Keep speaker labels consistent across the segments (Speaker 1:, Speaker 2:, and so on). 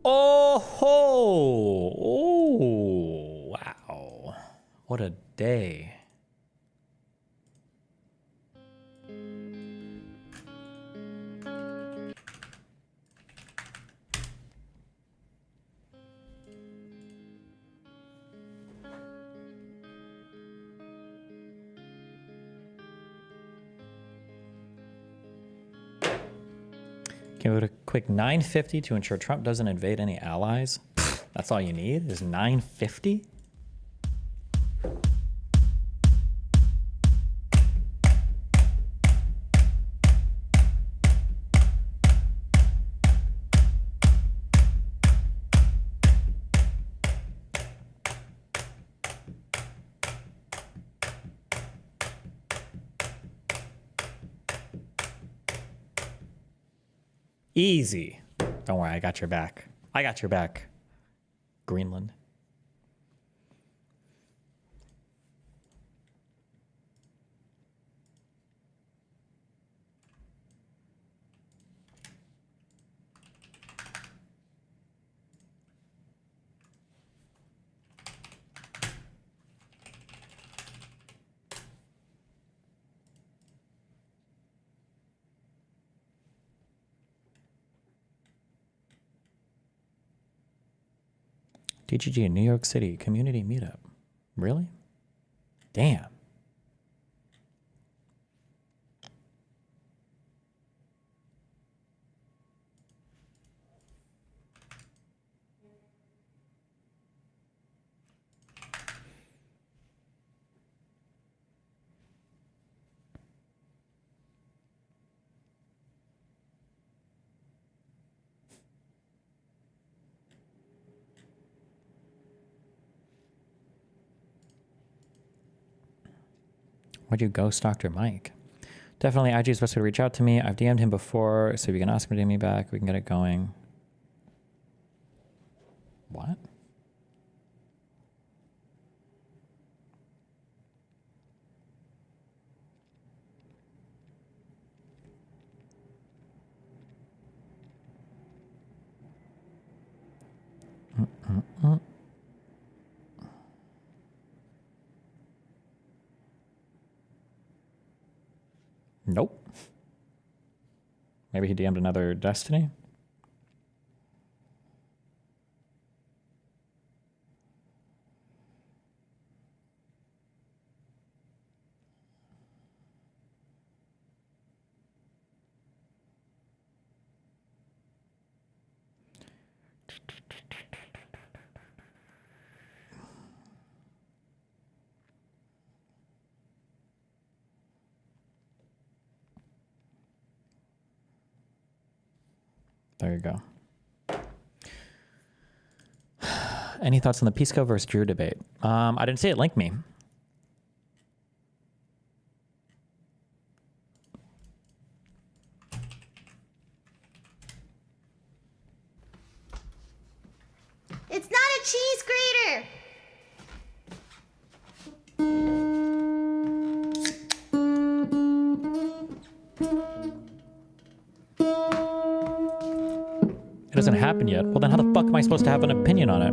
Speaker 1: Oh, ho! Oh, wow. What a day. Give it a quick 950 to ensure Trump doesn't invade any allies. That's all you need is 950? Easy. Don't worry, I got your back. I got your back. Greenland. DGG in New York City community meetup. Really? Damn. Why'd you ghost Dr. Mike? Definitely, IG is supposed to reach out to me. I've DM'd him before, so if you can ask him to DM me back, we can get it going. What? Nope. Maybe he DM'd another Destiny? There you go. Any thoughts on the Pisco versus Drew debate? I didn't see it. Link me.
Speaker 2: It's not a cheese grater.
Speaker 1: It hasn't happened yet. Well, then how the fuck am I supposed to have an opinion on it?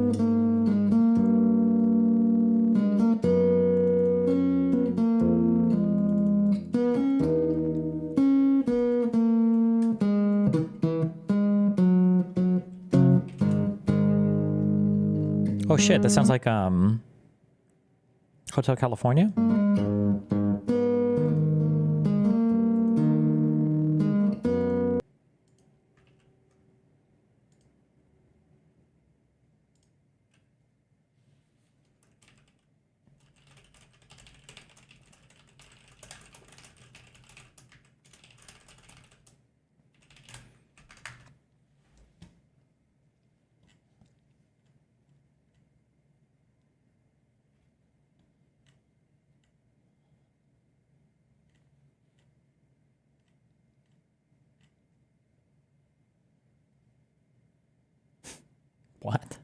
Speaker 1: Oh shit, that sounds like Hotel California? What?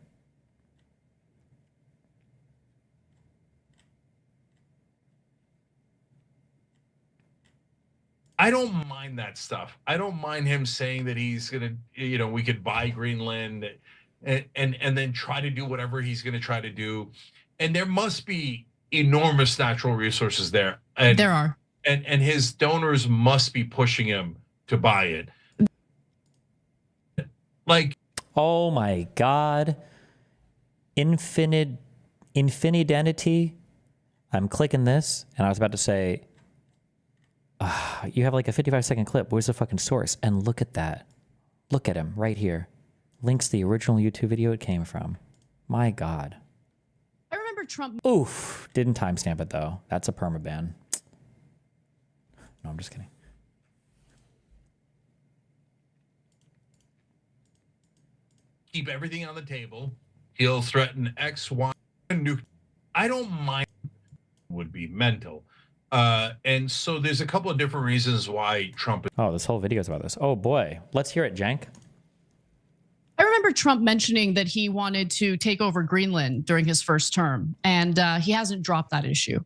Speaker 3: I don't mind that stuff. I don't mind him saying that he's gonna, we could buy Greenland and then try to do whatever he's gonna try to do. And there must be enormous natural resources there. And
Speaker 4: there are.
Speaker 3: And his donors must be pushing him to buy it. Like,
Speaker 1: oh my god. Infinity. I'm clicking this, and I was about to say, you have like a 55-second clip. Where's the fucking source? And look at that. Look at him right here. Links the original YouTube video it came from. My god.
Speaker 4: I remember Trump.
Speaker 1: Oof. Didn't timestamp it though. That's a permaban. No, I'm just kidding.
Speaker 3: Keep everything on the table. He'll threaten X, Y, and nuke. I don't mind. Would be mental. And so there's a couple of different reasons why Trump.
Speaker 1: Oh, this whole video is about this. Oh boy, let's hear it, Jank.
Speaker 4: I remember Trump mentioning that he wanted to take over Greenland during his first term, and he hasn't dropped that issue.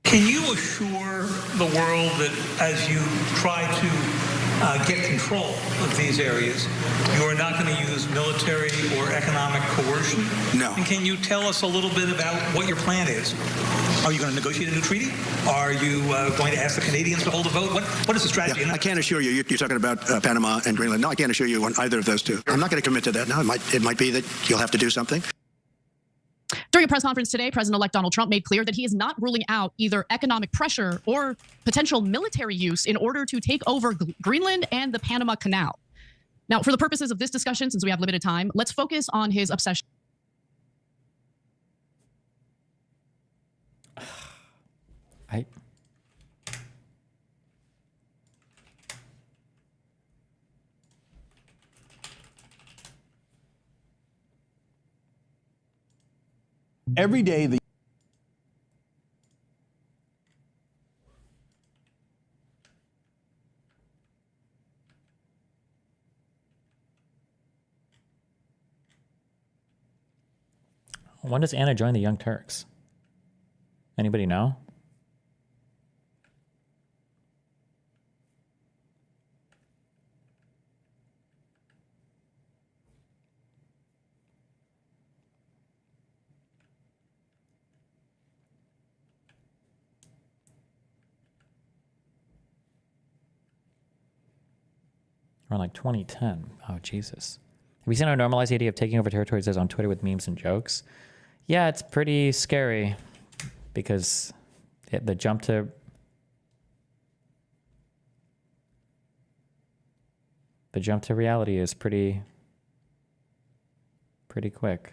Speaker 5: Can you assure the world that as you try to get control of these areas, you are not going to use military or economic coercion?
Speaker 6: No.
Speaker 5: And can you tell us a little bit about what your plan is? Are you going to negotiate a new treaty? Are you going to ask the Canadians to hold a vote? What is the strategy?
Speaker 6: Yeah, I can't assure you. You're talking about Panama and Greenland. No, I can't assure you on either of those two. I'm not going to commit to that now. It might be that you'll have to do something.
Speaker 4: During a press conference today, President-elect Donald Trump made clear that he is not ruling out either economic pressure or potential military use in order to take over Greenland and the Panama Canal. Now, for the purposes of this discussion, since we have limited time, let's focus on his obsession.
Speaker 7: Every day,
Speaker 1: when does Anna join the Young Turks? Anybody know? Around like 2010. Oh, Jesus. Have you seen how normalized the idea of taking over territories is on Twitter with memes and jokes? Yeah, it's pretty scary because the jump to reality is pretty quick.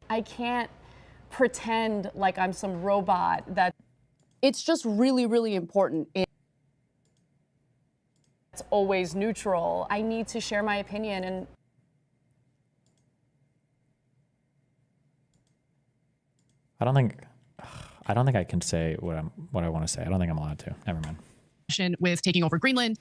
Speaker 8: I can't pretend like I'm some robot that it's just really, really important. It's always neutral. I need to share my opinion and
Speaker 1: I don't think I can say what I want to say. I don't think I'm allowed to. Never mind.
Speaker 4: With taking over Greenland.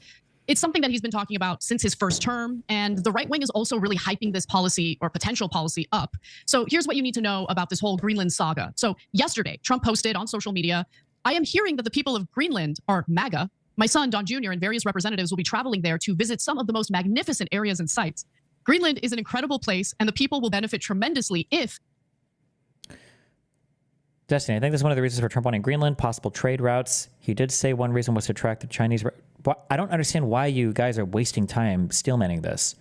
Speaker 4: It's something that he's been talking about since his first term, and the right wing is also really hyping this policy or potential policy up. So here's what you need to know about this whole Greenland saga. So yesterday, Trump posted on social media, "I am hearing that the people of Greenland are MAGA. My son, Don Jr., and various representatives will be traveling there to visit some of the most magnificent areas and sites. Greenland is an incredible place, and the people will benefit tremendously if..."
Speaker 1: Destiny, I think this is one of the reasons for Trump wanting Greenland, possible trade routes. He did say one reason was to attract the Chinese. I don't understand why you guys are wasting time steelmanning this.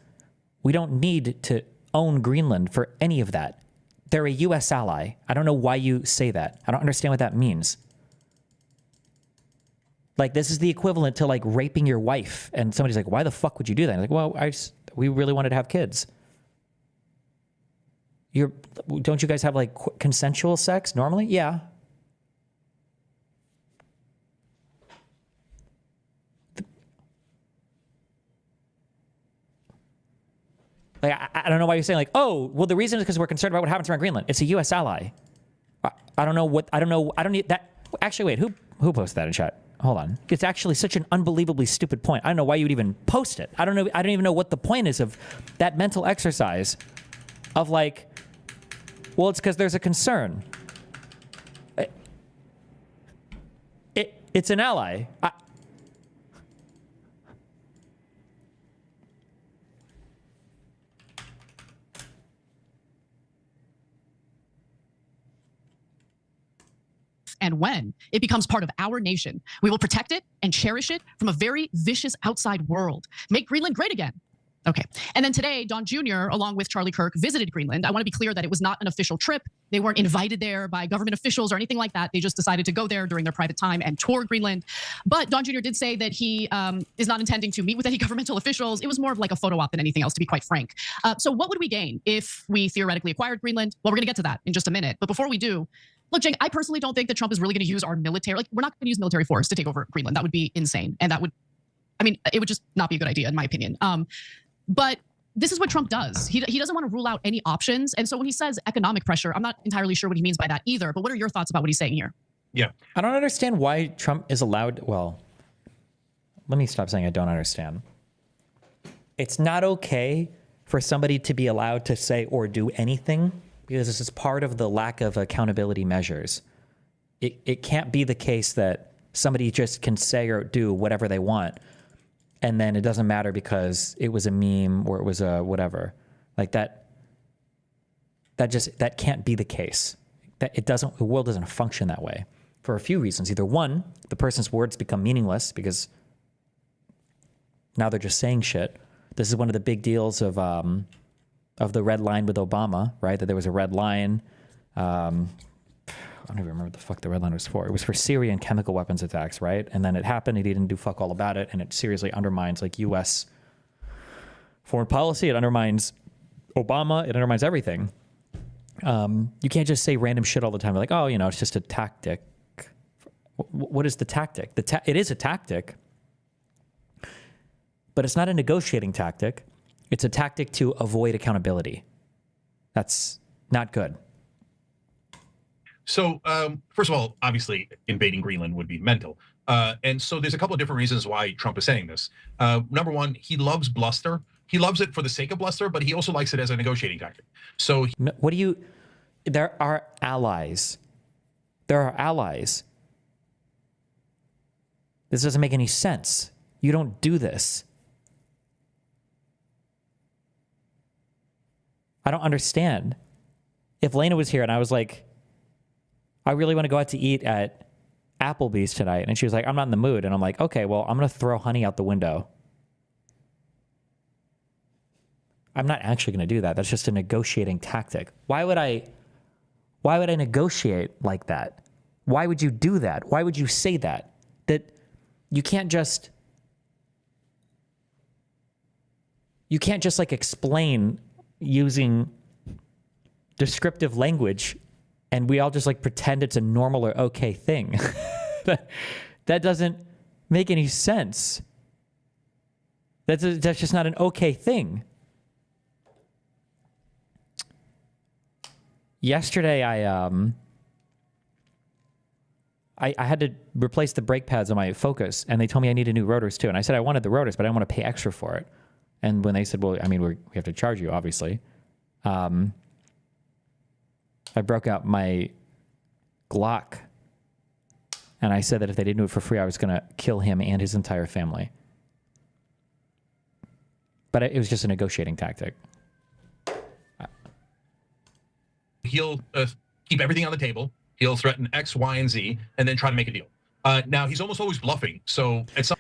Speaker 1: We don't need to own Greenland for any of that. They're a U.S. ally. I don't know why you say that. I don't understand what that means. Like, this is the equivalent to like raping your wife. And somebody's like, why the fuck would you do that? I'm like, well, we really wanted to have kids. Don't you guys have like consensual sex normally? Yeah. Like, I don't know why you're saying like, oh, well, the reason is because we're concerned about what happens around Greenland. It's a U.S. ally. I don't need that. Actually, wait, who posted that in chat? Hold on. It's actually such an unbelievably stupid point. I don't know why you would even post it. I don't know. I don't even know what the point is of that mental exercise of like, well, it's because there's a concern. It's an ally.
Speaker 4: And when it becomes part of our nation, we will protect it and cherish it from a very vicious outside world. Make Greenland great again. Okay. And then today, Don Jr., along with Charlie Kirk, visited Greenland. I want to be clear that it was not an official trip. They weren't invited there by government officials or anything like that. They just decided to go there during their private time and tour Greenland. But Don Jr. did say that he is not intending to meet with any governmental officials. It was more of like a photo op than anything else, to be quite frank. So what would we gain if we theoretically acquired Greenland? Well, we're going to get to that in just a minute. But before we do, look, Jake, I personally don't think that Trump is really going to use our military. Like, we're not going to use military force to take over Greenland. That would be insane. And that would, I mean, it would just not be a good idea, in my opinion. But this is what Trump does. He doesn't want to rule out any options. And so when he says economic pressure, I'm not entirely sure what he means by that either. But what are your thoughts about what he's saying here?
Speaker 3: Yeah.
Speaker 1: I don't understand why Trump is allowed. Well, let me stop saying I don't understand. It's not okay for somebody to be allowed to say or do anything because this is part of the lack of accountability measures. It can't be the case that somebody just can say or do whatever they want and then it doesn't matter because it was a meme or it was a whatever. Like that can't be the case. The world doesn't function that way for a few reasons. Either one, the person's words become meaningless because now they're just saying shit. This is one of the big deals of the red line with Obama, right? That there was a red line. I don't even remember what the fuck the red line was for. It was for Syrian chemical weapons attacks, right? And then it happened. He didn't do fuck all about it, and it seriously undermines like U.S. foreign policy. It undermines Obama. It undermines everything. You can't just say random shit all the time. Like, oh, it's just a tactic. What is the tactic? It is a tactic, but it's not a negotiating tactic. It's a tactic to avoid accountability. That's not good.
Speaker 3: So, first of all, obviously, invading Greenland would be mental. And so there's a couple of different reasons why Trump is saying this. Number one, he loves bluster. He loves it for the sake of bluster, but he also likes it as a negotiating tactic. So
Speaker 1: there are allies. There are allies. This doesn't make any sense. You don't do this. I don't understand. If Lena was here and I was like, I really want to go out to eat at Applebee's tonight. And she was like, I'm not in the mood. And I'm like, okay, well, I'm going to throw honey out the window. I'm not actually going to do that. That's just a negotiating tactic. Why would I negotiate like that? Why would you do that? Why would you say that? That you can't just like explain using descriptive language and we all just like pretend it's a normal or okay thing. That doesn't make any sense. That's just not an okay thing. Yesterday, I had to replace the brake pads on my Focus, and they told me I needed new rotors too. And I said I wanted the rotors, but I didn't want to pay extra for it. And when they said, well, I mean, we have to charge you, obviously. I broke out my Glock, and I said that if they didn't do it for free, I was going to kill him and his entire family. But it was just a negotiating tactic.
Speaker 3: He'll keep everything on the table. He'll threaten X, Y, and Z, and then try to make a deal. Now, he's almost always bluffing. So at some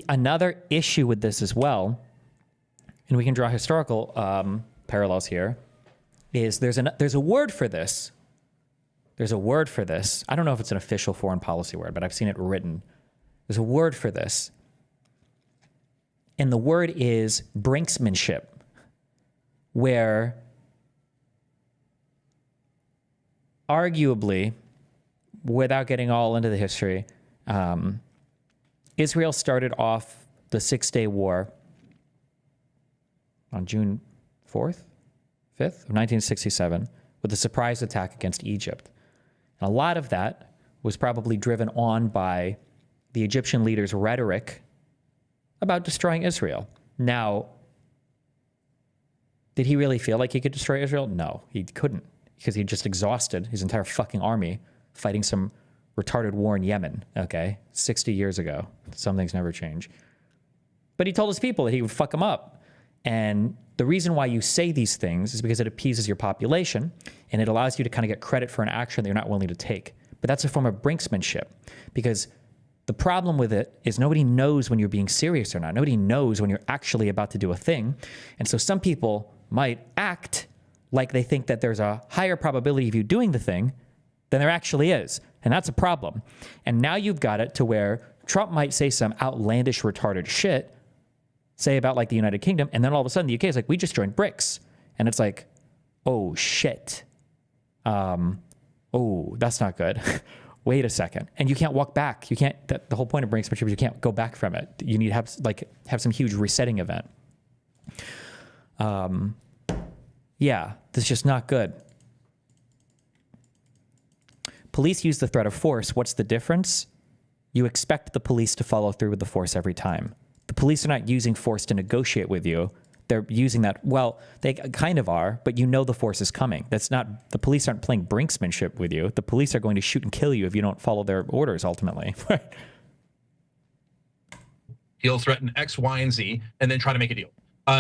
Speaker 1: another issue with this as well, and we can draw historical parallels here, is there's a word for this. There's a word for this. I don't know if it's an official foreign policy word, but I've seen it written. There's a word for this. And the word is brinksmanship, where arguably, without getting all into the history, Israel started off the Six-Day War on June 4th, 5th of 1967 with a surprise attack against Egypt. And a lot of that was probably driven on by the Egyptian leader's rhetoric about destroying Israel. Now, did he really feel like he could destroy Israel? No, he couldn't, because he just exhausted his entire fucking army fighting some retarded war in Yemen, okay? 60 years ago. Some things never change. But he told his people that he would fuck them up. And the reason why you say these things is because it appeases your population and it allows you to kind of get credit for an action that you're not willing to take. But that's a form of brinksmanship, because the problem with it is nobody knows when you're being serious or not. Nobody knows when you're actually about to do a thing. And so some people might act like they think that there's a higher probability of you doing the thing than there actually is. And that's a problem. And now you've got it to where Trump might say some outlandish, retarded shit, say about like the United Kingdom, and then all of a sudden the UK is like, we just joined BRICS. And it's like, oh shit. Oh, that's not good. Wait a second. And you can't walk back. You can't, the whole point of brinksmanship is you can't go back from it. You need to have some huge resetting event. Yeah, this is just not good. Police use the threat of force. What's the difference? You expect the police to follow through with the force every time. The police are not using force to negotiate with you. They're using that, well, they kind of are, but you know the force is coming. That's not, the police aren't playing brinksmanship with you. The police are going to shoot and kill you if you don't follow their orders, ultimately.
Speaker 3: He'll threaten X, Y, and Z, and then try to make a deal.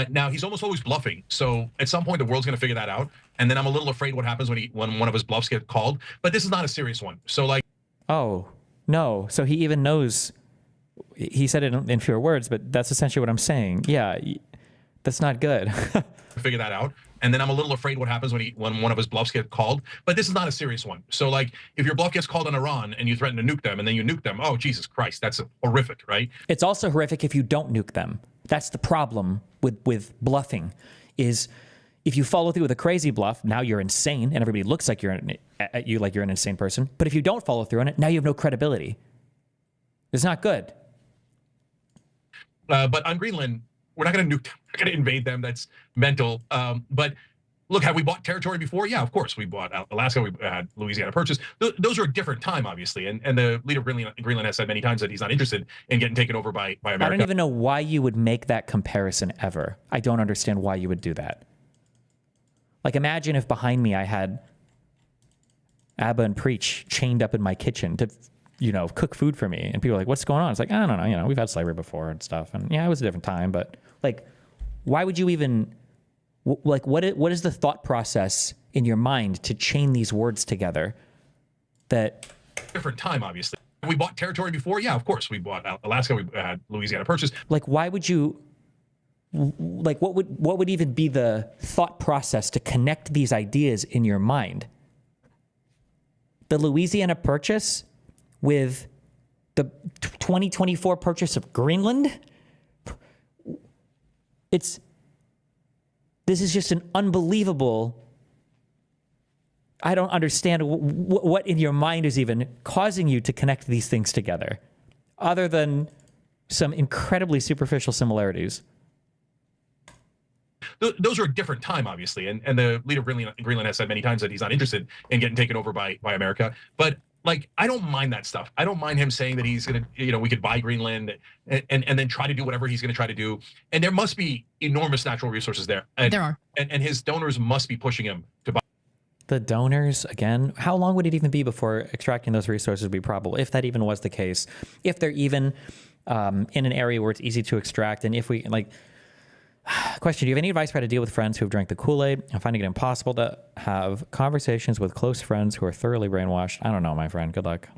Speaker 3: Now, he's almost always bluffing. So at some point, the world's going to figure that out. And then I'm a little afraid what happens when one of his bluffs get called. But this is not a serious one. So like,
Speaker 1: oh, no. So he even knows, he said it in fewer words, but that's essentially what I'm saying. Yeah, that's not good.
Speaker 3: figure that out. And then I'm a little afraid what happens when one of his bluffs get called. But this is not a serious one. So like, if your bluff gets called on Iran and you threaten to nuke them and then you nuke them, oh, Jesus Christ, that's horrific, right?
Speaker 1: It's also horrific if you don't nuke them. That's the problem with bluffing, is if you follow through with a crazy bluff, now you're insane and everybody looks like you're at you like you're an insane person. But if you don't follow through on it, now you have no credibility. It's not good.
Speaker 3: But on Greenland, we're not going to nuke them. We're going to invade them. That's mental. But look, have we bought territory before? Yeah, of course. We bought Alaska. We had Louisiana Purchase. Those are a different time, obviously. And the leader of Greenland has said many times that he's not interested in getting taken over by America.
Speaker 1: I don't even know why you would make that comparison ever. I don't understand why you would do that. Like, imagine if behind me I had Abba and Preach chained up in my kitchen to, cook food for me. And people are like, what's going on? It's like, I don't know. We've had slavery before and stuff. And yeah, it was a different time. But like, why would you even, like, what is the thought process in your mind to chain these words together that...
Speaker 3: Different time, obviously. Have we bought territory before? Yeah, of course. We bought Alaska. We had Louisiana Purchase.
Speaker 1: Like, why would you... Like, what would even be the thought process to connect these ideas in your mind? The Louisiana Purchase with the 2024 purchase of Greenland? This is just an unbelievable... I don't understand what in your mind is even causing you to connect these things together, other than some incredibly superficial similarities.
Speaker 3: Those are a different time, obviously. And the leader of Greenland has said many times that he's not interested in getting taken over by America. But like, I don't mind that stuff. I don't mind him saying that he's going to, we could buy Greenland and then try to do whatever he's going to try to do. And there must be enormous natural resources there.
Speaker 4: There are.
Speaker 3: And his donors must be pushing him to buy.
Speaker 1: The donors, again, how long would it even be before extracting those resources would be probable, if that even was the case? If they're even in an area where it's easy to extract, and if we, like... Question, do you have any advice for how to deal with friends who have drank the Kool-Aid? I'm finding it impossible to have conversations with close friends who are thoroughly brainwashed. I don't know, my friend. Good luck.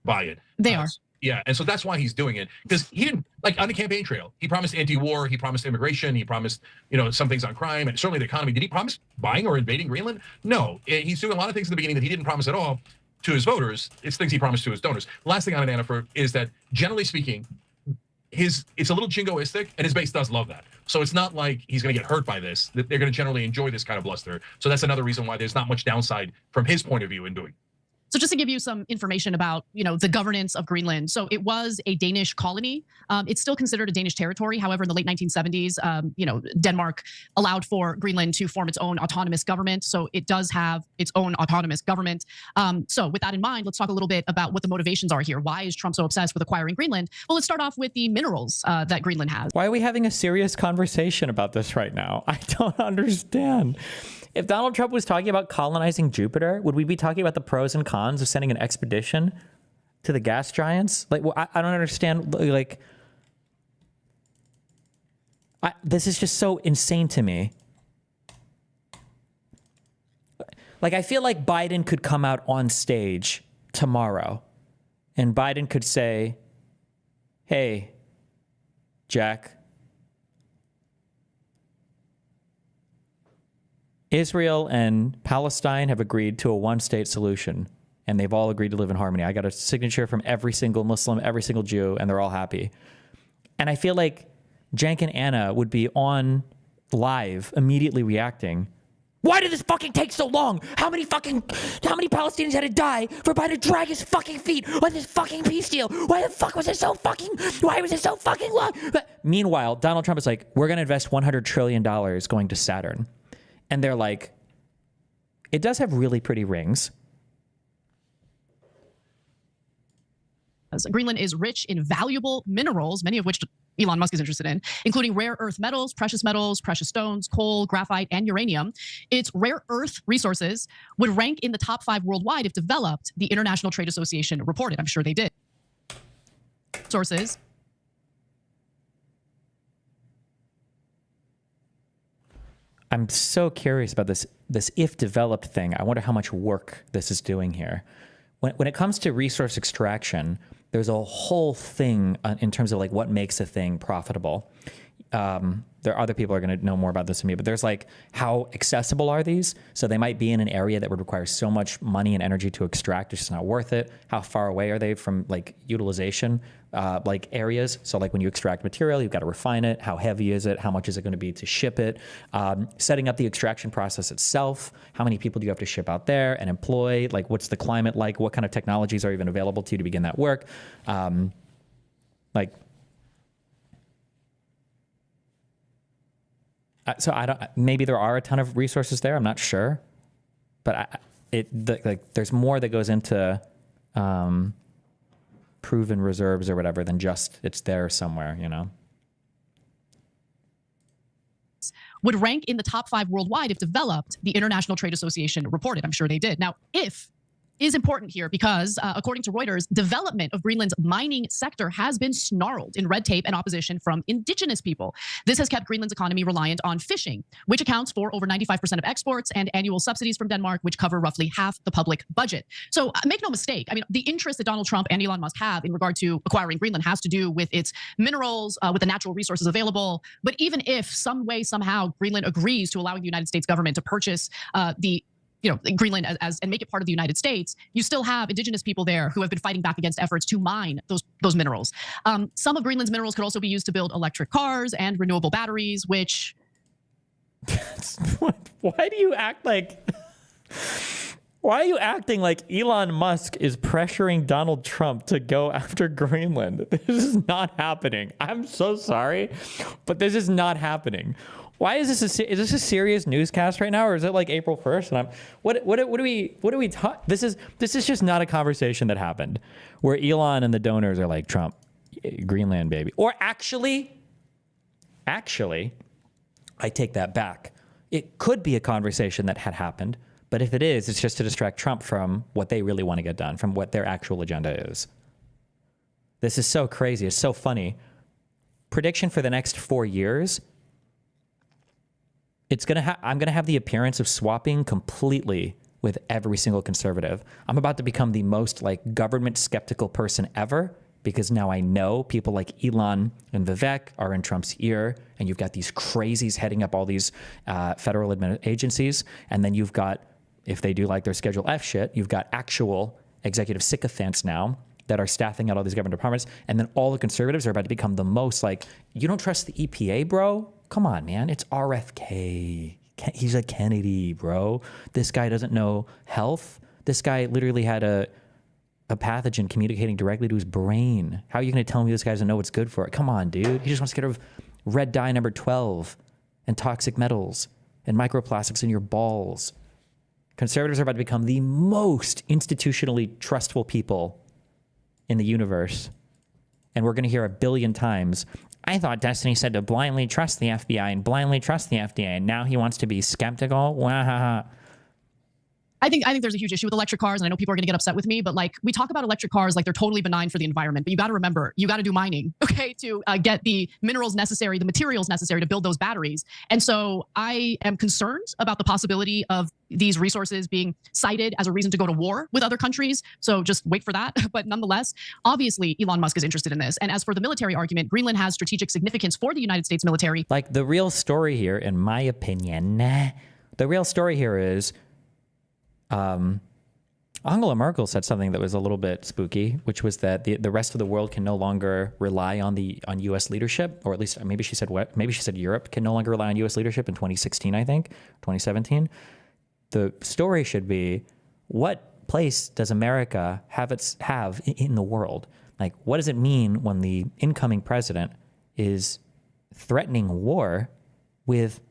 Speaker 3: Buy it.
Speaker 4: They are.
Speaker 3: Yeah, and so that's why he's doing it. Because he didn't, like, on the campaign trail, he promised anti-war, he promised immigration, he promised, some things on crime, and certainly the economy. Did he promise buying or invading Greenland? No. He's doing a lot of things in the beginning that he didn't promise at all to his voters. It's things he promised to his donors. Last thing on it, Anna, is that, generally speaking, it's a little jingoistic, and his base does love that. So it's not like he's going to get hurt by this. They're going to generally enjoy this kind of bluster. So that's another reason why there's not much downside from his point of view in doing it.
Speaker 4: So just to give you some information about, the governance of Greenland. So it was a Danish colony. It's still considered a Danish territory. However, in the late 1970s, Denmark allowed for Greenland to form its own autonomous government. So it does have its own autonomous government. So with that in mind, let's talk a little bit about what the motivations are here. Why is Trump so obsessed with acquiring Greenland? Well, let's start off with the minerals that Greenland has.
Speaker 1: Why are we having a serious conversation about this right now? I don't understand. If Donald Trump was talking about colonizing Jupiter, would we be talking about the pros and cons of sending an expedition to the gas giants? Like, I don't understand. Like, this is just so insane to me. Like, I feel like Biden could come out on stage tomorrow and Biden could say, hey, Jack, Israel and Palestine have agreed to a one-state solution, and they've all agreed to live in harmony. I got a signature from every single Muslim, every single Jew, and they're all happy. And I feel like Jank and Anna would be on live, immediately reacting. Why did this fucking take so long? How many Palestinians had to die for Biden to drag his fucking feet on this fucking peace deal? Why was it so fucking long? But meanwhile, Donald Trump is like, we're going to invest $100 trillion going to Saturn. And they're like, it does have really pretty rings.
Speaker 4: Greenland is rich in valuable minerals, many of which Elon Musk is interested in, including rare earth metals, precious stones, coal, graphite, and uranium. Its rare earth resources would rank in the top 5 worldwide if developed, the International Trade Association reported. I'm sure they did. Sources.
Speaker 1: I'm so curious about this if developed thing. I wonder how much work this is doing here. When it comes to resource extraction, there's a whole thing in terms of like what makes a thing profitable. There are other people who are going to know more about this than me, but there's like how accessible are these? So they might be in an area that would require so much money and energy to extract, it's just not worth it. How far away are they from like utilization like areas? So like when you extract material, you've got to refine it. How heavy is it? How much is it going to be to ship it? Setting up the extraction process itself. How many people do you have to ship out there and employ? Like what's the climate like? What kind of technologies are even available to you to begin that work? So I don't. Maybe there are a ton of resources there. I'm not sure, but there's more that goes into proven reserves or whatever than just it's there somewhere. You know.
Speaker 4: Would rank in the top 5 worldwide if developed, the International Trade Association reported. I'm sure they did. Now, if is important here because, according to Reuters, development of Greenland's mining sector has been snarled in red tape and opposition from indigenous people. This has kept Greenland's economy reliant on fishing, which accounts for over 95% of exports and annual subsidies from Denmark, which cover roughly half the public budget. So make no mistake, I mean, the interest that Donald Trump and Elon Musk have in regard to acquiring Greenland has to do with its minerals, with the natural resources available. But even if some way, somehow, Greenland agrees to allowing the United States government to purchase Greenland as and make it part of the United States, you still have indigenous people there who have been fighting back against efforts to mine those minerals. Some of Greenland's minerals could also be used to build electric cars and renewable batteries, which...
Speaker 1: Why do you act like... Why are you acting like Elon Musk is pressuring Donald Trump to go after Greenland? This is not happening. I'm so sorry, but this is not happening. Why is this is this a serious newscast right now, or is it like April 1st? And what do we talk? This is just not a conversation that happened where Elon and the donors are like, Trump, Greenland, baby. Or actually, I take that back. It could be a conversation that had happened, but if it is, it's just to distract Trump from what they really want to get done, from what their actual agenda is. This is so crazy. It's so funny. Prediction for the next 4 years. I'm gonna have the appearance of swapping completely with every single conservative. I'm about to become the most like government skeptical person ever because now I know people like Elon and Vivek are in Trump's ear, and you've got these crazies heading up all these federal agencies, and then you've got, if they do like their Schedule F shit, you've got actual executive sycophants now that are staffing out all these government departments, and then all the conservatives are about to become the most like, you don't trust the EPA, bro? Come on, man. It's RFK. He's a Kennedy, bro. This guy doesn't know health. This guy literally had a pathogen communicating directly to his brain. How are you going to tell me this guy doesn't know what's good for it? Come on, dude. He just wants to get rid of red dye number 12 and toxic metals and microplastics in your balls. Conservatives are about to become the most institutionally trustful people in the universe. And we're going to hear 1 billion times, I thought Destiny said to blindly trust the FBI and blindly trust the FDA, and now he wants to be skeptical. Wahaha.
Speaker 4: I think there's a huge issue with electric cars, and I know people are going to get upset with me, but like we talk about electric cars like they're totally benign for the environment, but you got to remember, you got to do mining, okay, to get the minerals necessary, the materials necessary to build those batteries. And so I am concerned about the possibility of these resources being cited as a reason to go to war with other countries. So just wait for that. But nonetheless, obviously, Elon Musk is interested in this. And as for the military argument, Greenland has strategic significance for the United States military.
Speaker 1: Like the real story here, in my opinion, the real story here is Angela Merkel said something that was a little bit spooky, which was that the rest of the world can no longer rely on U.S. leadership, or at least maybe she said what? Maybe she said Europe can no longer rely on U.S. leadership in 2016, I think, 2017. The story should be, what place does America have in the world? Like, what does it mean when the incoming president is threatening war with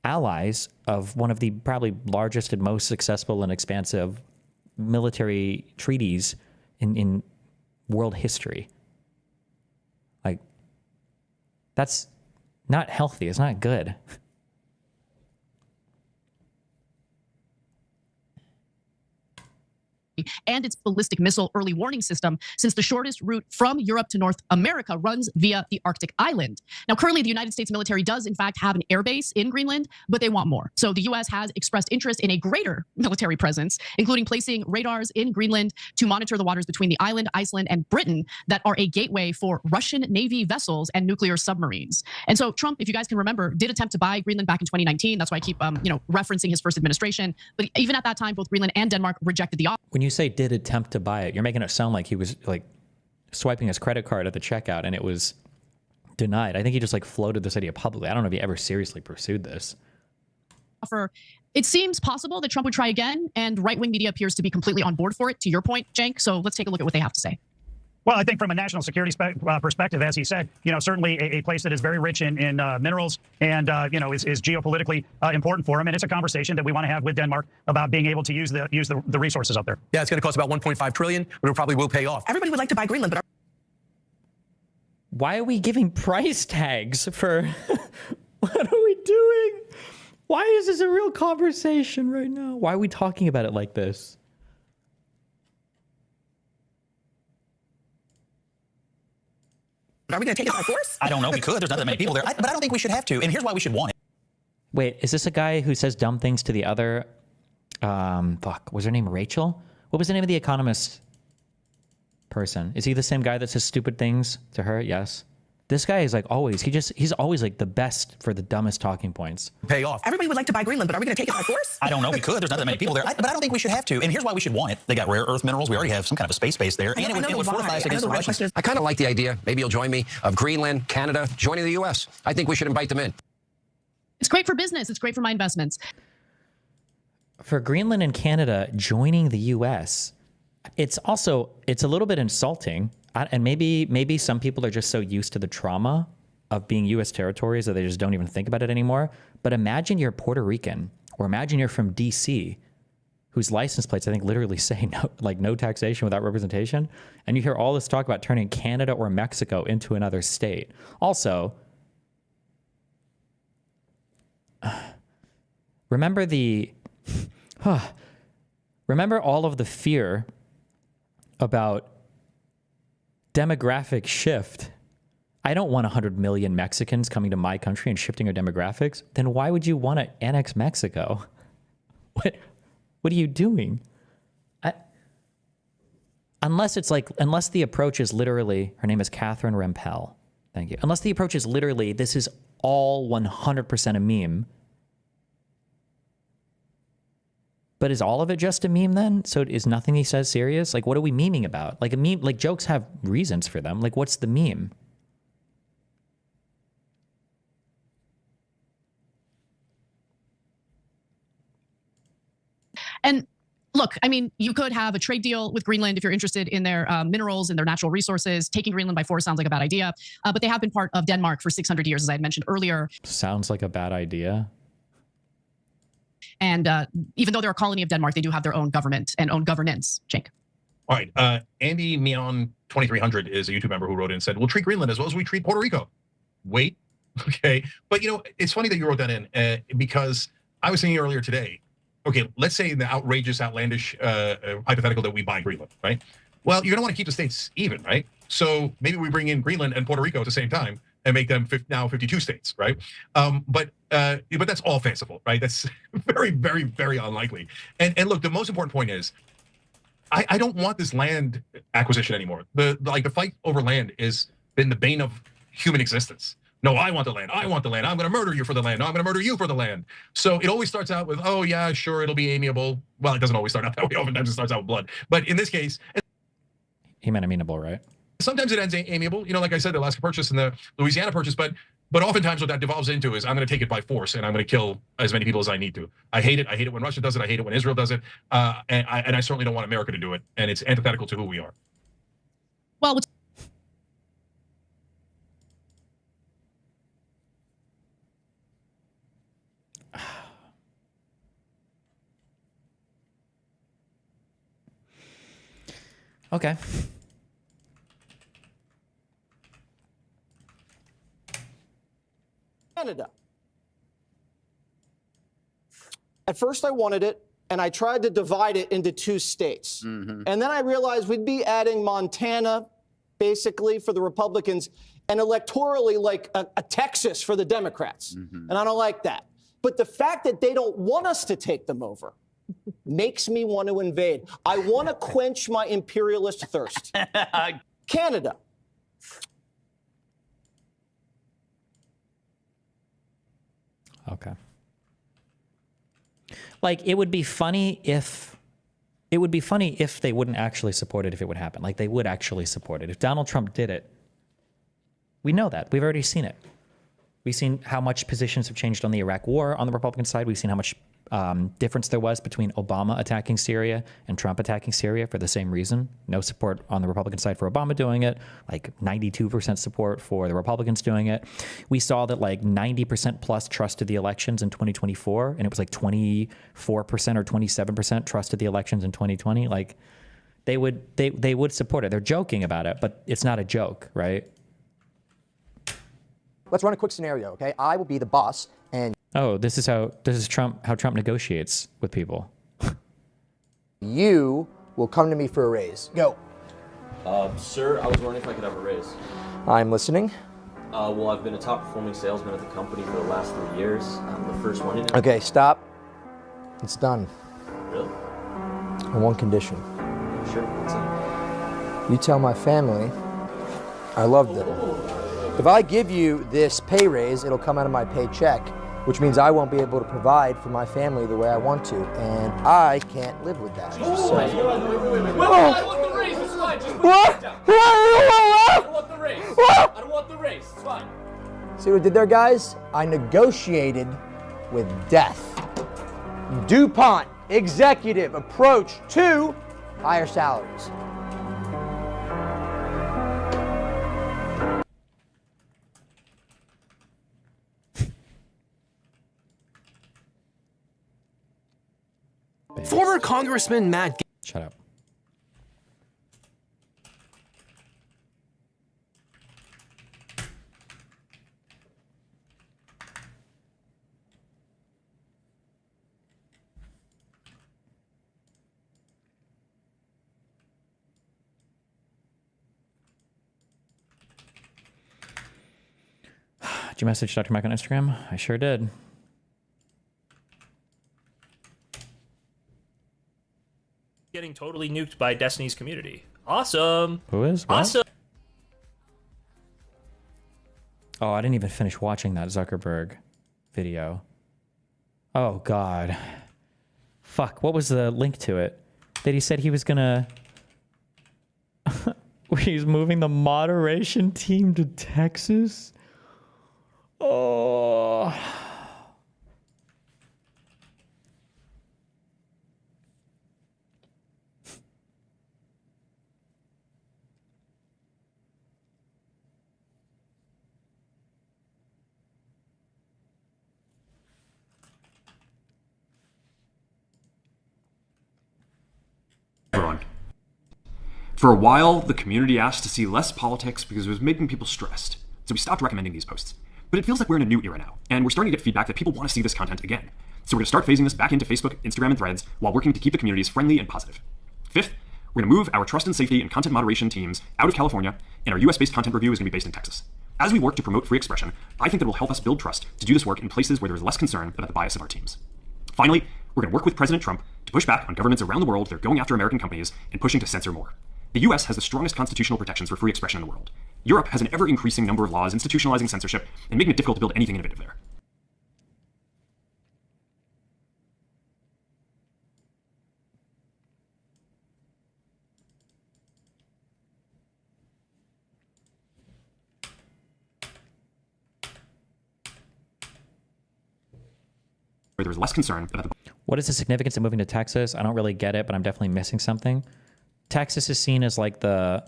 Speaker 1: allies of one of the probably largest and most successful and expansive military treaties in world history. Like, that's not healthy. It's not good.
Speaker 4: And its ballistic missile early warning system, since the shortest route from Europe to North America runs via the Arctic island. Now, currently, the United States military does, in fact, have an airbase in Greenland, but they want more. So the U.S. has expressed interest in a greater military presence, including placing radars in Greenland to monitor the waters between the island, Iceland, and Britain that are a gateway for Russian Navy vessels and nuclear submarines. And so Trump, if you guys can remember, did attempt to buy Greenland back in 2019. That's why I keep, referencing his first administration. But even at that time, both Greenland and Denmark rejected the offer.
Speaker 1: When you say did attempt to buy it, you're making it sound like he was like swiping his credit card at the checkout and it was denied. I think he just like floated this idea publicly. I don't know if he ever seriously pursued this.
Speaker 4: It seems possible that Trump would try again, and right-wing media appears to be completely on board for it, to your point, Cenk. So let's take a look at what they have to say.
Speaker 9: Well, I think from a national security perspective, as he said, certainly a place that is very rich in minerals and, is geopolitically important for him. And it's a conversation that we want to have with Denmark about being able to use the resources up there.
Speaker 10: Yeah, it's going to cost about 1.5 trillion, but it probably will pay off.
Speaker 11: Everybody would like to buy Greenland, but
Speaker 1: why are we giving price tags for what are we doing? Why is this a real conversation right now? Why are we talking about it like this?
Speaker 11: are we going to take it by force?
Speaker 10: I don't know. We could. There's not that many people there. But I don't think we should have to. And here's why we should want it.
Speaker 1: Wait, is this a guy who says dumb things to the other? Was her name Rachel? What was the name of the Economist person? Is he the same guy that says stupid things to her? Yes. This guy is like always, he's always like the best for the dumbest talking points.
Speaker 10: Pay off.
Speaker 11: Everybody would like to buy Greenland, but are we going to take it by force?
Speaker 10: I don't know. We could. There's not that many people there. But I don't think we should have to. And here's why we should want it. They got rare earth minerals. We already have some kind of a space base there. And it would fortify us against the Russians.
Speaker 12: I kind of like the idea, maybe you'll join me, of Greenland, Canada, joining the U.S. I think we should invite them in.
Speaker 4: It's great for business. It's great for my investments.
Speaker 1: For Greenland and Canada joining the U.S., it's a little bit insulting. And maybe some people are just so used to the trauma of being U.S. territories that they just don't even think about it anymore. But imagine you're Puerto Rican, or imagine you're from D.C., whose license plates I think literally say no taxation without representation, and you hear all this talk about turning Canada or Mexico into another state. Also, remember all of the fear about demographic shift. I don't want 100 million Mexicans coming to my country and shifting our demographics. Then why would you want to annex Mexico? What are you doing? Unless the approach is literally, her name is Catherine Rempel. Thank you. Unless the approach is literally, this is all 100% a meme. But is all of it just a meme then? So is nothing he says serious? Like, what are we memeing about? Like a meme, like jokes have reasons for them. Like, what's the meme?
Speaker 4: And look, I mean, you could have a trade deal with Greenland if you're interested in their minerals and their natural resources. Taking Greenland by force sounds like a bad idea, but they have been part of Denmark for 600 years, as I had mentioned earlier.
Speaker 1: Sounds like a bad idea.
Speaker 4: And even though they're a colony of Denmark, they do have their own government and own governance. Cenk.
Speaker 3: All right, Andy Mion 2300 is a YouTube member who wrote in and said, we'll treat Greenland as well as we treat Puerto Rico. Wait, okay. But it's funny that you wrote that in because I was thinking earlier today, okay, let's say the outrageous, outlandish hypothetical that we buy Greenland, right? Well, you're gonna wanna keep the states even, right? So maybe we bring in Greenland and Puerto Rico at the same time and make them now 52 states, right? But that's all fanciful, right? That's very, very, very unlikely. And look, the most important point is, I don't want this land acquisition anymore. The fight over land has been the bane of human existence. No, I want the land. I want the land. I'm going to murder you for the land. No, I'm going to murder you for the land. So it always starts out with, oh yeah, sure, it'll be amiable. Well, it doesn't always start out that way. Oftentimes it starts out with blood. But in this case,
Speaker 1: he meant amenable, right?
Speaker 3: Sometimes it ends amiable. Like I said, the Alaska Purchase and the Louisiana Purchase. But oftentimes what that devolves into is I'm going to take it by force and I'm going to kill as many people as I need to. I hate it. I hate it when Russia does it. I hate it when Israel does it. And I certainly don't want America to do it. And it's antithetical to who we are.
Speaker 4: Well,
Speaker 1: okay.
Speaker 13: Canada. At first I wanted it, and I tried to divide it into 2 states. And then I realized we'd be adding Montana, basically, for the Republicans, and electorally like a Texas for the Democrats. And I don't like that. But the fact that they don't want us to take them over makes me want to invade. I want to quench my imperialist thirst. Canada.
Speaker 1: Okay. Like, it would be funny if they wouldn't actually support it if it would happen. Like, they would actually support it. If Donald Trump did it, we know that. We've already seen it. We've seen how much positions have changed on the Iraq war on the Republican side. We've seen how much difference there was between Obama attacking Syria and Trump attacking Syria for the same reason. No support on the Republican side for Obama doing it, like 92% support for the Republicans doing it. We saw that like 90% plus trusted the elections in 2024, and it was like 24% or 27% trusted the elections in 2020. Like they would support it. They're joking about it, but it's not a joke, right?
Speaker 14: Let's run a quick scenario, okay? I will be the boss, and
Speaker 1: this is how Trump negotiates with people.
Speaker 14: You will come to me for a raise. Go.
Speaker 15: Sir, I was wondering if I could have a raise.
Speaker 14: I'm listening.
Speaker 15: Well, I've been a top performing salesman at the company for the last 3 years. I'm the first one in it.
Speaker 14: Okay, stop. It's done.
Speaker 15: Really?
Speaker 14: On one condition.
Speaker 15: Sure, what's that?
Speaker 14: You tell my family I love them. If I give you this pay raise, it'll come out of my paycheck, which means I won't be able to provide for my family the way I want to, and I can't live with that. So,
Speaker 16: Wait, I want the raise, it's fine, just put it down. I don't want the raise. I don't want the raise, it's fine.
Speaker 14: see what I did there, guys? I negotiated with death. DuPont executive approach to higher salaries.
Speaker 17: Former Congressman Matt.
Speaker 1: Shut up. Did you message Dr. Mike on Instagram? I sure did.
Speaker 18: Getting totally nuked by Destiny's community. Awesome.
Speaker 1: Who is? What?
Speaker 18: Awesome.
Speaker 1: Oh, I didn't even finish watching that Zuckerberg video. Oh, God. Fuck, what was the link to it? That he said he was gonna... He's moving the moderation team to Texas? Oh...
Speaker 19: Everyone. For a while, the community asked to see less politics because it was making people stressed. So we stopped recommending these posts. But it feels like we're in a new era now, and we're starting to get feedback that people want to see this content again. So we're going to start phasing this back into Facebook, Instagram, and Threads while working to keep the communities friendly and positive. Fifth, we're going to move our trust and safety and content moderation teams out of California, and our US-based content review is going to be based in Texas. As we work to promote free expression, I think that it will help us build trust to do this work in places where there is less concern about the bias of our teams. Finally, we're going to work with President Trump to push back on governments around the world that are going after American companies and pushing to censor more. The US has the strongest constitutional protections for free expression in the world. Europe has an ever-increasing number of laws institutionalizing censorship and making it difficult to build anything innovative there. Where there's less concern about the...
Speaker 1: What is the significance of moving to Texas? I don't really get it, but I'm definitely missing something. Texas is seen as like the...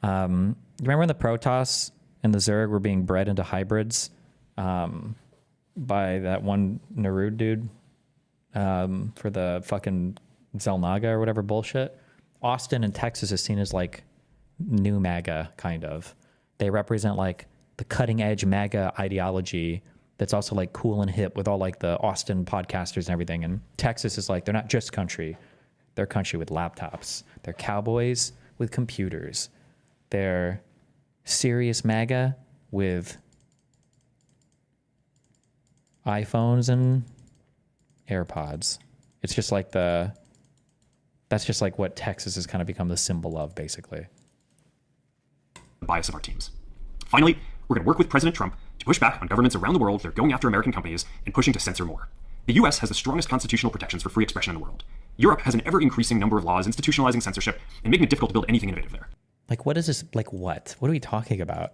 Speaker 1: remember when the Protoss and the Zerg were being bred into hybrids by that one Narud dude for the fucking Zelnaga or whatever bullshit? Austin and Texas is seen as like new MAGA, kind of. They represent like the cutting edge MAGA ideology that's also like cool and hip with all like the Austin podcasters and everything. And Texas is like, they're not just country. They're country with laptops. They're cowboys with computers. They're serious MAGA with iPhones and AirPods. It's just like that's just like what Texas has kind of become the symbol of, basically.
Speaker 19: The bias of our teams. Finally, we're going to work with President Trump to push back on governments around the world that are going after American companies and pushing to censor more. The US has the strongest constitutional protections for free expression in the world. Europe has an ever-increasing number of laws institutionalizing censorship and making it difficult to build anything innovative there.
Speaker 1: Like, what is this? Like, what? What are we talking about?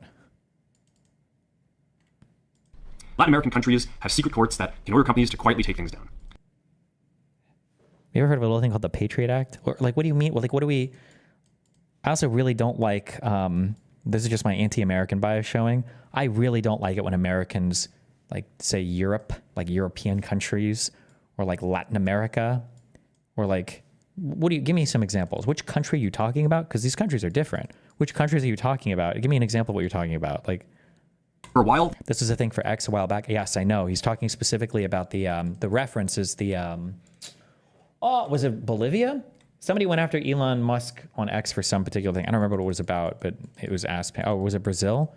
Speaker 19: Latin American countries have secret courts that can order companies to quietly take things down.
Speaker 1: You ever heard of a little thing called the Patriot Act? Or like, what do you mean? Well, like, what do we? I also really don't like. This is just my anti-American bias showing. I really don't like it when Americans, like, say Europe, like European countries, or like Latin America, or like, what do you? Give me some examples. Which country are you talking about? Because these countries are different. Which countries are you talking about? Give me an example of what you're talking about. Like,
Speaker 19: for a while,
Speaker 1: this was a thing for X a while back. Yes, I know. He's talking specifically about the reference is the. Oh, was it Bolivia? Somebody went after Elon Musk on X for some particular thing. I don't remember what it was about, but it was asked. Oh, was it Brazil?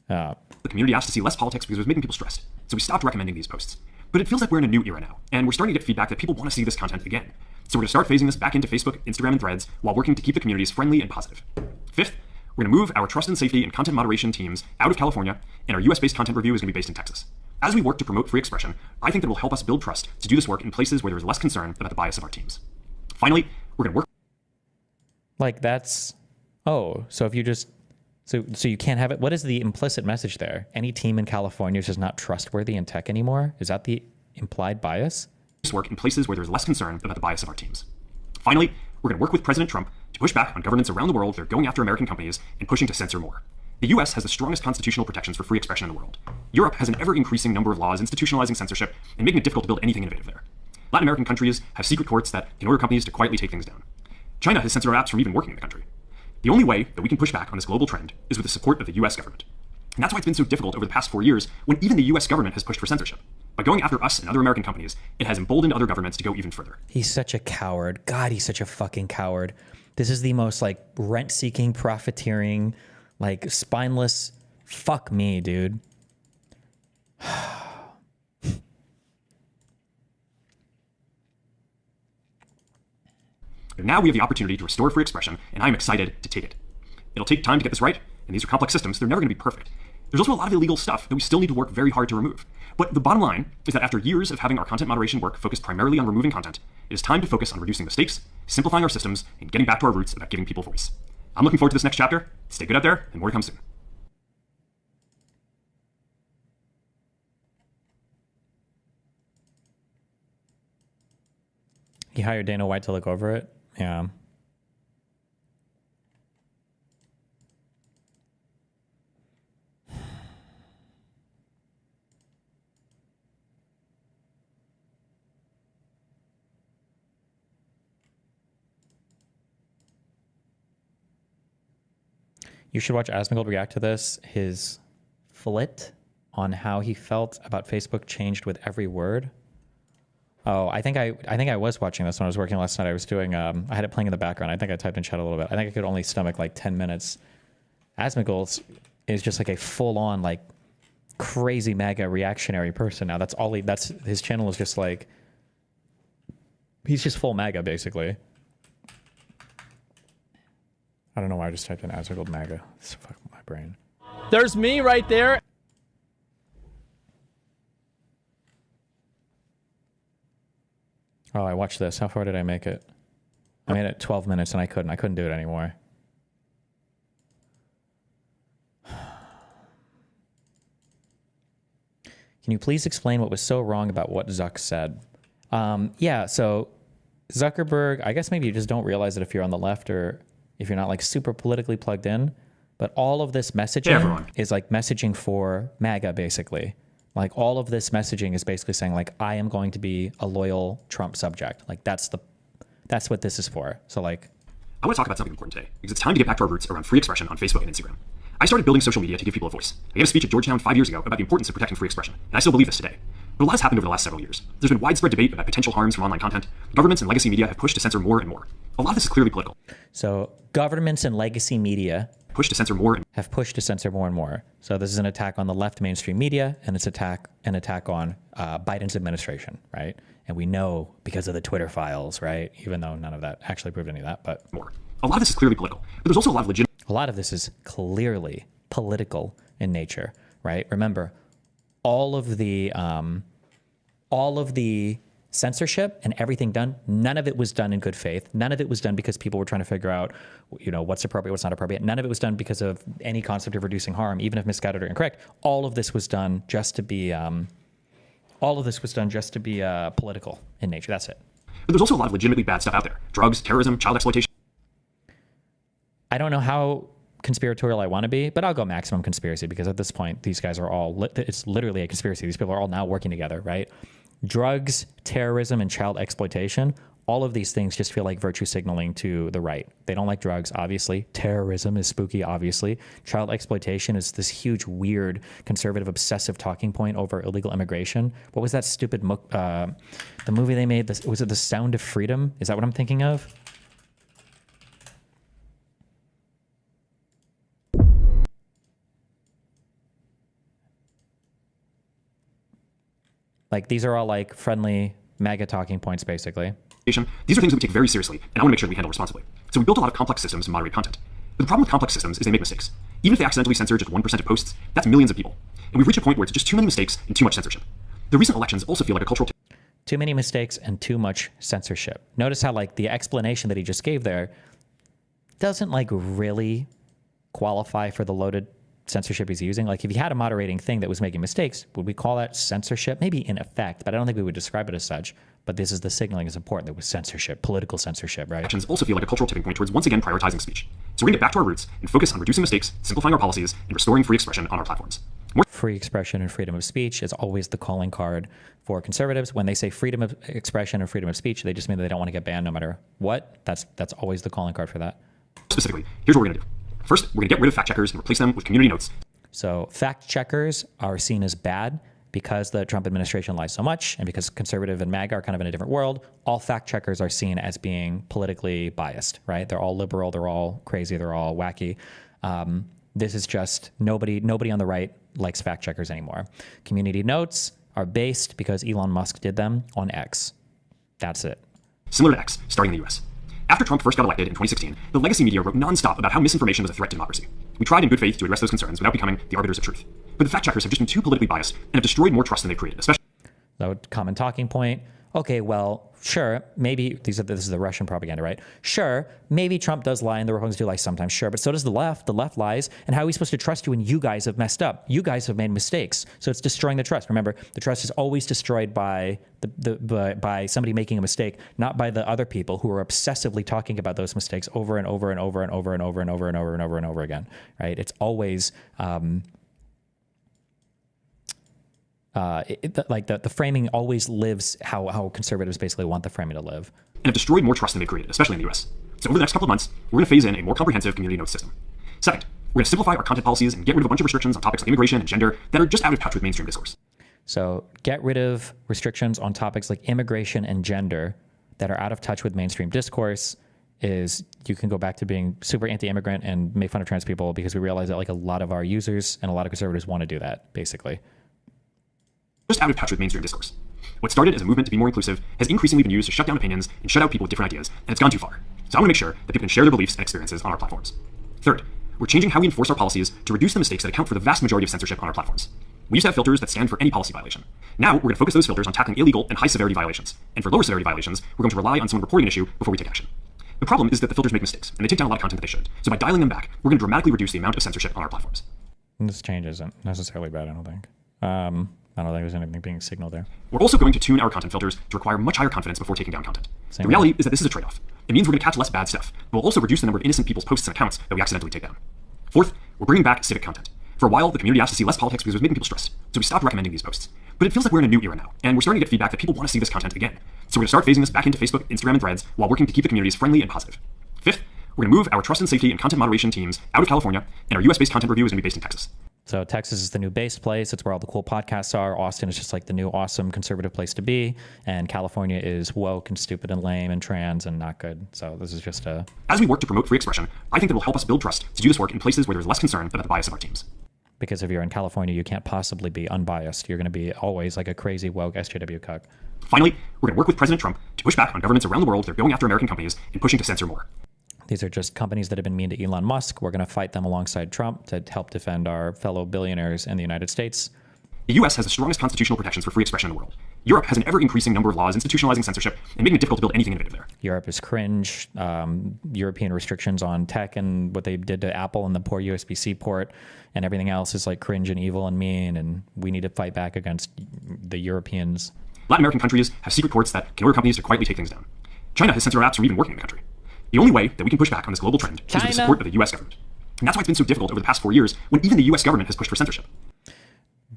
Speaker 19: The community asked to see less politics because it was making people stressed. So we stopped recommending these posts. But it feels like we're in a new era now, and we're starting to get feedback that people want to see this content again. So we're going to start phasing this back into Facebook, Instagram, and Threads while working to keep the communities friendly and positive. Fifth, we're going to move our trust and safety and content moderation teams out of California, and our US-based content review is going to be based in Texas. As we work to promote free expression, I think that it will help us build trust to do this work in places where there is less concern about the bias of our teams. Finally, we're going to work.
Speaker 1: Like, that's, oh, so if you just, so you can't have it. What is the implicit message there? Any team in California is just not trustworthy in tech anymore? Is that the implied bias?
Speaker 19: This work in places where there is less concern about the bias of our teams. Finally, we're going to work with President Trump to push back on governments around the world that are going after American companies and pushing to censor more. The US has the strongest constitutional protections for free expression in the world. Europe has an ever-increasing number of laws institutionalizing censorship and making it difficult to build anything innovative there. Latin American countries have secret courts that can order companies to quietly take things down. China has censored our apps from even working in the country. The only way that we can push back on this global trend is with the support of the US government. And that's why it's been so difficult over the past 4 years when even the US government has pushed for censorship. By going after us and other American companies, it has emboldened other governments to go even further.
Speaker 1: He's such a coward. God, he's such a fucking coward. This is the most like rent-seeking, profiteering, like spineless, fuck me, dude.
Speaker 19: Now we have the opportunity to restore free expression, and I'm excited to take it. It'll take time to get this right, and these are complex systems. They're never going to be perfect. There's also a lot of illegal stuff that we still need to work very hard to remove. But the bottom line is that after years of having our content moderation work focused primarily on removing content, it is time to focus on reducing mistakes, simplifying our systems, and getting back to our roots about giving people voice. I'm looking forward to this next chapter. Stay good out there, and more to come soon.
Speaker 1: He hired Dana White to look over it. Yeah. You should watch Asmongold react to this. His flit on how he felt about Facebook changed with every word. Oh, I think I was watching this when I was working last night. I was doing, I had it playing in the background. I think I typed in chat a little bit. I think I could only stomach like 10 minutes. Asmongold is just like a full-on like crazy MAGA reactionary person now. That's all that's his channel is just like, he's just full MAGA basically. I don't know why I just typed in Asmongold MAGA. It's fucking my brain.
Speaker 16: There's me right there.
Speaker 1: Oh, I watched this. How far did I make it? I made it 12 minutes and I couldn't do it anymore. Can you please explain what was so wrong about what Zuck said? Yeah, so Zuckerberg, I guess maybe you just don't realize it if you're on the left or if you're not like super politically plugged in, but all of this messaging is like messaging for MAGA basically. Like all of this messaging is basically saying like, I am going to be a loyal Trump subject. Like that's what this is for. So like,
Speaker 19: I want to talk about something important today because it's time to get back to our roots around free expression on Facebook and Instagram. I started building social media to give people a voice. I gave a speech at Georgetown 5 years ago about the importance of protecting free expression, and I still believe this today. But a lot has happened over the last several years. There's been widespread debate about potential harms from online content. Governments and legacy media have pushed to censor more and more. A lot of this is clearly political.
Speaker 1: So governments and legacy media
Speaker 19: have pushed to censor more
Speaker 1: and more. So this is an attack on the left mainstream media, and it's an attack on Biden's administration, right? And we know because of the Twitter files, right? Even though none of that actually proved any of that, but
Speaker 19: more. A lot of this is clearly political, but there's also a lot of legitimate.
Speaker 1: A lot of this is clearly political in nature, right? Remember, all of the censorship and everything done, none of it was done in good faith. None of it was done because people were trying to figure out, what's appropriate, what's not appropriate. None of it was done because of any concept of reducing harm, even if misguided or incorrect. All of this was done just to be, political in nature. That's it.
Speaker 19: But there's also a lot of legitimately bad stuff out there: drugs, terrorism, child exploitation.
Speaker 1: I don't know how conspiratorial I want to be, but I'll go maximum conspiracy because at this point, these guys are all, it's literally a conspiracy. These people are all now working together, right? Drugs, terrorism, and child exploitation, all of these things just feel like virtue signaling to the right. They don't like drugs, obviously. Terrorism is spooky, obviously. Child exploitation is this huge, weird, conservative, obsessive talking point over illegal immigration. What was that stupid, the movie they made? Was it The Sound of Freedom? Is that what I'm thinking of? Like, these are all like friendly MAGA talking points, basically.
Speaker 19: These are things that we take very seriously, and I want to make sure that we handle responsibly. So we built a lot of complex systems to moderate content. But the problem with complex systems is they make mistakes. Even if they accidentally censor just 1% of posts, that's millions of people. And we've reached a point where it's just too many mistakes and too much censorship. The recent elections also feel like a cultural...
Speaker 1: Too many mistakes and too much censorship. Notice how, like, the explanation that he just gave there doesn't, like, really qualify for the loaded censorship he's using. Like, if he had a moderating thing that was making mistakes, would we call that censorship? Maybe in effect, but I don't think we would describe it as such. But this is the signaling is important. That was censorship, political censorship, right?
Speaker 19: Actions also feel like a cultural tipping point towards once again prioritizing speech. So we're going to get back to our roots and focus on reducing mistakes, simplifying our policies, and restoring free expression on our platforms.
Speaker 1: Free expression and freedom of speech is always the calling card for conservatives. When they say freedom of expression and freedom of speech, they just mean that they don't want to get banned no matter what. That's always the calling card for that.
Speaker 19: Specifically, here's what we're going to do. First, we're going to get rid of fact checkers and replace them with community notes.
Speaker 1: So fact checkers are seen as bad because the Trump administration lies so much, and because conservative and MAGA are kind of in a different world. All fact checkers are seen as being politically biased, right? They're all liberal, they're all crazy, they're all wacky. This is just nobody on the right likes fact checkers anymore. Community notes are based because Elon Musk did them on X. That's it.
Speaker 19: Similar to X, starting in the US. After Trump first got elected in 2016, the legacy media wrote nonstop about how misinformation was a threat to democracy. We tried in good faith to address those concerns without becoming the arbiters of truth. But the fact checkers have just been too politically biased and have destroyed more trust than they've created, especially...
Speaker 1: So, common talking point. Okay, well, sure, maybe this is the Russian propaganda, right? Sure, maybe Trump does lie and the Republicans do lie sometimes, sure, but so does the left. The left lies, and how are we supposed to trust you when you guys have messed up? You guys have made mistakes, so it's destroying the trust. Remember, the trust is always destroyed by by somebody making a mistake, not by the other people who are obsessively talking about those mistakes over and over and over and over and over and over and over and over and over again, right? It's always the framing always lives how conservatives basically want the framing to live.
Speaker 19: And have destroyed more trust than they've created, especially in the US. So over the next couple of months, we're going to phase in a more comprehensive community notes system. Second, we're going to simplify our content policies and get rid of a bunch of restrictions on topics like immigration and gender that are just out of touch with mainstream discourse.
Speaker 1: So get rid of restrictions on topics like immigration and gender that are out of touch with mainstream discourse. Is you can go back to being super anti-immigrant and make fun of trans people, because we realize that like a lot of our users and a lot of conservatives want to do that, basically.
Speaker 19: Just out of touch with mainstream discourse. What started as a movement to be more inclusive has increasingly been used to shut down opinions and shut out people with different ideas, and it's gone too far. So I want to make sure that people can share their beliefs and experiences on our platforms. Third, we're changing how we enforce our policies to reduce the mistakes that account for the vast majority of censorship on our platforms. We used to have filters that stand for any policy violation. Now, we're going to focus those filters on tackling illegal and high-severity violations. And for lower-severity violations, we're going to rely on someone reporting an issue before we take action. The problem is that the filters make mistakes, and they take down a lot of content that they shouldn't. So by dialing them back, we're going to dramatically reduce the amount of censorship on our platforms.
Speaker 1: This change isn't necessarily bad, I don't think. I don't think there's anything being signaled there.
Speaker 19: We're also going to tune our content filters to require much higher confidence before taking down content. The reality is that this is a trade-off. It means we're going to catch less bad stuff, but we'll also reduce the number of innocent people's posts and accounts that we accidentally take down. Fourth, we're bringing back civic content. For a while, the community asked to see less politics because it was making people stressed, so we stopped recommending these posts. But it feels like we're in a new era now, and we're starting to get feedback that people want to see this content again. So we're going to start phasing this back into Facebook, Instagram, and Threads while working to keep the communities friendly and positive. Fifth, We're going to move our trust and safety and content moderation teams out of California, and our US-based content review is going to be based in Texas.
Speaker 1: So Texas is the new base place. It's where all the cool podcasts are. Austin is just like the new awesome conservative place to be. And California is woke and stupid and lame and trans and not good. So this is just a...
Speaker 19: As we work to promote free expression, I think that will help us build trust to do this work in places where there's less concern about the bias of our teams.
Speaker 1: Because if you're in California, you can't possibly be unbiased. You're going to be always like a crazy woke SJW cuck.
Speaker 19: Finally, we're going to work with President Trump to push back on governments around the world that are going after American companies and pushing to censor more.
Speaker 1: These are just companies that have been mean to Elon Musk. We're going to fight them alongside Trump to help defend our fellow billionaires in the United States.
Speaker 19: The US has the strongest constitutional protections for free expression in the world. Europe has an ever-increasing number of laws institutionalizing censorship and making it difficult to build anything innovative there.
Speaker 1: Europe is cringe. European restrictions on tech and what they did to Apple and the poor USB-C port and everything else is like cringe and evil and mean, and we need to fight back against the Europeans.
Speaker 19: Latin American countries have secret courts that can order companies to quietly take things down. China has censored apps from even working in the country. The only way that we can push back on this global trend is with the support of the US government. And that's why it's been so difficult over the past 4 years when even the US government has pushed for censorship.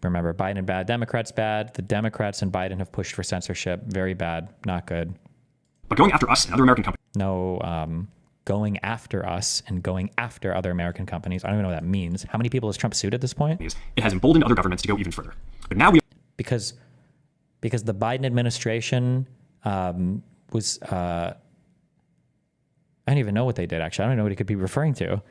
Speaker 1: Remember, Biden bad, Democrats bad. The Democrats and Biden have pushed for censorship. Very bad, not good.
Speaker 19: But going after us and other American companies...
Speaker 1: No, going after us and going after other American companies. I don't even know what that means. How many people has Trump sued at this point?
Speaker 19: It has emboldened other governments to go even further. But now we...
Speaker 1: Because the Biden administration was... I don't even know what they did, actually. I don't know what he could be referring to.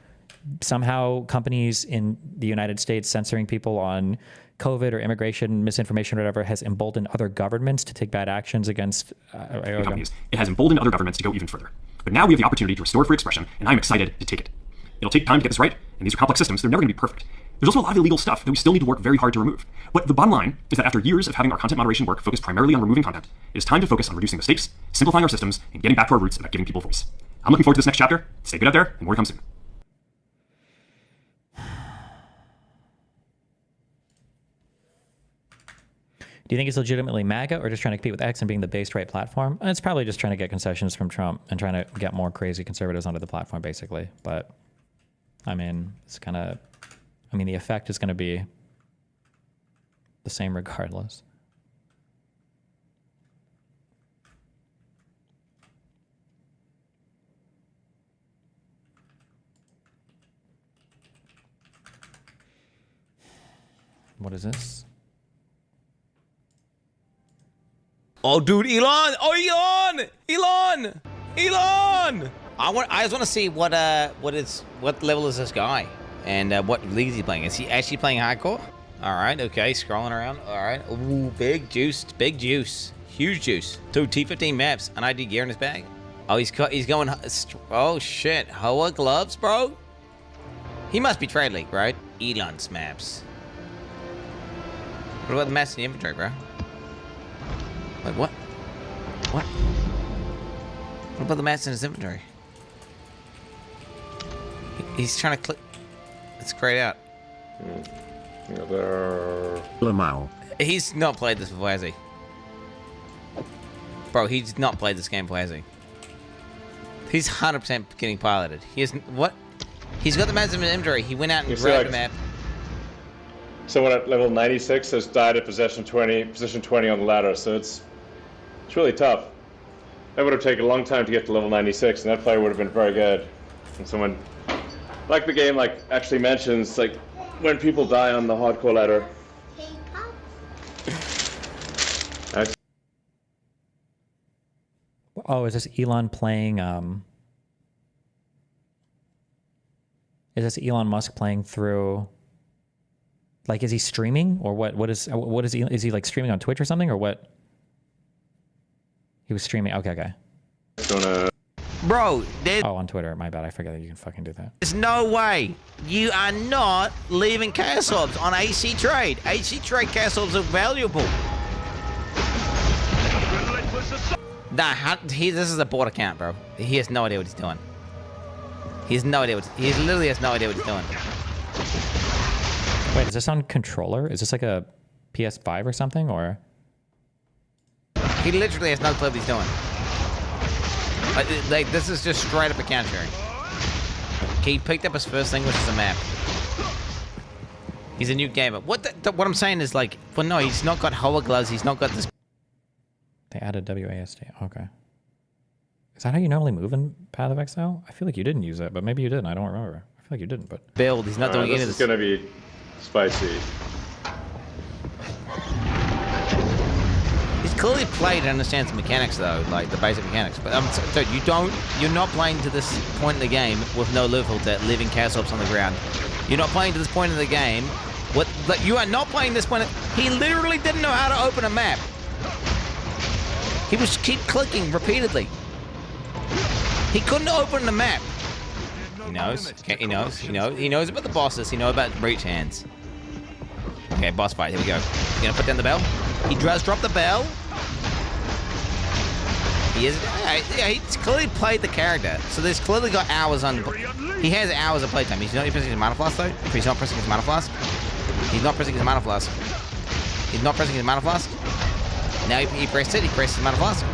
Speaker 1: Somehow companies in the United States censoring people on COVID or immigration, misinformation, or whatever, has emboldened other governments to take bad actions against
Speaker 19: companies. It has emboldened other governments to go even further. But now we have the opportunity to restore free expression, and I'm excited to take it. It'll take time to get this right, and these are complex systems. They're never going to be perfect. There's also a lot of illegal stuff that we still need to work very hard to remove. But the bottom line is that after years of having our content moderation work focused primarily on removing content, it is time to focus on reducing mistakes, simplifying our systems, and getting back to our roots about giving people voice. I'm looking forward to this next chapter. Stay good out there, and more to come soon.
Speaker 1: Do you think it's legitimately MAGA or just trying to compete with X and being the based right platform? It's probably just trying to get concessions from Trump and trying to get more crazy conservatives onto the platform, basically. But, I mean, it's kind of... I mean, the effect is going to be the same regardless. What is this?
Speaker 17: Oh, dude, Elon! Oh, Elon! I just want to see what level is this guy, and what league is he playing? Is he actually playing hardcore? All right, okay, scrolling around. All right, ooh, big juice, huge juice. 2 T15 maps, an ID gear in his bag. Oh, he's going. Oh shit, Hoa gloves, bro. He must be Trade League, right? Elon's maps. What about the maps in the inventory, bro? Wait, what? What? What about the maps in his inventory? He's trying to click. Let's grayed out.
Speaker 20: Lamau.
Speaker 17: He's not played this before, has he? Bro, he's not played this game before, has he? He's 100% getting piloted. He isn't. What? He's got the maps in his inventory. He went out and grabbed the map.
Speaker 21: Someone at level 96 has died at position 20 on the ladder, so it's really tough. That would have taken a long time to get to level 96, and that player would have been very good. And someone, like the game, like actually mentions, like when people die on the hardcore ladder.
Speaker 1: Oh, is this Elon playing? Is this Elon Musk playing through? Like, is he streaming or what? Is he like streaming on Twitch or something or what? He was streaming. Okay.
Speaker 17: Bro,
Speaker 1: oh, on Twitter. My bad. I forget that you can fucking do that.
Speaker 17: There's no way you are not leaving Chaos Orbs on AC Trade. AC Trade Chaos Orbs are valuable. Nah, this is a bot account, bro. He has no idea what he's doing. He literally has no idea what he's doing.
Speaker 1: Wait, is this on controller? Is this like a PS5 or something, or?
Speaker 17: He literally has no clue what he's doing. Like this is just straight up account sharing. He picked up his first thing, which is a map. He's a new gamer. What I'm saying is like, well, no, he's not got Hoa gloves. He's not got this.
Speaker 1: They added WASD. Okay. that how you normally move in Path of Exile? I feel like you didn't use it, but maybe you didn't. I don't remember. I feel like you didn't, but...
Speaker 17: Build, he's not doing any of
Speaker 21: this
Speaker 17: this.
Speaker 21: is gonna be spicy.
Speaker 17: He's clearly played and understands the mechanics though, like the basic mechanics. But dude, you're not playing to this point in the game with no loot filter, leaving chaos orbs on the ground. You're not playing to this point in the game. You are not playing this point. He literally didn't know how to open a map. He was keep clicking repeatedly. He couldn't open the map. He knows. Okay, he knows. He knows about the bosses. He knows about breach hands. Okay, boss fight. Here we go. He's gonna put down the bell. He does drop the bell. He is. Yeah, he's clearly played the character. So there's clearly got hours on. He has hours of playtime. He's not pressing his mana flask though. He's not pressing his mana flask. He's not pressing his mana flask. He's not pressing his mana flask. Now he pressed it. He pressed his mana flask.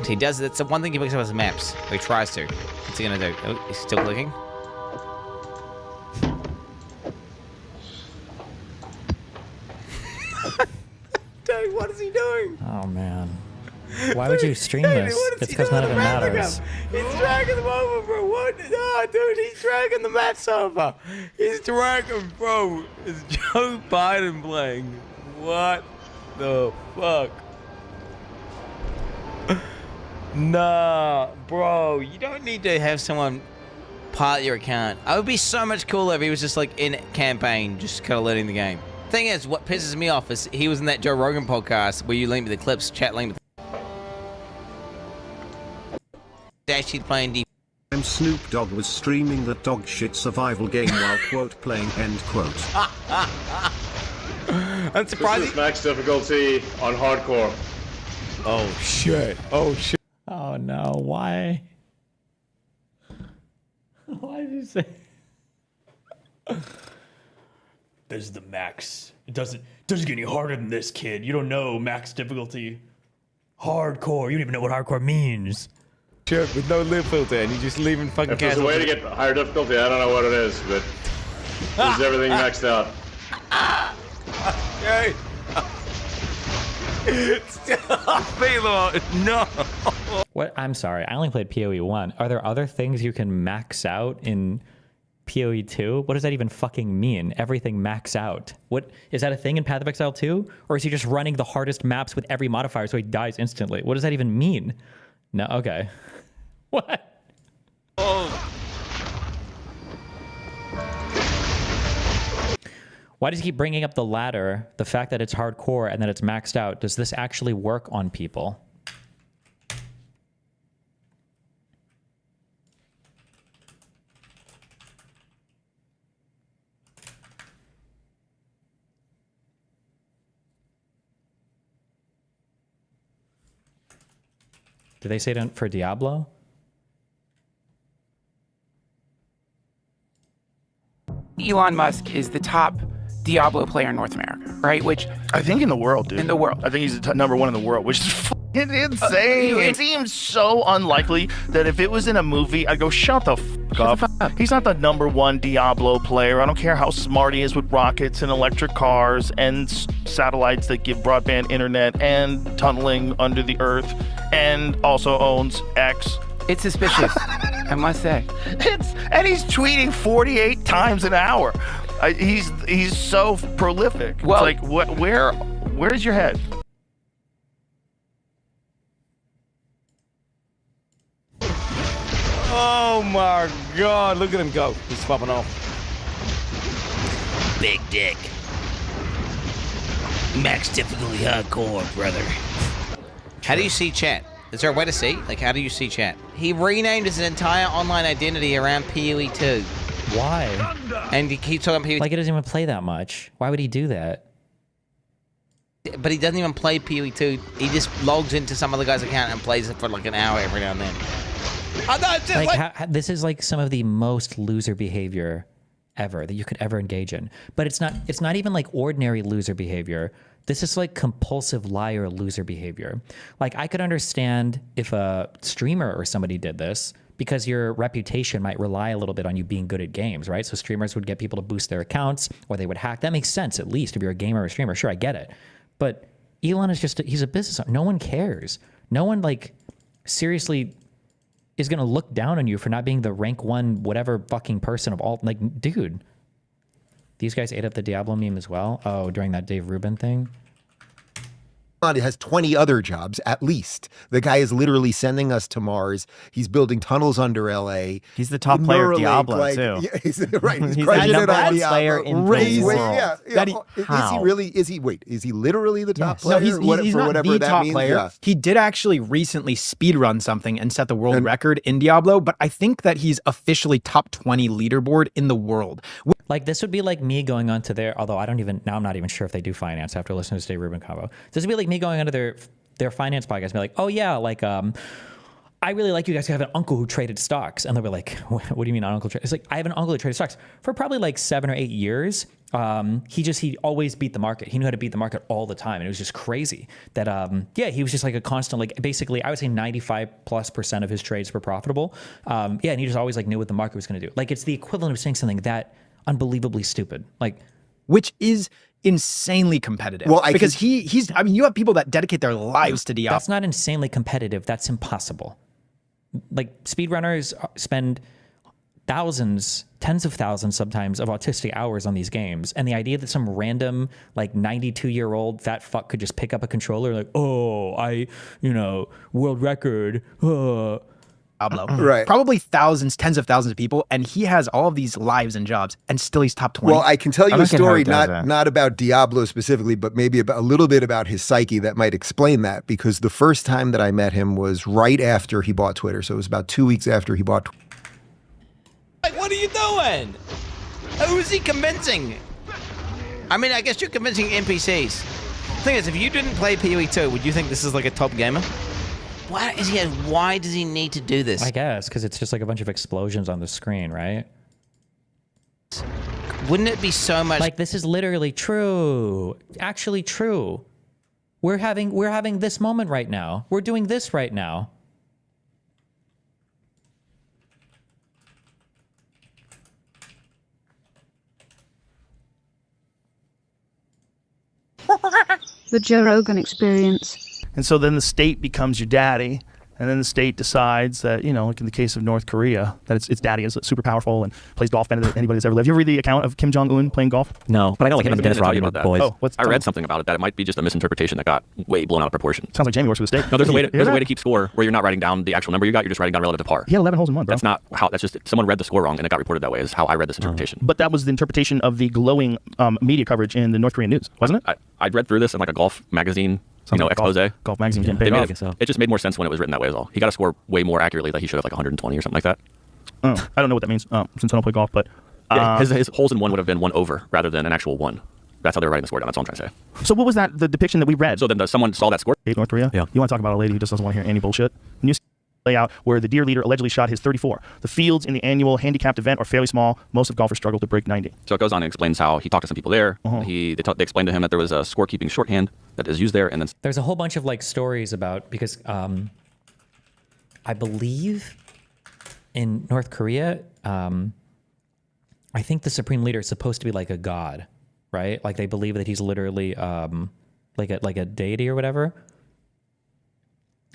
Speaker 17: He does. That's the one thing he picks up his maps. Or he tries to. What's he gonna do? Oh, he's still clicking. Dude, what is he doing?
Speaker 1: Oh man. Why would you stream this? It's because none of it matters.
Speaker 17: He's dragging them over, bro. What? No, dude, he's dragging the maps over. He's dragging, bro. It's Joe Biden playing. What the fuck? Nah, bro. You don't need to have someone part your account. It would be so much cooler if he was just like in campaign, just kind of learning the game. Thing is, what pisses me off is he was in that Joe Rogan podcast where you link me the clips, chat link. Actually playing deep.
Speaker 20: Snoop Dogg was streaming that dog shit survival game while quote playing end quote.
Speaker 17: I'm surprised.
Speaker 21: This is max difficulty on hardcore.
Speaker 17: Oh shit! Oh shit!
Speaker 1: Oh no! Why? Why did you say?
Speaker 22: This is the max. It doesn't get any harder than this, kid. You don't know max difficulty. Hardcore. You don't even know what hardcore means.
Speaker 17: Sure, with no loot filter, and you just leaving fucking.
Speaker 21: If there's a way to get higher difficulty, I don't know what it is, but this is everything maxed out.
Speaker 17: Okay. Stop, no.
Speaker 1: What? I'm sorry. I only played PoE 1. Are there other things you can max out in PoE 2? What does that even fucking mean? Everything max out. What is that a thing in Path of Exile 2? Or is he just running the hardest maps with every modifier so he dies instantly? What does that even mean? No. Okay. What?
Speaker 17: Oh.
Speaker 1: Why does he keep bringing up the ladder, the fact that it's hardcore and that it's maxed out? Does this actually work on people? Did they say it for Diablo?
Speaker 23: Elon Musk is the top Diablo player in North America, right? Which
Speaker 24: I think in the world, dude.
Speaker 23: In the world.
Speaker 24: I think he's the number one in the world, which is fucking insane. It seems so unlikely that if it was in a movie, I'd go, shut the fuck up. He's not the number one Diablo player. I don't care how smart he is with rockets and electric cars and satellites that give broadband internet and tunneling under the earth, and also owns X.
Speaker 23: It's suspicious, I must say.
Speaker 24: And he's tweeting 48 times an hour. He's so prolific.
Speaker 23: Well,
Speaker 24: it's like, where's your head?
Speaker 17: Oh my god, look at him go. He's popping off. Big dick. Max difficulty hardcore, brother. How do you see chat? Is there a way to see? Like, how do you see chat? He renamed his entire online identity around PoE 2.
Speaker 1: Why?
Speaker 17: And he keeps talking about PoE.
Speaker 1: Like, it doesn't even play that much. Why would he do that?
Speaker 17: But he doesn't even play PoE 2. He just logs into some other guy's account and plays it for like an hour every now and then.
Speaker 1: This is like some of the most loser behavior ever that you could ever engage in. But it's not even like ordinary loser behavior. This is like compulsive liar loser behavior. Like, I could understand if a streamer or somebody did this because your reputation might rely a little bit on you being good at games, right? So streamers would get people to boost their accounts or they would hack. That makes sense, at least, if you're a gamer or a streamer. Sure, I get it. But Elon is just, he's a business owner. No one cares. No one like seriously is going to look down on you for not being the rank 1 whatever fucking person of all. Like, dude, these guys ate up the Diablo meme as well. Oh, during that Dave Rubin thing.
Speaker 2: Has 20 other jobs at least. The guy is literally sending us to Mars. He's building tunnels under LA.
Speaker 5: He's the top player of Diablo too.
Speaker 2: Yeah, he's right. He's
Speaker 5: the
Speaker 2: crushing it
Speaker 5: number
Speaker 2: on
Speaker 5: one
Speaker 2: Diablo.
Speaker 5: player in the world.
Speaker 2: Yeah. Is he really? Is he? Wait, is he literally the top player?
Speaker 5: No, he's not
Speaker 2: whatever
Speaker 5: the
Speaker 2: that
Speaker 5: top
Speaker 2: means?
Speaker 5: player.
Speaker 2: Yeah.
Speaker 5: He did actually recently speedrun something and set the world record in Diablo, but I think that he's officially top 20 leaderboard in the world.
Speaker 1: Like, this would be like me going onto their, although I'm not even sure if they do finance after listening to Dave Rubin combo. This would be like me going onto their finance podcast and be like, oh yeah, like, I really like you guys. I have an uncle who traded stocks. And they'll be like, what do you mean uncle? It's like, I have an uncle who traded stocks for probably like 7 or 8 years. He always beat the market. He knew how to beat the market all the time. And it was just crazy that, yeah, he was just like a constant, like basically I would say 95+% of his trades were profitable. Yeah. And he just always like knew what the market was going to do. Like, it's the equivalent of saying something that unbelievably stupid, like,
Speaker 5: which is insanely competitive.
Speaker 2: Well,
Speaker 5: because he's I mean, you have people that dedicate their lives to Diablo.
Speaker 1: That's not insanely competitive. That's impossible. Like, speedrunners spend thousands, tens of thousands sometimes of autistic hours on these games. And the idea that some random like 92-year-old fat fuck could just pick up a controller like, oh, world record.
Speaker 5: Diablo.
Speaker 2: Right.
Speaker 5: Probably thousands, tens of thousands of people, and he has all of these lives and jobs, and still he's top 20.
Speaker 2: Well, I can tell you a story, not about Diablo specifically, but maybe a little bit about his psyche that might explain that, because the first time that I met him was right after he bought Twitter. So it was about 2 weeks after he bought Twitter.
Speaker 17: Like, what are you doing? Who is he convincing? I mean, I guess you're convincing NPCs. The thing is, if you didn't play PoE 2, would you think this is like a top gamer? Why does he need to do this?
Speaker 1: I guess because it's just like a bunch of explosions on the screen, right?
Speaker 17: Wouldn't it be so much
Speaker 1: like, this is literally true, actually true. We're having this moment right now. We're doing this right now.
Speaker 6: The Joe Rogan Experience.
Speaker 24: And so then the state becomes your daddy, and then the state decides that, like in the case of North Korea, that its daddy is super powerful and plays golf better than anybody that's ever lived. You ever read the account of Kim Jong-un playing golf?
Speaker 7: No, but I got like him and Dennis Rodman
Speaker 22: about that.
Speaker 7: boys.
Speaker 24: Oh,
Speaker 22: I read something about it that it might be just a misinterpretation that got way blown out of proportion.
Speaker 24: Sounds like Jamie works for the state.
Speaker 22: No, there's a way to keep score where you're not writing down the actual number you got. You're just writing down relative to par.
Speaker 24: He had 11 holes in one, bro.
Speaker 22: That's not how. That's just someone read the score wrong and it got reported that way. Is how I read this interpretation.
Speaker 24: But that was the interpretation of the glowing media coverage in the North Korean news, wasn't it?
Speaker 22: I read through this in like a golf magazine. Expose.
Speaker 24: Golf magazine getting paid off.
Speaker 22: It just made more sense when it was written that way as well. He got to score way more accurately, like he should have, like 120 or something like that.
Speaker 24: Oh, I don't know what that means since I don't play golf, but
Speaker 22: his holes in one would have been one over rather than an actual one. That's how they were writing the score down. That's all I'm trying to say.
Speaker 24: So what was that? The depiction that we read.
Speaker 22: So then someone saw that score.
Speaker 24: North Korea.
Speaker 22: Yeah.
Speaker 24: You want to talk about a lady who just doesn't want to hear any bullshit? Can you see the layout where the deer leader allegedly shot his 34? The fields in the annual handicapped event are fairly small. Most of golfers struggle to break 90.
Speaker 22: So it goes on and explains how he talked to some people there. They explained to him that there was a scorekeeping shorthand that is used there, and then
Speaker 1: there's a whole bunch of like stories about, because I believe in North Korea, I think the supreme leader is supposed to be like a god, right? Like, they believe that he's literally like a deity or whatever.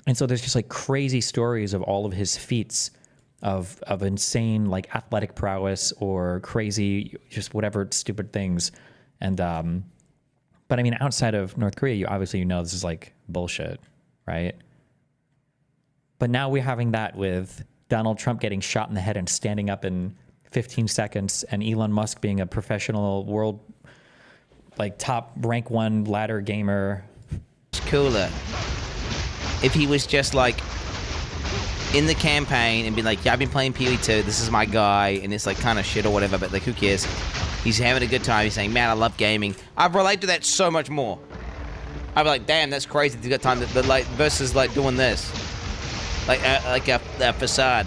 Speaker 1: And so there's just like crazy stories of all of his feats of insane like athletic prowess or crazy just whatever stupid things. And but I mean, outside of North Korea, you know this is like bullshit, right? But now we're having that with Donald Trump getting shot in the head and standing up in 15 seconds, and Elon Musk being a professional world like top rank 1 ladder gamer.
Speaker 17: It's cooler if he was just like in the campaign and be like, yeah, I've been playing PoE 2, this is my guy, and it's like kind of shit or whatever, but like, who cares? He's having a good time. He's saying, man, I love gaming. I'd relate to that so much more. I'd be like, damn, that's crazy. He's got time to like, versus like doing this, like a facade.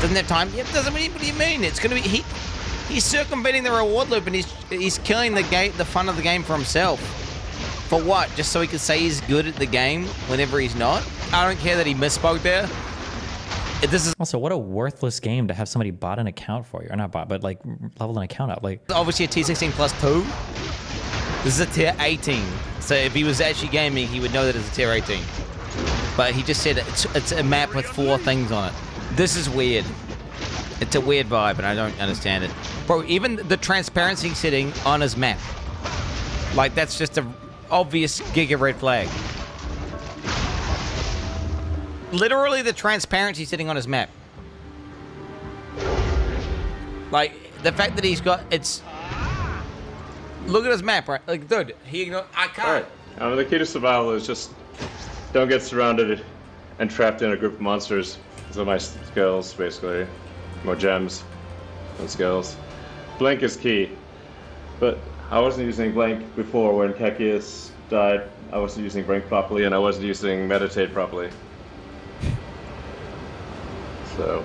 Speaker 17: Doesn't have time. Yeah, doesn't. What do you mean? It's gonna be he's circumventing the reward loop, and he's killing the fun of the game for himself. For what? Just so he can say he's good at the game whenever he's not? I don't care that he misspoke there. This is
Speaker 1: also, what a worthless game to have somebody bot an account for you. Or not bot, but like level an account up. Like,
Speaker 17: obviously a T16 plus 2. This is a tier 18. So if he was actually gaming, he would know that it's a tier 18. But he just said it's a map with 4 things on it. This is weird. It's a weird vibe, and I don't understand it. Bro, even the transparency setting on his map. Like, that's just a obvious giga red flag. Literally the transparency setting on his map. Like, the fact that he's got, it's... Look at his map, right? Like, dude, I can't.
Speaker 21: All right. The key to survival is just don't get surrounded and trapped in a group of monsters. Those are my skills, basically. More gems and skills. Blink is key. But I wasn't using Blink before when Kekius died. I wasn't using Blink properly, and I wasn't using Meditate properly. So.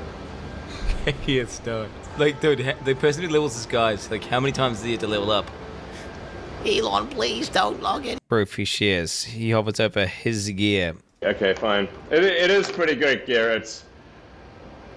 Speaker 17: Kekius died. Like, dude, the person who levels his guys, like, how many times does he have to level up? Elon, please don't log in. Proof he shares. He hovers over his gear.
Speaker 21: Okay, fine. It is pretty great gear. It's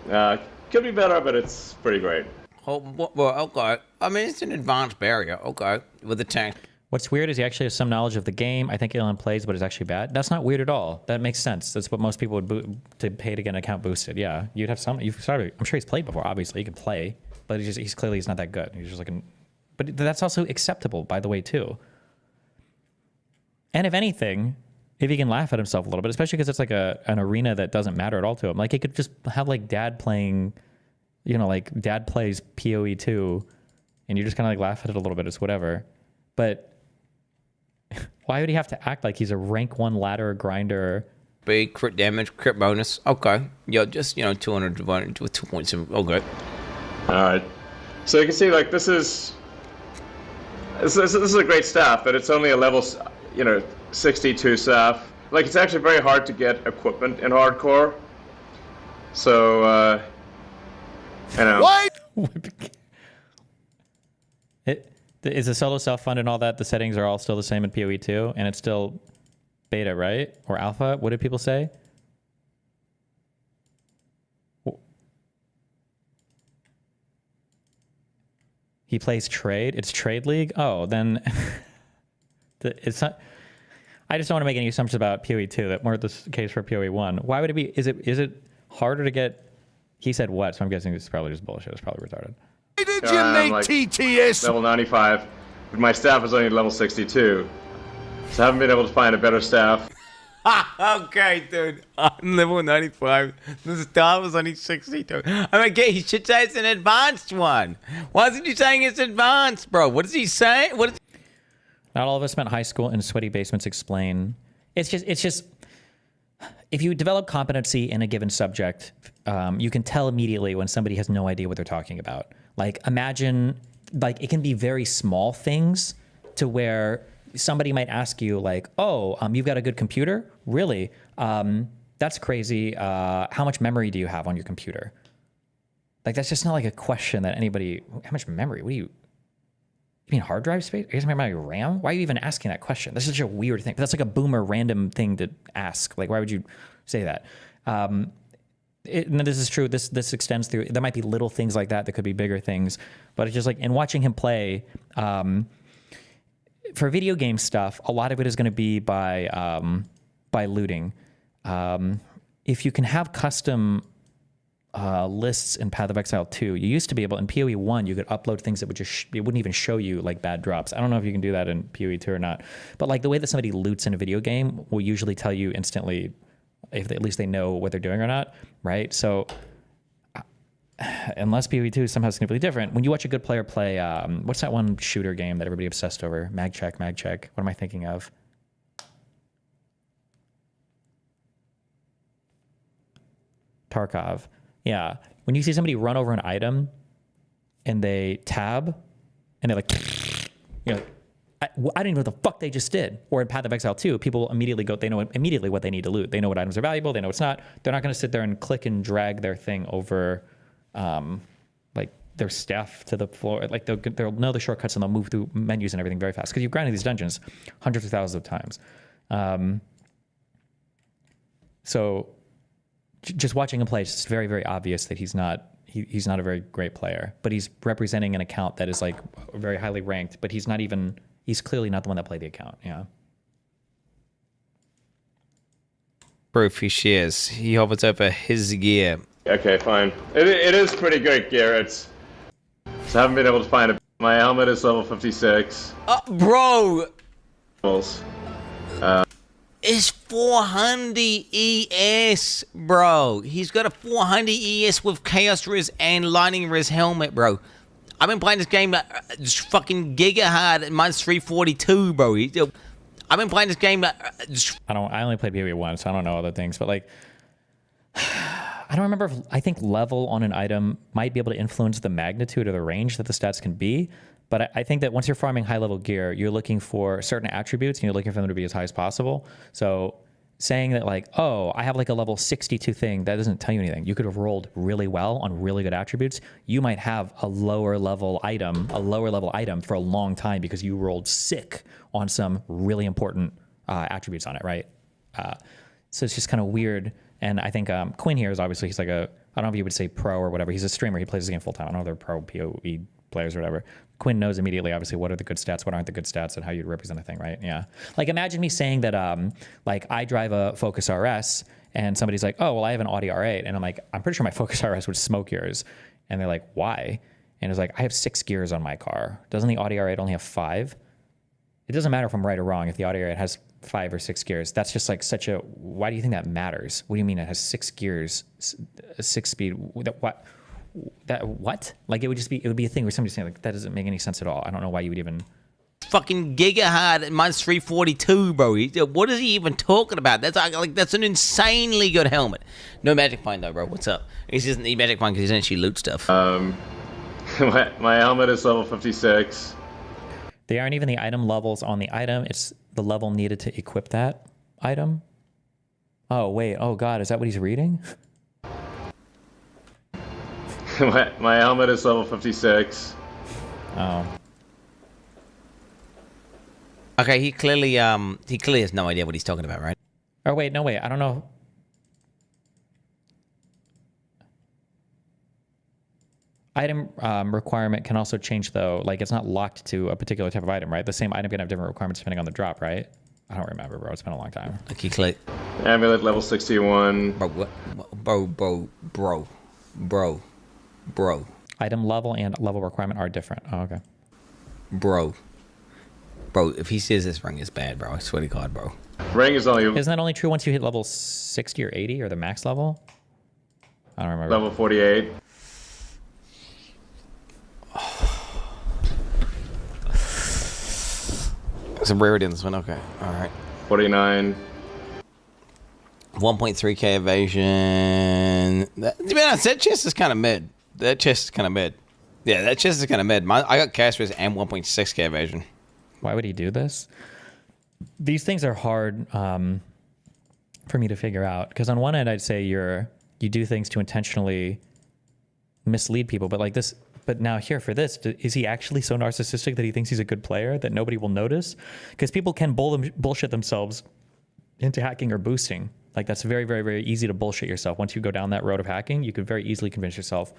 Speaker 21: could be better, but it's pretty great.
Speaker 17: Oh, well, okay. I mean, it's an advanced barrier. Okay, with the tank.
Speaker 1: What's weird is he actually has some knowledge of the game. I think Elon plays, but it's actually bad. That's not weird at all. That makes sense. That's what most people would to pay to get an account boosted. Yeah, you'd have some. I'm sure he's played before. Obviously, he can play, but he's clearly not that good. He's just like but that's also acceptable, by the way, too. And if anything, if he can laugh at himself a little bit, especially because it's like an arena that doesn't matter at all to him. Like, he could just have like dad playing, like dad plays PoE 2, and you just kind of like laugh at it a little bit. It's whatever. But why would he have to act like he's a rank 1 ladder grinder?
Speaker 17: Big crit damage, crit bonus. Okay. Yeah, just, 200 divided with 2.7. Okay.
Speaker 21: All right. So you can see, like, this is a great staff, but it's only a level, 62 staff. Like, it's actually very hard to get equipment in hardcore. So,
Speaker 1: What? Is the solo self-fund and all that, the settings are all still the same in PoE 2, and it's still beta, right? Or alpha? What did people say? He plays trade? It's trade league? Oh, then it's not... I just don't want to make any assumptions about PoE 2 that weren't the case for PoE 1. Why would it be... Is it harder to get... He said what, so I'm guessing this is probably just bullshit. It's probably retarded.
Speaker 21: Did you make TTS? Level 95, but my staff is only level 62. So I haven't been able to find a better staff.
Speaker 17: Okay, dude. I'm level 95. The staff is only 62. I mean, he should say it's an advanced one. Why isn't he saying it's advanced, bro? What is he saying?
Speaker 1: Not all of us spent high school in sweaty basements. Explain. It's just. If you develop competency in a given subject, you can tell immediately when somebody has no idea what they're talking about. Like, imagine, like, it can be very small things to where somebody might ask you, like, oh, you've got a good computer? Really? That's crazy. How much memory do you have on your computer? Like, that's just not like a question that anybody, how much memory? What do you mean hard drive space? Are you talking about your RAM? Why are you even asking that question? That's such a weird thing. That's like a boomer random thing to ask. Like, why would you say that? And this is true. This extends through. There might be little things like that. There could be bigger things. But it's just like in watching him play, for video game stuff, a lot of it is going to be by looting. If you can have custom lists in Path of Exile 2, you used to be able, in PoE 1, you could upload things that would just, it wouldn't even show you like bad drops. I don't know if you can do that in PoE 2 or not. But like the way that somebody loots in a video game will usually tell you instantly if at least they know what they're doing or not, right? So unless PoE 2 is somehow significantly different, when you watch a good player play, what's that one shooter game that everybody obsessed over? Mag-check. What am I thinking of? Tarkov. Yeah. When you see somebody run over an item and they tab and they're like, I don't even know what the fuck they just did. Or in Path of Exile 2, people immediately go, they know immediately what they need to loot. They know what items are valuable. They know what's not. They're not going to sit there and click and drag their thing over, like their staff to the floor. Like they'll know the shortcuts and they'll move through menus and everything very fast because you've grinded these dungeons hundreds of thousands of times. So just watching him play, it's just very, very obvious that he's not a very great player, but he's representing an account that is like very highly ranked, but he's not even He's clearly not the one that played the account. Yeah.
Speaker 17: Proof he shares. He hovers over his gear.
Speaker 21: Okay, fine. It is pretty good gear. Just haven't been able to find it. My helmet is level 56.
Speaker 17: Bro!
Speaker 21: It's
Speaker 17: 400 ES, bro. He's got a 400 ES with Chaos Riz and Lightning Riz helmet, bro. I've been playing this game just fucking giga hard at minus 342, bro. I've been playing this game
Speaker 1: I only played PoE once, so I don't know other things, but like, I don't remember I think level on an item might be able to influence the magnitude or the range that the stats can be. But I think that once you're farming high level gear, you're looking for certain attributes and you're looking for them to be as high as possible. So saying that like, oh, I have like a level 62 thing, that doesn't tell you anything. You could have rolled really well on really good attributes. You might have a lower level item for a long time because you rolled sick on some really important attributes on it, right? So it's just kind of weird. And I think Quinn here is obviously, he's like I don't know if you would say pro or whatever. He's a streamer. He plays this game full time. I don't know if they're pro PoE players or whatever. Quinn knows immediately, obviously, what are the good stats, what aren't the good stats, and how you'd represent a thing, right? Yeah. Like, imagine me saying that, like, I drive a Focus RS, and somebody's like, oh, well, I have an Audi R8. And I'm like, I'm pretty sure my Focus RS would smoke yours. And they're like, why? And it's like, I have 6 gears on my car. Doesn't the Audi R8 only have 5? It doesn't matter if I'm right or wrong if the Audi R8 has 5 or 6 gears. That's just like such a, why do you think that matters? What do you mean it has 6 gears, 6 speed? What? Like it would be a thing where somebody's saying like that doesn't make any sense at all. I don't know why you would even
Speaker 17: fucking giga hard at minus 342, bro. What is he even talking about? That's an insanely good helmet. No magic find though, bro. What's up? He doesn't need magic find because he doesn't actually loot stuff.
Speaker 21: My helmet is level 56.
Speaker 1: They aren't even the item levels on the item. It's the level needed to equip that item. Oh wait. Oh god, is that what he's reading?
Speaker 21: My helmet is level 56.
Speaker 1: Oh.
Speaker 17: Okay, he clearly has no idea what he's talking about, right?
Speaker 1: Oh wait, no wait, I don't know. Item requirement can also change though. Like it's not locked to a particular type of item, right? The same item can have different requirements depending on the drop, right? I don't remember, bro. It's been a long time.
Speaker 17: Okay, click.
Speaker 21: Amulet level 61.
Speaker 17: Bro, what? Bro.
Speaker 1: Item level and level requirement are different. Oh, okay.
Speaker 17: Bro, if he says this ring is bad, bro, I swear to God, bro.
Speaker 21: Ring is only...
Speaker 1: Isn't that only true once you hit level 60 or 80 or the max level? I don't remember.
Speaker 21: Level 48.
Speaker 17: Some rarity in this one, okay. Alright.
Speaker 21: 49.
Speaker 17: 1.3k evasion. To be honest, that chest is kind of mid. Yeah, that chest is kind of mid. I got cash risk and 1.6k evasion.
Speaker 1: Why would he do this? These things are hard for me to figure out. Because on one end, I'd say you do things to intentionally mislead people. But like this, but now here for this, is he actually so narcissistic that he thinks he's a good player that nobody will notice? Because people can bullshit themselves into hacking or boosting. Like that's very, very, very easy to bullshit yourself. Once you go down that road of hacking, you could very easily convince yourself.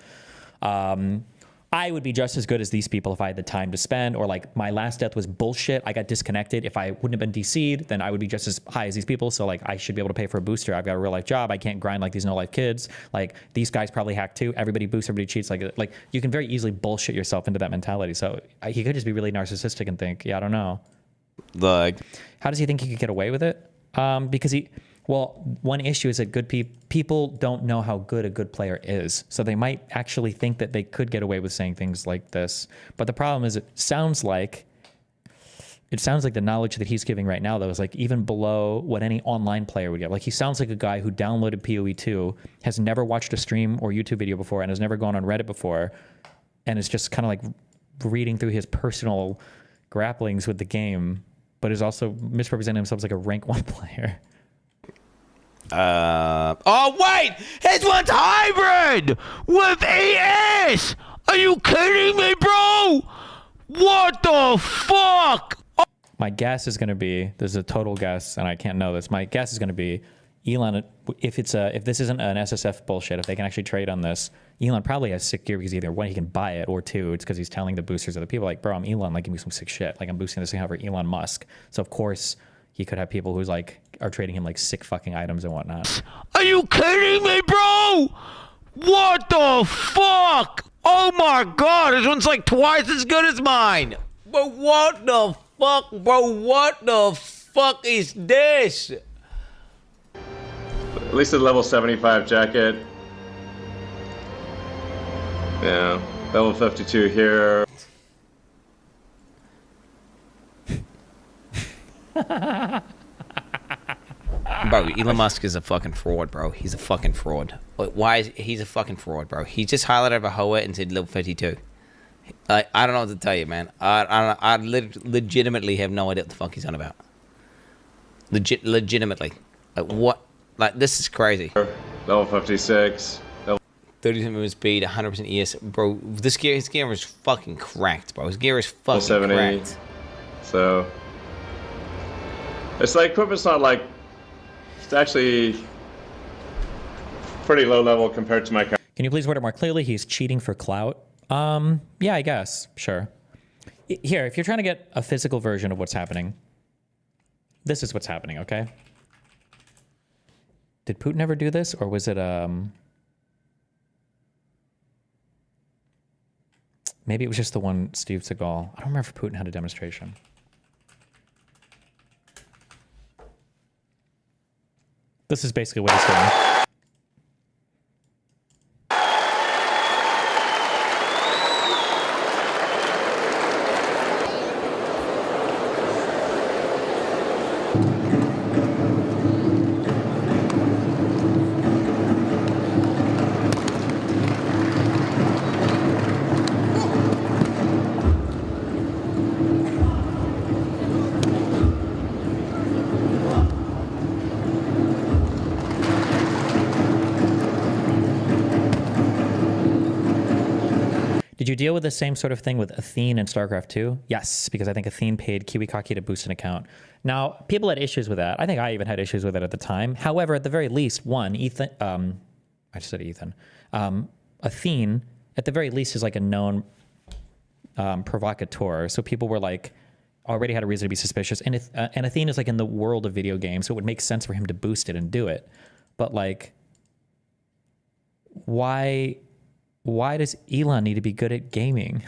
Speaker 1: I would be just as good as these people if I had the time to spend, or like my last death was bullshit. I got disconnected. If I wouldn't have been DC'd, then I would be just as high as these people. So like I should be able to pay for a booster. I've got a real life job. I can't grind like these no life kids. Like these guys probably hack too. Everybody boosts, everybody cheats. Like you can very easily bullshit yourself into that mentality. So he could just be really narcissistic and think, yeah, I don't know.
Speaker 17: Like,
Speaker 1: how does he think he could get away with it? Because well, one issue is that good people don't know how good a good player is. So they might actually think that they could get away with saying things like this. But the problem is it sounds like the knowledge that he's giving right now, though, is like even below what any online player would get. Like he sounds like a guy who downloaded PoE 2, has never watched a stream or YouTube video before, and has never gone on Reddit before, and is just kind of like reading through his personal grapplings with the game, but is also misrepresenting himself as like a rank 1 player.
Speaker 17: Oh wait! His one's hybrid with ES! Are you kidding me, bro? What the fuck?
Speaker 1: My guess is going to be, this is a total guess, and I can't know this. My guess is going to be Elon, if this isn't an SSF bullshit, if they can actually trade on this, Elon probably has sick gear because either one, he can buy it, or two, it's because he's telling the boosters of the people like, bro, I'm Elon, like give me some sick shit. Like I'm boosting this thing over Elon Musk. So of course he could have people who's like are trading him like sick fucking items and whatnot.
Speaker 17: Are you kidding me, bro? What the fuck? Oh my god, this one's like twice as good as mine. But what the fuck, bro? What the fuck is this?
Speaker 21: At least a level 75 jacket. Yeah, level 52 here.
Speaker 17: Bro, Elon Musk is a fucking fraud, bro. He's a fucking fraud. Why is he's a fucking fraud, bro? He just highlighted a Hoa and said level 52. I don't know what to tell you, man. I legitimately have no idea what the fuck he's on about. Legitimately. Like, what? Like, this is crazy.
Speaker 21: Level 56.
Speaker 17: 30% movement speed, 100% ES. Bro, his gear is fucking cracked, bro. His gear is fucking
Speaker 21: 70.
Speaker 17: cracked.
Speaker 21: So, it's like, equipment's not like, it's actually pretty low level compared to my car.
Speaker 1: Can you please word it more clearly? He's cheating for clout. Yeah, I guess. Sure. Here, if you're trying to get a physical version of what's happening, this is what's happening, okay? Did Putin ever do this, or was it, maybe it was just the one Steve Seagal. I don't remember if Putin had a demonstration. This is basically what he's doing. Did you deal with the same sort of thing with Athene and StarCraft 2? Yes, because I think Athene paid Kiwikaki to boost an account. Now, people had issues with that. I think I even had issues with it at the time. However, at the very least, one, Athene, at the very least, is like a known provocateur. So people were like, already had a reason to be suspicious. And Athene is like in the world of video games, so it would make sense for him to boost it and do it. But like, why does Elon need to be good at gaming?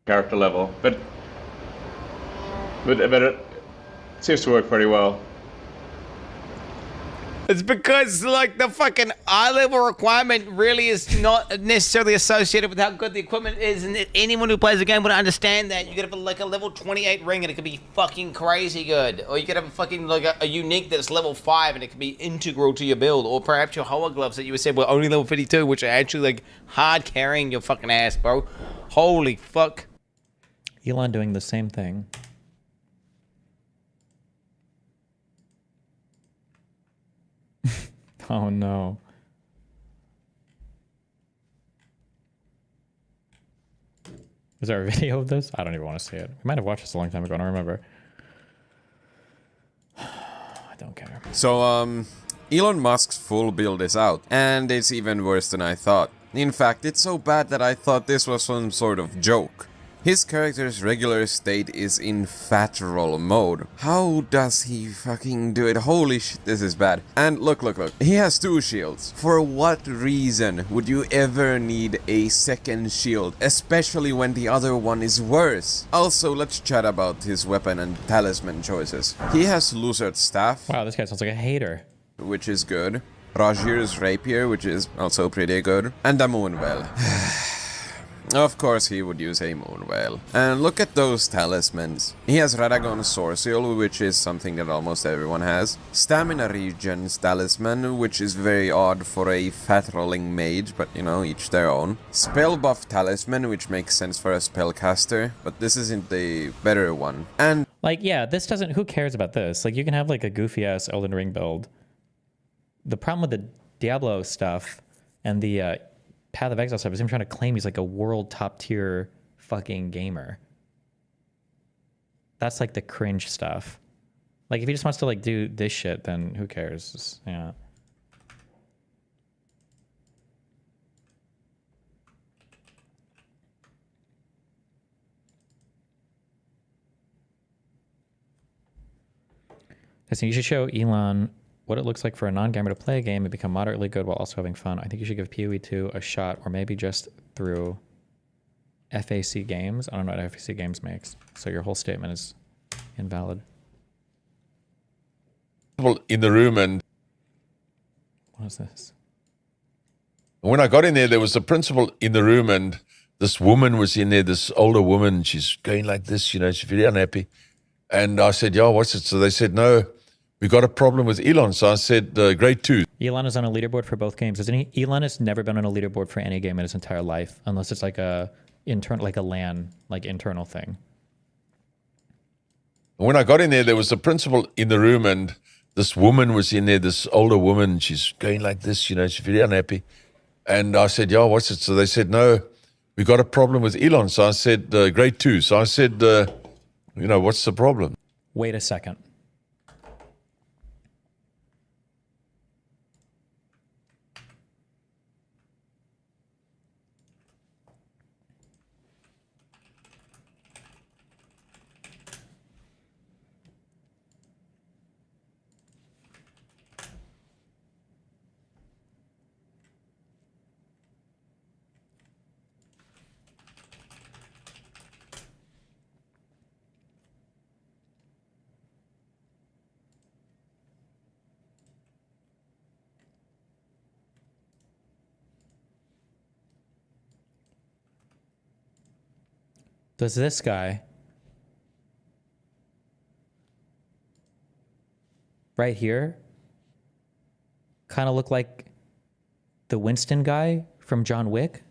Speaker 21: Character level, but it seems to work pretty well.
Speaker 17: It's because, like, the fucking eye level requirement really is not necessarily associated with how good the equipment is, and anyone who plays the game would understand that. You could have like a level 28 ring and it could be fucking crazy good, or you could have a fucking like a unique that's level 5 and it could be integral to your build, or perhaps your Hoa gloves that you said were only level 52, which are actually like hard carrying your fucking ass, bro. Holy fuck.
Speaker 1: Elon doing the same thing. Oh no. Is there a video of this? I don't even want to see it. We might have watched this a long time ago, I don't remember. I don't care.
Speaker 7: So, Elon Musk's full build is out, and it's even worse than I thought. In fact, it's so bad that I thought this was some sort of joke. His character's regular state is in Fatral mode. How does he fucking do it? Holy shit, this is bad. And look. He has 2 shields. For what reason would you ever need a second shield? Especially when the other one is worse. Also, let's chat about his weapon and talisman choices. He has Luzard's staff.
Speaker 1: Wow, this guy sounds like a hater.
Speaker 7: Which is good. Rajir's rapier, which is also pretty good. And a moonwell. Of course he would use a moonwell. And look at those talismans. He has Radagon's Sourceal, which is something that almost everyone has. Stamina Regen's talisman, which is very odd for a fat rolling mage, but you know, each their own. Spell buff talisman, which makes sense for a spellcaster, but this isn't the better one. And
Speaker 1: like, yeah, this doesn't, who cares about this? Like, you can have like a goofy ass Elden Ring build. The problem with the Diablo stuff and the Path of Exile stuff is him trying to claim he's like a world top tier fucking gamer. That's like the cringe stuff. Like if he just wants to like do this shit, then who cares? Just, yeah. Listen, you should show Elon what it looks like for a non-gamer to play a game and become moderately good while also having fun. I think you should give PoE 2 a shot, or maybe just through FAC Games. I don't know what FAC Games makes, so your whole statement is invalid.
Speaker 8: In the room, and
Speaker 1: what is this?
Speaker 8: When I got in there was a principal in the room, and this woman was in there, this older woman. She's going like this, you know, she's very unhappy. And I said, yeah, what's it? So they said, no, we got a problem with Elon. So I said, grade 2.
Speaker 1: Elon is on a leaderboard for both games, isn't he? Elon has never been on a leaderboard for any game in his entire life, unless it's like a internal, like a LAN, like internal thing.
Speaker 8: When I got in there was a principal in the room, and this woman was in there, this older woman. She's going like this, you know, she's very unhappy. And I said, yeah, what's it? So they said, no, we got a problem with Elon. So I said, grade 2. So I said, you know, what's the problem?
Speaker 1: Wait a second. Does this guy right here kind of look like the Winston guy from John Wick?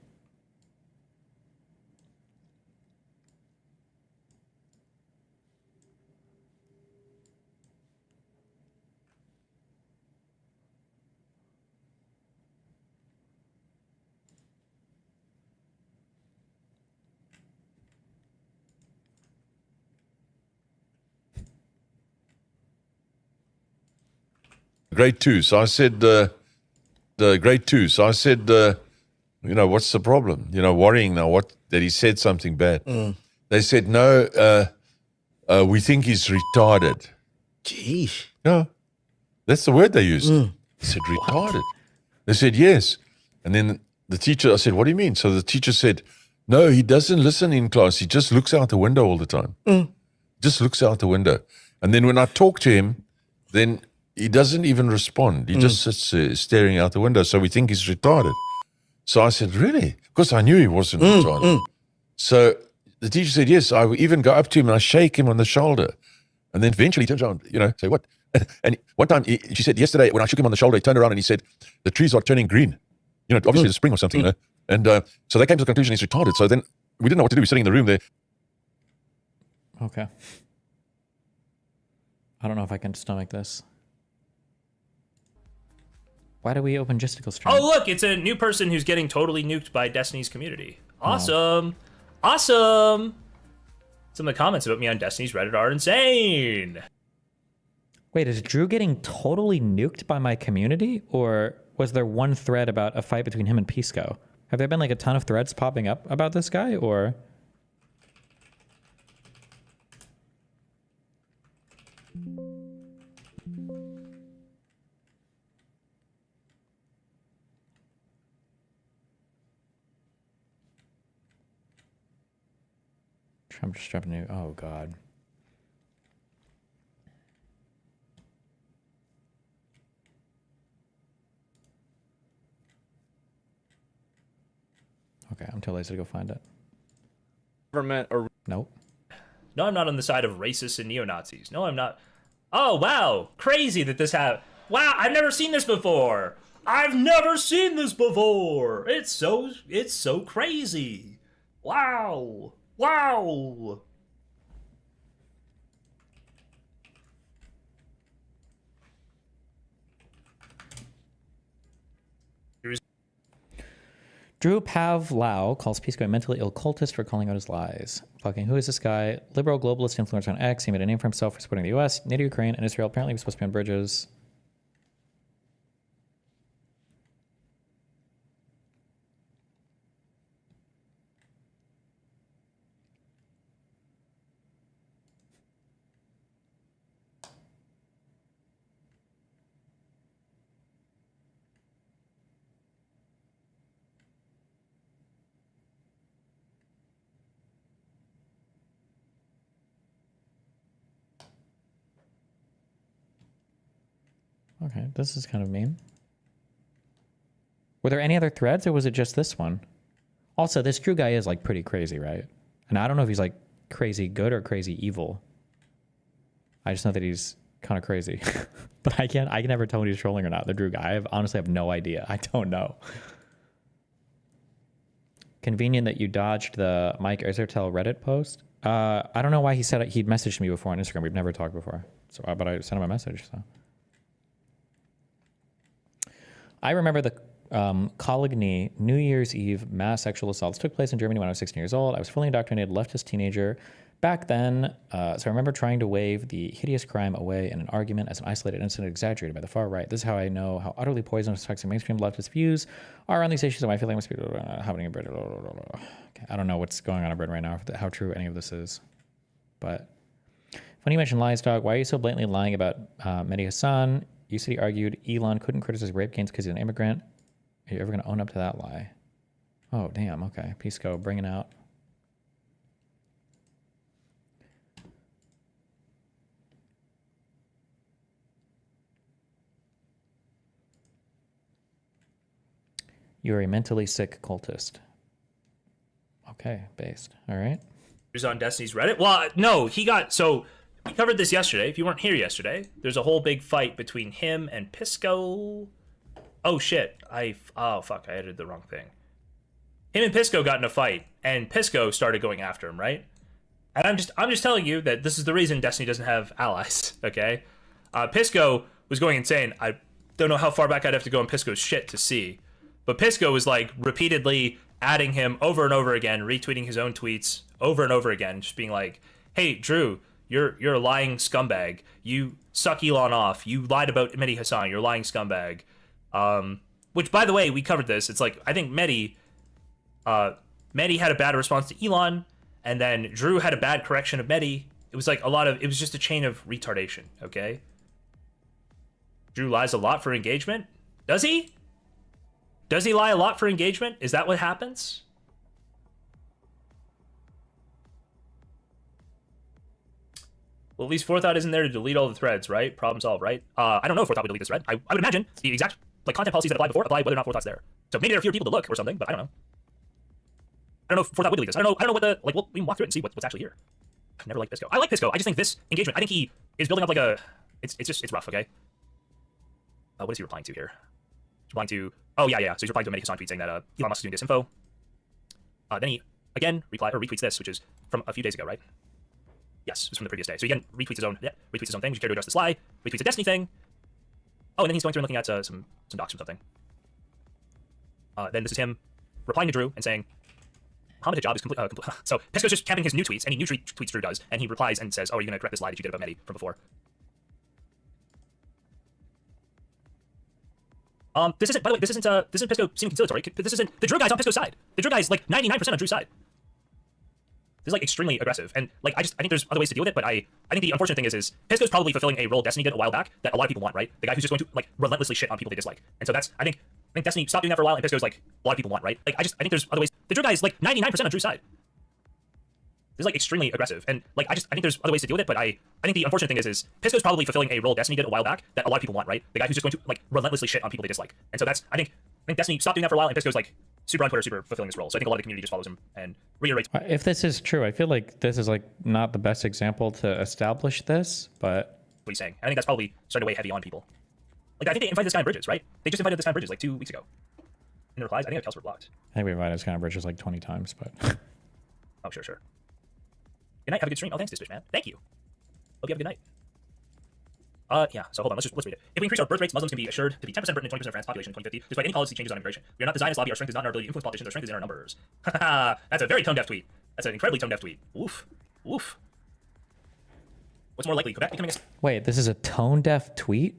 Speaker 8: Grade 2. So I said, grade 2. So I said, you know, what's the problem? You know, worrying now that he said something bad. They said, no, we think he's retarded.
Speaker 14: Jeez.
Speaker 8: No, that's the word they used. He said, retarded. They said, yes. And then the teacher, I said, what do you mean? So the teacher said, no, he doesn't listen in class. He just looks out the window all the time. Just looks out the window. And then when I talk to him, then he doesn't even respond. He just sits staring out the window. So we think he's retarded. So I said, really? Because I knew he wasn't retarded. So the teacher said, yes. I would even go up to him and I shake him on the shoulder. And then eventually he turns around, you know, say, what? And one time, she said, yesterday, when I shook him on the shoulder, he turned around and he said, the trees are turning green. You know, obviously it's spring or something. You know? And so they came to the conclusion he's retarded. So then we didn't know what to do. We're sitting in the room there.
Speaker 1: Okay. I don't know if I can stomach this. Why do we open Gisticle stream?
Speaker 18: Oh, look, it's a new person who's getting totally nuked by Destiny's community. Awesome. Awesome. Some of the comments about me on Destiny's Reddit are insane.
Speaker 1: Wait, is Drew getting totally nuked by my community? Or was there one thread about a fight between him and Pisco? Have there been like a ton of threads popping up about this guy? Or Trump just dropped a new. Oh God. Okay, I'm too lazy to go find it.
Speaker 9: Government or
Speaker 1: nope.
Speaker 18: No, I'm not on the side of racists and neo-Nazis. No, I'm not. Oh, wow. Crazy that this happened. Wow, I've never seen this before. I've never seen this before. It's so crazy. Wow. Wow.
Speaker 1: Drew Pavlau calls Pisco a mentally ill cultist for calling out his lies. Fucking who is this guy? Liberal globalist influencer on X. He made a name for himself for supporting the US, NATO, Ukraine, and Israel. Apparently he was supposed to be on bridges. Okay, this is kind of mean. Were there any other threads or was it just this one? Also, this Drew guy is like pretty crazy, right? And I don't know if he's like crazy good or crazy evil. I just know that he's kind of crazy. But I can never tell when he's trolling or not. The Drew guy, I honestly have no idea. I don't know. Convenient that you dodged the Mike Isertel Reddit post. I don't know why he said it. He'd messaged me before on Instagram. We've never talked before. So, but I sent him a message, so. I remember the Coligny New Year's Eve mass sexual assaults took place in Germany when I was 16 years old. I was fully indoctrinated leftist teenager back then. So I remember trying to wave the hideous crime away in an argument as an isolated incident exaggerated by the far right. This is how I know how utterly poisonous, toxic mainstream leftist views are on these issues and why I feel like I must be happening in Britain. Okay, I don't know what's going on in Britain right now, how true any of this is. But when you mentioned lies, dog, why are you so blatantly lying about Mehdi Hassan? You said he argued Elon couldn't criticize rape gains because he's an immigrant. Are you ever going to own up to that lie? Oh, damn. Okay. Pisco, bring it out. You're a mentally sick cultist. Okay, based. All right.
Speaker 18: He was on Destiny's Reddit. Well, no, he got... So, we covered this yesterday. If you weren't here yesterday, there's a whole big fight between him and Pisco. Oh, shit. Oh, fuck. I edited the wrong thing. Him and Pisco got in a fight, and Pisco started going after him, right? And I'm just telling you that this is the reason Destiny doesn't have allies, okay? Pisco was going insane. I don't know how far back I'd have to go in Pisco's shit to see. But Pisco was, like, repeatedly adding him over and over again, retweeting his own tweets over and over again, just being like, hey, Drew, you're a lying scumbag. You suck Elon off. You lied about Mehdi Hassan. You're a lying scumbag. Which, by the way, we covered this. It's like, I think Mehdi had a bad response to Elon, and then Drew had a bad correction of Mehdi. It was like it was just a chain of retardation, okay? Drew lies a lot for engagement. Does he? Does he lie a lot for engagement? Is that what happens? Well, at least Forethought isn't there to delete all the threads, right? Problem solved, right? I don't know if Forethought would delete this thread. I would imagine the exact content policies that applied before apply whether or not Forethought's there. So maybe there are fewer people to look or something, but I don't know. I don't know if Forethought would delete this. I don't know what the, well, we can walk through it and see what's actually here. I've never liked Pisco. I like Pisco. I just think this engagement, I think he is building up like a, it's rough, okay? What is he replying to here? He's replying to, oh yeah. So he's replying to a Mehdi Hassan tweet saying that Elon Musk is doing disinfo. Then he, again, retweets this, which is from a few days ago, right? Yes, it was from the previous day. So he again retweets his own thing. Would you care to address this lie? Retweets a Destiny thing. Oh, and then he's going through and looking at some docs or something. Then this is him replying to Drew and saying, Muhammad Hijab is complete. So Pisco's just capping his new tweets, any new tweets Drew does, and he replies and says, oh, are you going to correct this lie that you did about Mehdi from before? This isn't, by the way, this isn't Pisco seeming conciliatory. This isn't, the Drew guy's on Pisco's side. The Drew guy's like 99% on Drew's side. This is like extremely aggressive, and like I think there's other ways to deal with it, but I think the unfortunate thing is Pisco's probably fulfilling a role Destiny did a while back that a lot of people want, right? The guy who's just going to like relentlessly shit on people they dislike, and so that's I think Destiny stopped doing that for a while, and Pisco's like a lot of people want, right? Like I think there's other ways. The Drew guy is like 99% on Drew's side. This is like extremely aggressive, and like I think there's other ways to deal with it, but I think the unfortunate thing is Pisco's probably fulfilling a role Destiny did a while back that a lot of people want, right? The guy who's just going to like relentlessly shit on people they dislike, and so that's I think Destiny stopped doing that for a while, and Pisco's like super on Twitter, super fulfilling this role. So I think a lot of the community just follows him and reiterates.
Speaker 1: If this is true, I feel like this is like not the best example to establish this, but
Speaker 18: what he's saying. I think that's probably starting to weigh heavy on people. Like I think they invited this guy on Bridges, right? They just invited this guy on Bridges like 2 weeks ago. In the replies, I think accounts were blocked.
Speaker 1: I think we invited this guy on Bridges like 20 times, but
Speaker 18: oh sure. Good night. Have a good stream. Oh, thanks, Dispatch man. Thank you. Hope you have a good night. Yeah. So hold on. Let's read it. If we increase our birth rates, Muslims can be assured to be 10% Britain and 20% of France population in 2050, despite any policy changes on immigration. We are not the Zionist lobby. Our strength is not in our ability to influence politicians. Our strength is in our numbers. That's a very tone-deaf tweet. That's an incredibly tone-deaf tweet. Oof. What's more likely, Quebec becoming a...
Speaker 1: Wait, this is a tone-deaf tweet?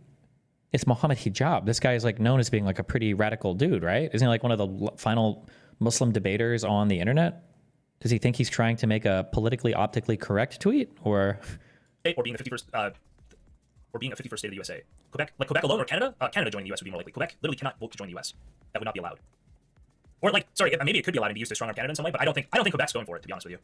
Speaker 1: It's Mohammed Hijab. This guy is like known as being like a pretty radical dude, right? Isn't he like one of the final Muslim debaters on the internet? Does he think he's trying to make a politically optically correct tweet, or
Speaker 18: being the 51st state of the USA? Quebec alone, or Canada? Canada joining the US would be more likely. Quebec literally cannot vote to join the US. That would not be allowed. Or like, sorry, maybe it could be allowed to be used to strong arm Canada in some way, but I don't think Quebec's going for it. To be honest with you,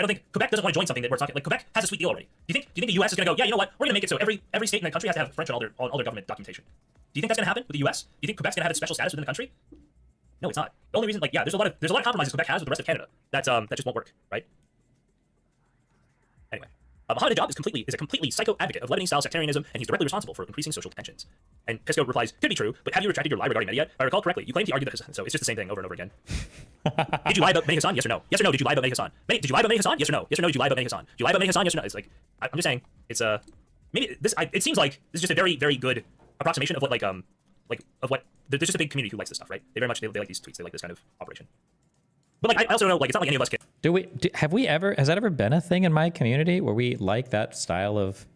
Speaker 18: I don't think Quebec doesn't want to join something that where it's not like Quebec has a sweet deal already. Do you think the US is going to go? Yeah, you know what? We're going to make it so every state in the country has to have French on all their government documentation. Do you think that's going to happen with the US? Do you think Quebec's going to have its special status within the country? No, it's not. The only reason, like, yeah, there's a lot of compromises Quebec has with the rest of Canada that just won't work, right? Anyway, Mohammed Hijab is a completely psycho advocate of Lebanese-style sectarianism, and he's directly responsible for increasing social tensions. And Pisco replies, could be true, but have you retracted your lie regarding Mehdi yet? If I recall correctly, you claimed he argued that, so it's just the same thing over and over again. Did you lie about Mehdi Hassan? Yes or no? Yes or no? Did you lie about Mehdi Hassan? Did you lie about Mehdi Hassan? Yes or no? Yes or no? Did you lie about Mehdi Hassan? Did you lie about Mehdi Hassan? Yes or no? It's like, I'm just saying, it's maybe this. It seems like this is just a very, very good approximation of what there's just a big community who likes this stuff, right? They very much they like these tweets. They like this kind of operation. But like I also know, like, it's not like any of us can.
Speaker 1: Has that ever been a thing in my community where we like that style of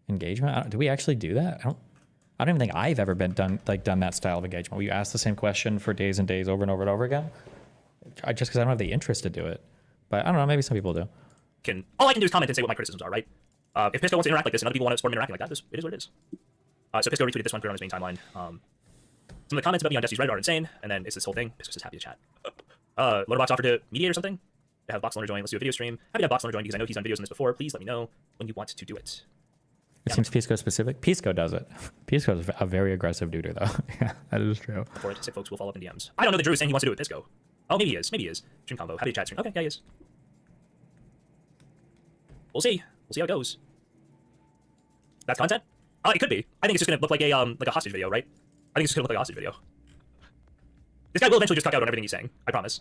Speaker 1: engagement? Do we actually do that? I don't even think I've ever done that style of engagement where you ask the same question for days and days over and over and over again. Just because I don't have the interest to do it. But I don't know, maybe some people do.
Speaker 18: All I can do is comment and say what my criticisms are, right? If Pisco wants to interact like this and other people want to support him interacting like that, it is what it is. So Pisco retweeted this one, put it on his main timeline. Some of the comments about me on Destiny's Reddit are insane, and then it's this whole thing. Pisco's just happy to chat. Loaderbox offered to mediate or something. To have Box Loader join. Let's do a video stream. Happy to have Box Loader join because I know he's done videos on this before. Please let me know when you want to do it.
Speaker 1: It seems Pisco specific. Pisco does it. Pisco is a very aggressive dude, though. Yeah, that is true.
Speaker 18: Before it, folks will follow up in DMs. I don't know that Drew is saying he wants to do it with Pisco. Oh, maybe he is. Maybe he is. Stream combo. Happy to chat stream. Okay, yeah, he is. We'll see. We'll see how it goes. That's content? It could be. I think it's just gonna look like a hostage video, right? I think it's just gonna look like a hostage video. This guy will eventually just cut out on everything he's saying. I promise.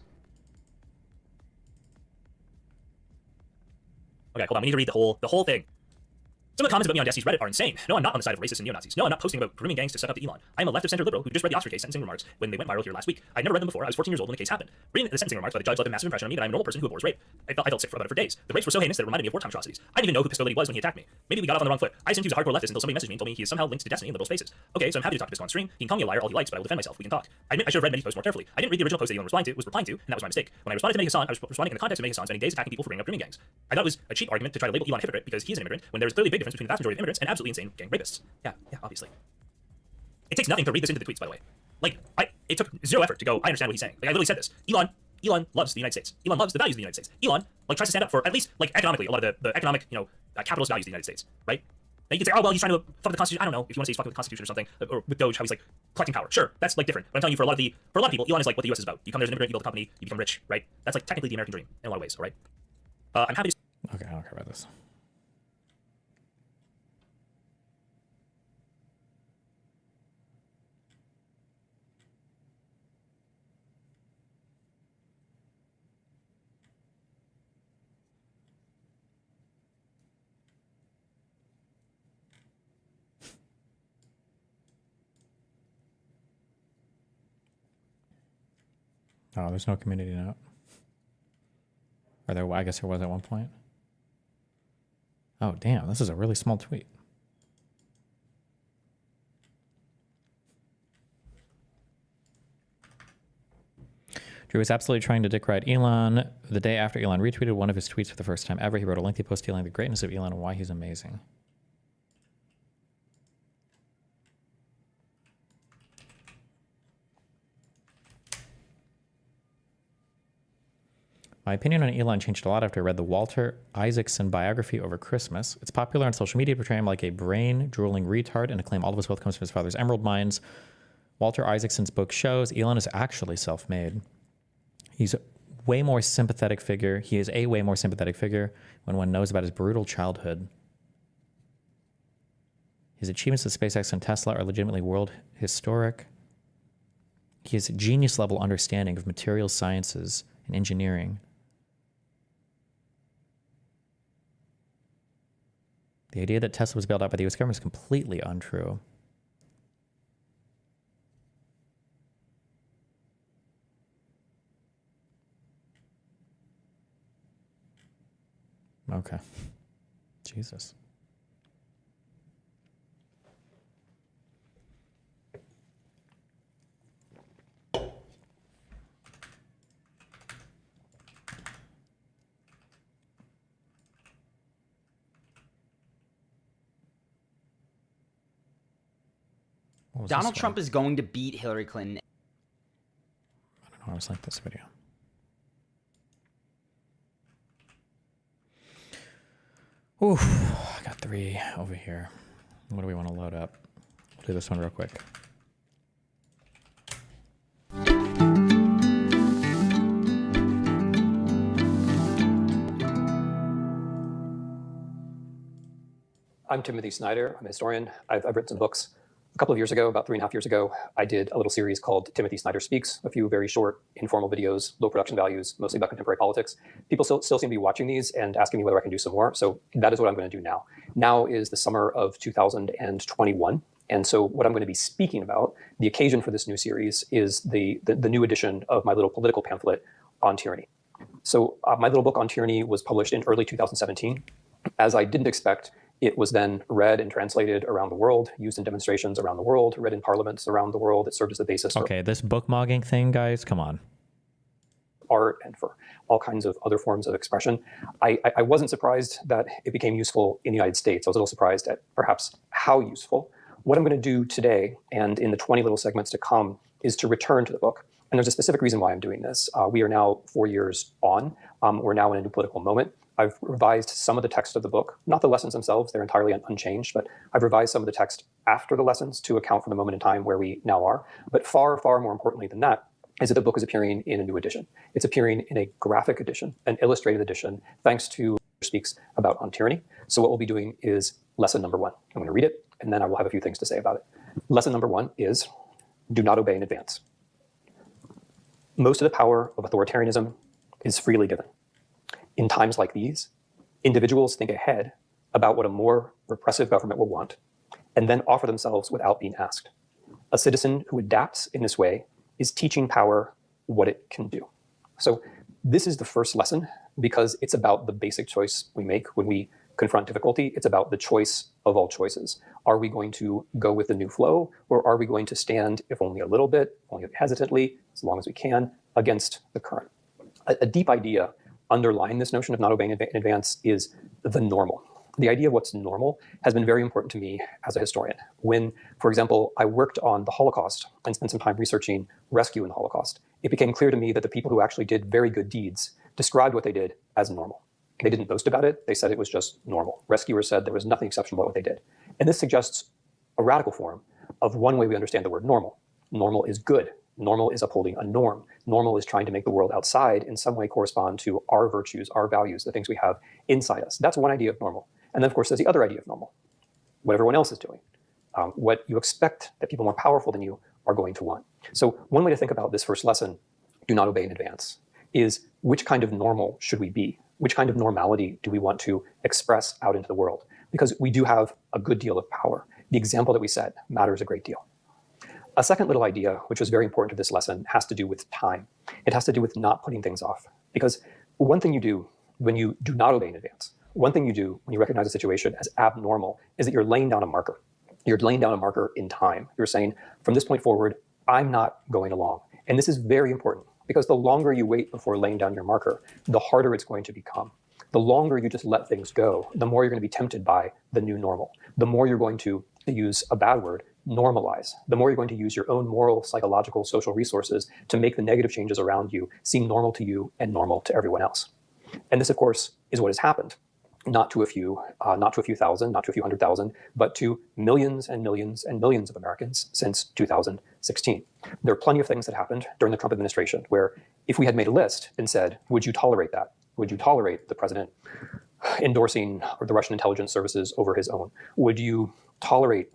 Speaker 18: Okay, hold on. We need to read the whole thing. Some of the comments about me on Destiny's Reddit are insane. No, I'm not on the side of racists and neo-Nazis. No, I'm not posting about grooming gangs to suck up to Elon. I'm a left-of-center liberal who just read the Oscar case sentencing remarks when they went viral here last week. I'd never read them before. I was 14 years old when the case happened. Reading the sentencing remarks by the judge left a massive impression on me that I'm a normal person who abhors rape. I felt sick about it for days. The rapes were so heinous that it reminded me of wartime atrocities. I didn't even know who Pisco Lady was when he attacked me. Maybe we got off on the wrong foot. I assumed he was a hardcore leftist until somebody messaged me and told me he is somehow linked to Destiny in liberal spaces. Okay, so I'm happy to talk to Pisco on stream. He can call me a liar all he likes, but I will defend myself. We can talk. I admit I should have read many posts more carefully. I didn't read the original post that Elon was replying to, and that was my mistake. When I responded to Mehdi Hassan, I was responding in the context of Mehdi Hassan spending days attacking people for bringing up grooming gangs. I thought it was a cheap argument to try to label Elon a hypocrite because he's an immigrant when there is clearly a big difference between the vast majority of immigrants and absolutely insane gang rapists. Yeah, obviously. It takes nothing to read this into the tweets, by the way. Like, it took zero effort to go, I understand what he's saying. Like, I literally said this. Elon loves the United States. Elon loves the values of the United States. Elon, like, tries to stand up for, at least, like, economically, a lot of the economic, capitalist values of the United States, right? Now you can say, oh, well, he's trying to fuck with the Constitution. I don't know if you want to say he's fucking with the Constitution or something, or with Doge, how he's, like, collecting power. Sure, that's, like, different. But I'm telling you, for a lot of people, Elon is, like, what the US is about. You come there as an immigrant, you build a company, you become rich, right? That's, like, technically the American dream in a lot of ways, all right? I'm happy to...
Speaker 1: Okay, I don't care about this. Oh, there's no community note. Or there, I guess there was at one point. Oh, damn, this is a really small tweet. Drew was absolutely trying to dick ride Elon. The day after Elon retweeted one of his tweets for the first time ever, he wrote a lengthy post detailing the greatness of Elon and why he's amazing. My opinion on Elon changed a lot after I read the Walter Isaacson biography over Christmas. It's popular on social media to portray him like a brain-drooling retard and to claim all of his wealth comes from his father's emerald mines. Walter Isaacson's book shows Elon is actually self-made. He's way more sympathetic figure. He is a way more sympathetic figure when one knows about his brutal childhood. His achievements with SpaceX and Tesla are legitimately world historic. He has a genius-level understanding of material sciences and engineering. The idea that Tesla was bailed out by the US government is completely untrue. Okay. Jesus.
Speaker 3: Donald Trump is going to beat Hillary Clinton.
Speaker 1: I don't know. I was like this video. Oof. I got 3 over here. What do we want to load up? We'll do this one real quick.
Speaker 10: I'm Timothy Snyder. I'm a historian. I've written some books. A couple of years ago, about 3.5 years ago, I did a little series called Timothy Snyder Speaks, a few very short, informal videos, low production values, mostly about contemporary politics. People still seem to be watching these and asking me whether I can do some more. So that is what I'm going to do now. Now is the summer of 2021. And so what I'm going to be speaking about, the occasion for this new series, is the new edition of my little political pamphlet on tyranny. So my little book on tyranny was published in early 2017. As I didn't expect, it was then read and translated around the world, used in demonstrations around the world, read in parliaments around the world. It served as the basis for
Speaker 1: this bookmogging thing, guys, come on.
Speaker 10: Art and for all kinds of other forms of expression. I wasn't surprised that it became useful in the United States. I was a little surprised at perhaps how useful. What I'm going to do today and in the 20 little segments to come is to return to the book. And there's a specific reason why I'm doing this. We are now 4 years on. We're now in a new political moment. I've revised some of the text of the book, not the lessons themselves, they're entirely unchanged, but I've revised some of the text after the lessons to account for the moment in time where we now are. But far, far more importantly than that is that the book is appearing in a new edition. It's appearing in a graphic edition, an illustrated edition, thanks to Speaks about on tyranny. So what we'll be doing is lesson number 1. I'm going to read it, and then I will have a few things to say about it. Lesson number 1 is, do not obey in advance. Most of the power of authoritarianism is freely given. In times like these, individuals think ahead about what a more repressive government will want, and then offer themselves without being asked. A citizen who adapts in this way is teaching power what it can do. So this is the first lesson because it's about the basic choice we make when we confront difficulty. It's about the choice of all choices. Are we going to go with the new flow, or are we going to stand, if only a little bit, only hesitantly, as long as we can, against the current? A deep idea underlying this notion of not obeying in advance is the normal. The idea of what's normal has been very important to me as a historian. When, for example, I worked on the Holocaust and spent some time researching rescue in the Holocaust, it became clear to me that the people who actually did very good deeds described what they did as normal. They didn't boast about it. They said it was just normal. Rescuers said there was nothing exceptional about what they did. And this suggests a radical form of one way we understand the word normal. Normal is good. Normal is upholding a norm. Normal is trying to make the world outside in some way correspond to our virtues, our values, the things we have inside us. That's one idea of normal. And then, of course, there's the other idea of normal, what everyone else is doing, what you expect that people more powerful than you are going to want. So one way to think about this first lesson, do not obey in advance, is which kind of normal should we be? Which kind of normality do we want to express out into the world? Because we do have a good deal of power. The example that we set matters a great deal. A second little idea, which was very important to this lesson, has to do with time. It has to do with not putting things off. Because one thing you do when you do not obey in advance, one thing you do when you recognize a situation as abnormal is that you're laying down a marker. You're laying down a marker in time. You're saying, from this point forward, I'm not going along. And this is very important. Because the longer you wait before laying down your marker, the harder it's going to become. The longer you just let things go, the more you're going to be tempted by the new normal. The more you're going to use a bad word, normalize. The more you're going to use your own moral, psychological, social resources to make the negative changes around you seem normal to you and normal to everyone else. And this, of course, is what has happened. Not to a few thousand, not to a few 100,000, but to millions and millions and millions of Americans since 2016. There are plenty of things that happened during the Trump administration where if we had made a list and said, would you tolerate that? Would you tolerate the president endorsing the Russian intelligence services over his own? Would you tolerate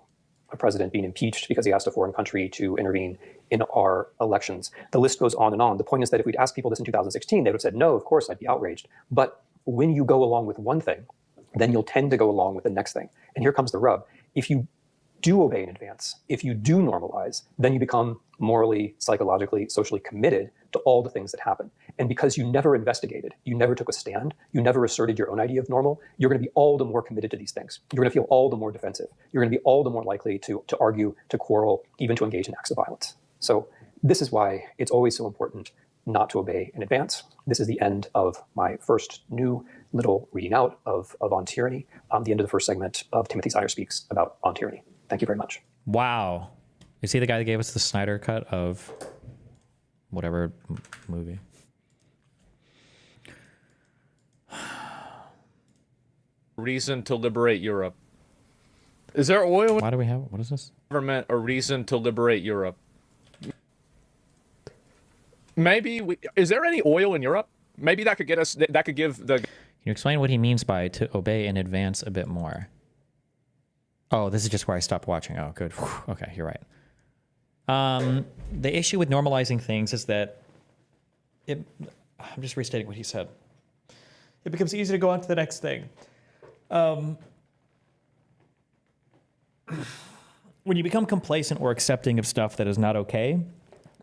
Speaker 10: a president being impeached because he asked a foreign country to intervene in our elections? The list goes on and on. The point is that if we'd asked people this in 2016, they would have said, no, of course, I'd be outraged. But when you go along with one thing, then you'll tend to go along with the next thing. And here comes the rub. If you do obey in advance, if you do normalize, then you become morally, psychologically, socially committed to all the things that happen. And because you never investigated, you never took a stand, you never asserted your own idea of normal, you're going to be all the more committed to these things. You're going to feel all the more defensive. You're going to be all the more likely to argue, to quarrel, even to engage in acts of violence. So this is why it's always so important not to obey in advance. This is the end of my first new little reading out of On Tyranny, the end of the first segment of Timothy Sire Speaks about On Tyranny. Thank you very much.
Speaker 1: Wow. Is he the guy that gave us the Snyder cut of whatever movie?
Speaker 9: Reason to liberate Europe. Is there oil?
Speaker 1: Why do we have? What is this?
Speaker 9: Government a reason to liberate Europe. Maybe is there any oil in Europe? Maybe that could get us. That could give the.
Speaker 1: Can you explain what he means by to obey in advance a bit more? Oh, this is just where I stopped watching. Oh, good. Whew. Okay, you're right. The issue with normalizing things is that I'm just restating what he said. It becomes easy to go on to the next thing. When you become complacent or accepting of stuff that is not okay,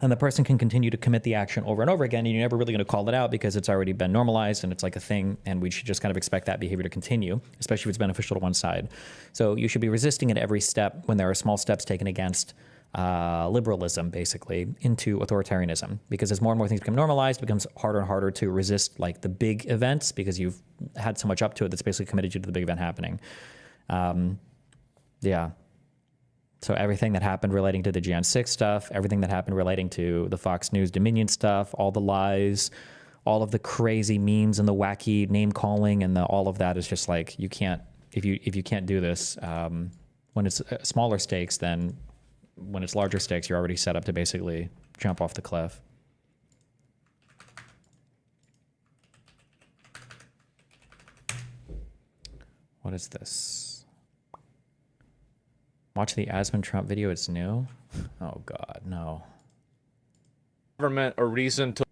Speaker 1: and the person can continue to commit the action over and over again, and you're never really going to call it out because it's already been normalized and it's like a thing, and we should just kind of expect that behavior to continue, especially if it's beneficial to one side. So you should be resisting at every step when there are small steps taken against liberalism, basically, into authoritarianism. Because as more and more things become normalized, it becomes harder and harder to resist like the big events because you've had so much up to it that's basically committed you to the big event happening. Yeah. So everything that happened relating to the Jan 6 stuff, everything that happened relating to the Fox News Dominion stuff, all the lies, all of the crazy memes and the wacky name calling and all of that is just like, you can't, if you can't do this, when it's smaller stakes, then when it's larger stakes, you're already set up to basically jump off the cliff. What is this? Watch the Asman Trump video, it's new? Oh God, no.
Speaker 9: Government a reason to.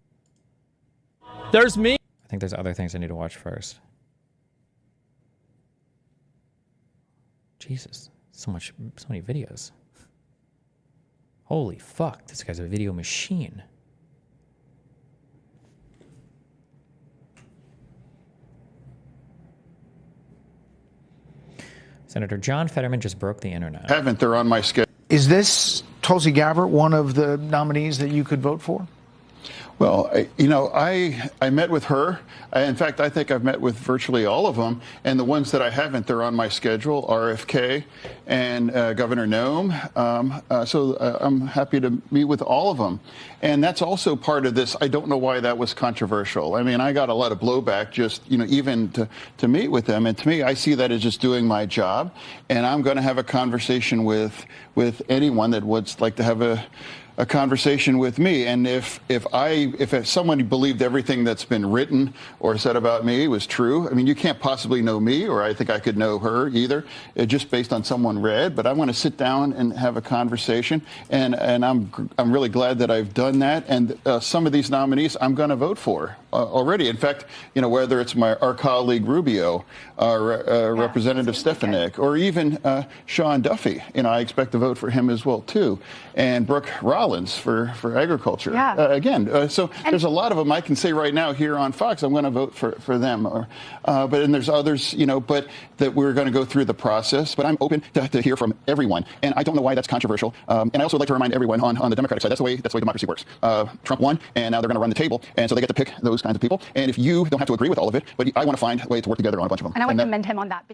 Speaker 9: There's me.
Speaker 1: I think there's other things I need to watch first. Jesus, so many videos. Holy fuck, this guy's a video machine. Senator John Fetterman just broke the internet.
Speaker 4: Haven't, they're on my schedule.
Speaker 11: Is this Tulsi Gabbard one of the nominees that you could vote for?
Speaker 4: Well, I met with her. In fact, I think I've met with virtually all of them. And the ones that I haven't, they're on my schedule, RFK and Governor Noem. So I'm happy to meet with all of them. And that's also part of this. I don't know why that was controversial. I mean, I got a lot of blowback just, even to meet with them. And to me, I see that as just doing my job. And I'm going to have a conversation with anyone that would like to have a conversation with me. And if someone believed everything that's been written or said about me was true, I mean, you can't possibly know me, or I think I could know her either, just based on someone read. But I want to sit down and have a conversation, and I'm really glad that I've done that. And some of these nominees I'm going to vote for. already. In fact, whether it's our colleague Rubio, our Representative Stefanik, or even Sean Duffy, I expect to vote for him as well too, and Brooke Rollins for agriculture. So there's a lot of them I can say right now here on Fox. I'm going to vote for them. But then there's others, but that we're going to go through the process. But I'm open to hear from everyone, and I don't know why that's controversial. And I also would like to remind everyone on the Democratic side, that's the way democracy works. Trump won, and now they're going to run the table, and so they get to pick those kinds of people. And if you don't have to agree with all of it, but I want to find a way to work together on a bunch of them.
Speaker 12: And I want to commend him on that.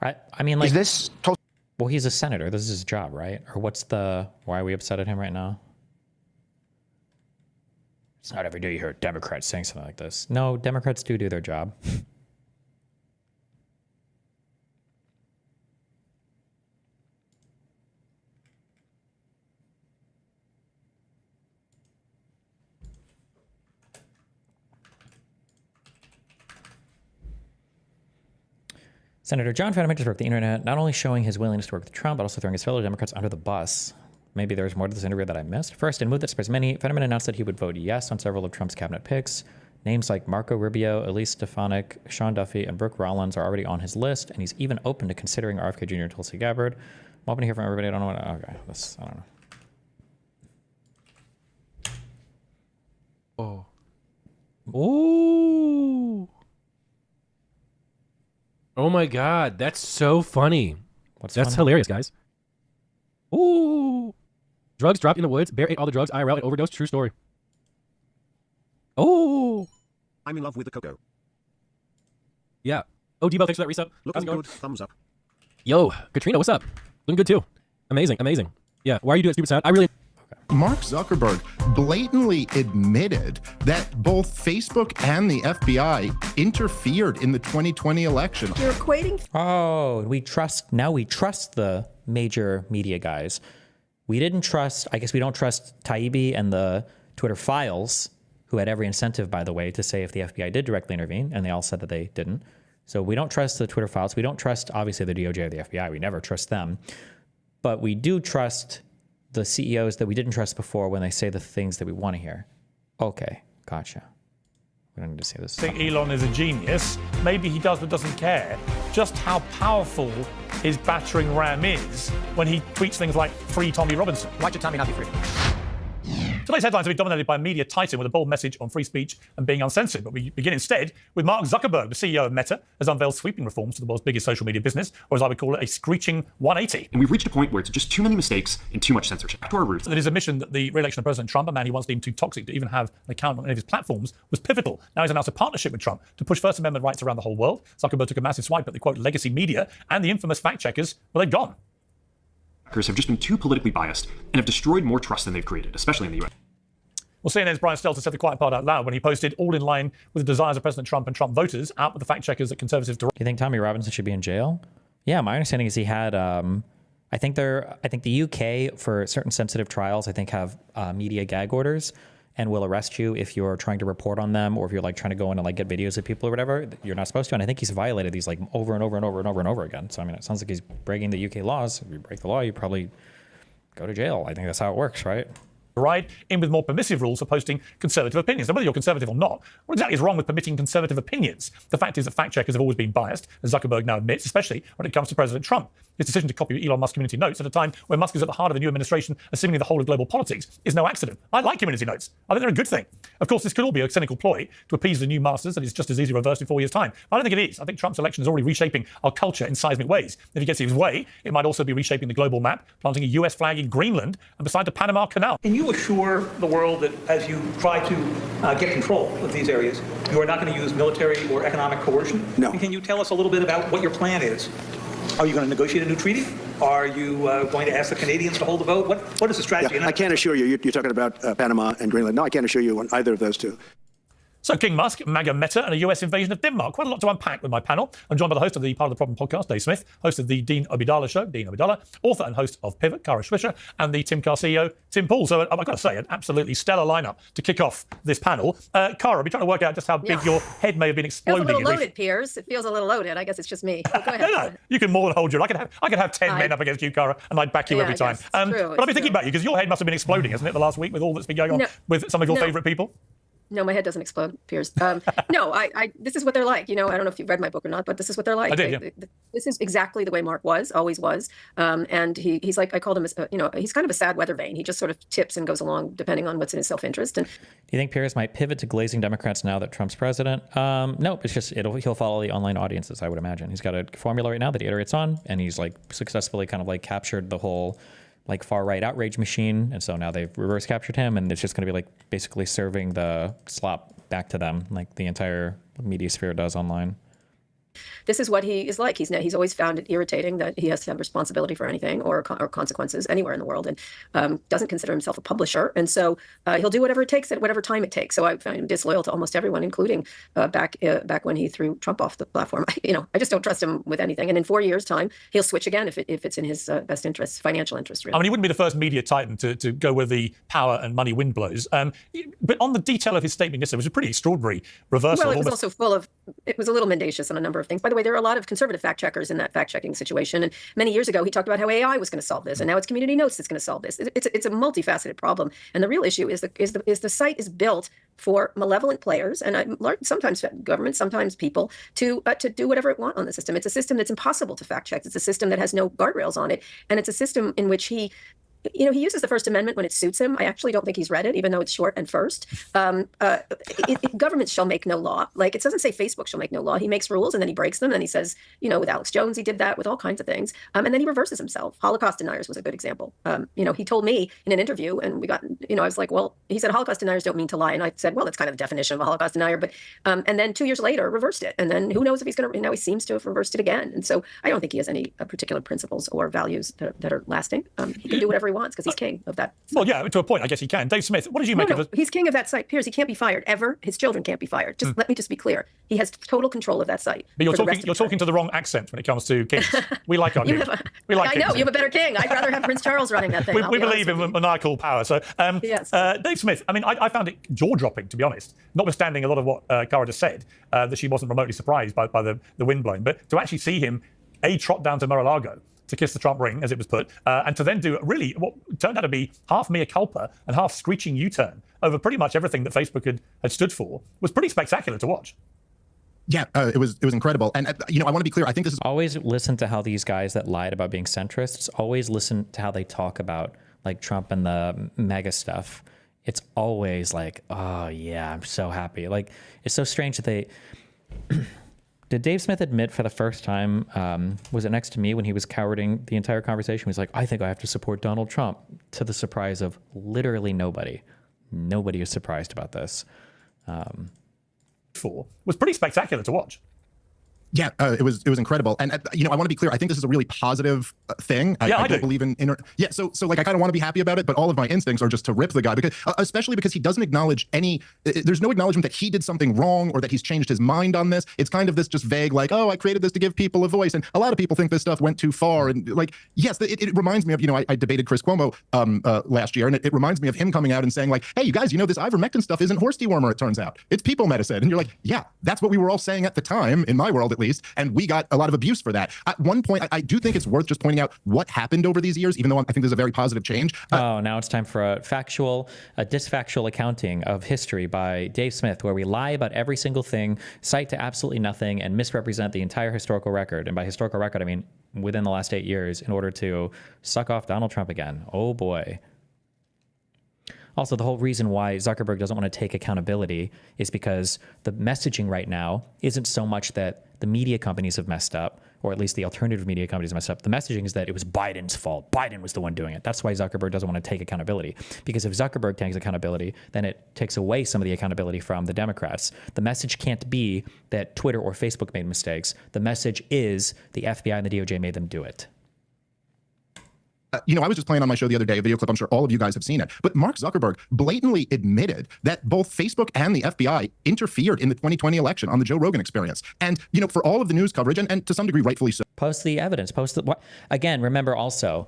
Speaker 1: Right? I mean, like,
Speaker 11: is this?
Speaker 1: Well, he's a senator. This is his job, right? Or why are we upset at him right now? It's not every day you hear Democrats saying something like this. No, Democrats do their job. Senator John Fetterman just broke the internet, not only showing his willingness to work with Trump, but also throwing his fellow Democrats under the bus. Maybe there's more to this interview that I missed. First, in a move that surprised many, Fetterman announced that he would vote yes on several of Trump's cabinet picks. Names like Marco Rubio, Elise Stefanik, Sean Duffy, and Brooke Rollins are already on his list, and he's even open to considering RFK Jr. and Tulsi Gabbard. I'm open to hear from everybody. I don't know what. Okay, I don't know.
Speaker 13: Oh. Ooh. Oh my God, that's so funny. That's
Speaker 1: funny?
Speaker 13: Hilarious, guys. Ooh. Drugs dropped in the woods. Bear ate all the drugs. IRL and overdosed. True story. Oh.
Speaker 20: I'm in love with the cocoa.
Speaker 13: Yeah. Oh, Debo, thanks for that resub.
Speaker 20: Looking good. Thumbs up.
Speaker 13: Yo, Katrina, what's up? Looking good too. Amazing, amazing. Yeah, why are you doing stupid sound? I really...
Speaker 15: Mark Zuckerberg blatantly admitted that both Facebook and the FBI interfered in the 2020 election.
Speaker 1: You're equating. Oh, now we trust the major media guys. We didn't trust, I guess we don't trust Taibbi and the Twitter files, who had every incentive, by the way, to say if the FBI did directly intervene, and they all said that they didn't. So we don't trust the Twitter files. We don't trust, obviously, the DOJ or the FBI. We never trust them. But we do trust the CEOs that we didn't trust before when they say the things that we want to hear. Okay, gotcha. We don't need to say this.
Speaker 16: I think Elon is a genius. Maybe he does but doesn't care. Just how powerful his battering ram is when he tweets things like "Free Tommy Robinson."
Speaker 14: Why should Tommy not be free?
Speaker 16: Today's headlines have been dominated by a media titan with a bold message on free speech and being uncensored. But we begin instead with Mark Zuckerberg, the CEO of Meta, has unveiled sweeping reforms to the world's biggest social media business, or as I would call it, a screeching 180.
Speaker 19: And we've reached a point where it's just too many mistakes and too much censorship. Back to our roots.
Speaker 16: That his admission that the re-election of President Trump, a man he once deemed too toxic to even have an account on any of his platforms, was pivotal. Now he's announced a partnership with Trump to push First Amendment rights around the whole world. Zuckerberg took a massive swipe at the, quote, legacy media and the infamous fact checkers. Well, they've gone.
Speaker 19: Have just been too politically biased and have destroyed more trust than they've created, especially in the U.S.
Speaker 16: Well, CNN's Brian Stelter said the quiet part out loud when he posted, all in line with the desires of President Trump and Trump voters, out with the fact checkers that conservatives direct.
Speaker 1: Do you think Tommy Robinson should be in jail? Yeah, my understanding is he had, I think the UK, for certain sensitive trials, I think have media gag orders and will arrest you if you're trying to report on them, or if you're like trying to go in and like get videos of people or whatever. You're not supposed to. And I think he's violated these like over and over and over and over and over again. So, I mean, it sounds like he's breaking the UK laws. If you break the law, you probably go to jail. I think that's how it works, right?
Speaker 16: Right in with more permissive rules for posting conservative opinions. Now, whether you're conservative or not, what exactly is wrong with permitting conservative opinions? The fact is that fact checkers have always been biased, as Zuckerberg now admits, especially when it comes to President Trump. His decision to copy Elon Musk community notes at a time when Musk is at the heart of a new administration, assuming the whole of global politics, is no accident. I like community notes. I think they're a good thing. Of course, this could all be a cynical ploy to appease the new masters that is just as easy reversed in 4 years' time. I don't think it is. I think Trump's election is already reshaping our culture in seismic ways. If he gets his way, it might also be reshaping the global map, planting a US flag in Greenland and beside the Panama Canal.
Speaker 25: Can you assure the world that as you try to get control of these areas, you are not going to use military or economic coercion?
Speaker 26: No.
Speaker 25: And can you tell us a little bit about what your plan is? Are you going to negotiate a new treaty? Are you going to ask the Canadians to hold the vote? What is the strategy?
Speaker 26: Yeah, I can't assure you. You're talking about Panama and Greenland. No, I can't assure you on either of those two.
Speaker 16: So King Musk, MAGA Meta, and a US invasion of Denmark. Quite a lot to unpack with my panel. I'm joined by the host of the Part of the Problem podcast, Dave Smith, host of the Dean Obeidallah Show, Dean Obeidallah, author and host of Pivot, Kara Swisher, and the Tim Carr CEO, Tim Pool. So I've got to say, an absolutely stellar lineup to kick off this panel. Kara, I've been trying to work out just how big your head may have been exploding.
Speaker 2: Feels a little loaded, Piers. It feels a little loaded. I guess it's just me. But go ahead.
Speaker 16: No, you can more than hold your. I could have 10 men up against you, Kara, and I'd back you every time.
Speaker 2: True,
Speaker 16: but I've been thinking about you because your head must have been exploding, hasn't it, the last week with all that's been going on with some of your favourite people?
Speaker 2: No, my head doesn't explode, Piers. No, this is what they're like. I don't know if you've read my book or not, but this is what they're like.
Speaker 16: I did, yeah.
Speaker 2: This is exactly the way Mark always was. And he's like, I called him, he's kind of a sad weather vane. He just sort of tips and goes along depending on what's in his self-interest. And
Speaker 1: do you think Piers might pivot to glazing Democrats now that Trump's president? Nope. It's just he'll follow the online audiences, I would imagine. He's got a formula right now that he iterates on, and he's like successfully kind of like captured the whole like far right outrage machine, and so now they've reverse captured him, and it's just going to be like basically serving the slop back to them, like the entire media sphere does online.
Speaker 2: this is what he is like. He's always found it irritating that he has to have responsibility for anything or consequences anywhere in the world, and doesn't consider himself a publisher. And so he'll do whatever it takes at whatever time it takes. So I found him disloyal to almost everyone, including back when he threw Trump off the platform. I just don't trust him with anything. And in 4 years' time, he'll switch again if it's in his best interests, financial interest. Really.
Speaker 16: I mean, he wouldn't be the first media titan to go where the power and money wind blows. But on the detail of his statement yesterday, it was a pretty extraordinary reversal.
Speaker 2: Well, it was also it was a little mendacious on a number of things. By the way, there are a lot of conservative fact checkers in that fact checking situation. And many years ago, he talked about how AI was going to solve this, and now it's Community Notes that's going to solve this. It's a multifaceted problem. And the real issue is the site is built for malevolent players, and sometimes government, sometimes people, to do whatever it want on the system. It's a system that's impossible to fact check. It's a system that has no guardrails on it, and it's a system in which he uses the First Amendment when it suits him. I actually don't think he's read it, even though it's short and first. Governments shall make no law. Like, it doesn't say Facebook shall make no law. He makes rules and then he breaks them. And he says, with Alex Jones, he did that with all kinds of things. And then he reverses himself. Holocaust deniers was a good example. He told me in an interview, and we got, I was like, well, he said Holocaust deniers don't mean to lie. And I said, well, that's kind of the definition of a Holocaust denier. But and then 2 years later, reversed it. And then who knows if he's going to, now he seems to have reversed it again. And so I don't think he has any particular principles or values that are lasting. He can do whatever he wants because he's king of that.
Speaker 16: Well, yeah, to a point, I guess he can. Dave Smith, what did you make of it?
Speaker 2: He's king of that site. Piers, he can't be fired ever. His children can't be fired. Let me just be clear. He has total control of that site.
Speaker 16: But you're talking to the wrong accent when it comes to kings. We like our kings. We like
Speaker 2: kings. I know, you have a better king. I'd rather have Prince Charles running that thing.
Speaker 16: We believe in maniacal power. So, yes. Dave Smith, I mean, I found it jaw-dropping, to be honest, notwithstanding a lot of what Kara just said, that she wasn't remotely surprised by the wind blowing, but to actually see him, trot down to Mar-a-Lago to kiss the Trump ring, as it was put, and to then do really what turned out to be half mea culpa and half screeching U-turn over pretty much everything that Facebook had stood for was pretty spectacular to watch.
Speaker 5: Yeah, it was incredible. And, I want to be clear. I think this is...
Speaker 1: Always listen to how these guys that lied about being centrists, always listen to how they talk about, like, Trump and the MAGA stuff. It's always like, oh, yeah, I'm so happy. Like, it's so strange that they... Did Dave Smith admit for the first time, was it next to me when he was cowarding the entire conversation? He was like, I think I have to support Donald Trump, to the surprise of literally nobody. Nobody is surprised about this.
Speaker 16: Was pretty spectacular to watch.
Speaker 5: Yeah, it was incredible. And, I want to be clear. I think this is a really positive thing. I don't believe in so like, I kind of want to be happy about it, but all of my instincts are just to rip the guy, because especially because he doesn't acknowledge there's no acknowledgement that he did something wrong or that he's changed his mind on this. It's kind of this just vague, like, oh, I created this to give people a voice. And a lot of people think this stuff went too far. And like, yes, it reminds me of, I debated Chris Cuomo last year, and it reminds me of him coming out and saying like, hey, you guys, this ivermectin stuff isn't horse dewormer, it turns out. It's people medicine. And you're like, yeah, that's what we were all saying at the time, in my world at least, and we got a lot of abuse for that. At one point, I do think it's worth just pointing out what happened over these years, even though I think there's a very positive change.
Speaker 1: Now it's time for a disfactual accounting of history by Dave Smith, where we lie about every single thing, cite to absolutely nothing, and misrepresent the entire historical record. And by historical record, I mean within the last 8 years, in order to suck off Donald Trump again. Oh boy. Also, the whole reason why Zuckerberg doesn't want to take accountability is because the messaging right now isn't so much that the media companies have messed up, or at least the alternative media companies messed up. The messaging is that it was Biden's fault. Biden was the one doing it. That's why Zuckerberg doesn't want to take accountability. Because if Zuckerberg takes accountability, then it takes away some of the accountability from the Democrats. The message can't be that Twitter or Facebook made mistakes. The message is the FBI and the DOJ made them do it.
Speaker 5: I was just playing on my show the other day, a video clip, I'm sure all of you guys have seen it, but Mark Zuckerberg blatantly admitted that both Facebook and the FBI interfered in the 2020 election on the Joe Rogan Experience. And, for all of the news coverage, and to some degree, rightfully so.
Speaker 1: Post the evidence, again, remember also,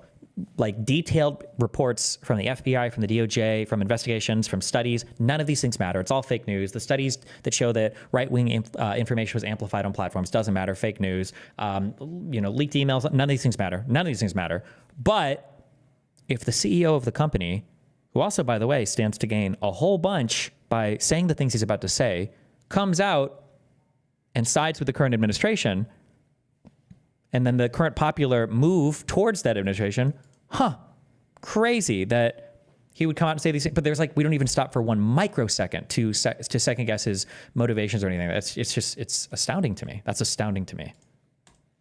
Speaker 1: like detailed reports from the FBI, from the DOJ, from investigations, from studies, none of these things matter. It's all fake news. The studies that show that right-wing information was amplified on platforms doesn't matter, fake news. Leaked emails, none of these things matter. None of these things matter. But if the CEO of the company, who also, by the way, stands to gain a whole bunch by saying the things he's about to say, comes out and sides with the current administration, and then the current popular move towards that administration, crazy that he would come out and say these things. But there's we don't even stop for 1 microsecond to second guess his motivations or anything. It's astounding to me. That's astounding to me.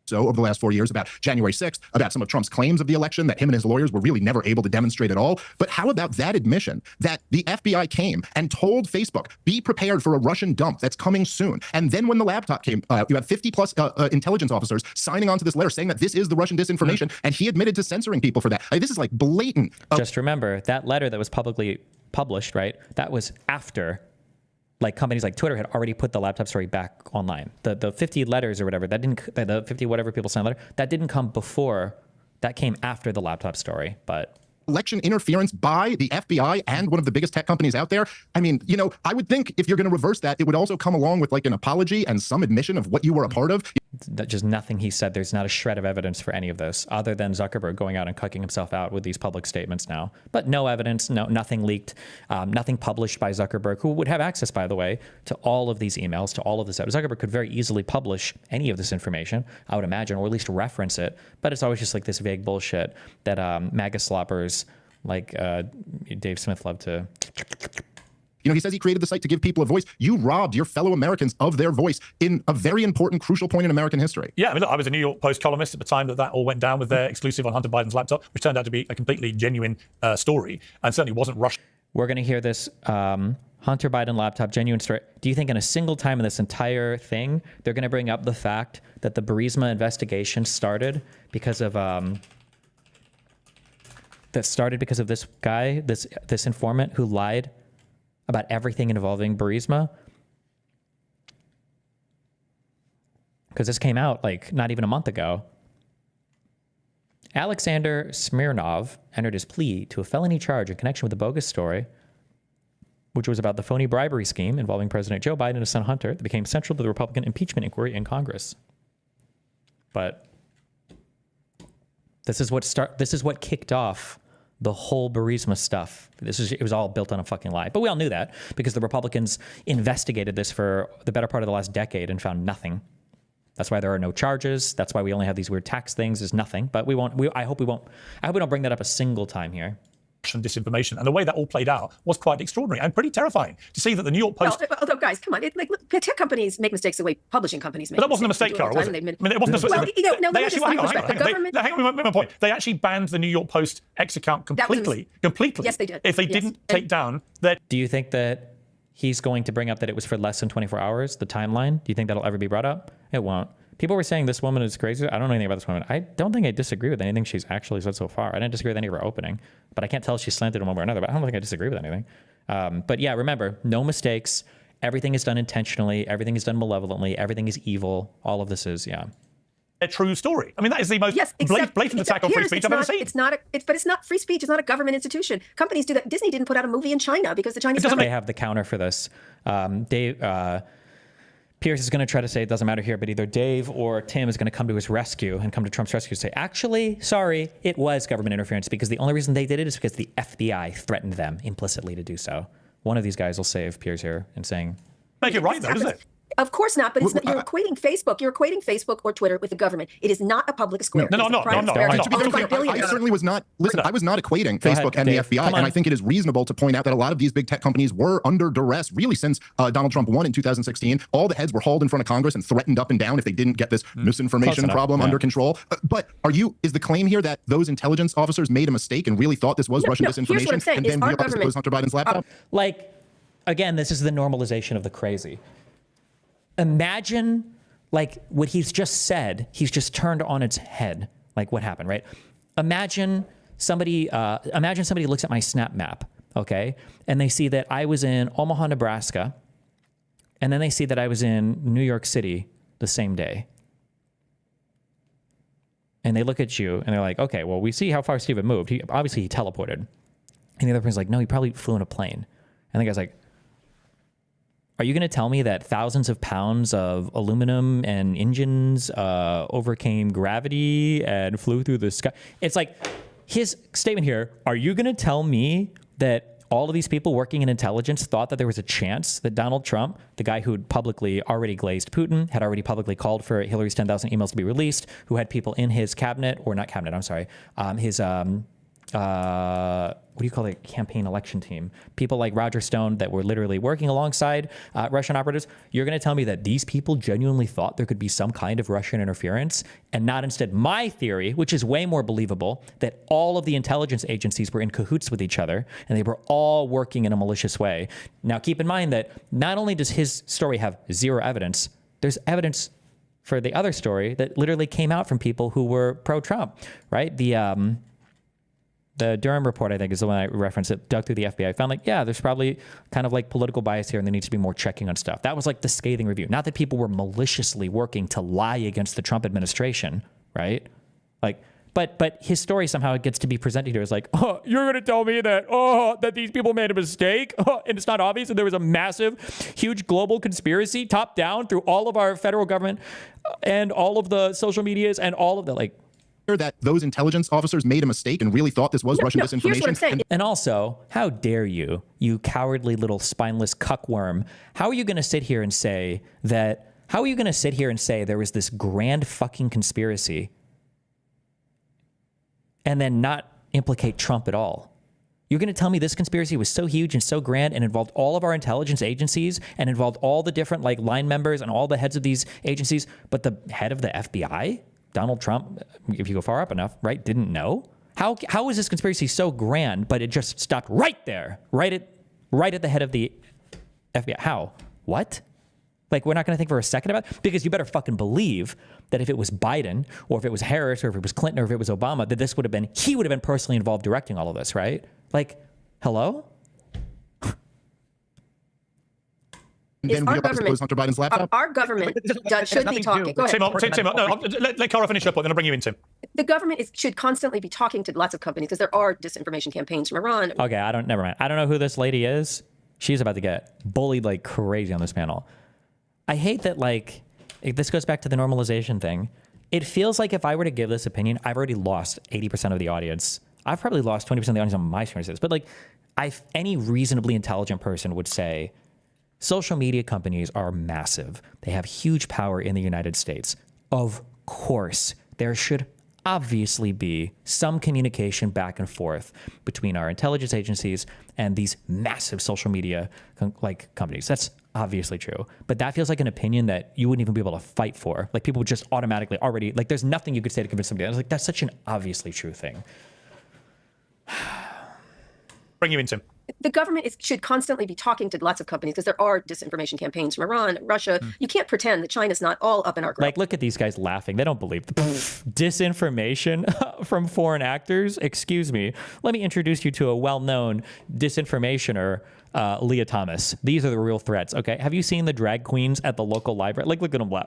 Speaker 5: So over the last 4 years about January 6th, about some of Trump's claims of the election that him and his lawyers were really never able to demonstrate at all. But how about that admission that the FBI came and told Facebook, be prepared for a Russian dump that's coming soon. And then when the laptop came, you have 50 plus intelligence officers signing on to this letter saying that this is the Russian disinformation. And he admitted to censoring people for that. This is blatant.
Speaker 1: Just remember that letter that was publicly published, right? That was after companies like Twitter had already put the laptop story back online. The 50 letters or whatever, the 50 whatever people signed letter, that didn't come before, that came after the laptop story, but.
Speaker 5: Election interference by the FBI and one of the biggest tech companies out there. I mean, I would think if you're going to reverse that, it would also come along with an apology and some admission of what you were a part of.
Speaker 1: Just nothing he said. There's not a shred of evidence for any of this other than Zuckerberg going out and cucking himself out with these public statements now. But no evidence, nothing leaked, nothing published by Zuckerberg, who would have access, by the way, to all of these emails, to all of this. Zuckerberg could very easily publish any of this information, I would imagine, or at least reference it. But it's always just this vague bullshit that MAGA sloppers like Dave Smith love to.
Speaker 5: He says he created the site to give people a voice. You robbed your fellow Americans of their voice in a very important, crucial point in American history.
Speaker 16: Yeah, I was a New York Post columnist at the time that all went down with their exclusive on Hunter Biden's laptop, which turned out to be a completely genuine story and certainly wasn't rushed.
Speaker 1: We're going to hear this Hunter Biden laptop genuine story. Do you think in a single time in this entire thing, they're going to bring up the fact that the Burisma investigation started because of this guy, this informant who lied about everything involving Burisma? Because this came out not even a month ago. Alexander Smirnov entered his plea to a felony charge in connection with the bogus story, which was about the phony bribery scheme involving President Joe Biden and his son Hunter that became central to the Republican impeachment inquiry in Congress. But this is what kicked off the whole Burisma stuff. It was all built on a fucking lie. But we all knew that because the Republicans investigated this for the better part of the last decade and found nothing. That's why there are no charges. That's why we only have these weird tax things. Is nothing. But I hope we don't bring that up a single time here.
Speaker 16: And disinformation, and the way that all played out was quite extraordinary and pretty terrifying to see that the New York Post.
Speaker 2: Although, guys, come on, tech companies make mistakes the way publishing companies make.
Speaker 16: But that wasn't a mistake, Carl, was it?
Speaker 2: It
Speaker 16: wasn't a mistake.
Speaker 2: Well,
Speaker 16: They actually hang on. My point. They actually banned the New York Post X account completely.
Speaker 2: Yes, they did.
Speaker 16: If they didn't take down that.
Speaker 1: Do you think that he's going to bring up that it was for less than 24 hours? The timeline? Do you think that'll ever be brought up? It won't. People were saying this woman is crazy. I don't know anything about this woman. I don't think I disagree with anything she's actually said so far. I didn't disagree with any of her opening, but I can't tell if she's slanted in one way or another. But I don't think I disagree with anything. But yeah, remember, no mistakes. Everything is done intentionally. Everything is done malevolently. Everything is evil. All of this is,
Speaker 16: a true story. I mean, that is the most blatant attack on free speech I've ever seen.
Speaker 2: But it's not free speech. It's not a government institution. Companies do that. Disney didn't put out a movie in China because the Chinese government.
Speaker 1: They have the counter for this. Pierce is going to try to say it doesn't matter here, but either Dave or Tim is going to come to his rescue and come to Trump's rescue and say, actually, sorry, it was government interference because the only reason they did it is because the FBI threatened them implicitly to do so. One of these guys will save Pierce here in saying...
Speaker 16: Make it right, though, doesn't it?
Speaker 2: Of course not, but it's not, you're equating Facebook. You're equating Facebook or Twitter with the government. It is not a public square.
Speaker 5: No. To be very clear, I certainly was not. Listen, I was not equating Facebook and the FBI, and I think it is reasonable to point out that a lot of these big tech companies were under duress, really, since Donald Trump won in 2016. All the heads were hauled in front of Congress and threatened up and down if they didn't get this misinformation problem under control. But is the claim here that those intelligence officers made a mistake and really thought this was Russian disinformation, and then we opposed Hunter Biden's laptop?
Speaker 1: Again, this is the normalization of the crazy. Imagine, what he's just said, he's just turned on its head, what happened, right? Imagine somebody, imagine somebody looks at my Snap map, okay? And they see that I was in Omaha, Nebraska, and then they see that I was in New York City the same day. And they look at you and they're like, okay, well, we see how far Steven moved. Obviously he teleported. And the other person's like, no, he probably flew in a plane. And the guy's like, are you going to tell me that thousands of pounds of aluminum and engines overcame gravity and flew through the sky? It's like his statement here, are you going to tell me that all of these people working in intelligence thought that there was a chance that Donald Trump, the guy who had publicly already glazed Putin, had already publicly called for Hillary's 10,000 emails to be released, who had people in his cabinet, or not cabinet, I'm sorry, his, what do you call it, campaign election team, people like Roger Stone that were literally working alongside Russian operatives. You're going to tell me that these people genuinely thought there could be some kind of Russian interference, and not instead my theory, which is way more believable, that all of the intelligence agencies were in cahoots with each other and they were all working in a malicious way. Now, keep in mind that not only does his story have zero evidence, there's evidence for the other story that literally came out from people who were pro-Trump, right? The Durham report, I think, is the one I referenced that dug through the FBI. I found like, yeah, there's probably kind of like political bias here and there needs to be more checking on stuff. That was like the scathing review. Not that people were maliciously working to lie against the Trump administration, right? Like, but his story somehow gets to be presented here as like, oh, you're going to tell me that, that these people made a mistake? And it's not obvious that there was a massive, huge global conspiracy top down through all of our federal government and all of the social medias and all of the like,
Speaker 5: that those intelligence officers made a mistake and really thought this was Russian disinformation.
Speaker 2: Here's what I'm saying.
Speaker 1: And also, how dare you, you cowardly little spineless cuckworm, how are you going to sit here and say there was this grand fucking conspiracy and then not implicate Trump at all? You're going to tell me this conspiracy was so huge and so grand and involved all of our intelligence agencies and involved all the different like line members and all the heads of these agencies, but the head of the FBI, Donald Trump, if you go far up enough, right, didn't know? How is this conspiracy so grand, but it just stopped right there, right at the head of the FBI? How? What? Like, we're not going to think for a second about it? Because you better fucking believe that if it was Biden or if it was Harris or if it was Clinton or if it was Obama, that he would have been personally involved directing all of this, right? Like, hello?
Speaker 5: And then we about to Hunter Biden's laptop?
Speaker 2: Our government should be talking. Go ahead.
Speaker 16: Tim, no, let Cara finish her point, then I'll bring you in, Tim.
Speaker 2: The government should constantly be talking to lots of companies because there are disinformation campaigns from Iran.
Speaker 1: Okay, never mind. I don't know who this lady is. She's about to get bullied like crazy on this panel. I hate that, like, this goes back to the normalization thing. It feels like if I were to give this opinion, I've already lost 80% of the audience. I've probably lost 20% of the audience on my services. But, like, any reasonably intelligent person would say, social media companies are massive. They have huge power in the United States. Of course, there should obviously be some communication back and forth between our intelligence agencies and these massive social media companies. That's obviously true. But that feels like an opinion that you wouldn't even be able to fight for. Like, people would just automatically already, like, there's nothing you could say to convince somebody else. Like, that's such an obviously true thing.
Speaker 16: Bring you in, Tim.
Speaker 2: The government should constantly be talking to lots of companies because there are disinformation campaigns from Iran, Russia. You can't pretend that China's not all up in our grill.
Speaker 1: Like, look at these guys laughing. They don't believe the disinformation from foreign actors. Excuse me. Let me introduce you to a well-known disinformationer, Leah Thomas. These are the real threats. Okay. Have you seen the drag queens at the local library? Like, look at them laugh.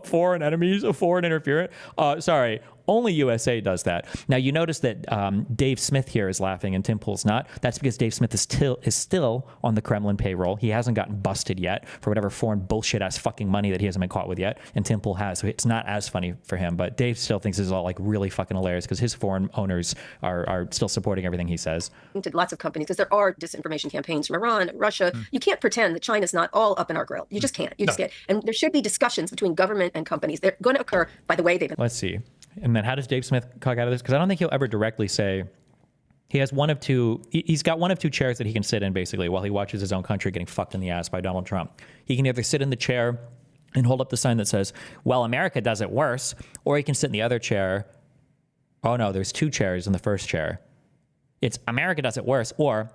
Speaker 1: Foreign enemies, foreign interference. Sorry. Only USA does that. Now, you notice that Dave Smith here is laughing and Tim Pool's not. That's because Dave Smith is still on the Kremlin payroll. He hasn't gotten busted yet for whatever foreign bullshit ass fucking money that he hasn't been caught with yet. And Tim Pool has. So it's not as funny for him. But Dave still thinks this is all like really fucking hilarious because his foreign owners are still supporting everything he says.
Speaker 2: To lots of companies because there are disinformation campaigns from Iran, Russia. You can't pretend that China's not all up in our grill. You just can't. You just can't. And there should be discussions between government and companies. They're going to occur. By the way,
Speaker 1: Let's see. And then how does Dave Smith talk out of this? Because I don't think he'll ever directly say he has one of two. He's got one of two chairs that he can sit in basically while he watches his own country getting fucked in the ass by Donald Trump. He can either sit in the chair and hold up the sign that says, well, America does it worse, or he can sit in the other chair. Oh no, there's two chairs in the first chair. It's America does it worse, or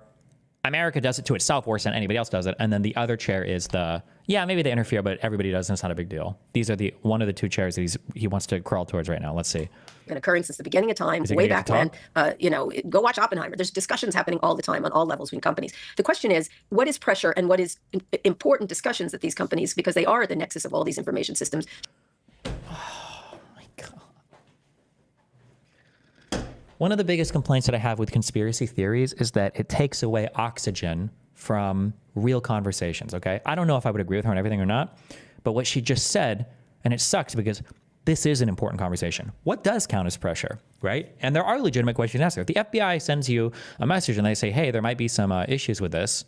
Speaker 1: America does it to itself worse than anybody else does it. And then the other chair is the Yeah, maybe they interfere, but everybody does, and it's not a big deal. These are one of the two chairs that he wants to crawl towards right now. Let's see.
Speaker 2: Been occurring since the beginning of time,
Speaker 1: Is it
Speaker 2: way
Speaker 1: gonna
Speaker 2: back
Speaker 1: get to
Speaker 2: when. You know, go watch Oppenheimer. There's discussions happening all the time on all levels between companies. The question is, what is pressure and what is important discussions that these companies, because they are the nexus of all these information systems.
Speaker 1: One of the biggest complaints that I have with conspiracy theories is that it takes away oxygen from real conversations, okay? I don't know if I would agree with her on everything or not, but what she just said, and it sucks because this is an important conversation. What does count as pressure, right? And there are legitimate questions to ask. If the FBI sends you a message and they say, hey, there might be some issues with this,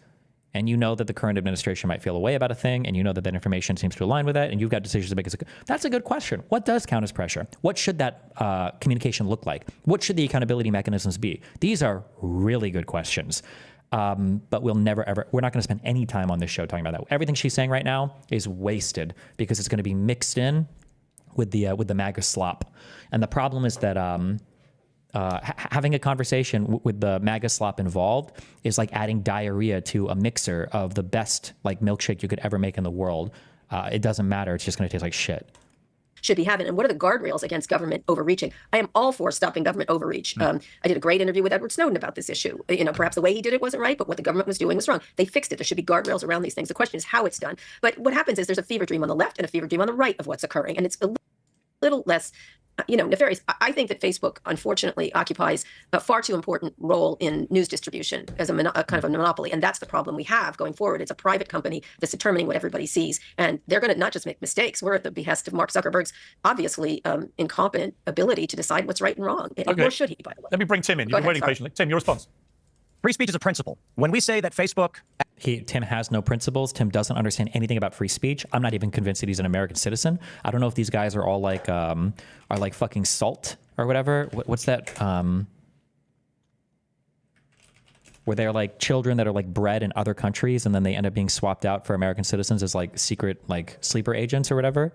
Speaker 1: and you know that the current administration might feel a way about a thing, and you know that that information seems to align with that, and you've got decisions to make. That's a good question. What does count as pressure? What should that communication look like? What should the accountability mechanisms be? These are really good questions. But we're not going to spend any time on this show talking about that. Everything she's saying right now is wasted because it's going to be mixed in with the MAGA slop. And the problem is that having a conversation with the MAGA slop involved is like adding diarrhea to a mixer of the best like milkshake you could ever make in the world. It doesn't matter. It's just going to taste like shit.
Speaker 2: Should be having, and what are the guardrails against government overreaching? I am all for stopping government overreach. I did a great interview with Edward Snowden about this issue. You know, perhaps the way he did it wasn't right, but what the government was doing was wrong. They fixed it. There should be guardrails around these things. The question is how it's done. But what happens is there's a fever dream on the left and a fever dream on the right of what's occurring, and it's a little less, nefarious. I think that Facebook, unfortunately, occupies a far too important role in news distribution as a kind of a monopoly. And that's the problem we have going forward. It's a private company that's determining what everybody sees. And they're going to not just make mistakes. We're at the behest of Mark Zuckerberg's obviously incompetent ability to decide what's right and wrong.
Speaker 16: Okay.
Speaker 2: Or should he, by the way?
Speaker 16: Let me bring Tim in. You've been waiting patiently. Tim, your response.
Speaker 6: Free speech is a principle. When we say that Facebook...
Speaker 1: Tim has no principles. Tim doesn't understand anything about free speech. I'm not even convinced that he's an American citizen. I don't know if these guys are all like fucking salt or whatever. What's that? Where they're like children that are like bred in other countries and then they end up being swapped out for American citizens as like secret like sleeper agents or whatever.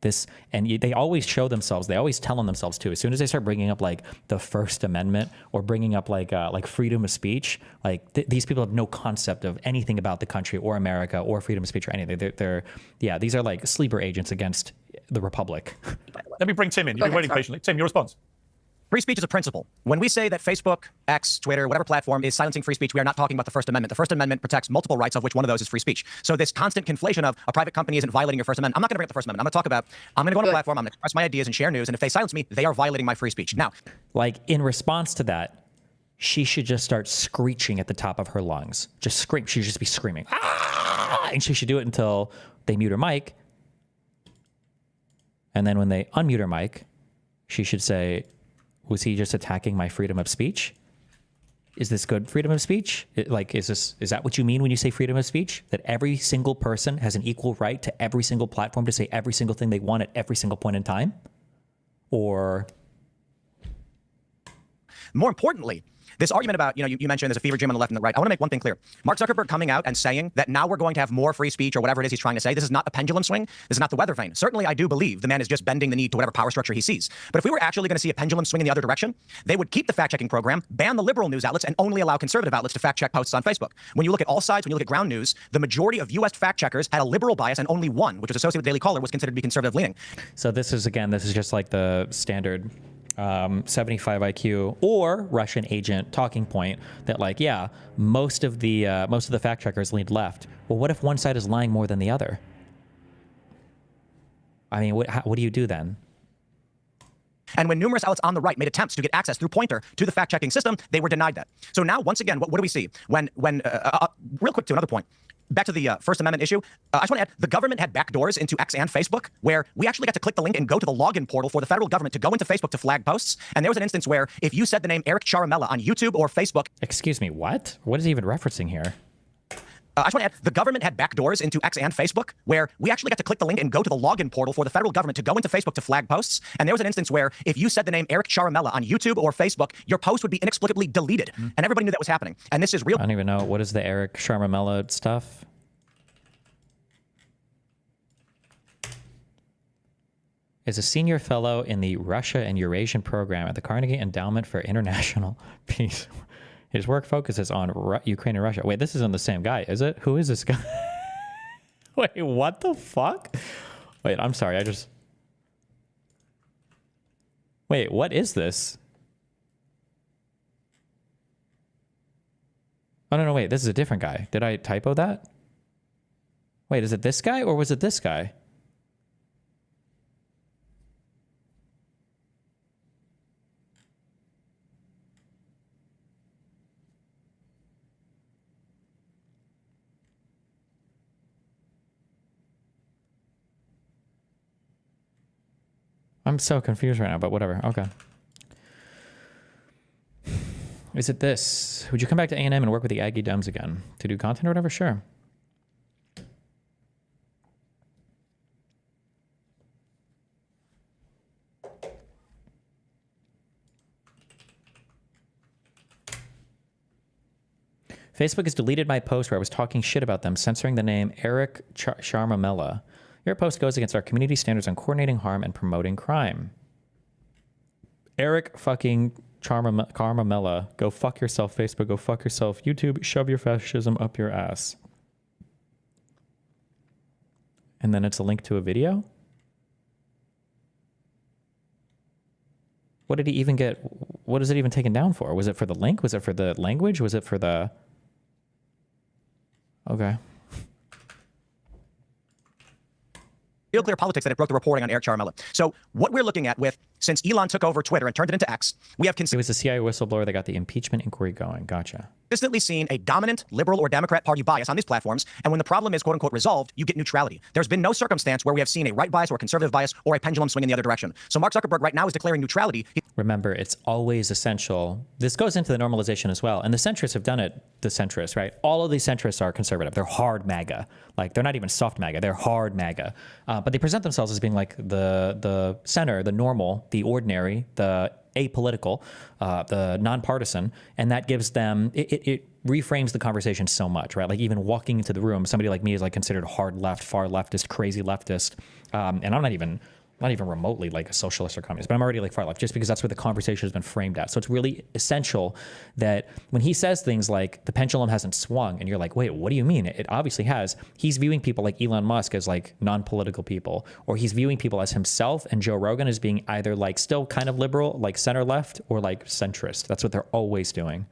Speaker 1: They always show themselves. They always tell on themselves too. As soon as they start bringing up like the First Amendment or bringing up like freedom of speech, like these people have no concept of anything about the country or America or freedom of speech or anything. These are like sleeper agents against the Republic.
Speaker 16: Let me bring Tim in. You've been waiting patiently. Tim, your response.
Speaker 6: Free speech is a principle. When we say that Facebook, X, Twitter, whatever platform is silencing free speech, we are not talking about the First Amendment. The First Amendment protects multiple rights, of which one of those is free speech. So this constant conflation of a private company isn't violating your First Amendment. I'm not going to bring up the First Amendment. I'm going to go on a platform, I'm going to express my ideas and share news, and if they silence me, they are violating my free speech. Now,
Speaker 1: like in response to that, she should just start screeching at the top of her lungs. Just scream. She should just be screaming. Ah! And she should do it until they mute her mic. And then when they unmute her mic, she should say, was he just attacking my freedom of speech? Is this good freedom of speech? Is that what you mean when you say freedom of speech? That every single person has an equal right to every single platform to say every single thing they want at every single point in time? Or...
Speaker 6: more importantly, this argument about, you mentioned there's a fever dream on the left and the right. I want to make one thing clear. Mark Zuckerberg coming out and saying that now we're going to have more free speech or whatever it is he's trying to say, this is not a pendulum swing. This is not the weather vane. Certainly, I do believe the man is just bending the knee to whatever power structure he sees. But if we were actually going to see a pendulum swing in the other direction, they would keep the fact-checking program, ban the liberal news outlets, and only allow conservative outlets to fact-check posts on Facebook. When you look at all sides, when you look at ground news, the majority of U.S. fact-checkers had a liberal bias, and only one, which was associated with Daily Caller, was considered to be conservative-leaning.
Speaker 1: So this is just like the standard 75 IQ or Russian agent talking point that most of the fact checkers lean left. Well, what if one side is lying more than the other? I mean, what do you do then?
Speaker 6: And when numerous outlets on the right made attempts to get access through Pointer to the fact-checking system, they were denied that. So now, once again, what do we see? When real quick to another point, back to the First Amendment issue, I just want to add, the government had backdoors into X and Facebook where we actually got to click the link and go to the login portal for the federal government to go into Facebook to flag posts. And there was an instance where if you said the name Eric Charamella on YouTube or Facebook...
Speaker 1: Excuse me, what? What is he even referencing here?
Speaker 6: I just want to add, the government had backdoors into X and Facebook where we actually got to click the link and go to the login portal for the federal government to go into Facebook to flag posts. And there was an instance where if you said the name Eric Charamella on YouTube or Facebook, your post would be inexplicably deleted. And everybody knew that was happening. And this is real...
Speaker 1: I don't even know. What is the Eric Charamella stuff? Is a senior fellow in the Russia and Eurasian program at the Carnegie Endowment for International Peace. His work focuses on Ukraine and Russia. Wait, this isn't the same guy, is it? Who is this guy? Wait, what the fuck? Wait, I'm sorry. Wait, what is this? Oh, no, wait. This is a different guy. Did I typo that? Wait, is it this guy or was it this guy? I'm so confused right now, but whatever. Okay. Is it this? Would you come back to A&M and work with the Aggie Dems again to do content or whatever? Sure. Facebook has deleted my post where I was talking shit about them, censoring the name Eric Sharmamella. Your post goes against our community standards on coordinating harm and promoting crime. Eric fucking Carmamella. Go fuck yourself, Facebook. Go fuck yourself, YouTube. Shove your fascism up your ass. And then it's a link to a video? What did he even get? What is it even taken down for? Was it for the link? Was it for the language? Was it for the... Okay.
Speaker 6: Real clear politics that it broke the reporting on Eric Charmella. So what we're looking at with, since Elon took over Twitter and turned it into X, we have
Speaker 1: It was the CIA whistleblower that got the impeachment inquiry going. Gotcha.
Speaker 6: consistently seen a dominant liberal or Democrat party bias on these platforms, and when the problem is quote unquote resolved, you get neutrality. There's been no circumstance where we have seen a right bias or a conservative bias or a pendulum swing in the other direction. So Mark Zuckerberg right now is declaring neutrality.
Speaker 1: Remember, it's always essential. This goes into the normalization as well. And the centrists have done it, the centrists, right? All of these centrists are conservative. They're hard MAGA. Like, they're not even soft MAGA. They're hard MAGA. But they present themselves as being like the center, the normal, the ordinary, the apolitical, the nonpartisan. And that gives them, it reframes the conversation so much, right? Like, even walking into the room, somebody like me is like considered hard left, far leftist, crazy leftist. And I'm not even remotely like a socialist or communist, but I'm already like far left just because that's where the conversation has been framed at. So it's really essential that when he says things like the pendulum hasn't swung and you're like, wait, what do you mean? It obviously has. He's viewing people like Elon Musk as like non-political people, or he's viewing people as himself and Joe Rogan as being either like still kind of liberal, like center left, or like centrist. That's what they're always doing.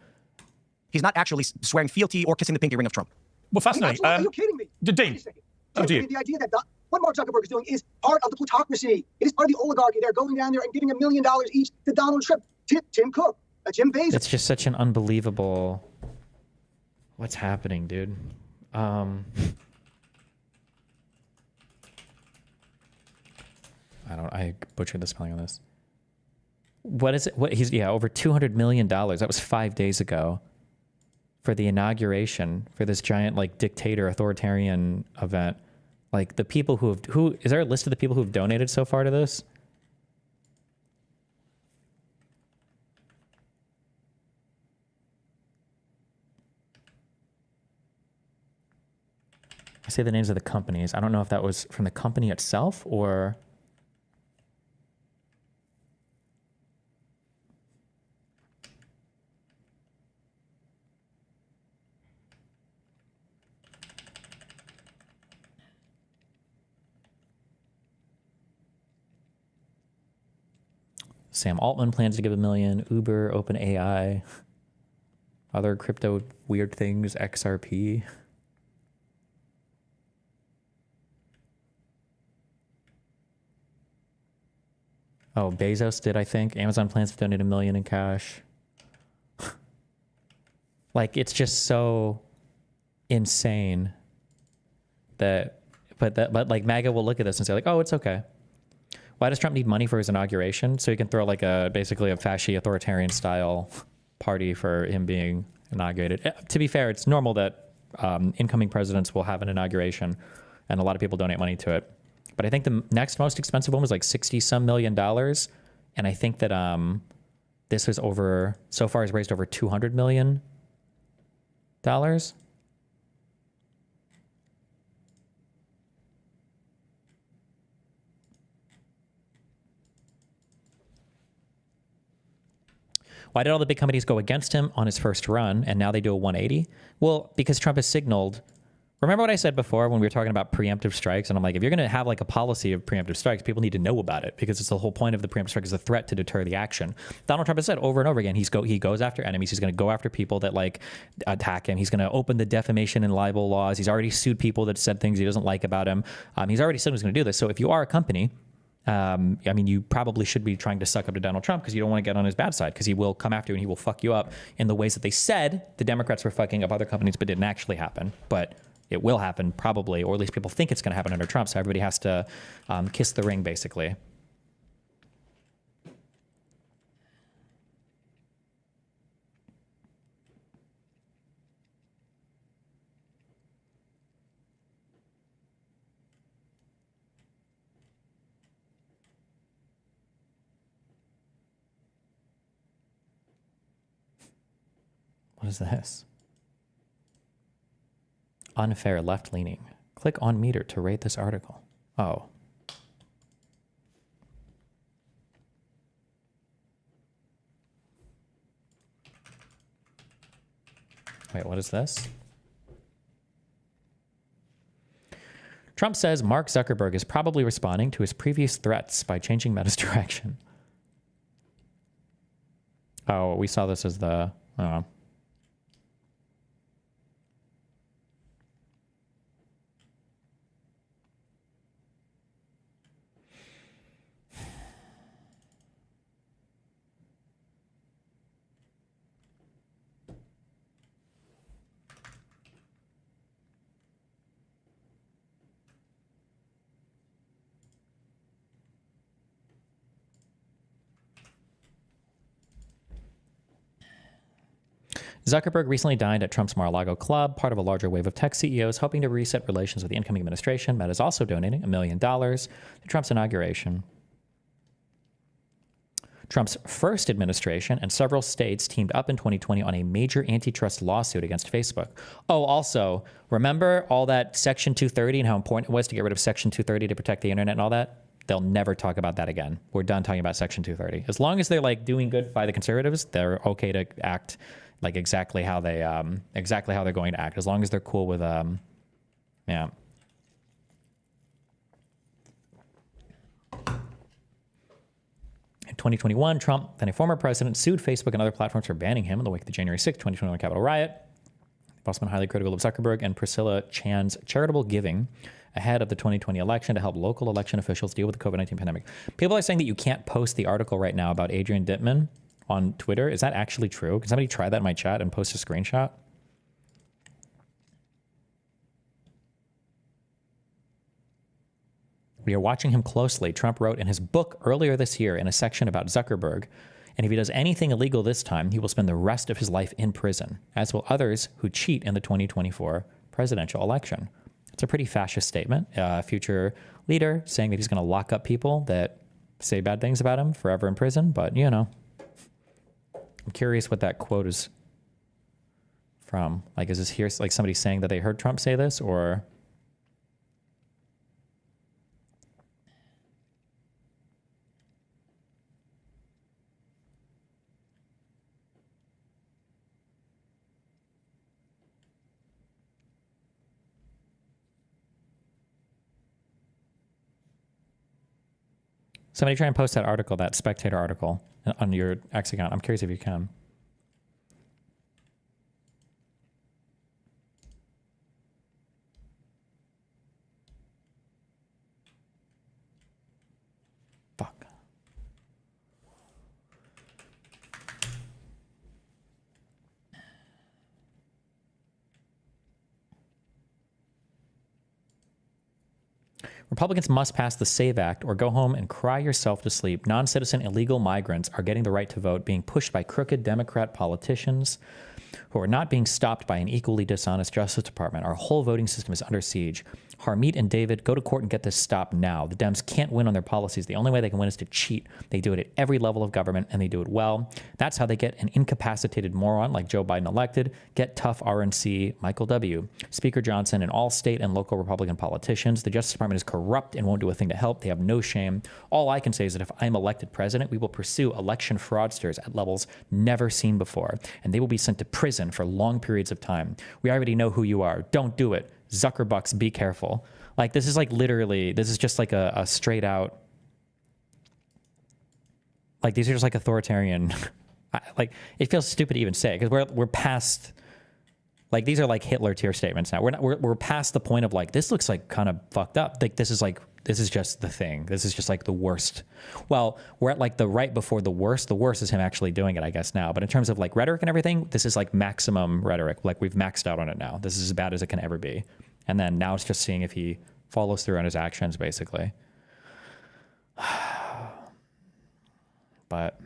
Speaker 6: He's not actually swearing fealty or kissing the pinky ring of Trump.
Speaker 16: Well, fascinating.
Speaker 12: Are you kidding me?
Speaker 16: Dean,
Speaker 12: The idea that what Mark Zuckerberg is doing is part of the plutocracy. It is part of the oligarchy. They're going down there and giving $1 million each to Donald Trump, Tim Cook, Jim Bezos.
Speaker 1: It's just such an unbelievable... What's happening, dude? I butchered the spelling on this. What is it? Over $200 million. That was 5 days ago for the inauguration for this giant like dictator authoritarian event. Like, the people who is there a list of the people who've donated so far to this? I say the names of the companies. I don't know if that was from the company itself or... Sam Altman plans to give $1 million. Uber, OpenAI, other crypto weird things, XRP. Oh, Bezos did, I think. Amazon plans to donate $1 million in cash. Like, it's just so insane that, but like MAGA will look at this and say like, oh, it's okay. Why does Trump need money for his inauguration? So he can throw like basically a fascist authoritarian style party for him being inaugurated. To be fair, it's normal that incoming presidents will have an inauguration and a lot of people donate money to it. But I think the next most expensive one was like $60-some million. And I think that this was so far has raised over $200 million. Why did all the big companies go against him on his first run and now they do a 180? Well, because Trump has signaled, Remember what I said before when we were talking about preemptive strikes? And I'm like, if you're going to have like a policy of preemptive strikes, people need to know about it because it's the whole point of the preemptive strike is a threat to deter the action. Donald Trump has said over and over again, he goes after enemies. He's going to go after people that like attack him. He's going to open the defamation and libel laws. He's already sued people that said things he doesn't like about him. He's already said he's going to do this. So if you are a company, I mean, you probably should be trying to suck up to Donald Trump because you don't want to get on his bad side because he will come after you and he will fuck you up in the ways that they said the Democrats were fucking up other companies, but didn't actually happen. But it will happen probably, or at least people think it's going to happen under Trump. So everybody has to kiss the ring, basically. What is this? Unfair left-leaning. Click on meter to rate this article. Oh. Wait, what is this? Trump says Mark Zuckerberg is probably responding to his previous threats by changing Meta's direction. Oh, we saw this as the... Zuckerberg recently dined at Trump's Mar-a-Lago club, part of a larger wave of tech CEOs hoping to reset relations with the incoming administration. Meta is also donating $1 million to Trump's inauguration. Trump's first administration and several states teamed up in 2020 on a major antitrust lawsuit against Facebook. Oh, also, remember all that Section 230 and how important it was to get rid of Section 230 to protect the internet and all that? They'll never talk about that again. We're done talking about Section 230. As long as they're like doing good by the conservatives, they're okay to act like exactly how they're going to act, as long as they're cool with yeah. In 2021, Trump, then a former president, sued Facebook and other platforms for banning him in the wake of the January 6, 2021 Capitol riot. They've also been highly critical of Zuckerberg and Priscilla Chan's charitable giving ahead of the 2020 election to help local election officials deal with the COVID-19 pandemic. People are saying that you can't post the article right now about Adrian Dittman on Twitter. Is that actually true? Can somebody try that in my chat and post a screenshot? We are watching him closely, Trump wrote in his book earlier this year in a section about Zuckerberg. And if he does anything illegal this time, he will spend the rest of his life in prison, as will others who cheat in the 2024 presidential election. It's a pretty fascist statement. Future leader saying that he's going to lock up people that say bad things about him forever in prison. But, you know, I'm curious what that quote is from. Like, is this here like somebody saying that they heard Trump say this, or... Somebody try and post that article, that Spectator article, on your X account. I'm curious if you can. Fuck. Republicans must pass the SAVE Act or go home and cry yourself to sleep. Non-citizen illegal migrants are getting the right to vote, being pushed by crooked Democrat politicians who are not being stopped by an equally dishonest Justice Department. Our whole voting system is under siege. Harmeet and David, go to court and get this stopped now. The Dems can't win on their policies. The only way they can win is to cheat. They do it at every level of government, and they do it well. That's how they get an incapacitated moron like Joe Biden elected. Get tough RNC Michael W., Speaker Johnson, and all state and local Republican politicians. The Justice Department is corrupt and won't do a thing to help. They have no shame. All I can say is that if I'm elected president, we will pursue election fraudsters at levels never seen before, and they will be sent to prison for long periods of time. We already know who you are. Don't do it. Zuckerbucks, be careful. Like, this is like literally, this is just like a straight out, like, these are just like authoritarian, like, it feels stupid to even say, because we're past, like, these are like Hitler tier statements now. We're past the point of like, this looks like kind of fucked up. Like, this is just the thing. This is just like the worst. Well, we're at like the right before the worst. The worst is him actually doing it, I guess, now. But in terms of like rhetoric and everything, this is like maximum rhetoric. Like, we've maxed out on it now. This is as bad as it can ever be. And then now it's just seeing if he follows through on his actions, basically. But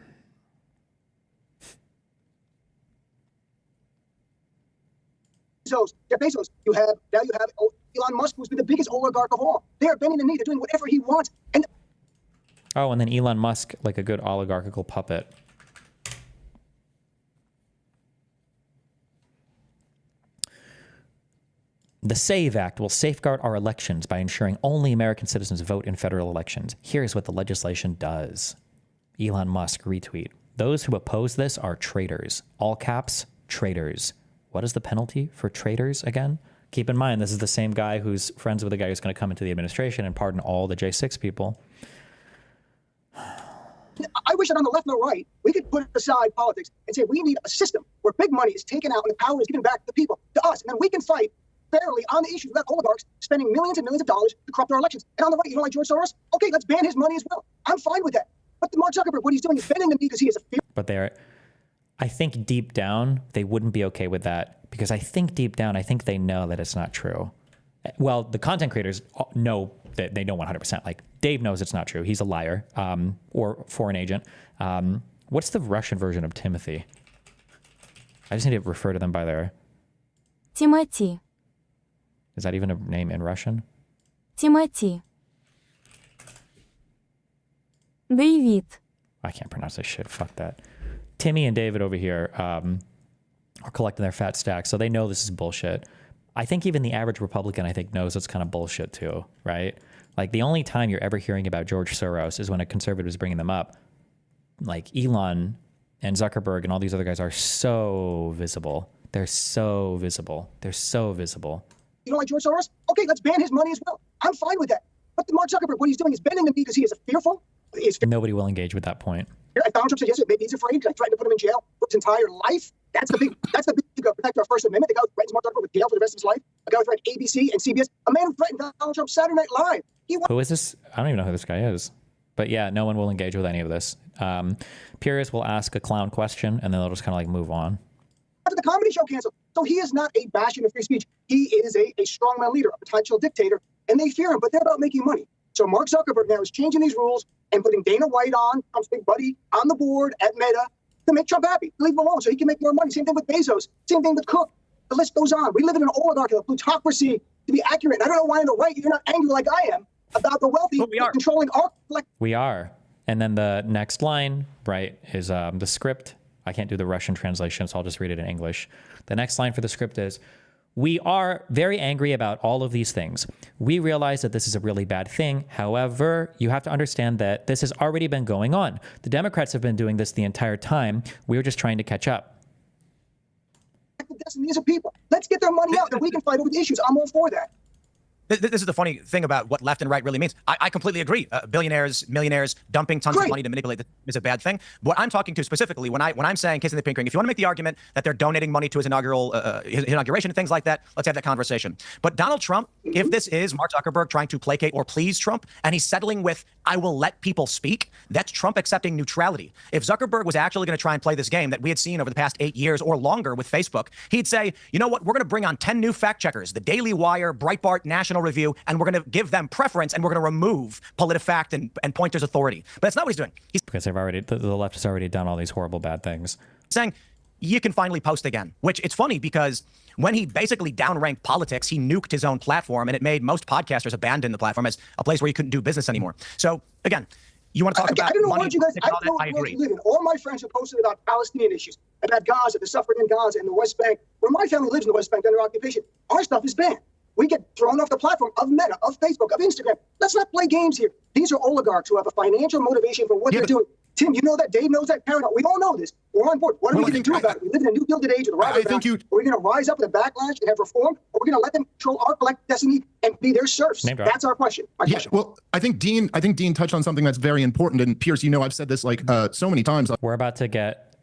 Speaker 12: Jeff Bezos, you have Elon Musk, who's been the biggest oligarch of all. They're bending the knee. They're doing whatever he wants. And
Speaker 1: and then Elon Musk, like a good oligarchical puppet. The SAVE Act will safeguard our elections by ensuring only American citizens vote in federal elections. Here's what the legislation does. Elon Musk retweet. Those who oppose this are traitors. All caps, traitors. What is the penalty for traitors again? Keep in mind, this is the same guy who's friends with the guy who's going to come into the administration and pardon all the J6 people.
Speaker 12: I wish that on the left and the right, we could put aside politics and say we need a system where big money is taken out and the power is given back to the people, to us, and then we can fight fairly on the issues without oligarchs spending millions and millions of dollars to corrupt our elections. And on the right, you don't like George Soros? Okay, let's ban his money as well. I'm fine with that. But Mark Zuckerberg, what he's doing is bending the knee because he is a fear.
Speaker 1: But I think deep down, they wouldn't be okay with that, because I think deep down, I think they know that it's not true. Well, the content creators know that they know 100%. Like, Dave knows it's not true. He's a liar, or foreign agent. What's the Russian version of Timothy? I just need to refer to them by their...
Speaker 17: Timothy.
Speaker 1: Is that even a name in Russian?
Speaker 17: Timothy. David.
Speaker 1: I can't pronounce this shit. Fuck that. Timmy and David over here are collecting their fat stacks, so they know this is bullshit. I think even the average Republican, I think, knows it's kind of bullshit too, right? Like, the only time you're ever hearing about George Soros is when a conservative is bringing them up. Like, Elon and Zuckerberg and all these other guys are so visible. They're so visible. They're so visible.
Speaker 12: You don't like George Soros? Okay, let's ban his money as well. I'm fine with that. But Mark Zuckerberg, what he's doing is bending the knee because he is fearful.
Speaker 1: Nobody will engage with that point.
Speaker 12: Donald Trump said yesterday, maybe he's afraid because I threatened to put him in jail for his entire life. That's the big protect our First Amendment. The guy who threatens Mark Zuckerberg with jail for the rest of his life. A guy who threatened ABC and CBS. A man who threatened Donald Trump Saturday Night Live.
Speaker 1: Who is this? I don't even know who this guy is. But yeah, no one will engage with any of this. Purists will ask a clown question and then they'll just kind of like move on.
Speaker 12: After the comedy show canceled. So he is not a bastion of free speech. He is a strongman leader, a potential dictator, and they fear him, but they're about making money. So Mark Zuckerberg now is changing these rules and putting Dana White on, Trump's big buddy, on the board at Meta to make Trump happy. Leave him alone so he can make more money. Same thing with Bezos. Same thing with Cook. The list goes on. We live in an oligarchy, a plutocracy, to be accurate. And I don't know why on the right you're not angry like I am about the wealthy controlling our collective.
Speaker 1: We are. And then the next line, right, is the script. I can't do the Russian translation, so I'll just read it in English. The next line for the script is, we are very angry about all of these things. We realize that this is a really bad thing. However, you have to understand that this has already been going on. The Democrats have been doing this the entire time. We're just trying to catch up.
Speaker 12: These are people. Let's get their money out and we can fight over the issues. I'm all for that.
Speaker 6: This is the funny thing about what left and right really means. I completely agree. Billionaires, millionaires, dumping tons of money to manipulate is a bad thing. What I'm talking to specifically, when I'm saying kissing the pink ring, if you want to make the argument that they're donating money to his inauguration and things like that, let's have that conversation. But Donald Trump, if this is Mark Zuckerberg trying to placate or please Trump, and he's settling with, I will let people speak, that's Trump accepting neutrality. If Zuckerberg was actually going to try and play this game that we had seen over the past 8 years or longer with Facebook, he'd say, you know what, we're going to bring on 10 new fact checkers, the Daily Wire, Breitbart, National Review, and we're going to give them preference, and we're going to remove PolitiFact and Pointer's authority. But that's not what he's doing. He's
Speaker 1: because they've already the left has already done all these horrible bad things.
Speaker 6: Saying you can finally post again, which it's funny because when he basically downranked politics, he nuked his own platform, and it made most podcasters abandon the platform as a place where you couldn't do business anymore. So again, you want to talk about
Speaker 12: I don't know
Speaker 6: money?
Speaker 12: what you guys. I don't know
Speaker 6: I agree.
Speaker 12: You live in. All my friends who posted about Palestinian issues, about Gaza, the suffering in Gaza, and the West Bank, where my family lives in the West Bank under occupation, our stuff is banned. We get thrown off the platform of Meta, of Facebook, of Instagram. Let's not play games here. These are oligarchs who have a financial motivation for what they're doing. Tim, you know that. Dave knows that. Paranoid. We all know this. We're on board. What are we going to do about it? We live in a new Gilded Age of the rival. Are we going to rise up with a backlash and have reform, or are we going to let them control our collective destiny and be their serfs? That's our question.
Speaker 5: Well, I think Dean touched on something that's very important. And Pierce, you know, I've said this like so many times.
Speaker 1: We're about to get.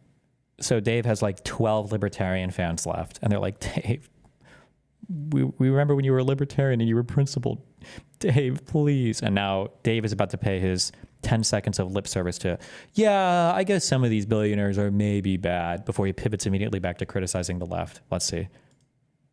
Speaker 1: So Dave has like 12 libertarian fans left, and they're like, Dave, we remember when you were a libertarian and you were principled. Dave, please. And now Dave is about to pay his 10 seconds of lip service to, yeah, I guess some of these billionaires are maybe bad, before he pivots immediately back to criticizing the left. Let's see.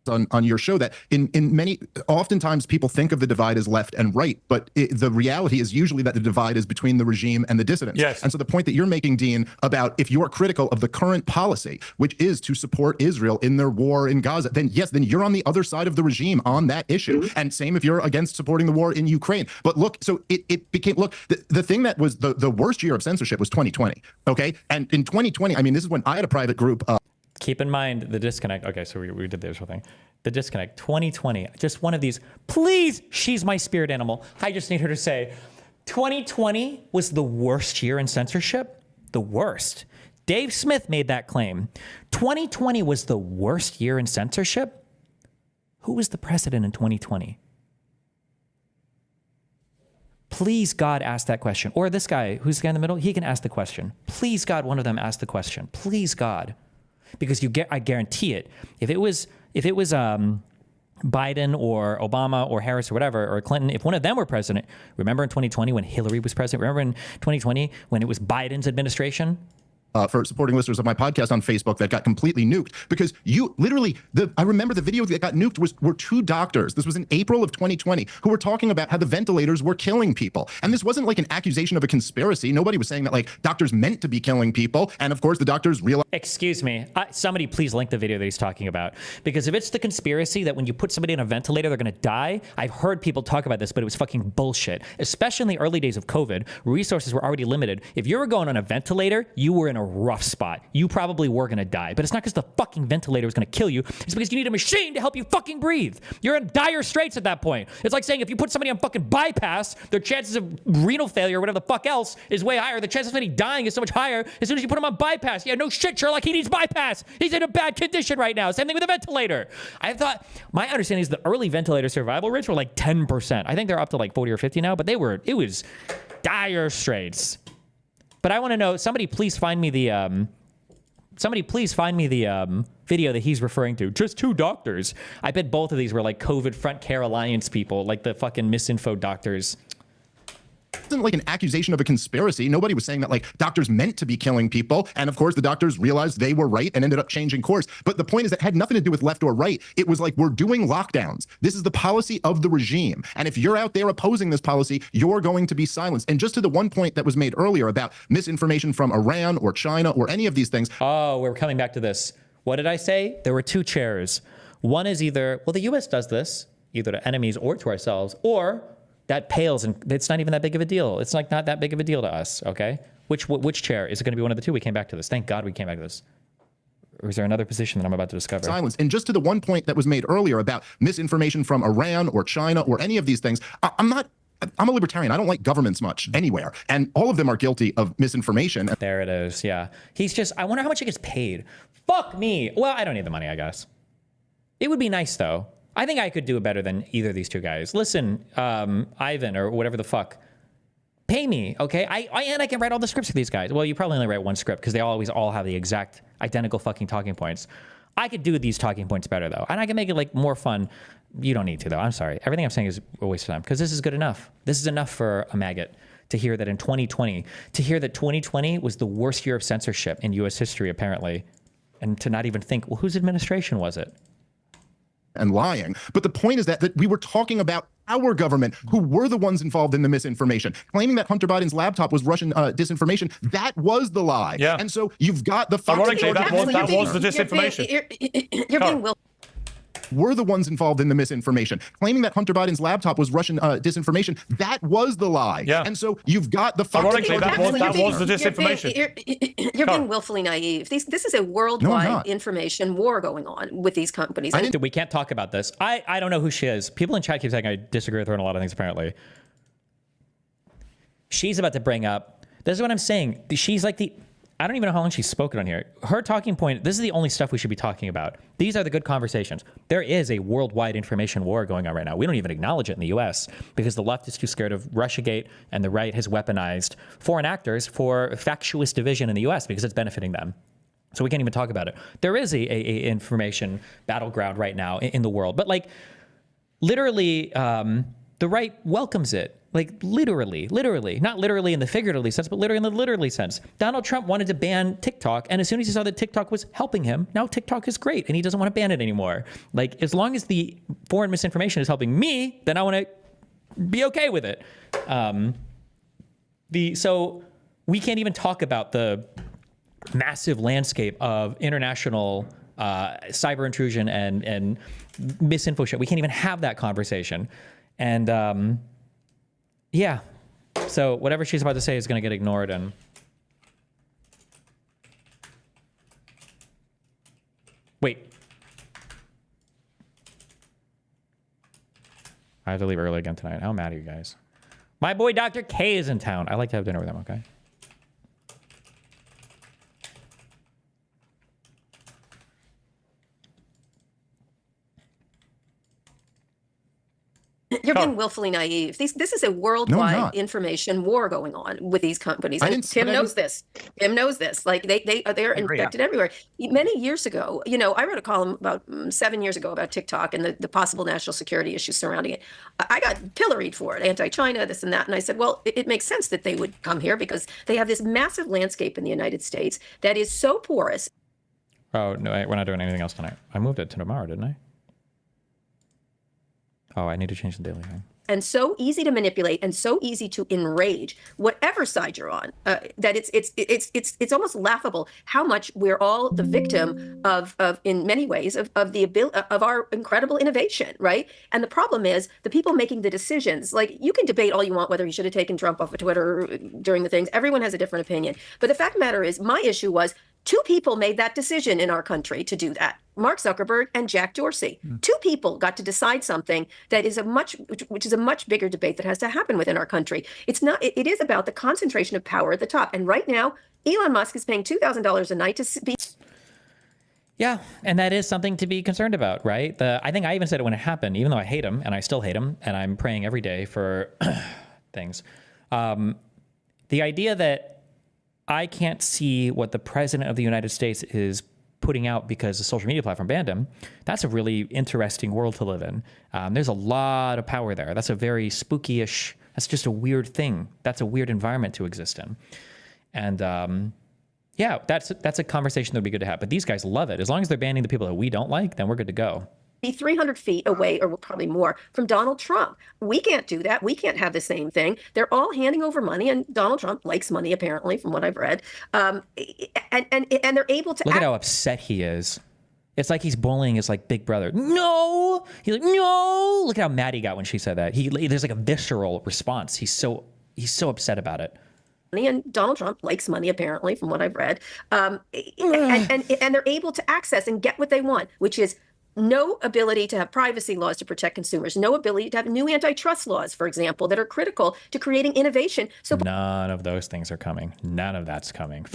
Speaker 5: On your show that in many, oftentimes people think of the divide as left and right, but the reality is usually that the divide is between the regime and the dissidents.
Speaker 16: Yes.
Speaker 5: And so the point that you're making, Dean, about if you're critical of the current policy, which is to support Israel in their war in Gaza, then yes, then you're on the other side of the regime on that issue. And same if you're against supporting the war in Ukraine. But look, so it became, look, the thing that was the worst year of censorship was 2020, okay? And in 2020, I mean, this is when I had a private group.
Speaker 1: Keep in mind the disconnect. Okay, so we did the Israel thing. The disconnect, 2020, just one of these, please, she's my spirit animal. I just need her to say, 2020 was the worst year in censorship? The worst. Dave Smith made that claim. 2020 was the worst year in censorship? Who was the president in 2020? Please, God, ask that question. Or this guy, who's the guy in the middle, he can ask the question. Please, God, one of them ask the question. Please, God. Because I guarantee it. If it was Biden or Obama or Harris or whatever, or Clinton, if one of them were president, remember in 2020 when Hillary was president? Remember in 2020 when it was Biden's administration?
Speaker 5: For supporting listeners of my podcast on Facebook that got completely nuked, because you literally, I remember the video that got nuked were two doctors. This was in April of 2020 who were talking about how the ventilators were killing people. And this wasn't like an accusation of a conspiracy. Nobody was saying that like doctors meant to be killing people. And of course the doctors realized.
Speaker 1: Excuse me. Somebody please link the video that he's talking about. Because if it's the conspiracy that when you put somebody on a ventilator, they're going to die, I've heard people talk about this, but it was fucking bullshit. Especially in the early days of COVID, resources were already limited. If you were going on a ventilator, you were in a rough spot. You probably were going to die. But it's not because the fucking ventilator is going to kill you. It's because you need a machine to help you fucking breathe. You're in dire straits at that point. It's like saying if you put somebody on fucking bypass, their chances of renal failure or whatever the fuck else is way higher. The chances of somebody dying is so much higher as soon as you put them on bypass. Yeah, no shit, Sherlock. He needs bypass. He's in a bad condition right now. Same thing with a ventilator. I thought, my understanding is the early ventilator survival rates were like 10%. I think they're up to like 40 or 50 now, but it was dire straits. But I want to know, somebody please find me the video that he's referring to. Just two doctors. I bet both of these were like COVID Front Care Alliance people, like the fucking misinfo doctors.
Speaker 5: It wasn't like an accusation of a conspiracy. Nobody was saying that like doctors meant to be killing people. And of course the doctors realized they were right and ended up changing course. But the point is that it had nothing to do with left or right. It was like, we're doing lockdowns. This is the policy of the regime. And if you're out there opposing this policy, you're going to be silenced. And just to the one point that was made earlier about misinformation from Iran or China or any of these things.
Speaker 1: Oh, we're coming back to this. What did I say? There were two chairs. One is either, well, the US does this, either to enemies or to ourselves, or that pales and it's not even that big of a deal. It's like not that big of a deal to us, okay? Which chair? Is it going to be one of the two? We came back to this. Thank God we came back to this. Or is there another position that I'm about to discover?
Speaker 5: Silence. And just to the one point that was made earlier about misinformation from Iran or China or any of these things, I'm a libertarian. I don't like governments much anywhere. And all of them are guilty of misinformation.
Speaker 1: There it is. Yeah. He's just, I wonder how much he gets paid. Fuck me. Well, I don't need the money, I guess. It would be nice though. I think I could do it better than either of these two guys. Listen, Ivan or whatever the fuck, pay me, okay? And I can write all the scripts for these guys. Well, you probably only write one script because they always all have the exact identical fucking talking points. I could do these talking points better though, and I can make it like more fun. You don't need to though. I'm sorry. Everything I'm saying is a waste of time because this is good enough. This is enough for a maggot to hear that in 2020, to hear that 2020 was the worst year of censorship in U.S. history apparently, and to not even think, well, whose administration was it?
Speaker 5: And lying. But the point is that we were talking about our government, who were the ones involved in the misinformation, claiming that Hunter Biden's laptop was Russian disinformation. That was the lie.
Speaker 16: Yeah.
Speaker 5: And so you've got the
Speaker 16: ironically, that was the disinformation.
Speaker 2: You're being willful.
Speaker 5: Were the ones involved in the misinformation, claiming that Hunter Biden's laptop was Russian disinformation. That was the lie.
Speaker 16: Yeah.
Speaker 5: And so you've got the
Speaker 16: ironically, that was the disinformation.
Speaker 2: You're being willfully naive. This is a worldwide information war going on with these companies.
Speaker 1: We can't talk about this. I don't know who she is. People in chat keep saying I disagree with her on a lot of things apparently. She's about to bring up This is what I'm saying. She's like I don't even know how long she's spoken on here. Her talking point, this is the only stuff we should be talking about. These are the good conversations. There is a worldwide information war going on right now. We don't even acknowledge it in the US because the left is too scared of Russiagate, and the right has weaponized foreign actors for factious division in the US because it's benefiting them. So we can't even talk about it. There is a information battleground right now in the world. But like literally, the right welcomes it. Like literally, not literally in the figuratively sense, but literally in the literally sense. Donald Trump wanted to ban TikTok, and as soon as he saw that TikTok was helping him, now TikTok is great, and he doesn't want to ban it anymore. Like, as long as the foreign misinformation is helping me, then I want to be okay with it. So we can't even talk about the massive landscape of international cyber intrusion and misinfo shit. We can't even have that conversation. And yeah, so whatever she's about to say is going to get ignored. And wait, I have to leave early again tonight. How mad are you guys? My boy Dr. K is in town. I like to have dinner with him. Okay.
Speaker 2: You're being willfully naive. This is a worldwide information war going on with these companies. And Tim knows this. Tim knows this. Like they're infected everywhere. Many years ago, you know, I wrote a column about 7 years ago about TikTok and the possible national security issues surrounding it. I got pilloried for it, anti-China, this and that. And I said, well, it makes sense that they would come here because they have this massive landscape in the United States that is so porous.
Speaker 1: Oh, no, we're not doing anything else tonight. I moved it to tomorrow, didn't I? Oh, I need to change the daily thing.
Speaker 2: And so easy to manipulate and so easy to enrage whatever side you're on, that it's almost laughable how much we're all the victim of in many ways of the ability of our incredible innovation, right? And the problem is the people making the decisions. Like, you can debate all you want whether he should have taken Trump off of Twitter during the things. Everyone has a different opinion. But the fact of the matter is, my issue was 2 people made that decision in our country to do that. Mark Zuckerberg and Jack Dorsey. 2 people got to decide something that is which is a much bigger debate that has to happen within our country. It is about the concentration of power at the top. And right now, Elon Musk is paying $2,000 a night to be.
Speaker 1: Yeah, and that is something to be concerned about, right? I think I even said it when it happened, even though I hate him, and I still hate him, and I'm praying every day for things. The idea that I can't see what the president of the United States is putting out because the social media platform banned him, that's a really interesting world to live in. There's a lot of power there. That's a very spooky-ish, that's just a weird thing. That's a weird environment to exist in. And yeah, that's a conversation that would be good to have. But these guys love it. As long as they're banning the people that we don't like, then we're good to go.
Speaker 2: Be 300 feet away, or probably more, from Donald Trump. We can't do that. We can't have the same thing. They're all handing over money, and Donald Trump likes money, apparently, from what I've read. And they're able to
Speaker 1: look at how upset he is. It's like he's bullying his like big brother. No, he's like, no. Look at how mad he got when she said that. There's like a visceral response. He's so upset about it.
Speaker 2: And Donald Trump likes money, apparently, from what I've read. And they're able to access and get what they want, which is no ability to have privacy laws to protect consumers, no ability to have new antitrust laws, for example, that are critical to creating innovation. So
Speaker 1: none of those things are coming. None of that's coming.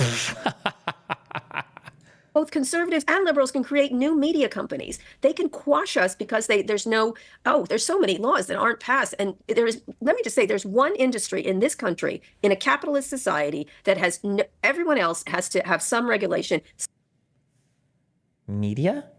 Speaker 2: Both conservatives and liberals can create new media companies. They can quash us because there's so many laws that aren't passed. And let me just say, there's one industry in this country, in a capitalist society, that has everyone else has to have some regulation.
Speaker 1: Media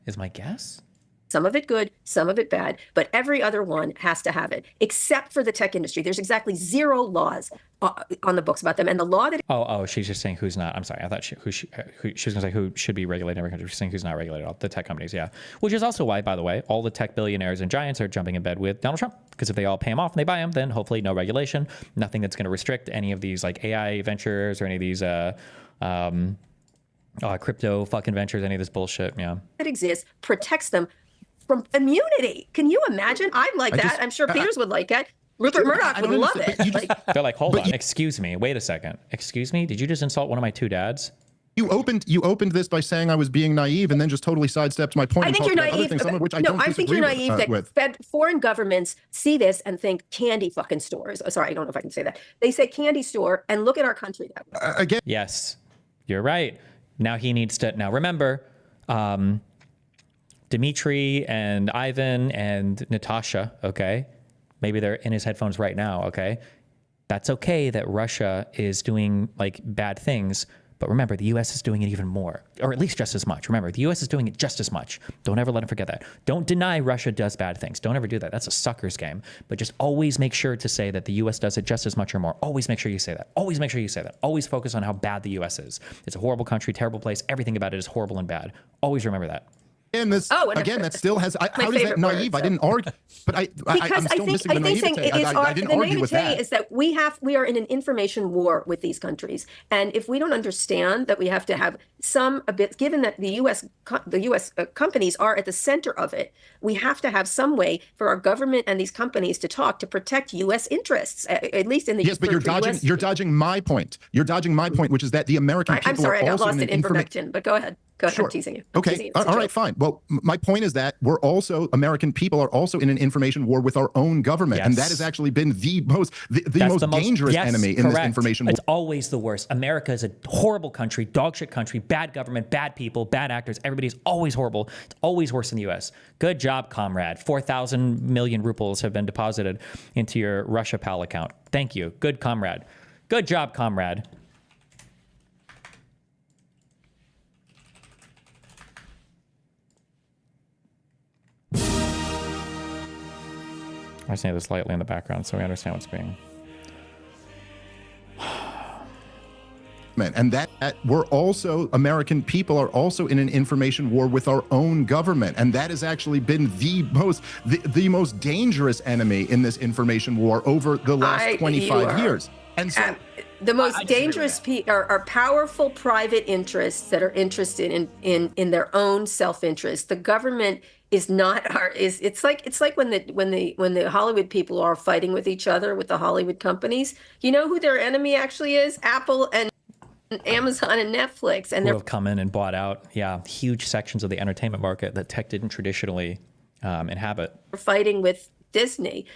Speaker 1: is my guess.
Speaker 2: Some of it good, some of it bad, but every other one has to have it, except for the tech industry. There's exactly 0 laws on the books about them. And the law that...
Speaker 1: Oh, she's just saying who's not. I'm sorry. I thought she was going to say who should be regulated in every country. She's saying who's not regulated. All the tech companies, yeah. Which is also why, by the way, all the tech billionaires and giants are jumping in bed with Donald Trump. Because if they all pay him off and they buy him, then hopefully no regulation, nothing that's going to restrict any of these like AI ventures or any of these... crypto fucking ventures, any of this bullshit, yeah.
Speaker 2: That exists protects them from immunity. Can you imagine? I'd like that. I'm sure Peters would like that. Rupert Murdoch would love it.
Speaker 1: They're like, hold on, excuse me, wait a second. Excuse me, did you just insult one of my 2 dads?
Speaker 5: You opened this by saying I was being naive, and then just totally sidestepped my point.
Speaker 2: I think you're
Speaker 5: about other
Speaker 2: naive.
Speaker 5: things, some of which I
Speaker 2: No,
Speaker 5: don't
Speaker 2: I think you're
Speaker 5: disagree
Speaker 2: naive that foreign governments see this and think candy fucking stores. Oh, sorry, I don't know if I can say that. They say candy store and look at our country that way.
Speaker 5: Again.
Speaker 1: Yes, you're right. Now he needs to. Now remember, Dmitry and Ivan and Natasha. Okay, maybe they're in his headphones right now. Okay, that's okay that Russia is doing like bad things. But remember, the U.S. is doing it even more, or at least just as much. Remember, the U.S. is doing it just as much. Don't ever let him forget that. Don't deny Russia does bad things. Don't ever do that. That's a sucker's game. But just always make sure to say that the U.S. does it just as much or more. Always make sure you say that. Always make sure you say that. Always focus on how bad the U.S. is. It's a horrible country, terrible place. Everything about it is horrible and bad. Always remember that.
Speaker 5: And this again, that still has. How is that naive? I didn't argue, but I'm still missing the naivete. I didn't argue with that.
Speaker 2: Is that we are in an information war with these countries, and if we don't understand that we have to have some a bit, given that the U.S. Companies are at the center of it, we have to have some way for our government and these companies to talk to protect U.S. interests, at least in the
Speaker 5: yes. But you're dodging my point. You're dodging my point, which is that the American people
Speaker 2: I'm sorry,
Speaker 5: are
Speaker 2: I got
Speaker 5: also
Speaker 2: lost in information. But go ahead. Go ahead.
Speaker 5: Sure.
Speaker 2: I'm teasing you.
Speaker 5: Okay. All right. Fine. Well, my point is that American people are also in an information war with our own government, and that has actually been the most dangerous enemy in this information war.
Speaker 1: It's always the worst. America is a horrible country, dog shit country, bad government, bad people, bad actors. Everybody's always horrible. It's always worse than the U.S. Good job, comrade. 4,000 million rubles have been deposited into your Russia PAL account. Thank you. Good comrade. Good job, comrade. I say this lightly in the background so we understand what's being.
Speaker 5: And that American people are also in an information war with our own government, and that has actually been the most dangerous enemy in this information war over the last 25 years. And so
Speaker 2: the most dangerous are powerful private interests that are interested in their own self-interest. The government is not it's like when the Hollywood people are fighting with each other with the Hollywood companies. You know who their enemy actually is? Apple and Amazon and Netflix, and
Speaker 1: they've come in and bought out huge sections of the entertainment market that tech didn't traditionally inhabit.
Speaker 2: Fighting with Disney.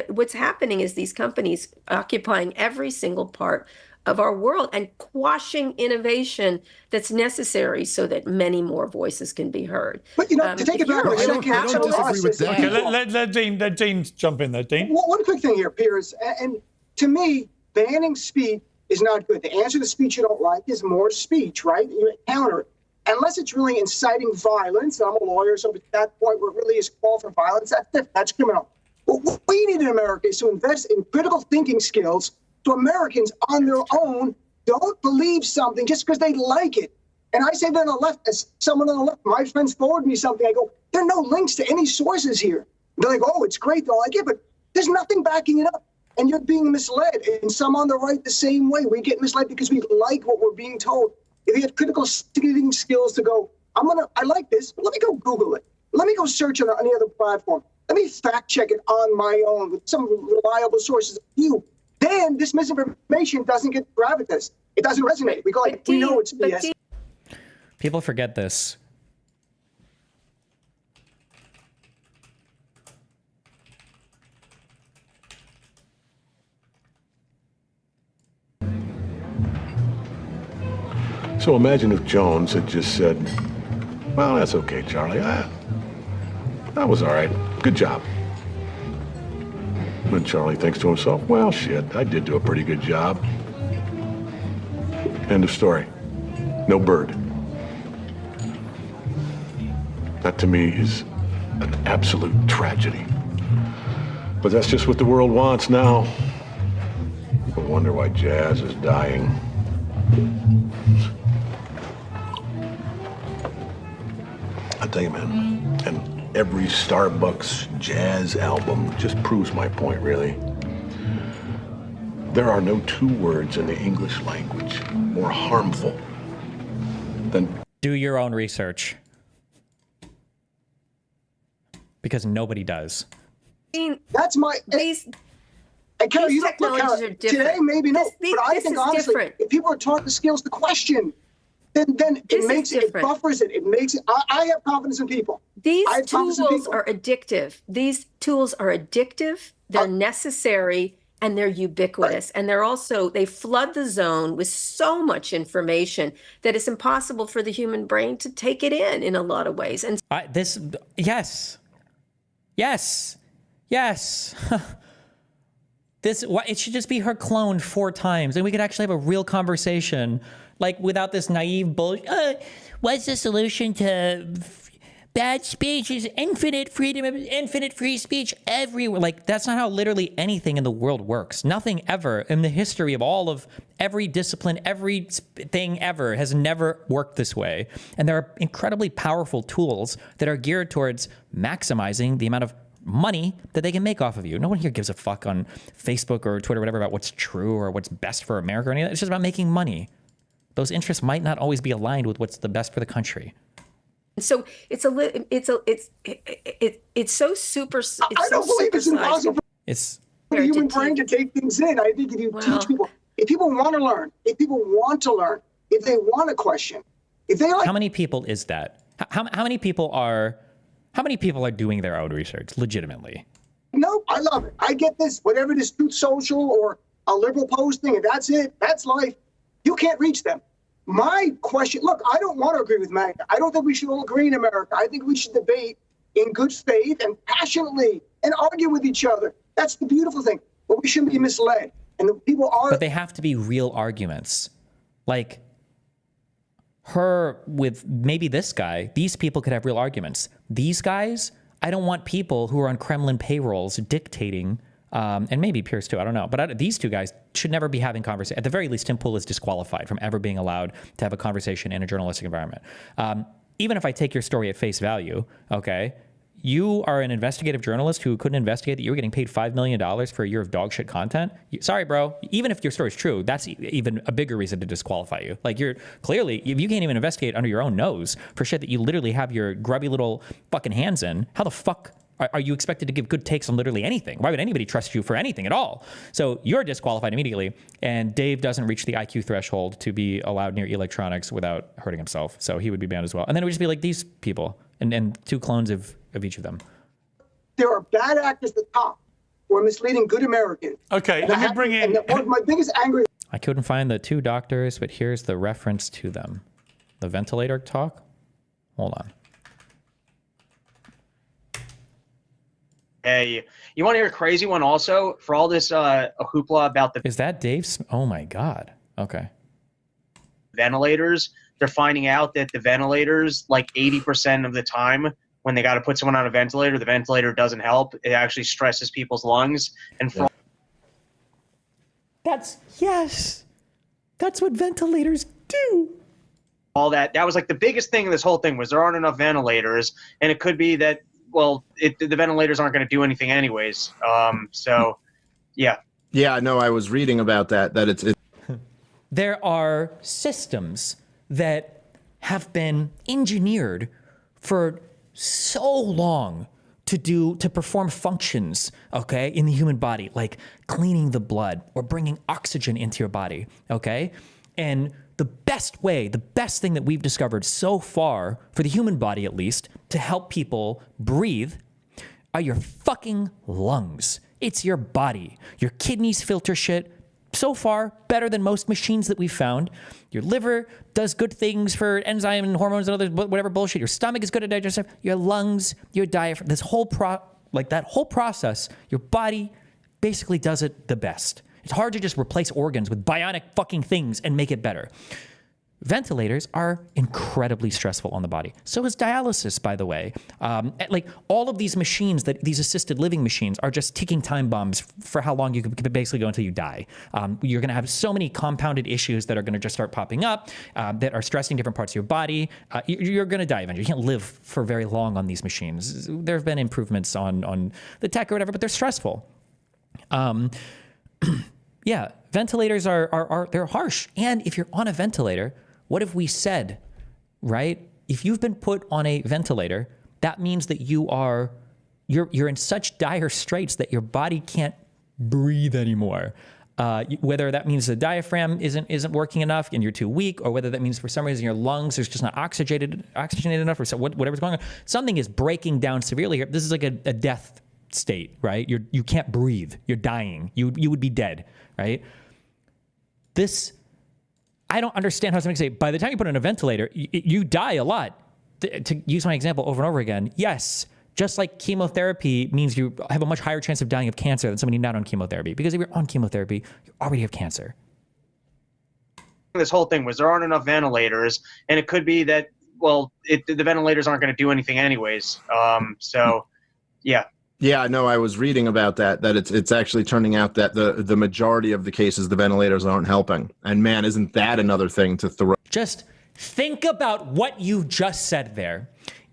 Speaker 2: What's happening is these companies occupying every single part of our world and quashing innovation that's necessary so that many more voices can be heard.
Speaker 12: But to take it back,
Speaker 5: I don't disagree with that.
Speaker 16: Okay, let Dean jump in there. Dean,
Speaker 12: one quick thing here, Piers, and to me, banning speech is not good. The answer to speech you don't like is more speech, right? You counter it. Unless it's really inciting violence, I'm a lawyer, so at that point where it really is call for violence, that's criminal. What we need in America is to invest in critical thinking skills so Americans on their own don't believe something just because they like it. And I say that on the left, as someone on the left, my friends forward me something, I go, there are no links to any sources here. They're like, oh, it's great, though. I get it, but there's nothing backing it up. And you're being misled. And some on the right the same way. We get misled because we like what we're being told. If you have critical thinking skills to go, I like this, but let me go Google it. Let me go search on any other platform. Let me fact check it on my own with some reliable sources of you. Then this misinformation doesn't get gravitas. It doesn't resonate. We go like, we know it's BS.
Speaker 1: People forget this.
Speaker 7: So imagine if Jones had just said, well, that's okay, Charlie. That was all right. Good job. And Charlie thinks to himself, well, shit, I did do a pretty good job. End of story. No bird. That to me is an absolute tragedy. But that's just what the world wants now. I wonder why jazz is dying. I'll tell you, man, and every Starbucks jazz album just proves my point, really. There are no two words in the English language more harmful than...
Speaker 1: Do your own research. Because nobody does.
Speaker 12: That's my... And Carol, you don't look, Carol, today maybe no, but I think honestly, if people are taught the skills to question, then
Speaker 2: This
Speaker 12: it
Speaker 2: is
Speaker 12: makes it
Speaker 2: different.
Speaker 12: buffers it. It makes it. I have confidence in people.
Speaker 2: These
Speaker 12: I have confidence in
Speaker 2: tools
Speaker 12: people.
Speaker 2: are addictive. These tools are addictive. They're necessary and they're ubiquitous. And they're also, they flood the zone with so much information that it's impossible for the human brain to take it in a lot of ways. And
Speaker 1: Yes. It should just be her cloned 4 times and we could actually have a real conversation, like without this naive bullshit. What's the solution to bad speech? Is infinite freedom, infinite free speech everywhere. Like, that's not how literally anything in the world works. Nothing ever in the history of all of every discipline, every thing ever has never worked this way. And there are incredibly powerful tools that are geared towards maximizing the amount of money that they can make off of you. No one here gives a fuck on Facebook or Twitter or whatever about what's true or what's best for America or anything. It's just about making money. Those interests might not always be aligned with what's the best for the country.
Speaker 2: so it's so super. It's
Speaker 12: I don't believe it's impossible
Speaker 1: It's
Speaker 12: for the human brain to take things in. I think if you teach people, if people want to learn, if they want to question, if they like.
Speaker 1: How many people is that? How many people are doing their own research legitimately?
Speaker 12: No, I love it. I get this. Whatever it is, Truth Social or a liberal posting, and that's it. That's life. You can't reach them. My question, look, I don't want to agree with MAGA. I don't think we should all agree in America. I think we should debate in good faith and passionately and argue with each other. That's the beautiful thing. But we shouldn't be misled. And the people are.
Speaker 1: But they have to be real arguments. Like her with maybe this guy, these people could have real arguments. These guys, I don't want people who are on Kremlin payrolls dictating, and maybe Pierce too, I don't know. But these two guys should never be having conversations. At the very least, Tim Pool is disqualified from ever being allowed to have a conversation in a journalistic environment. Even if I take your story at face value, okay, you are an investigative journalist who couldn't investigate that you were getting paid $5 million for a year of dog shit content. Sorry, bro. Even if your story is true, that's even a bigger reason to disqualify you. Like, you're clearly, if you can't even investigate under your own nose for shit that you literally have your grubby little fucking hands in, how the fuck are you expected to give good takes on literally anything? Why would anybody trust you for anything at all? So you're disqualified immediately, and Dave doesn't reach the IQ threshold to be allowed near electronics without hurting himself. So he would be banned as well. And then it would just be like these people and 2 clones of each of them.
Speaker 12: There are bad actors at the top who are misleading good Americans.
Speaker 16: Okay, let me bring in.
Speaker 12: One of my biggest anger.
Speaker 1: I couldn't find the 2 doctors, but here's the reference to them. The ventilator talk. Hold on.
Speaker 8: Hey, you want to hear a crazy one also? For all this hoopla about the
Speaker 1: Is that Dave's? Oh my God. Okay.
Speaker 8: ventilators, they're finding out that the ventilators, like 80% of the time, when they got to put someone on a ventilator, the ventilator doesn't help. It actually stresses people's lungs. And for
Speaker 1: Yes. That's what ventilators do.
Speaker 8: all that was like the biggest thing in this whole thing was there aren't enough ventilators, and it could be that the ventilators aren't going to do anything anyways. So yeah.
Speaker 21: Yeah, no, I was reading about that it's
Speaker 1: There are systems that have been engineered for so long to perform functions, okay, in the human body, like cleaning the blood or bringing oxygen into your body, okay? And the best thing that we've discovered so far, for the human body at least, to help people breathe are your fucking lungs. It's your body. Your kidneys filter shit. So far, better than most machines that we've found. Your liver does good things for enzyme and hormones and other whatever bullshit. Your stomach is good at digestion. Your lungs, your diaphragm, that whole process, your body basically does it the best. It's hard to just replace organs with bionic fucking things and make it better. Ventilators are incredibly stressful on the body. So is dialysis, by the way. Like all of these machines, these assisted living machines, are just ticking time bombs for how long you could basically go until you die. You're going to have so many compounded issues that are going to just start popping up that are stressing different parts of your body. You're going to die eventually. You can't live for very long on these machines. There have been improvements on the tech or whatever, but they're stressful. Yeah, ventilators they're harsh. And if you're on a ventilator, what have we said, right? If you've been put on a ventilator, that means that you're in such dire straits that your body can't breathe anymore. Whether that means the diaphragm isn't working enough and you're too weak, or whether that means for some reason your lungs are just not oxygenated enough, or whatever's going on. Something is breaking down severely here. This is like a death state, right? You can't breathe. You're dying. You would be dead, right? I don't understand how somebody can say, by the time you put in a ventilator, you die a lot. To use my example over and over again, yes, just like chemotherapy means you have a much higher chance of dying of cancer than somebody not on chemotherapy. Because if you're on chemotherapy, you already have cancer.
Speaker 8: This whole thing was there aren't enough ventilators, and it could be that, well, the ventilators aren't going to do anything anyways. So, yeah.
Speaker 21: Yeah, no, I was reading about that it's actually turning out that the majority of the cases, the ventilators aren't helping. And man, isn't that another thing to throw?
Speaker 1: Just think about what you just said there.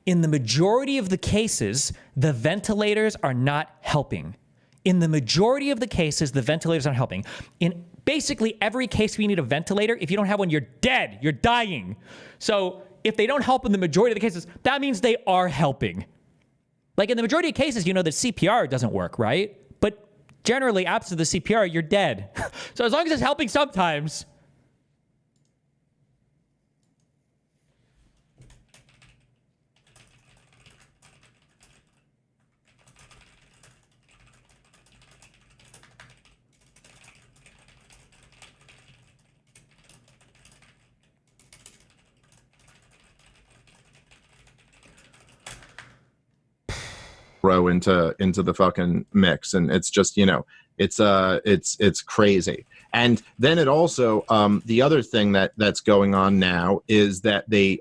Speaker 1: In the majority of the cases, the ventilators are not helping. In the majority of the cases, the ventilators aren't helping. In basically every case where you need a ventilator, if you don't have one, you're dead. You're dying. So if they don't help in the majority of the cases, that means they are helping. Like in the majority of cases, you know that CPR doesn't work, right? But generally, absent the CPR, you're dead. So as long as it's helping sometimes.
Speaker 21: Throw into the fucking mix, and it's just, you know, it's crazy. And then it also the other thing that's going on now is that the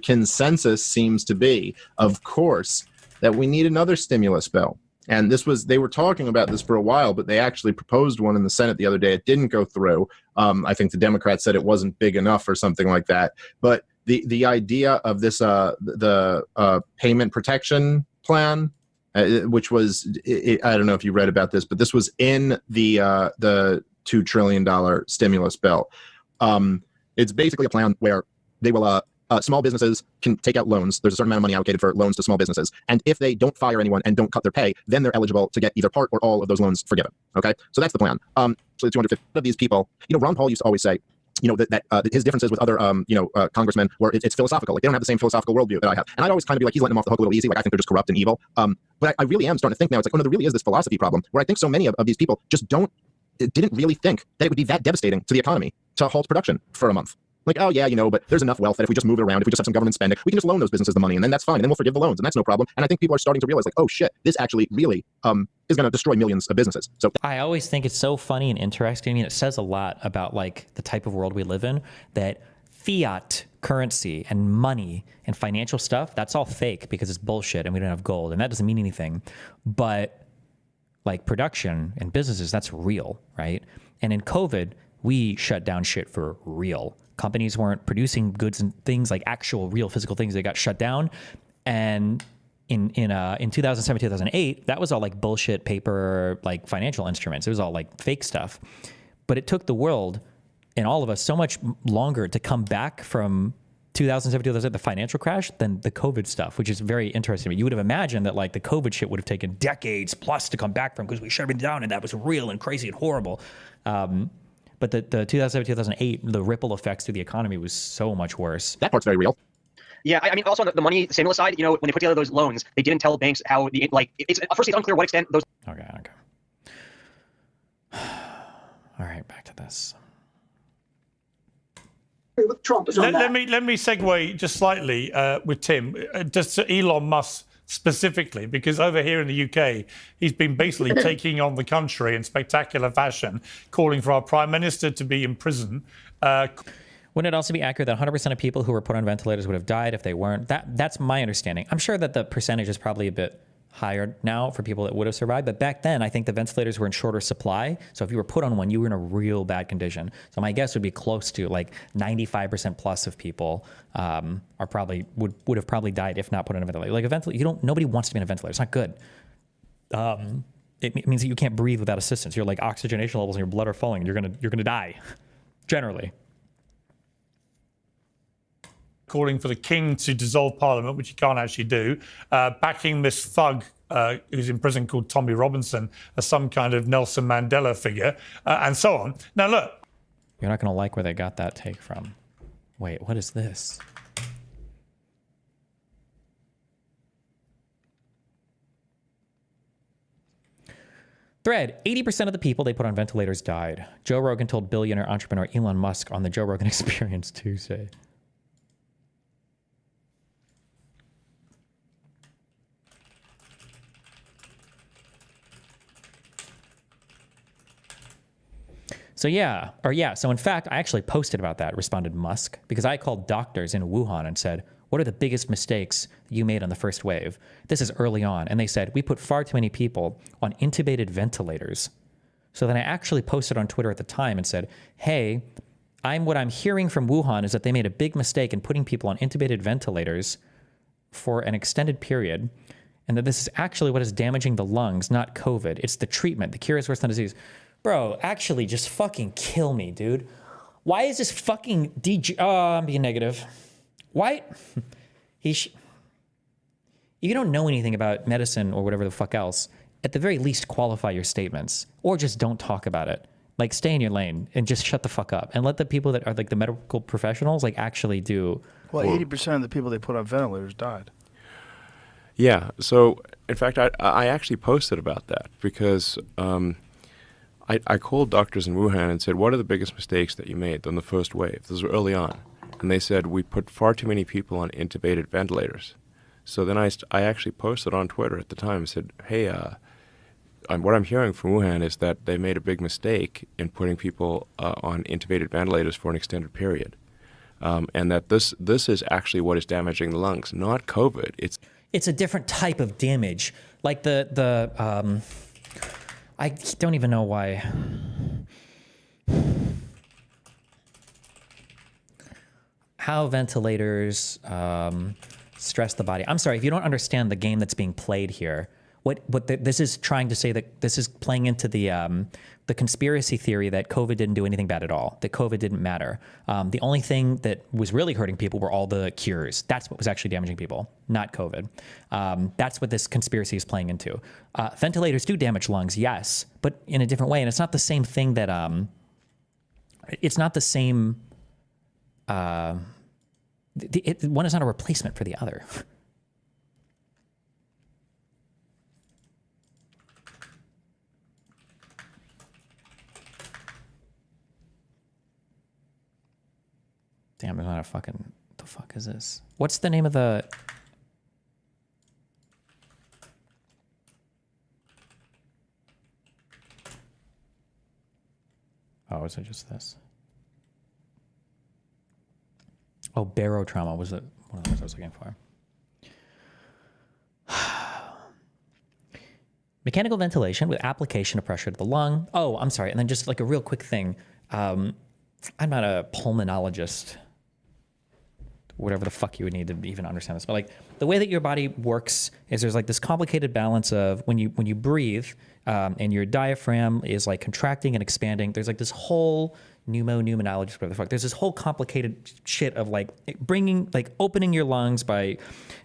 Speaker 21: consensus seems to be, of course, that we need another stimulus bill. And they were talking about this for a while, but they actually proposed one in the Senate the other day. It didn't go through. I think the Democrats said it wasn't big enough or something like that. But the idea of this the payment protection plan, which was, I don't know if you read about this, but this was in the $2 trillion stimulus bill. It's basically a plan where they will small businesses can take out loans. There's a certain amount of money allocated for loans to small businesses, and if they don't fire anyone and don't cut their pay, then they're eligible to get either part or all of those loans forgiven. Okay, so that's the plan. So the 250 of these people, you know, Ron Paul used to always say, you know, that his differences with other, congressmen were it's philosophical. Like they don't have the same philosophical worldview that I have. And I'd always kind of be like, he's letting them off the hook a little easy. Like I think they're just corrupt and evil. But I really am starting to think now, it's like, oh no, there really is this philosophy problem where I think so many of these people just didn't really think that it would be that devastating to the economy to halt production for a month. Like, oh yeah, you know, but there's enough wealth that if we just move it around, if we just have some government spending, we can just loan those businesses the money, and then that's fine, and then we'll forgive the loans, and that's no problem. And I think people are starting to realize, like, oh shit, this actually really is going to destroy millions of businesses. So
Speaker 1: I always think it's so funny and interesting. I mean, it says a lot about like the type of world we live in, that fiat currency and money and financial stuff, that's all fake because it's bullshit and we don't have gold, and that doesn't mean anything. But like production and businesses, that's real, right? And in COVID, we shut down shit for real. Companies weren't producing goods and things, like actual real physical things. They got shut down. And in 2007, 2008, that was all like bullshit paper, like financial instruments. It was all like fake stuff. But it took the world and all of us so much longer to come back from 2007, 2008, the financial crash, than the COVID stuff, which is very interesting. You would have imagined that like the COVID shit would have taken decades plus to come back from, because we shut everything down and that was real and crazy and horrible. But the 2007, 2008, the ripple effects through the economy was so much worse.
Speaker 21: That part's very real.
Speaker 6: Yeah, I mean, also on the money stimulus side, you know, when they put together those loans, they didn't tell banks how it's unclear what extent those.
Speaker 1: Okay. All right, back to this.
Speaker 12: Trump is on
Speaker 16: let me segue just slightly with Tim, just to Elon Musk specifically, because over here in the UK, he's been basically taking on the country in spectacular fashion, calling for our Prime Minister to be in prison.
Speaker 1: Wouldn't it also be accurate that 100% of people who were put on ventilators would have died if they weren't? That's my understanding. I'm sure that the percentage is probably a bit higher now for people that would have survived, but back then I think the ventilators were in shorter supply. So if you were put on one, you were in a real bad condition. So my guess would be close to like 95% plus of people are probably would have probably died if not put on a ventilator. Like a ventilator, nobody wants to be in a ventilator. It's not good. It means that you can't breathe without assistance. Your like oxygenation levels in your blood are falling. You're gonna die, generally.
Speaker 16: Calling for the king to dissolve parliament, which he can't actually do, backing this thug who's in prison called Tommy Robinson as some kind of Nelson Mandela figure, and so on. Now, look.
Speaker 1: You're not going to like where they got that take from. Wait, what is this? Thread, 80% of the people they put on ventilators died. Joe Rogan told billionaire entrepreneur Elon Musk on the Joe Rogan Experience Tuesday. So so in fact, I actually posted about that, responded Musk, because I called doctors in Wuhan and said, what are the biggest mistakes you made on the first wave? This is early on. And they said, we put far too many people on intubated ventilators. So then I actually posted on Twitter at the time and said, hey, what I'm hearing from Wuhan is that they made a big mistake in putting people on intubated ventilators for an extended period, and that this is actually what is damaging the lungs, not COVID. It's the treatment. The cure is worse than disease. Bro, actually just fucking kill me, dude. Why is this fucking I'm being negative. Why? If you don't know anything about medicine or whatever the fuck else, at the very least qualify your statements, or just don't talk about it. Like, stay in your lane and just shut the fuck up and let the people that are like the medical professionals like actually do.
Speaker 11: Well, 80% of the people they put on ventilators died.
Speaker 3: Yeah. So, in fact, I actually posted about that because I called doctors in Wuhan and said, what are the biggest mistakes that you made on the first wave? This was early on. And they said, we put far too many people on intubated ventilators. So then I actually posted on Twitter at the time and said, hey, what I'm hearing from Wuhan is that they made a big mistake in putting people on intubated ventilators for an extended period. And that this is actually what is damaging the lungs, not COVID.
Speaker 1: It's a different type of damage. Like I don't even know why. How ventilators stress the body. I'm sorry, if you don't understand the game that's being played here, this is trying to say that this is playing into the conspiracy theory that COVID didn't do anything bad at all, that COVID didn't matter. The only thing that was really hurting people were all the cures. That's what was actually damaging people, not COVID. That's what this conspiracy is playing into. Ventilators do damage lungs, yes, but in a different way. And it's not the same thing that, it's not the same, one is not a replacement for the other. Damn, there's not a fucking... The fuck is this? What's the name of the... Oh, is it just this? Oh, barotrauma was one of the words I was looking for. Mechanical ventilation with application of pressure to the lung. Oh, I'm sorry. And then just like a real quick thing. I'm not a pulmonologist, whatever the fuck you would need to even understand this. But like the way that your body works is there's like this complicated balance of when you breathe and your diaphragm is like contracting and expanding. There's like this whole pneumonologist, whatever the fuck. There's this whole complicated shit of like opening your lungs by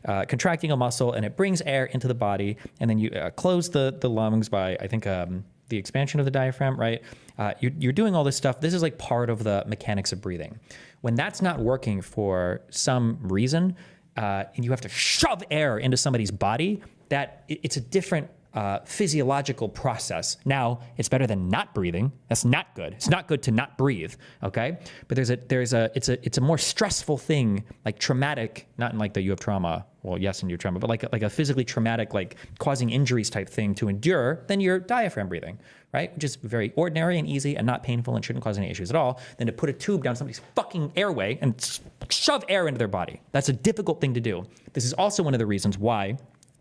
Speaker 1: contracting a muscle, and it brings air into the body, and then you close the lungs by, I think, the expansion of the diaphragm, right? You're doing all this stuff. This is like part of the mechanics of breathing. When that's not working for some reason, and you have to shove air into somebody's body, it's a different physiological process. Now, it's better than not breathing. That's not good. It's not good to not breathe, okay? But it's a more stressful thing, like traumatic, not in like the you have trauma, well, yes, in your trauma, but like a physically traumatic, like causing injuries type thing to endure than your diaphragm breathing, right? Which is very ordinary and easy and not painful and shouldn't cause any issues at all, than to put a tube down somebody's fucking airway and shove air into their body. That's a difficult thing to do. This is also one of the reasons why,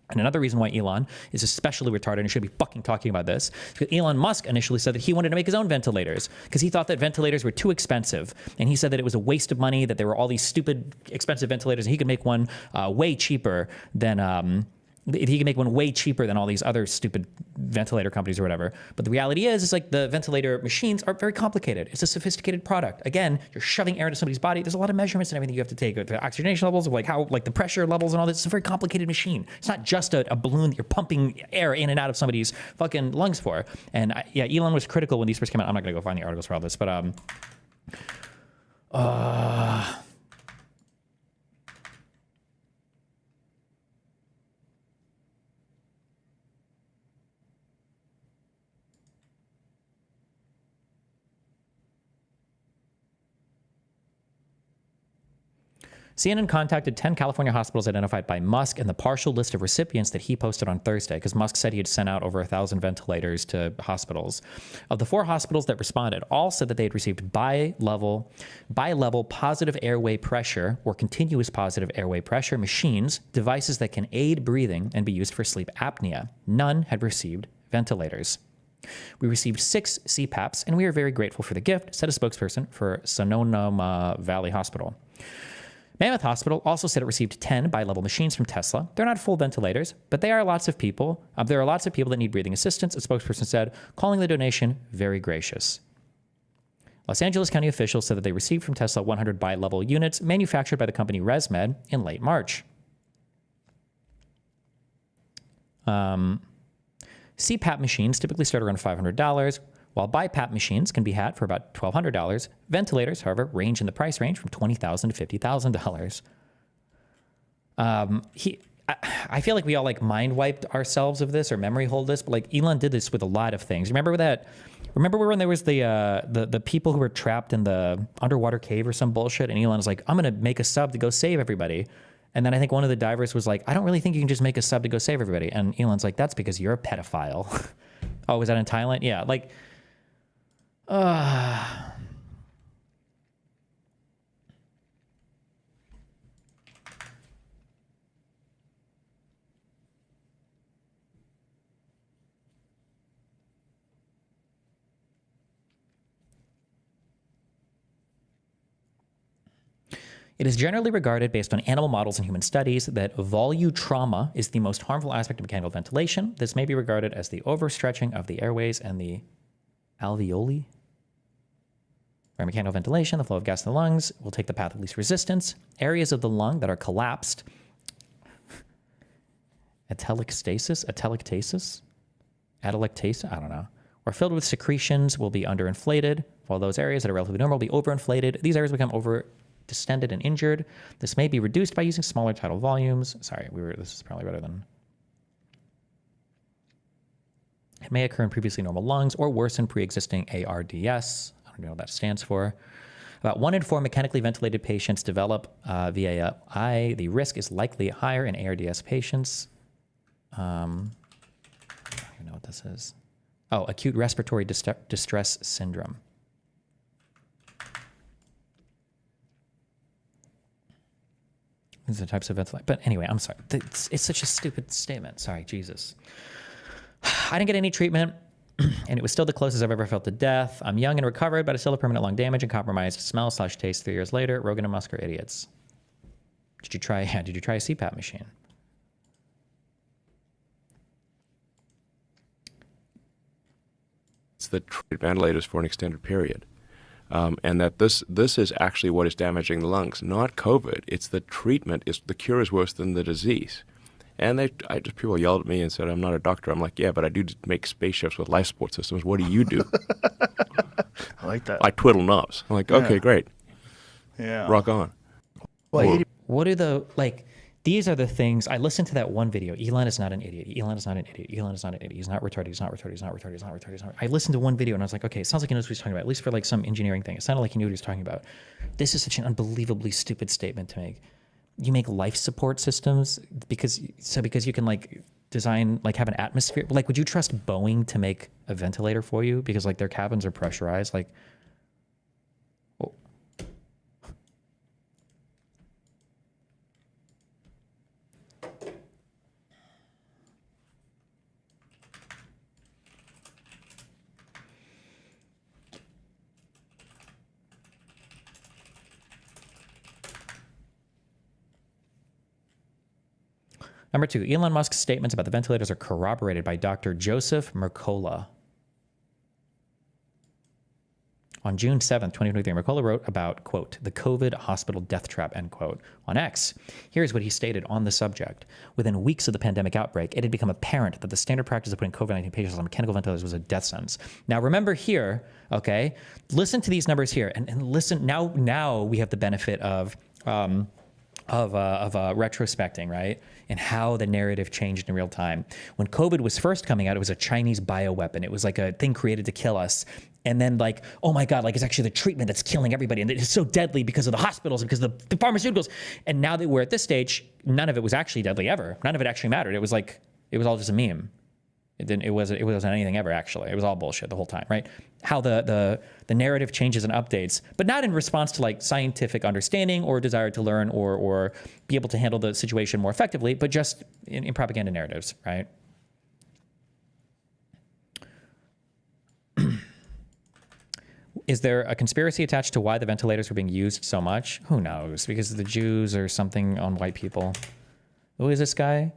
Speaker 1: and another reason why Elon is especially retarded and should be fucking talking about this, because Elon Musk initially said that he wanted to make his own ventilators because he thought that ventilators were too expensive. And he said that it was a waste of money, that there were all these stupid expensive ventilators, and he could make one way cheaper than he can make one way cheaper than all these other stupid ventilator companies or whatever. But the reality is like the ventilator machines are very complicated. It's a sophisticated product. Again, you're shoving air into somebody's body. There's a lot of measurements and everything you have to take. The oxygenation levels, like how, like the pressure levels and all this. It's a very complicated machine. It's not just a balloon that you're pumping air in and out of somebody's fucking lungs for. And yeah, Elon was critical when these first came out. I'm not gonna go find the articles for all this, but CNN contacted 10 California hospitals identified by Musk and the partial list of recipients that he posted on Thursday, because Musk said he had sent out over 1,000 ventilators to hospitals. Of the 4 hospitals that responded, all said that they had received bi-level positive airway pressure or continuous positive airway pressure machines, devices that can aid breathing and be used for sleep apnea. None had received ventilators. We received 6 CPAPs, and we are very grateful for the gift, said a spokesperson for Sonoma Valley Hospital. Mammoth Hospital also said it received 10 bi-level machines from Tesla. They're not full ventilators, but they are lots of people. There are lots of people that need breathing assistance, a spokesperson said, calling the donation very gracious. Los Angeles County officials said that they received from Tesla 100 bi-level units manufactured by the company ResMed in late March. CPAP machines typically start around $500, while BiPAP machines can be had for about $1,200. Ventilators, however, range in the price range from $20,000 to $50,000. I feel like we all like mind wiped ourselves of this or memory hold this, but like Elon did this with a lot of things. Remember when there was the people who were trapped in the underwater cave or some bullshit, and Elon was like, I'm gonna make a sub to go save everybody. And then I think one of the divers was like, I don't really think you can just make a sub to go save everybody. And Elon's like, that's because you're a pedophile. Oh, was that in Thailand? Yeah, like. It is generally regarded, based on animal models and human studies, that volutrauma is the most harmful aspect of mechanical ventilation. This may be regarded as the overstretching of the airways and the alveoli. By mechanical ventilation, the flow of gas in the lungs will take the path of least resistance. Areas of the lung that are collapsed, atelectasis, I don't know, or filled with secretions will be underinflated, while those areas that are relatively normal will be overinflated. These areas become distended and injured. This may be reduced by using smaller tidal volumes. Sorry, this is probably better than. It may occur in previously normal lungs or worsen pre-existing ARDS. I don't know what that stands for. About 1 in 4 mechanically ventilated patients develop VAI. The risk is likely higher in ARDS patients. I don't even know what this is. Oh, acute respiratory distress syndrome. These are the types of ventilation. But anyway, I'm sorry. It's such a stupid statement. Sorry, Jesus. I didn't get any treatment, and it was still the closest I've ever felt to death. I'm young and recovered, but I still have permanent lung damage and compromised smell/taste 3 years later. Rogan and Musk are idiots. Did you try a CPAP machine?
Speaker 3: It's the ventilators for an extended period. And that this is actually what is damaging the lungs, not COVID. It's the treatment. The cure is worse than the disease. And people yelled at me and said, I'm not a doctor. I'm like, yeah, but I do make spaceships with life support systems. What do you do?
Speaker 11: I like that.
Speaker 3: I twiddle knobs. I'm like, okay, great.
Speaker 11: Yeah.
Speaker 3: Rock on.
Speaker 11: Well,
Speaker 1: what are these are the things. I listened to that one video. Elon is not an idiot. Elon is not an idiot. Elon is not an idiot. He's not retarded. He's not retarded. He's not retarded. He's not retarded. He's not. I listened to one video and I was like, okay, it sounds like he knows what he's talking about, at least for like some engineering thing. It sounded like he knew what he was talking about. This is such an unbelievably stupid statement to make. You make life support systems because you can like design, like have an atmosphere. Like, would you trust Boeing to make a ventilator for you because like their cabins are pressurized? Like, oh. Number 2, Elon Musk's statements about the ventilators are corroborated by Dr. Joseph Mercola. On June 7th, 2023, Mercola wrote about, quote, the COVID hospital death trap, end quote, on X. Here's what he stated on the subject. Within weeks of the pandemic outbreak, it had become apparent that the standard practice of putting COVID-19 patients on mechanical ventilators was a death sentence. Now, remember here, okay, listen to these numbers here, and listen, now we have the benefit of retrospecting, right? And how the narrative changed in real time. When COVID was first coming out, it was a Chinese bioweapon. It was like a thing created to kill us. And then like, oh my God, like it's actually the treatment that's killing everybody. And it's so deadly because of the hospitals and because of the pharmaceuticals. And now that we're at this stage, none of it was actually deadly ever. None of it actually mattered. It was like, it was all just a meme. It wasn't anything ever, actually. It was all bullshit the whole time, right? How the narrative changes and updates, but not in response to like scientific understanding or desire to learn or be able to handle the situation more effectively, but just in propaganda narratives, right? Is there a conspiracy attached to why the ventilators were being used so much? Who knows? Because the Jews or something on white people. Who is this guy?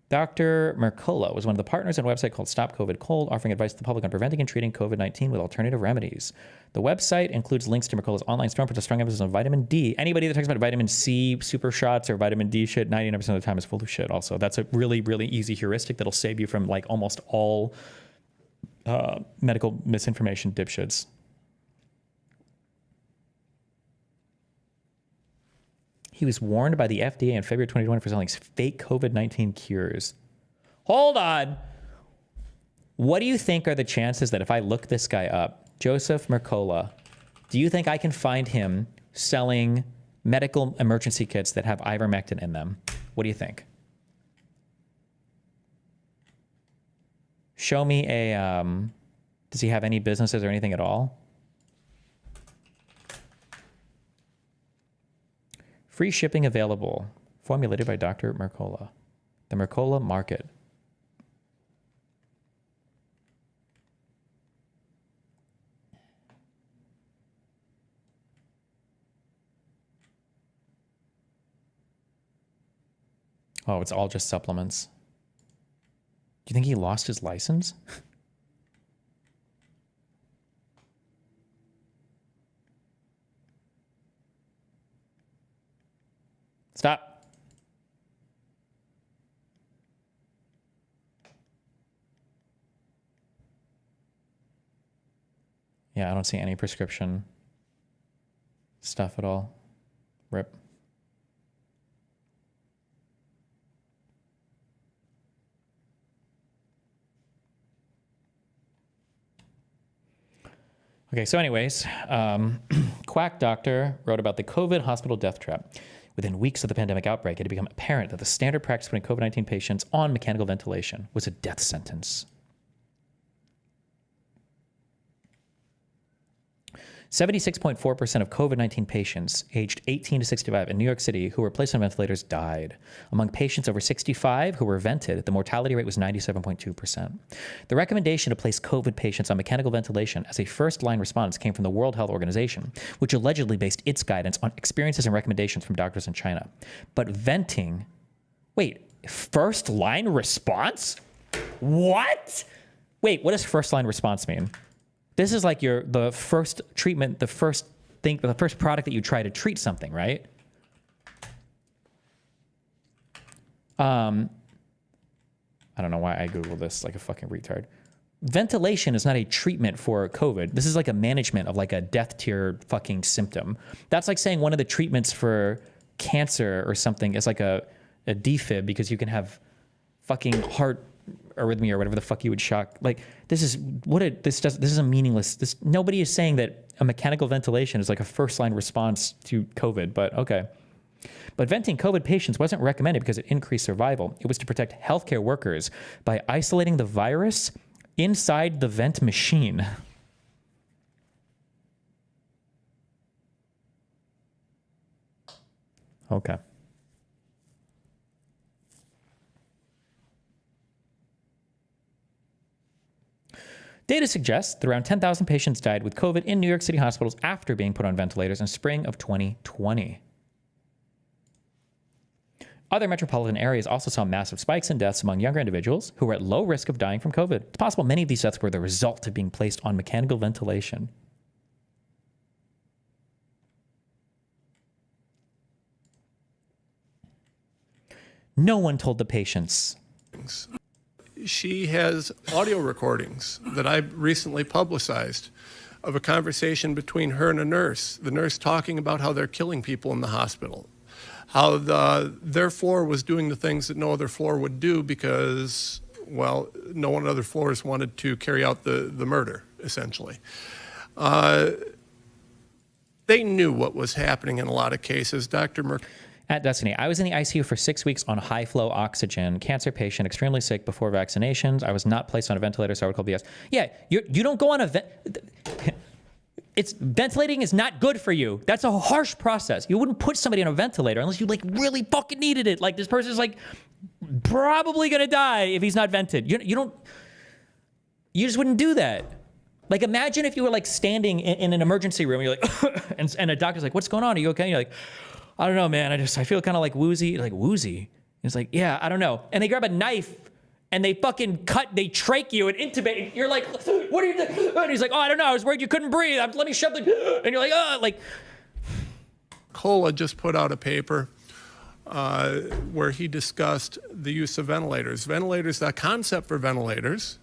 Speaker 1: Dr. Mercola was one of the partners in a website called Stop COVID Cold, offering advice to the public on preventing and treating COVID-19 with alternative remedies. The website includes links to Mercola's online store and puts a strong emphasis on vitamin D. Anybody that talks about vitamin C super shots or vitamin D shit, 99% of the time is full of shit also. That's a really, really easy heuristic that'll save you from like almost all medical misinformation dipshits. He was warned by the FDA in February 2020 for selling fake COVID-19 cures. Hold on. What do you think are the chances that if I look this guy up, Joseph Mercola, do you think I can find him selling medical emergency kits that have ivermectin in them? What do you think? Show me a, does he have any businesses or anything at all? Free shipping available. Formulated by Dr. Mercola. The Mercola Market. Oh, it's all just supplements. Do you think he lost his license? Stop. Yeah, I don't see any prescription stuff at all. Rip. Okay, so anyways, Quack Doctor wrote about the COVID hospital death trap. Within weeks of the pandemic outbreak, it had become apparent that the standard practice putting COVID-19 patients on mechanical ventilation was a death sentence. 76.4% of COVID-19 patients aged 18 to 65 in New York City who were placed on ventilators died. Among patients over 65 who were vented, the mortality rate was 97.2%. The recommendation to place COVID patients on mechanical ventilation as a first-line response came from the World Health Organization, which allegedly based its guidance on experiences and recommendations from doctors in China. But venting, wait, first-line response? What? Wait, what does first-line response mean? This is like the first treatment, the first product that you try to treat something, right? I don't know why I Googled this like a fucking retard. Ventilation is not a treatment for COVID. This is like a management of like a death tier fucking symptom. That's like saying one of the treatments for cancer or something is like a defib because you can have fucking heart arrhythmia or whatever the fuck you would shock. Like this is a meaningless. Nobody is saying that a mechanical ventilation is like a first line response to COVID, but okay. But venting COVID patients wasn't recommended because it increased survival. It was to protect healthcare workers by isolating the virus inside the vent machine. Okay. Data suggests that around 10,000 patients died with COVID in New York City hospitals after being put on ventilators in spring of 2020. Other metropolitan areas also saw massive spikes in deaths among younger individuals who were at low risk of dying from COVID. It's possible many of these deaths were the result of being placed on mechanical ventilation. No one told the patients.
Speaker 10: She has audio recordings that I recently publicized of a conversation between her and a nurse, the nurse talking about how they're killing people in the hospital, how their floor was doing the things that no other floor would do because, well, no one on other floors wanted to carry out the murder, essentially. They knew what was happening in a lot of cases. Dr.
Speaker 1: At Destiny, I was in the ICU for 6 weeks on high flow oxygen, cancer patient, extremely sick before vaccinations. I was not placed on a ventilator, so I would call BS. Yeah, you don't go on a ventilating is not good for you. That's a harsh process. You wouldn't put somebody on a ventilator unless you like really fucking needed it. Like this person's like probably gonna die if he's not vented. You just wouldn't do that. Like imagine if you were like standing in an emergency room, and you're like, and a doctor's like, "What's going on? Are you okay?" And you're like, "I don't know, man. I feel kind of like woozy." Like woozy. And it's like, "Yeah, I don't know." And they grab a knife and they fucking they trach you and intubate. You're like, "What are you doing?" And he's like, "Oh, I don't know. I was worried you couldn't breathe. Let me shove the," and you're like, "Oh," like.
Speaker 10: Cola just put out a paper where he discussed the use of ventilators. Ventilators, the concept for ventilators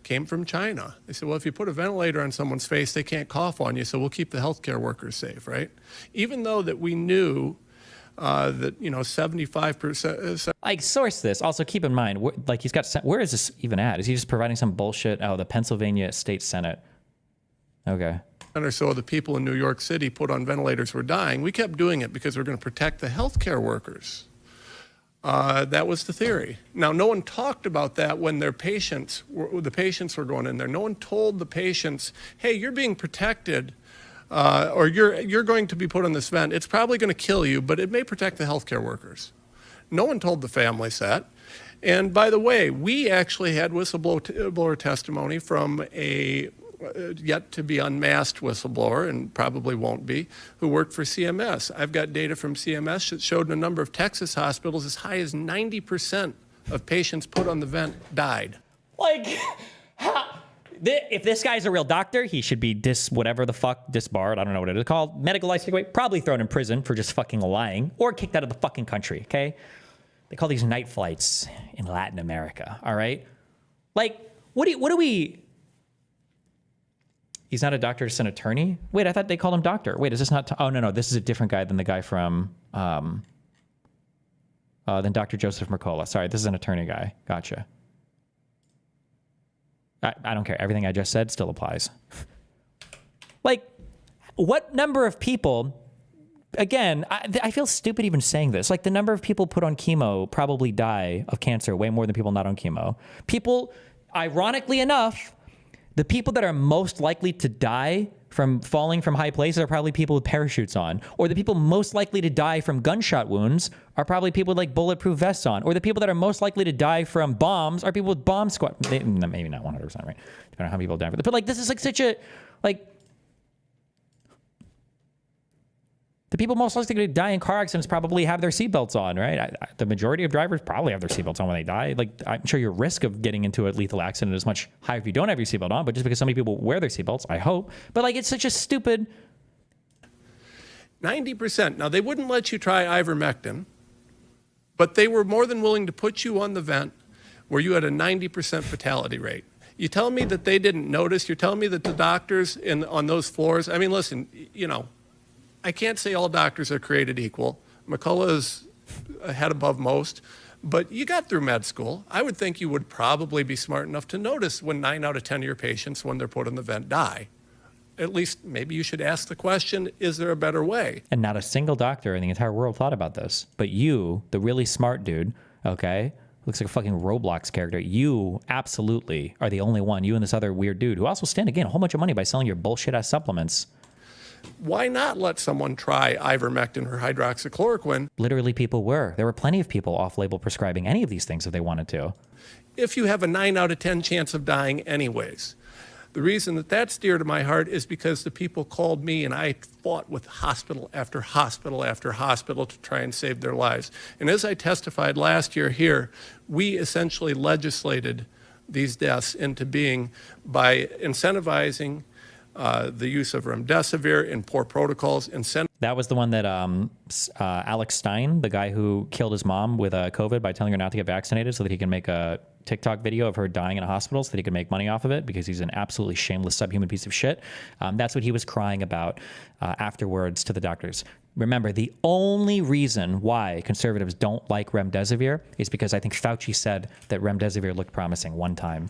Speaker 10: came from China. They said, well, if you put a ventilator on someone's face, they can't cough on you, so we'll keep the healthcare workers safe, right? Even though that we knew that, 75%...
Speaker 1: Like, source this. Also, keep in mind, like, he's got... Where is this even at? Is he just providing some bullshit? Oh, the Pennsylvania State Senate. Okay.
Speaker 10: Or so the people in New York City put on ventilators were dying. We kept doing it because we're going to protect the healthcare workers. That was the theory. Now, no one talked about that when the patients were going in there. No one told the patients, hey, you're being protected, or you're going to be put on this vent. It's probably going to kill you, but it may protect the healthcare workers. No one told the families that. And by the way, we actually had whistleblower testimony from a yet to be unmasked whistleblower, and probably won't be, who worked for CMS. I've got data from CMS that showed in a number of Texas hospitals as high as 90% of patients put on the vent died.
Speaker 1: Like, if this guy's a real doctor, he should be disbarred. I don't know what it is called. Medical license away, probably thrown in prison for just fucking lying, or kicked out of the fucking country, okay? They call these night flights in Latin America, all right? Like, what do we... He's not a doctor, just an attorney? Wait, I thought they called him doctor. Wait, is this not... Oh, no, this is a different guy than the guy from... than Dr. Joseph Mercola. Sorry, this is an attorney guy. Gotcha. I don't care. Everything I just said still applies. Like, what number of people... Again, I feel stupid even saying this. Like, the number of people put on chemo probably die of cancer way more than people not on chemo. People, ironically enough... The people that are most likely to die from falling from high places are probably people with parachutes on. Or the people most likely to die from gunshot wounds are probably people with like bulletproof vests on. Or the people that are most likely to die from bombs are people with bomb squad. Maybe not 100%, right? Depending on how people die. But like, this is like such a, like, the people most likely to die in car accidents probably have their seatbelts on, right? The majority of drivers probably have their seatbelts on when they die. Like, I'm sure your risk of getting into a lethal accident is much higher if you don't have your seatbelt on, but just because so many people wear their seatbelts, I hope. But like, it's such a stupid...
Speaker 10: 90%. Now, they wouldn't let you try ivermectin, but they were more than willing to put you on the vent where you had a 90% fatality rate. You tell me that they didn't notice? You're telling me that the doctors on those floors... I mean, listen, I can't say all doctors are created equal. McCullough is ahead above most, but you got through med school. I would think you would probably be smart enough to notice when 9 out of 10 of your patients, when they're put in the vent, die. At least maybe you should ask the question, is there a better way?
Speaker 1: And not a single doctor in the entire world thought about this. But you, the really smart dude, okay, looks like a fucking Roblox character, you absolutely are the only one, you and this other weird dude, who also stand to gain a whole bunch of money by selling your bullshit-ass supplements.
Speaker 10: Why not let someone try ivermectin or hydroxychloroquine?
Speaker 1: Literally, people were. There were plenty of people off-label prescribing any of these things if they wanted to.
Speaker 10: If you have a 9 out of 10 chance of dying anyways. The reason that that's dear to my heart is because the people called me and I fought with hospital after hospital after hospital to try and save their lives. And as I testified last year here, we essentially legislated these deaths into being by incentivizing the use of remdesivir in poor protocols.
Speaker 1: That was the one that Alex Stein, the guy who killed his mom with COVID by telling her not to get vaccinated so that he can make a TikTok video of her dying in a hospital so that he could make money off of it because he's an absolutely shameless subhuman piece of shit. That's what he was crying about afterwards to the doctors. Remember, the only reason why conservatives don't like remdesivir is because I think Fauci said that remdesivir looked promising one time.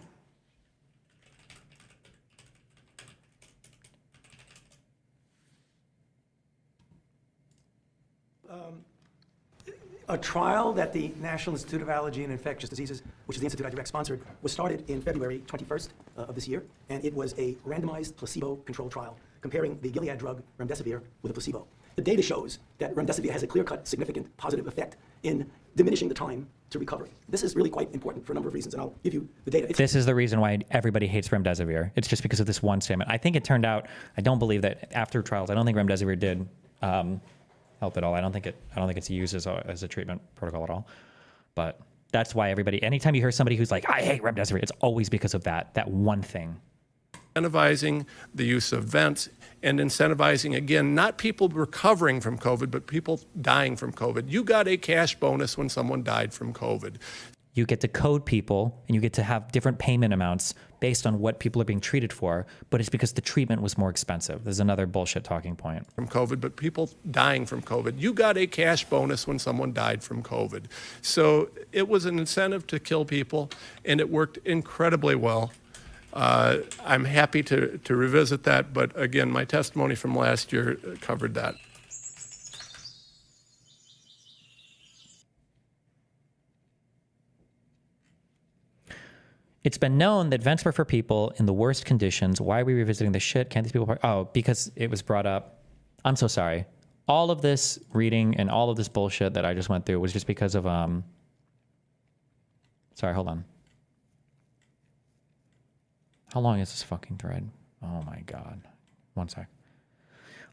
Speaker 9: A trial that the National Institute of Allergy and Infectious Diseases, which is the institute I direct sponsored, was started in February 21st of this year, and it was a randomized placebo-controlled trial comparing the Gilead drug remdesivir with a placebo. The data shows that remdesivir has a clear-cut, significant positive effect in diminishing the time to recovery. This is really quite important for a number of reasons, and I'll give you the data.
Speaker 1: This is the reason why everybody hates remdesivir. It's just because of this one statement. I think it turned out, I don't believe that after trials, I don't think remdesivir did help at all. I don't think it's used as a treatment protocol at all. But that's why everybody, anytime you hear somebody who's like, I hate remdesivir, it's always because of that one thing.
Speaker 10: Incentivizing the use of vents and incentivizing, again, not people recovering from COVID, but people dying from COVID. You got a cash bonus when someone died from COVID.
Speaker 1: You get to code people and you get to have different payment amounts based on what people are being treated for, but it's because the treatment was more expensive. There's another bullshit talking point.
Speaker 10: From COVID, but people dying from COVID. You got a cash bonus when someone died from COVID. So it was an incentive to kill people, and it worked incredibly well. I'm happy to revisit that, but again, my testimony from last year covered that.
Speaker 1: It's been known that vents were for people in the worst conditions. Why are we revisiting this shit? Can't these people... Oh, because it was brought up. I'm so sorry. All of this reading and all of this bullshit that I just went through was just because of... Sorry, hold on. How long is this fucking thread? Oh my God. One sec.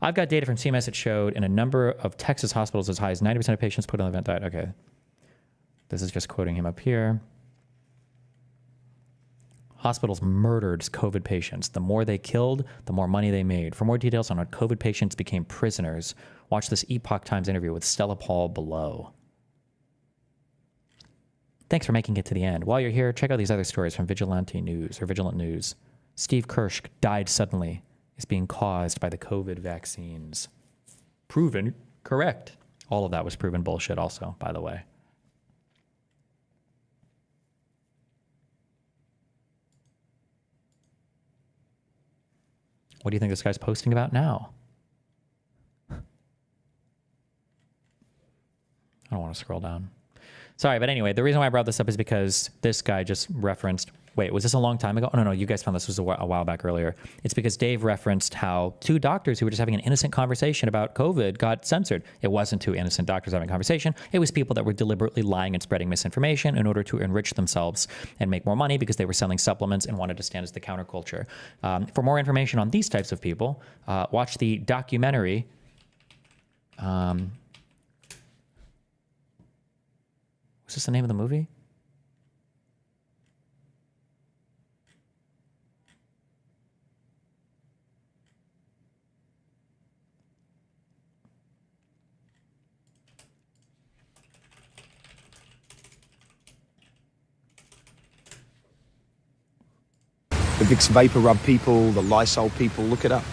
Speaker 1: I've got data from CMS that showed in a number of Texas hospitals as high as 90% of patients put on the vent died. Okay. This is just quoting him up here. Hospitals murdered COVID patients. The more they killed, the more money they made. For more details on how COVID patients became prisoners, watch this Epoch Times interview with Stella Paul below. Thanks for making it to the end. While you're here, check out these other stories from Vigilant News. Steve Kirsch died suddenly. Is being caused by the COVID vaccines. Proven correct. All of that was proven bullshit also, by the way. What do you think this guy's posting about now? I don't want to scroll down. Sorry, but anyway, the reason why I brought this up is because this guy just referenced... Wait, was this a long time ago? Oh, no, you guys found this was a while back earlier. It's because Dave referenced how two doctors who were just having an innocent conversation about COVID got censored. It wasn't two innocent doctors having a conversation. It was people that were deliberately lying and spreading misinformation in order to enrich themselves and make more money because they were selling supplements and wanted to stand as the counterculture. For more information on these types of people, watch the documentary... what's this the name of the movie?
Speaker 6: The Vicks Vapor Rub people, the Lysol people, look it up.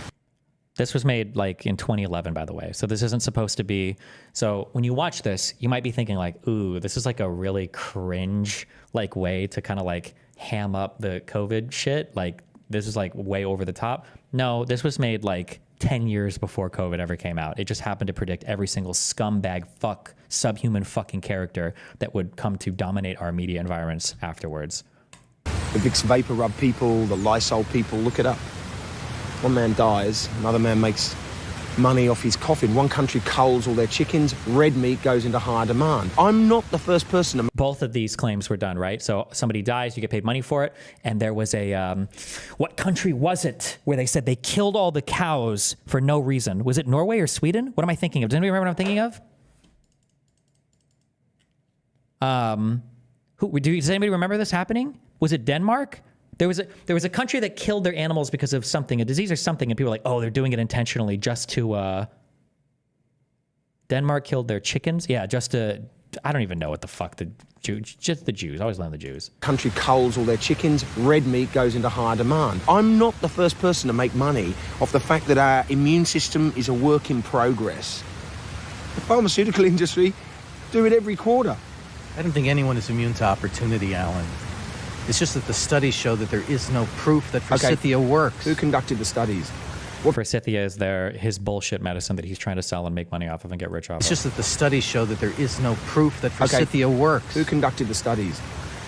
Speaker 1: This was made like in 2011, by the way. So this isn't supposed to be... So when you watch this, you might be thinking like, ooh, this is like a really cringe like way to kind of like ham up the COVID shit. Like this is like way over the top. No, this was made like 10 years before COVID ever came out. It just happened to predict every single scumbag, subhuman fucking character that would come to dominate our media environments afterwards.
Speaker 6: The Vicks Vapor Rub people, the Lysol people, look it up. One man dies, another man makes money off his coffin. One country culls all their chickens, red meat goes into higher demand. I'm not the first person to...
Speaker 1: Both of these claims were done, right? So somebody dies, you get paid money for it. And there was a, what country was it where they said they killed all the cows for no reason? Was it Norway or Sweden? What am I thinking of? Does anybody remember what I'm thinking of? Does anybody remember this happening? Was it Denmark? There was a country that killed their animals because of something, a disease or something, and people were like, oh, they're doing it intentionally just to, Denmark killed their chickens? Yeah, just to, I don't even know what the fuck, just the Jews. I always blame the Jews.
Speaker 6: Country culls all their chickens, red meat goes into higher demand. I'm not the first person to make money off the fact that our immune system is a work in progress. The pharmaceutical industry do it every quarter.
Speaker 4: I don't think anyone is immune to opportunity, Alan. It's just that the studies show that there is no proof that forsythia works.
Speaker 6: Who conducted the studies?
Speaker 1: Forsythia is his bullshit medicine that he's trying to sell and make money off of and get rich off of.
Speaker 4: It's just that the studies show that there is no proof that forsythia works.
Speaker 6: Who conducted the studies?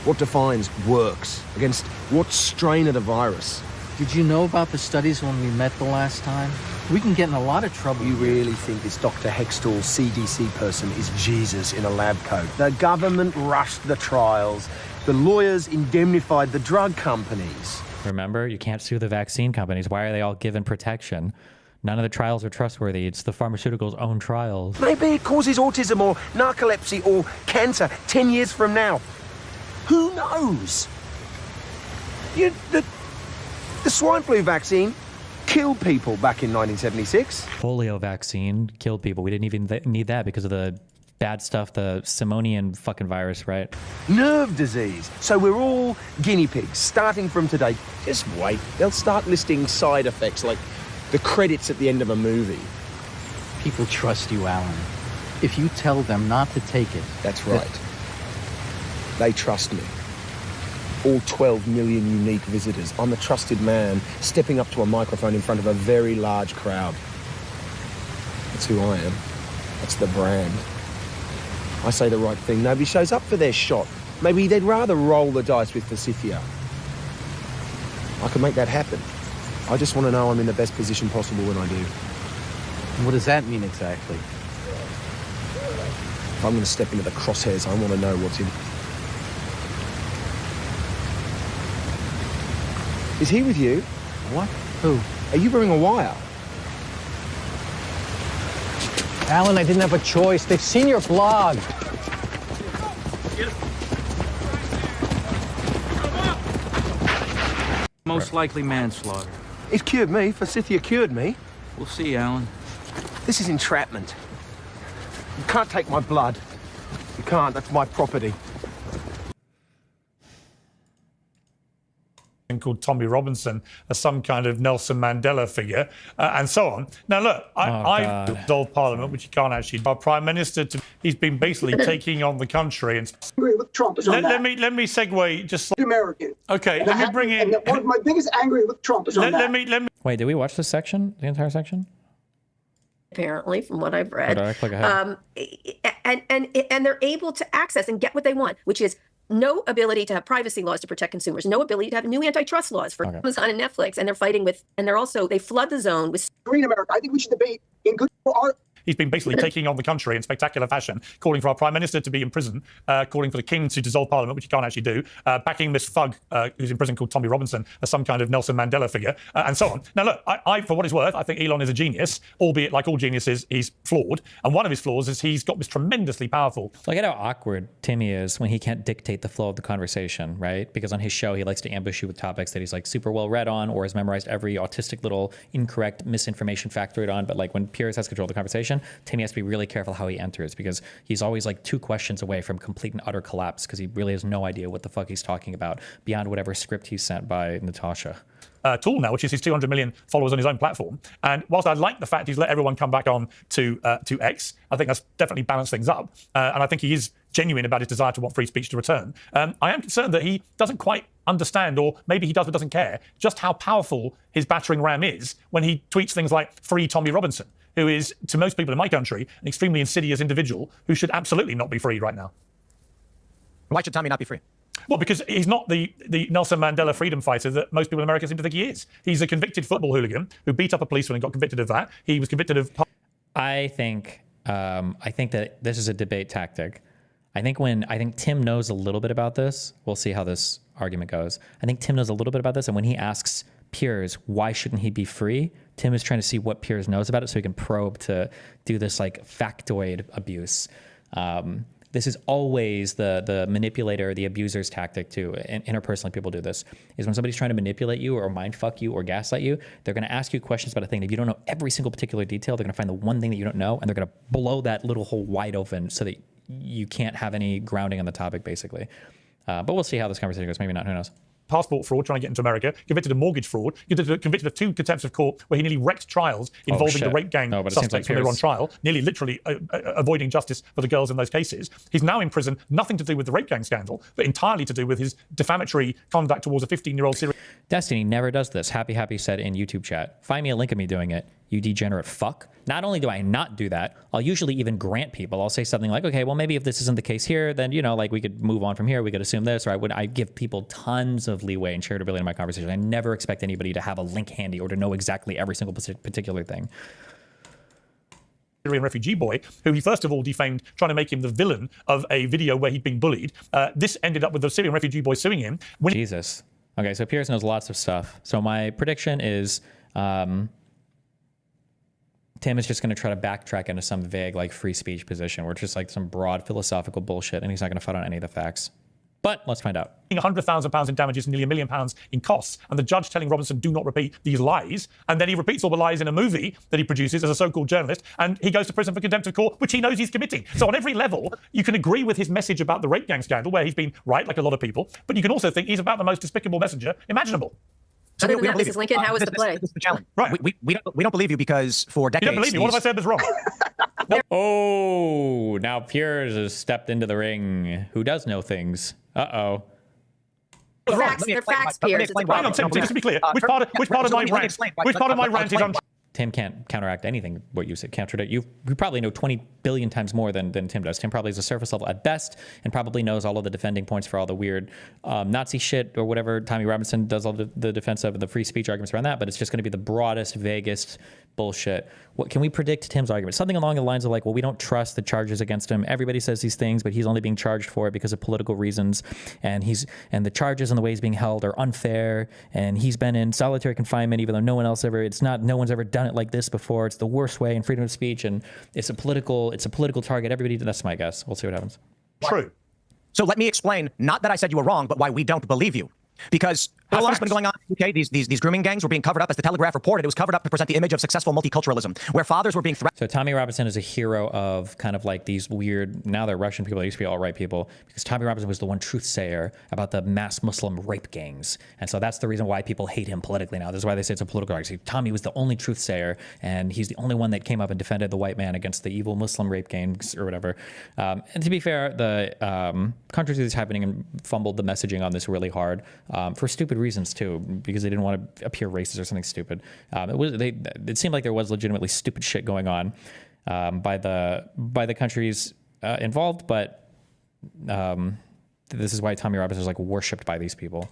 Speaker 6: What defines works? Against what strain of the virus?
Speaker 4: Did you know about the studies when we met the last time? We can get in a lot of trouble.
Speaker 6: You really think this Dr. Hextall CDC person is Jesus in a lab coat? The government rushed the trials. The lawyers indemnified the drug companies.
Speaker 1: Remember, you can't sue the vaccine companies. Why are they all given protection? None of the trials are trustworthy. It's the pharmaceuticals' own trials.
Speaker 6: Maybe it causes autism or narcolepsy or cancer 10 years from now. Who knows? The swine flu vaccine killed people back in 1976.
Speaker 1: Polio vaccine killed people. We didn't even need that because of the bad stuff, the Simonian fucking virus, right?
Speaker 6: Nerve disease. So we're all guinea pigs, starting from today. Just wait. They'll start listing side effects like the credits at the end of a movie.
Speaker 4: People trust you, Alan. If you tell them not to take it...
Speaker 6: That's right. They trust me. All 12 million unique visitors. I'm a trusted man stepping up to a microphone in front of a very large crowd. That's who I am. That's the brand. I say the right thing. Nobody shows up for their shot. Maybe they'd rather roll the dice with forsythia. I can make that happen. I just want to know I'm in the best position possible when I do.
Speaker 4: What does that mean exactly?
Speaker 6: If I'm going to step into the crosshairs, I want to know what's in it. Is he with you?
Speaker 4: What? Who?
Speaker 6: Are you wearing a wire?
Speaker 4: Alan, I didn't have a choice. They've seen your blog.
Speaker 18: Most likely manslaughter.
Speaker 6: It cured me. Forsythia cured me.
Speaker 18: We'll see, Alan.
Speaker 6: This is entrapment. You can't take my blood. You can't. That's my property.
Speaker 16: Called Tommy Robinson as some kind of Nelson Mandela figure, and so on. Now, look, I dissolved Parliament, which you can't actually. Our Prime Minister, he's been basically taking on the country. And
Speaker 12: agree with Trump.
Speaker 16: Let me segue just.
Speaker 12: American.
Speaker 16: Okay, let me bring in.
Speaker 12: And one of my biggest angry with Trump is on that.
Speaker 16: Let me.
Speaker 1: Wait, did we watch this section? The entire section?
Speaker 2: Apparently, from what I've read,
Speaker 1: I click ahead?
Speaker 2: And they're able to access and get what they want, which is no ability to have privacy laws to protect consumers, no ability to have new antitrust laws for Amazon and Netflix, and they're fighting with, and they flood the zone with
Speaker 12: Green America. I think we should debate in good art.
Speaker 16: He's been basically taking on the country in spectacular fashion, calling for our Prime Minister to be in prison, calling for the King to dissolve Parliament, which he can't actually do, backing this thug who's in prison called Tommy Robinson as some kind of Nelson Mandela figure, and so on. Now, look, I, for what it's worth, I think Elon is a genius, albeit like all geniuses, he's flawed. And one of his flaws is he's got this tremendously powerful...
Speaker 1: Look at how awkward Timmy is when he can't dictate the flow of the conversation, right? Because on his show, he likes to ambush you with topics that he's like super well read on or has memorized every autistic little incorrect misinformation factoid on. But like when Piers has control of the conversation, Timmy has to be really careful how he enters because he's always like 2 questions away from complete and utter collapse because he really has no idea what the fuck he's talking about beyond whatever script he's sent by Natasha.
Speaker 16: Tool now, which is his 200 million followers on his own platform. And whilst I like the fact he's let everyone come back on to X, I think that's definitely balanced things up. And I think he is genuine about his desire to want free speech to return. I am concerned that he doesn't quite understand, or maybe he does but doesn't care, just how powerful his battering ram is when he tweets things like free Tommy Robinson, who is, to most people in my country, an extremely insidious individual who should absolutely not be free right now.
Speaker 6: Why should Tommy not be free?
Speaker 16: Well, because he's not the Nelson Mandela freedom fighter that most people in America seem to think he is. He's a convicted football hooligan who beat up a policeman and got convicted of that. He was convicted of...
Speaker 1: I think that this is a debate tactic. I think Tim knows a little bit about this. We'll see how this argument goes. I think Tim knows a little bit about this, and when he asks Piers, why shouldn't he be free? Tim is trying to see what Piers knows about it so he can probe to do this like factoid abuse. This is always the manipulator, the abuser's tactic too. And interpersonally, people do this, is when somebody's trying to manipulate you or mind fuck you or gaslight you, they're going to ask you questions about a thing. If you don't know every single particular detail, they're going to find the one thing that you don't know, and they're going to blow that little hole wide open so that you can't have any grounding on the topic, basically. But we'll see how this conversation goes. Maybe not. Who knows?
Speaker 16: Passport fraud, trying to get into America, convicted of mortgage fraud, convicted of 2 contempts of court where he nearly wrecked trials involving the rape gang suspects when they were on trial, nearly literally avoiding justice for the girls in those cases. He's now in prison, nothing to do with the rape gang scandal, but entirely to do with his defamatory conduct towards a 15-year-old Syrian.
Speaker 1: Destiny never does this. Happy said in YouTube chat, find me a link of me doing it, you degenerate fuck. Not only do I not do that, I'll usually even grant people. I'll say something like, okay, well, maybe if this isn't the case here, then, you know, like we could move on from here. We could assume this, or I give people tons of leeway and charitability in my conversation. I never expect anybody to have a link handy or to know exactly every single particular thing.
Speaker 16: Syrian refugee boy, who he first of all defamed, trying to make him the villain of a video where he'd been bullied. This ended up with the Syrian refugee boy suing him.
Speaker 1: Jesus. Okay, so Piers knows lots of stuff. So my prediction is Tim is just going to try to backtrack into some vague, like, free speech position where it's just like some broad philosophical bullshit, and he's not going to fight on any of the facts. But let's find out.
Speaker 16: £100,000 in damages, nearly £1 million in costs, and the judge telling Robinson, do not repeat these lies. And then he repeats all the lies in a movie that he produces as a so-called journalist, and he goes to prison for contempt of court, which he knows he's committing. So on every level, you can agree with his message about the rape gang scandal, where he's been right, like a lot of people, but you can also think he's about the most despicable messenger imaginable.
Speaker 2: So other than that, Mrs. Lincoln, how was the play?
Speaker 6: This is the challenge. Right. We don't believe you because for decades...
Speaker 16: You don't believe me? What have I said that's wrong?
Speaker 1: Oh, now Piers has stepped into the ring. Who does know things? Uh-oh.
Speaker 2: They're facts, Piers.
Speaker 16: Hang on, Tim, just to be clear, which part of my rant is untrue?
Speaker 1: Tim can't counteract anything what you said. You probably know 20 billion times more than Tim does. Tim probably is a surface level at best and probably knows all of the defending points for all the weird Nazi shit or whatever Tommy Robinson does all the defense of and the free speech arguments around that, but it's just going to be the broadest, vaguest bullshit. What can we predict Tim's argument? Something along the lines of like, well, we don't trust the charges against him. Everybody says these things, but he's only being charged for it because of political reasons. And the charges and the way he's being held are unfair. And he's been in solitary confinement, even though no one's ever done it like this before. It's the worst way in freedom of speech. And it's a political target. Everybody, that's my guess. We'll see what happens.
Speaker 6: True. So let me explain, not that I said you were wrong, but why we don't believe you. Because how long has been going on in the UK? These grooming gangs were being covered up. As the Telegraph reported, it was covered up to present the image of successful multiculturalism, where fathers were being threatened.
Speaker 1: So Tommy Robinson is a hero of kind of like these weird, now they're Russian people, they used to be alt-right people, because Tommy Robinson was the one truth sayer about the mass Muslim rape gangs. And so that's the reason why people hate him politically now. This is why they say it's a political argument. Tommy was the only truth sayer, and he's the only one that came up and defended the white man against the evil Muslim rape gangs or whatever. And to be fair, the countries this is happening and fumbled the messaging on this really hard for stupid reasons too, because they didn't want to appear racist or something stupid. It seemed like there was legitimately stupid shit going on by the countries involved, but this is why Tommy Robinson is like worshipped by these people.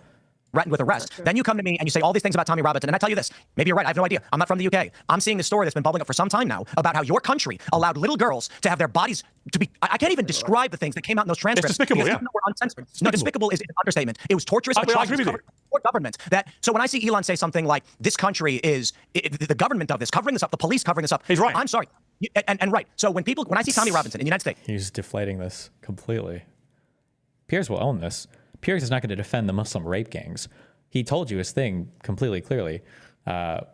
Speaker 6: Threatened with arrest. Then you come to me and you say all these things about Tommy Robinson, and I tell you this, maybe you're right, I have no idea. I'm not from the UK. I'm seeing this story that's been bubbling up for some time now about how your country allowed little girls to have their bodies to be, I can't even describe the things that came out in those transcripts.
Speaker 16: It's despicable, yeah.
Speaker 6: Even though we're uncensored. No, despicable is an understatement. It was torturous atrocities covered by government. So when I see Elon say something like, this country is, the government of this, covering this up, the police covering this up.
Speaker 16: He's right.
Speaker 6: I'm sorry. And right. So when I see Tommy Robinson in the United States.
Speaker 1: He's deflating this completely. Piers will own this. Piers is not going to defend the Muslim rape gangs. He told you his thing completely clearly.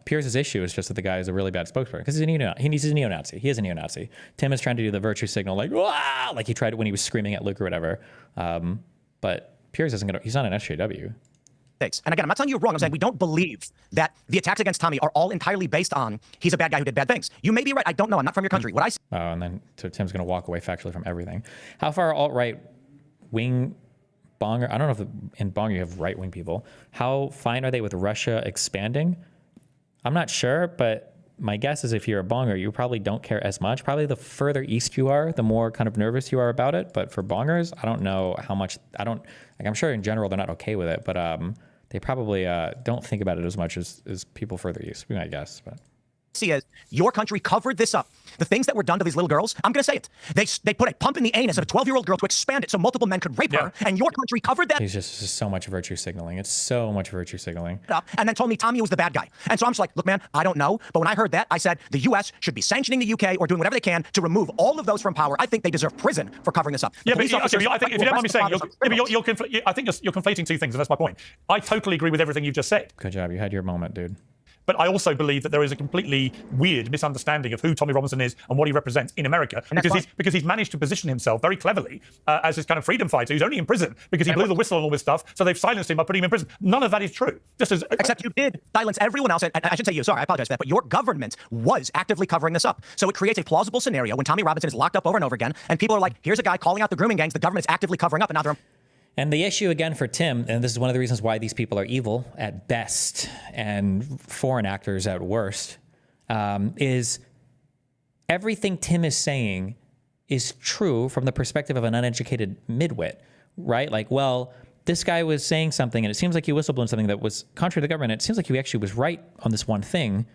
Speaker 1: Piers' issue is just that the guy is a really bad spokesperson because he's a neo-Nazi. He is a neo-Nazi. Tim is trying to do the virtue signal like he tried when he was screaming at Luke or whatever. But Piers isn't going to, he's not an SJW.
Speaker 6: And again, I'm not telling you wrong. I'm saying we don't believe that the attacks against Tommy are all entirely based on he's a bad guy who did bad things. You may be right. I don't know. I'm not from your country. What I see.
Speaker 1: Oh, and then so Tim's going to walk away factually from everything. How far alt-right wing Bonger? I don't know if in Bonger you have right-wing people. How fine are they with Russia expanding? I'm not sure, but my guess is if you're a bonger, you probably don't care as much. Probably the further east you are, the more kind of nervous you are about it. But for bongers, I don't know how much. I'm sure in general they're not okay with it, but they probably don't think about it as much as people further east. We might guess, but.
Speaker 6: See, as your country covered this up. The things that were done to these little girls, I'm going to say it. They put a pump in the anus of a 12-year-old girl to expand it so multiple men could rape her, and your country covered that.
Speaker 1: He's just so much virtue signaling. It's so much virtue signaling.
Speaker 6: Up, and then told me Tommy was the bad guy. And so I'm just like, look, man, I don't know. But when I heard that, I said the U.S. should be sanctioning the UK or doing whatever they can to remove all of those from power. I think they deserve prison for covering this up.
Speaker 16: Yeah, but I think if you don't mind me saying, I think you're conflating two things, and that's my point. I totally agree with everything you've just said.
Speaker 1: Good job. You had your moment, dude.
Speaker 16: But I also believe that there is a completely weird misunderstanding of who Tommy Robinson is and what he represents in America, because he's managed to position himself very cleverly as this kind of freedom fighter who's only in prison because he blew the whistle on all this stuff, so they've silenced him by putting him in prison. None of that is true.
Speaker 6: Except you did silence everyone else, and I should say you, sorry, I apologize for that, but your government was actively covering this up. So it creates a plausible scenario when Tommy Robinson is locked up over and over again, and people are like, here's a guy calling out the grooming gangs, the government's actively covering up, and now they're...
Speaker 1: And the issue again for Tim, and this is one of the reasons why these people are evil at best and foreign actors at worst, is everything Tim is saying is true from the perspective of an uneducated midwit, right? Like, well, this guy was saying something and it seems like he whistleblown something that was contrary to the government. It seems like he actually was right on this one thing.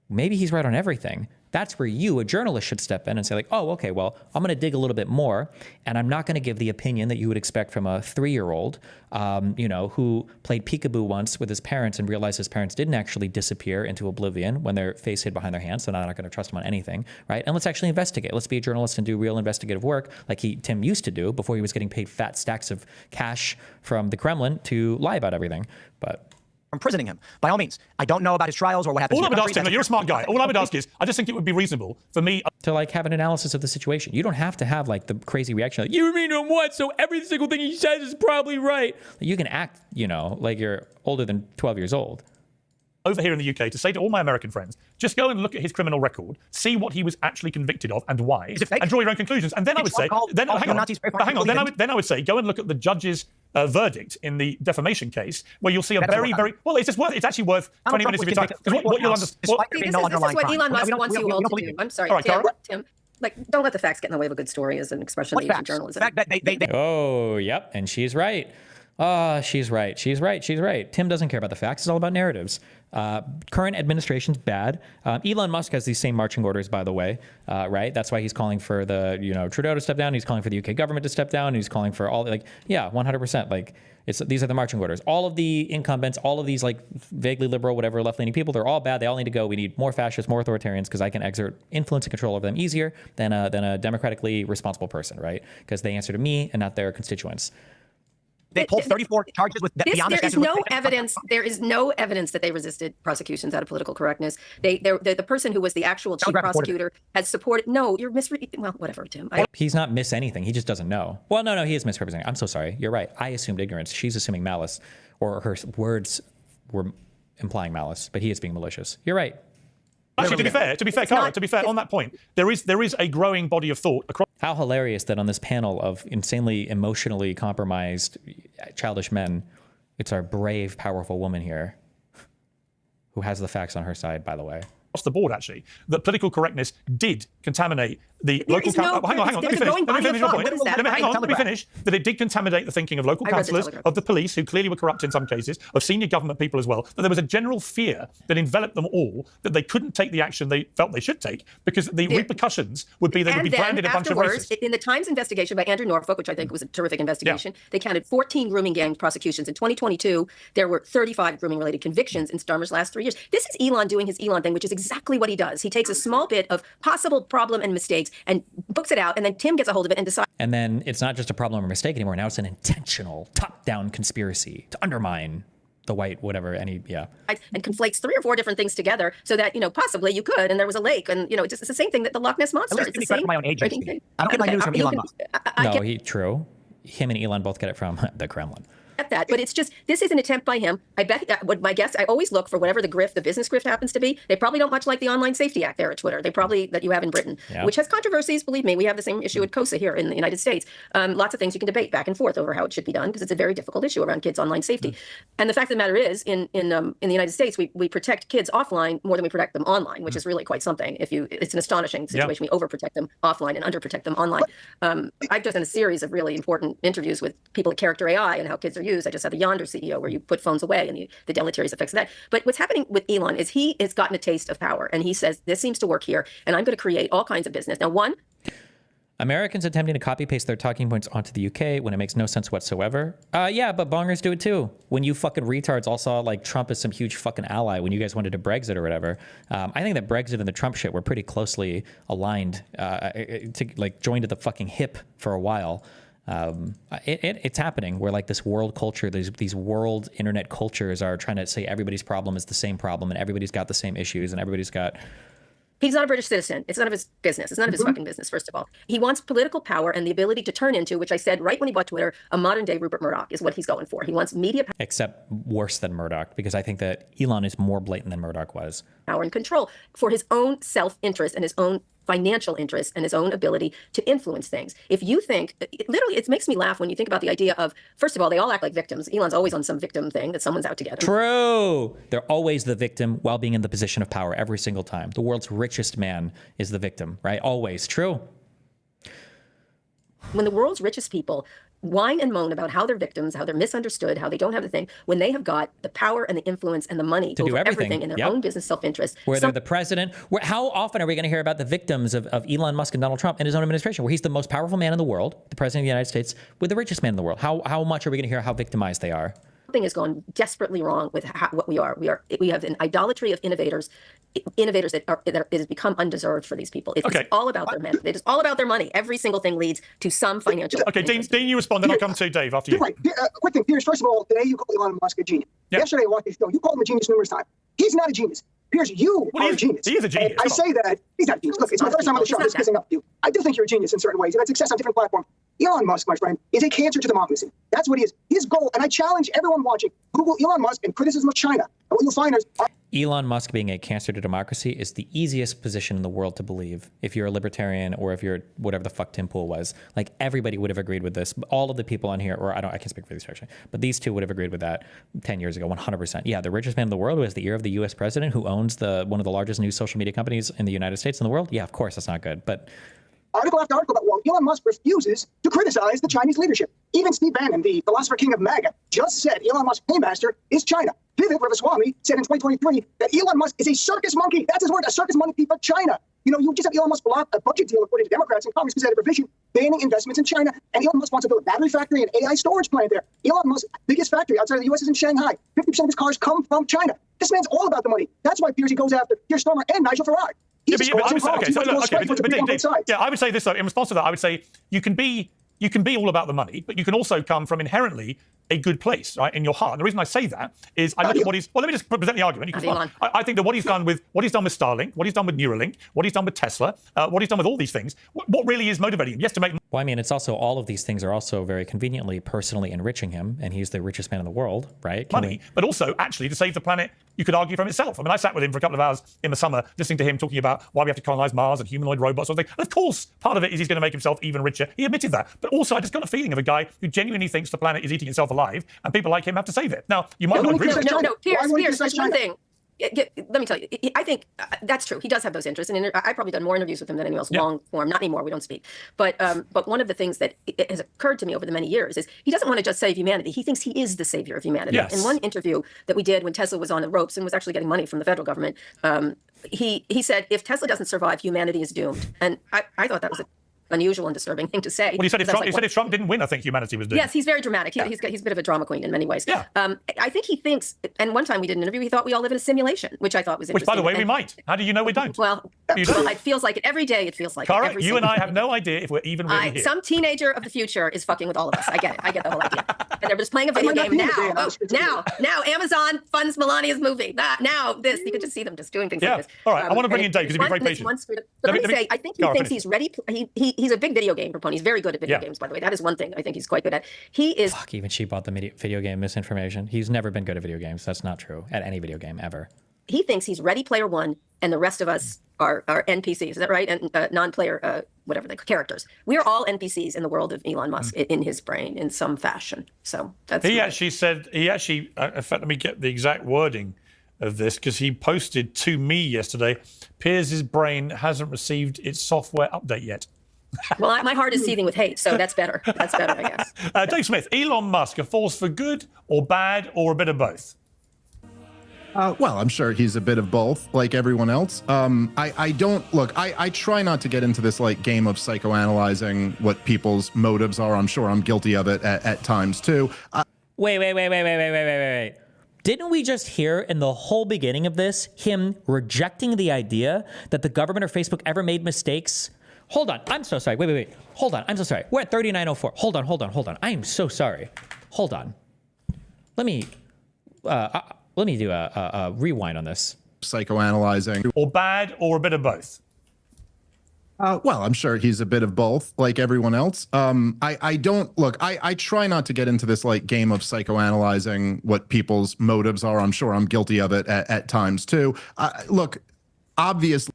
Speaker 1: Maybe he's right on everything. That's where you, a journalist, should step in and say like, oh, okay, well, I'm going to dig a little bit more, and I'm not going to give the opinion that you would expect from a 3-year-old, who played peekaboo once with his parents and realized his parents didn't actually disappear into oblivion when their face hid behind their hands, so now I'm not going to trust him on anything, right? And let's actually investigate. Let's be a journalist and do real investigative work like Tim used to do before he was getting paid fat stacks of cash from the Kremlin to lie about everything. But...
Speaker 6: imprisoning him. By all means, I don't know about his trials or what happens.
Speaker 16: All I would ask him, you're a smart guy. All I would ask is, I just think it would be reasonable for me
Speaker 1: to like have an analysis of the situation. You don't have to have like the crazy reaction, like, you mean him what? So every single thing he says is probably right. You can act, like you're older than 12 years old.
Speaker 16: Over here in the UK to say to all my American friends, just go and look at his criminal record, see what he was actually convicted of and why, and draw your own conclusions. And then I would say, then I would say, go and look at the judge's verdict in the defamation case, where you'll see a very, well, it's actually worth 20 minutes of your time. What you'll understand.
Speaker 2: This is what Elon Musk wants you all to do. I'm sorry, Tim. Like, don't let the facts get in the way of a good story, is an expression of Asian journalism.
Speaker 1: Oh, yep, and she's right. She's right. Tim doesn't care about the facts. It's all about narratives. Current administration's bad. Elon Musk has these same marching orders, by the way, right? That's why he's calling for the, Trudeau to step down. He's calling for the UK government to step down. And he's calling for all, 100%. These are the marching orders. All of the incumbents, all of these vaguely liberal, whatever, left-leaning people, they're all bad. They all need to go. We need more fascists, more authoritarians, because I can exert influence and control over them easier than a democratically responsible person, right? Because they answer to me and not their constituents.
Speaker 6: They pulled 34 charges with beyond the statute.
Speaker 2: There is no evidence that they resisted prosecutions out of political correctness. The person who was the actual chief prosecutor has supported. No, you're misreading. Well, whatever, Tim.
Speaker 1: He's not miss anything. He just doesn't know. Well, no, he is misrepresenting. I'm so sorry. You're right. I assumed ignorance. She's assuming malice, or her words were implying malice, but he is being malicious. You're right.
Speaker 16: Actually, to be fair, Cara, on that point, there is a growing body of thought across.
Speaker 1: How hilarious that on this panel of insanely emotionally compromised childish men, it's our brave, powerful woman here who has the facts on her side, by the way.
Speaker 16: Across the board, actually, that political correctness did contaminate the local council. Hang on. Let me finish. That it did contaminate the thinking of local councillors, of the police, who clearly were corrupt in some cases, of senior government people as well. That there was a general fear that enveloped them all that they couldn't take the action they felt they should take because the repercussions would be they would be branded a bunch of racists.
Speaker 2: In the Times investigation by Andrew Norfolk, which I think was a terrific investigation, they counted 14 grooming gang prosecutions. In 2022, there were 35 grooming-related convictions in Starmer's last 3 years. This is Elon doing his Elon thing, which is exactly what he does. He takes a small bit of possible problem and mistakes and books it out, and then Tim gets a hold of it and decides.
Speaker 1: And then it's not just a problem or mistake anymore. Now it's an intentional top-down conspiracy to undermine the white whatever, and
Speaker 2: conflates 3 or 4 different things together so that, possibly you could, and there was a lake, and, it's the same thing that the Loch Ness Monster.
Speaker 6: It's the same. My own agency. I don't get my news from Elon Musk.
Speaker 1: No, true. Him and Elon both get it from the Kremlin.
Speaker 2: At that, but it's just, this is an attempt by him. I bet, my guess, I always look for whatever the grift, the business grift happens to be. They probably don't much like the Online Safety Act there at Twitter. They probably, that you have in Britain, which has controversies, believe me. We have the same issue at COSA here in the United States. Lots of things you can debate back and forth over how it should be done, because it's a very difficult issue around kids' online safety. And the fact of the matter is, in the United States, we protect kids offline more than we protect them online, which is really quite something. It's an astonishing situation. We overprotect them offline and underprotect them online. I've just done a series of really important interviews with people at Character AI and how kids are used. I just had the Yonder CEO where you put phones away and the deleterious effects of that. But what's happening with Elon is he has gotten a taste of power, and he says, this seems to work here, and I'm going to create all kinds of business. Now,
Speaker 1: Americans attempting to copy paste their talking points onto the UK when it makes no sense whatsoever. Yeah, but bongers do it too. When you fucking retards all saw like Trump as some huge fucking ally when you guys wanted to Brexit or whatever. I think that Brexit and the Trump shit were pretty closely aligned, to like joined at the fucking hip for a while. It's happening where like this world culture, these world internet cultures are trying to say everybody's problem is the same problem and everybody's got the same issues and everybody's got...
Speaker 2: He's not a British citizen. It's none of his business. It's none of his fucking business, first of all. He wants political power and the ability to turn into, which I said right when he bought Twitter, a modern-day Rupert Murdoch is what he's going for. He wants media power.
Speaker 1: Except worse than Murdoch, because I think that Elon is more blatant than Murdoch was.
Speaker 2: Power and control for his own self-interest and his own financial interest and his own ability to influence things. If you think, literally, it makes me laugh when you think about the idea of, first of all, they all act like victims. Elon's always on some victim thing that someone's out to get him.
Speaker 1: True. They're always the victim while being in the position of power every single time. The world's richest man is the victim, right? Always. True.
Speaker 2: When the world's richest people whine and moan about how they're victims, how they're misunderstood, how they don't have the thing, when they have got the power and the influence and the money
Speaker 1: to
Speaker 2: over
Speaker 1: do everything
Speaker 2: in their own business self-interest.
Speaker 1: Where they're the president. How often are we going to hear about the victims of Elon Musk and Donald Trump in his own administration, where he's the most powerful man in the world, the president of the United States, with the richest man in the world? How much are we going to hear how victimized they are?
Speaker 2: Something has gone desperately wrong with what we are. We have an idolatry of innovators that has become undeserved for these people. It's all about their money. It's all about their money. Every single thing leads to some financial.
Speaker 16: Okay, Dean, you respond, then I'll come to Dave after you.
Speaker 12: Right. Quick thing, Piers. First of all, today you call Elon Musk a genius. Yesterday I watched this show. You called him a genius numerous times. He's not a genius. Piers, you are a genius.
Speaker 16: He is a genius.
Speaker 12: I say that he's not a genius. Look, it's my first time on the show. I'm just kissing up to you. I do think you're a genius in certain ways. You've had success on different platforms. Elon Musk, my friend, is a cancer to democracy. That's what he is. His goal, and I challenge everyone watching, Google Elon Musk and criticism of China. And what you'll find is...
Speaker 1: Elon Musk being a cancer to democracy is the easiest position in the world to believe if you're a libertarian or if you're whatever the fuck Tim Pool was. Like, everybody would have agreed with this. All of the people on here, or I can't speak for these actually, but these two would have agreed with that 10 years ago, 100%. Yeah, the richest man in the world, who has the ear of the US president, who owns one of the largest news social media companies in the United States and the world. Yeah, of course, that's not good, but...
Speaker 12: Article after article about, well, Elon Musk refuses to criticize the Chinese leadership. Even Steve Bannon, the philosopher king of MAGA, just said Elon Musk's paymaster is China. Vivek Ramaswamy said in 2023 that Elon Musk is a circus monkey. That's his word, a circus monkey for China. You know, you just have Elon Musk block a budget deal according to Democrats in Congress because they had a provision banning investments in China. And Elon Musk wants to build a battery factory and AI storage plant there. Elon Musk's biggest factory outside of the U.S. is in Shanghai. 50% of his cars come from China. This man's all about the money. That's why Piers, he goes after Keir Starmer and Nigel Farage.
Speaker 16: I would say this though. In response to that, I would say you can be all about the money, but you can also come from inherently a good place, right, in your heart. And the reason I say that is I look at what he's... Well, let me just present the argument. I think that what he's done with Starlink, what he's done with Neuralink, what he's done with Tesla, what he's done with all these things, what really is motivating him? Yes, to make...
Speaker 1: Well, I mean, it's also all of these things are also very conveniently personally enriching him, and he's the richest man in the world, right?
Speaker 16: But also actually to save the planet, you could argue, from itself. I mean, I sat with him for a couple of hours in the summer listening to him talking about why we have to colonize Mars and humanoid robots or something. And of course, part of it is he's going to make himself even richer. He admitted that. But also, I just got a feeling of a guy who genuinely thinks the planet is eating itself alive, and people like him have to save it. Now, you might not agree with it.
Speaker 2: No, Piers, there's one thing. Let me tell you, I think that's true. He does have those interests, and I've probably done more interviews with him than anyone else, long form. Not anymore, we don't speak. But one of the things that has occurred to me over the many years is he doesn't want to just save humanity. He thinks he is the savior of humanity.
Speaker 16: Yes.
Speaker 2: In one interview that we did when Tesla was on the ropes and was actually getting money from the federal government, he said, if Tesla doesn't survive, humanity is doomed. And I thought that was unusual and disturbing thing to say.
Speaker 16: Well, he said if Trump didn't win, I think humanity was doomed.
Speaker 2: Yes, he's very dramatic. He's a bit of a drama queen in many ways.
Speaker 16: Yeah.
Speaker 2: I think he thinks, and one time we did an interview, he thought we all live in a simulation, which I thought was interesting.
Speaker 16: Which, by the way, we might. How do you know we don't?
Speaker 2: Well, it feels like it every day. It feels like
Speaker 16: Cara,
Speaker 2: it.
Speaker 16: you and I have no idea if we're even really here.
Speaker 2: Some teenager of the future is fucking with all of us. I get it. I get the whole idea. And they're just playing a video game now. Now Amazon funds Melania's movie. Now this. You could just see them just doing things like this.
Speaker 16: All right. I want to bring in Dave because he's been very patient.
Speaker 2: Let me say, I think he thinks he's ready. he's a big video game proponent. He's very good at video games, by the way. That is one thing I think he's quite good at. He is.
Speaker 1: Fuck, even she bought the video game misinformation. He's never been good at video games. That's not true at any video game ever.
Speaker 2: He thinks he's Ready Player One, and the rest of us are NPCs. Is that right? And non-player, whatever they characters. We are all NPCs in the world of Elon Musk in his brain in some fashion. So that's.
Speaker 16: He actually said. In fact, let me get the exact wording of this because he posted to me yesterday. Piers' brain hasn't received its software update yet.
Speaker 2: Well, my heart is seething with hate, so that's better. That's better, I guess.
Speaker 1: Uh,
Speaker 16: Dave Smith, Elon Musk, a force for good or bad or a bit of both?
Speaker 5: Well, I'm sure he's a bit of both, like everyone else. I don't look. I try not to get into this like game of psychoanalyzing what people's motives are. I'm sure I'm guilty of it at times too.
Speaker 1: Wait. Didn't we just hear in the whole beginning of this him rejecting the idea that the government or Facebook ever made mistakes? Hold on. I'm so sorry. Wait. Hold on. I'm so sorry. We're at 3904. Hold on. I am so sorry. Hold on. Let me do a rewind on this.
Speaker 5: Psychoanalyzing.
Speaker 16: Or bad or a bit of both?
Speaker 5: Well, I'm sure he's a bit of both, like everyone else. I don't look. I try not to get into this like game of psychoanalyzing what people's motives are. I'm sure I'm guilty of it at times too. Look, obviously.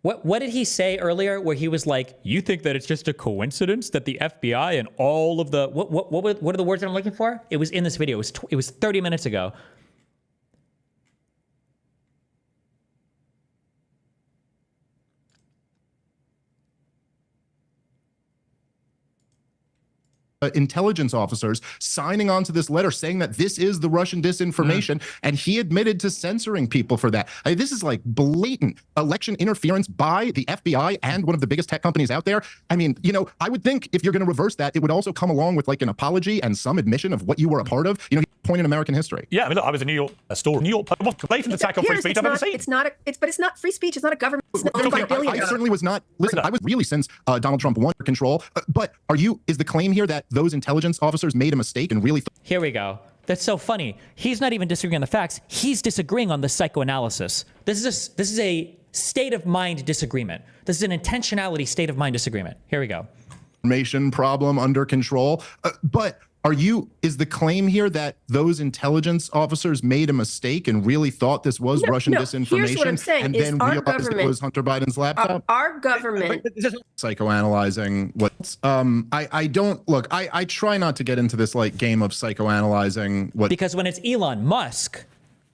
Speaker 1: What did he say earlier where he was like, you think that it's just a coincidence that the FBI and all of the, what are the words that I'm looking for? It was in this video. It was 30 minutes ago.
Speaker 5: Intelligence officers signing on to this letter saying that this is the Russian disinformation, and he admitted to censoring people for that. I mean, this is like blatant election interference by the FBI and one of the biggest tech companies out there. I mean, you know, I would think if you're going to reverse that, it would also come along with like an apology and some admission of what you were a part of. You know, point in American history.
Speaker 16: Yeah, I mean, look, I was in New York store. New York, blatant attack on free speech I've ever seen.
Speaker 2: But it's not free speech. It's not a government. It's not by billions.
Speaker 5: I certainly was not. Listen, I was really since Donald Trump won control. But is the claim here that those intelligence officers made a mistake and really?
Speaker 1: Here we go. That's so funny. He's not even disagreeing on the facts. He's disagreeing on the psychoanalysis. This is a state of mind disagreement. This is an intentionality state of mind disagreement. Here we go.
Speaker 5: Information problem under control. But is the claim here that those intelligence officers made a mistake and really thought this was Russian disinformation?
Speaker 2: Here's what I'm saying,
Speaker 5: and
Speaker 2: is
Speaker 5: then
Speaker 2: our
Speaker 5: realized
Speaker 2: government,
Speaker 5: it was Hunter Biden's laptop?
Speaker 2: Our government.
Speaker 5: Psychoanalyzing what? I don't look. I try not to get into this like game of psychoanalyzing what.
Speaker 1: Because when it's Elon Musk,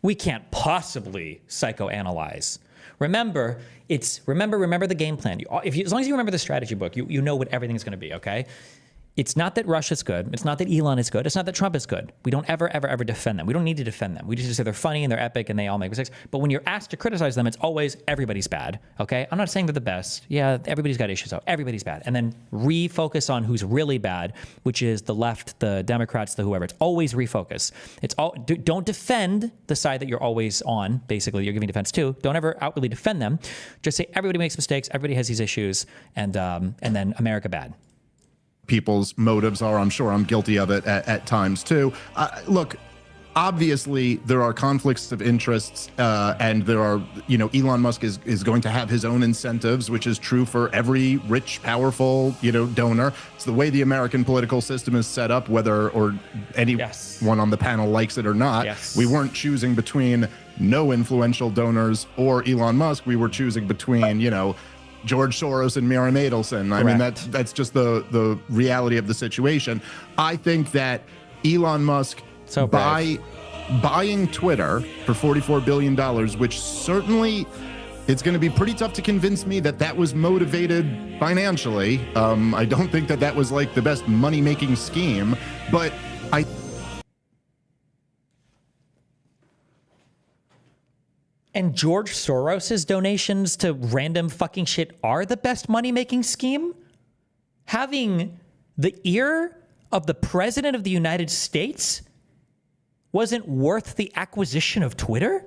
Speaker 1: we can't possibly psychoanalyze. Remember the game plan. As long as you remember the strategy book, you know what everything's going to be. Okay. It's not that Russia's good. It's not that Elon is good. It's not that Trump is good. We don't ever defend them. We don't need to defend them. We just say they're funny and they're epic and they all make mistakes. But when you're asked to criticize them, it's always everybody's bad. Okay? I'm not saying they're the best. Yeah, everybody's got issues. So everybody's bad. And then refocus on who's really bad, which is the left, the Democrats, the whoever. It's always refocus. Don't defend the side that you're always on. Basically, you're giving defense to. Don't ever outwardly defend them. Just say everybody makes mistakes. Everybody has these issues, and then America bad.
Speaker 5: People's motives are. I'm sure I'm guilty of it at times too. Look, obviously there are conflicts of interests, and there are, Elon Musk is going to have his own incentives, which is true for every rich, powerful, donor. It's the way the American political system is set up, whether or anyone on the panel likes it or not.
Speaker 1: Yes.
Speaker 5: We weren't choosing between no influential donors or Elon Musk. We were choosing between, George Soros and Miriam Adelson. I mean, that's just the reality of the situation. I think that Elon Musk buying Twitter for $44 billion, which certainly it's going to be pretty tough to convince me that was motivated financially. I don't think that was like the best money-making scheme, but
Speaker 1: And George Soros's donations to random fucking shit are the best money-making scheme? Having the ear of the President of the United States wasn't worth the acquisition of Twitter?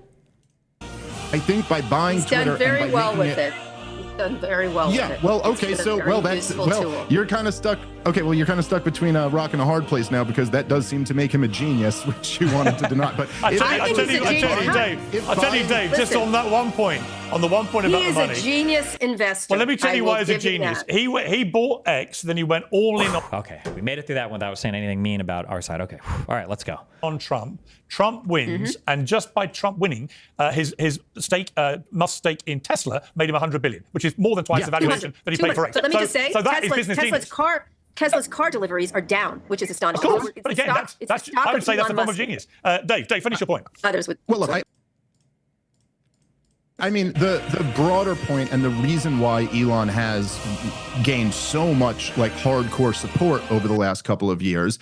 Speaker 5: I think by buying Twitter,
Speaker 2: he's done very well with it. He's done very well with
Speaker 15: Yeah,
Speaker 2: it.
Speaker 15: well,
Speaker 2: It's
Speaker 15: okay,
Speaker 2: been a
Speaker 15: so,
Speaker 2: very
Speaker 15: well, that's,
Speaker 2: useful
Speaker 15: well,
Speaker 2: tool.
Speaker 15: you're kind of stuck. Okay, well, you're kind of stuck between a rock and a hard place now, because that does seem to make him a genius, which you wanted to deny. But
Speaker 16: I tell you, Dave, just on that one point, on the one point about
Speaker 2: He
Speaker 16: the
Speaker 2: is
Speaker 16: money.
Speaker 2: a genius investor.
Speaker 16: Well, let me tell you
Speaker 2: I
Speaker 16: why
Speaker 2: will
Speaker 16: he's a
Speaker 2: give you
Speaker 16: genius.
Speaker 2: that.
Speaker 16: He bought X, then he went all in on.
Speaker 1: Okay, we made it through that without saying anything mean about our side. Okay, all right, let's go.
Speaker 16: On Trump. Trump wins, and just by Trump winning, his stake, Musk's stake in Tesla made him $100 billion, which is more than twice the valuation that he paid for X.
Speaker 2: So let me just say,
Speaker 16: so that is business genius.
Speaker 2: Tesla's car deliveries are down, which is astonishing.
Speaker 16: Of course, but again, I would say that's a form of genius. Dave, finish your point.
Speaker 2: Others would.
Speaker 15: Well, look, I mean, the broader point and the reason why Elon has gained so much like hardcore support over the last couple of years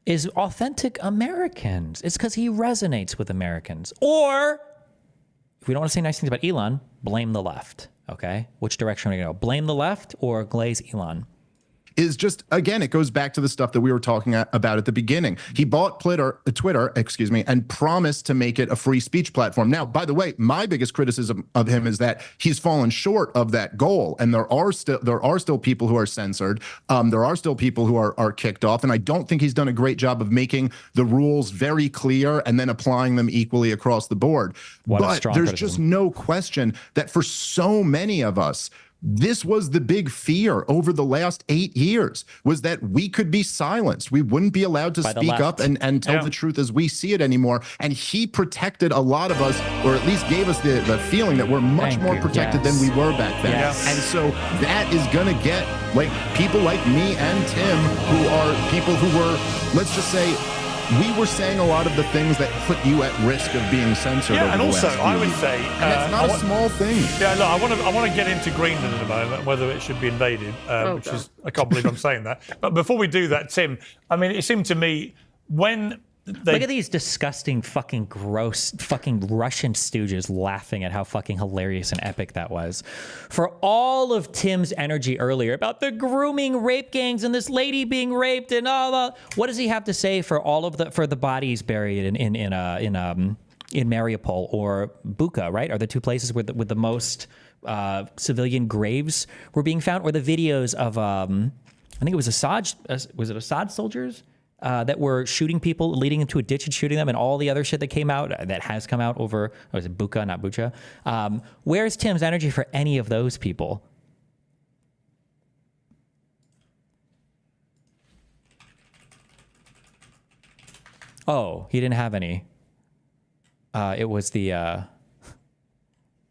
Speaker 1: is authentic Americans. It's because he resonates with Americans. Or, if we don't want to say nice things about Elon, blame the left. Okay? Which direction are we going to go? Blame the left or glaze Elon?
Speaker 15: Is just, again, it goes back to the stuff that we were talking about at the beginning. He bought Twitter, and promised to make it a free speech platform. Now, by the way, my biggest criticism of him is that he's fallen short of that goal, and there are still people who are censored. There are still people who are kicked off, and I don't think he's done a great job of making the rules very clear and then applying them equally across the board. But there's just no question that for so many of us, this was the big fear over the last 8 years, was that we could be silenced. We wouldn't be allowed to speak up and tell the truth as we see it anymore. And he protected a lot of us, or at least gave us the feeling that we're much more protected than we were back then. And so that is going to get like people like me and Tim, who are people who were, let's just say, we were saying a lot of the things that put you at risk of being censored.
Speaker 16: Yeah,
Speaker 15: over
Speaker 16: and
Speaker 15: the
Speaker 16: also
Speaker 15: last
Speaker 16: I
Speaker 15: few
Speaker 16: would
Speaker 15: years.
Speaker 16: say
Speaker 15: And that's not a small thing.
Speaker 16: Yeah, look, I want to get into Greenland in a moment, whether it should be invaded, which is I can't believe I'm saying that. But before we do that, Tim, I mean, it seemed to me when
Speaker 1: Look at these disgusting, fucking gross, fucking Russian stooges laughing at how fucking hilarious and epic that was. For all of Tim's energy earlier about the grooming rape gangs and this lady being raped and all that, what does he have to say for all of the bodies buried in Mariupol or Bucha, right? Are the two places with the most civilian graves were being found, or the videos of I think it was Assad soldiers that were shooting people, leading them to a ditch and shooting them, and all the other shit that came out, that has come out over, was it Bucha, not Bucha? Where's Tim's energy for any of those people? Oh, he didn't have any. It was the,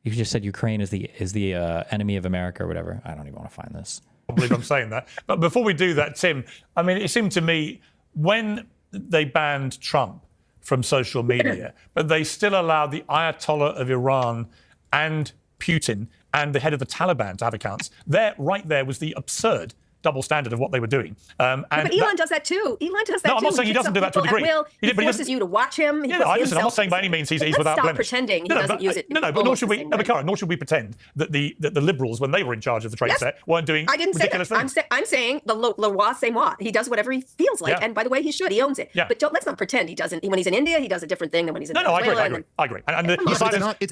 Speaker 1: you just said Ukraine is the enemy of America or whatever. I don't even want to find this.
Speaker 16: I believe I'm saying that. But before we do that, Tim, I mean, it seemed to me when they banned Trump from social media, but they still allowed the Ayatollah of Iran and Putin and the head of the Taliban to have accounts. Right there was the absurd double standard of what they were doing.
Speaker 2: But Elon does that too. Elon does that too.
Speaker 16: No, I'm not saying he doesn't do that to a degree.
Speaker 2: He forces you to watch him.
Speaker 16: Listen, I'm not saying by any means he's without
Speaker 2: stop
Speaker 16: blemish.
Speaker 2: pretending he doesn't use it.
Speaker 16: But nor should we, nor should we pretend that the liberals, when they were in charge of the trade set, weren't doing ridiculous things.
Speaker 2: I'm saying the le roi c'est moi. He does whatever he feels like, and by the way, he should. He owns it. But let's not pretend he doesn't. When he's in India, he does a different thing than when he's in Venezuela.
Speaker 16: I agree.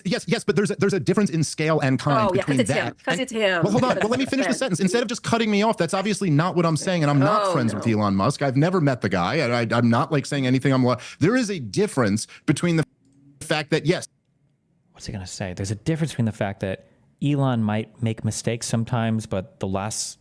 Speaker 15: Yes, but there's a difference in scale and kind between that.
Speaker 2: Because it's him.
Speaker 15: Well, hold on. Well, let me finish the sentence. Instead of just cutting me off, that's obviously not what I'm saying, and I'm not friends with Elon Musk. I've never met the guy. I'm not like saying anything. There is a difference between the fact that, yes.
Speaker 1: What's he going to say? There's a difference between the fact that Elon might make mistakes sometimes, but the last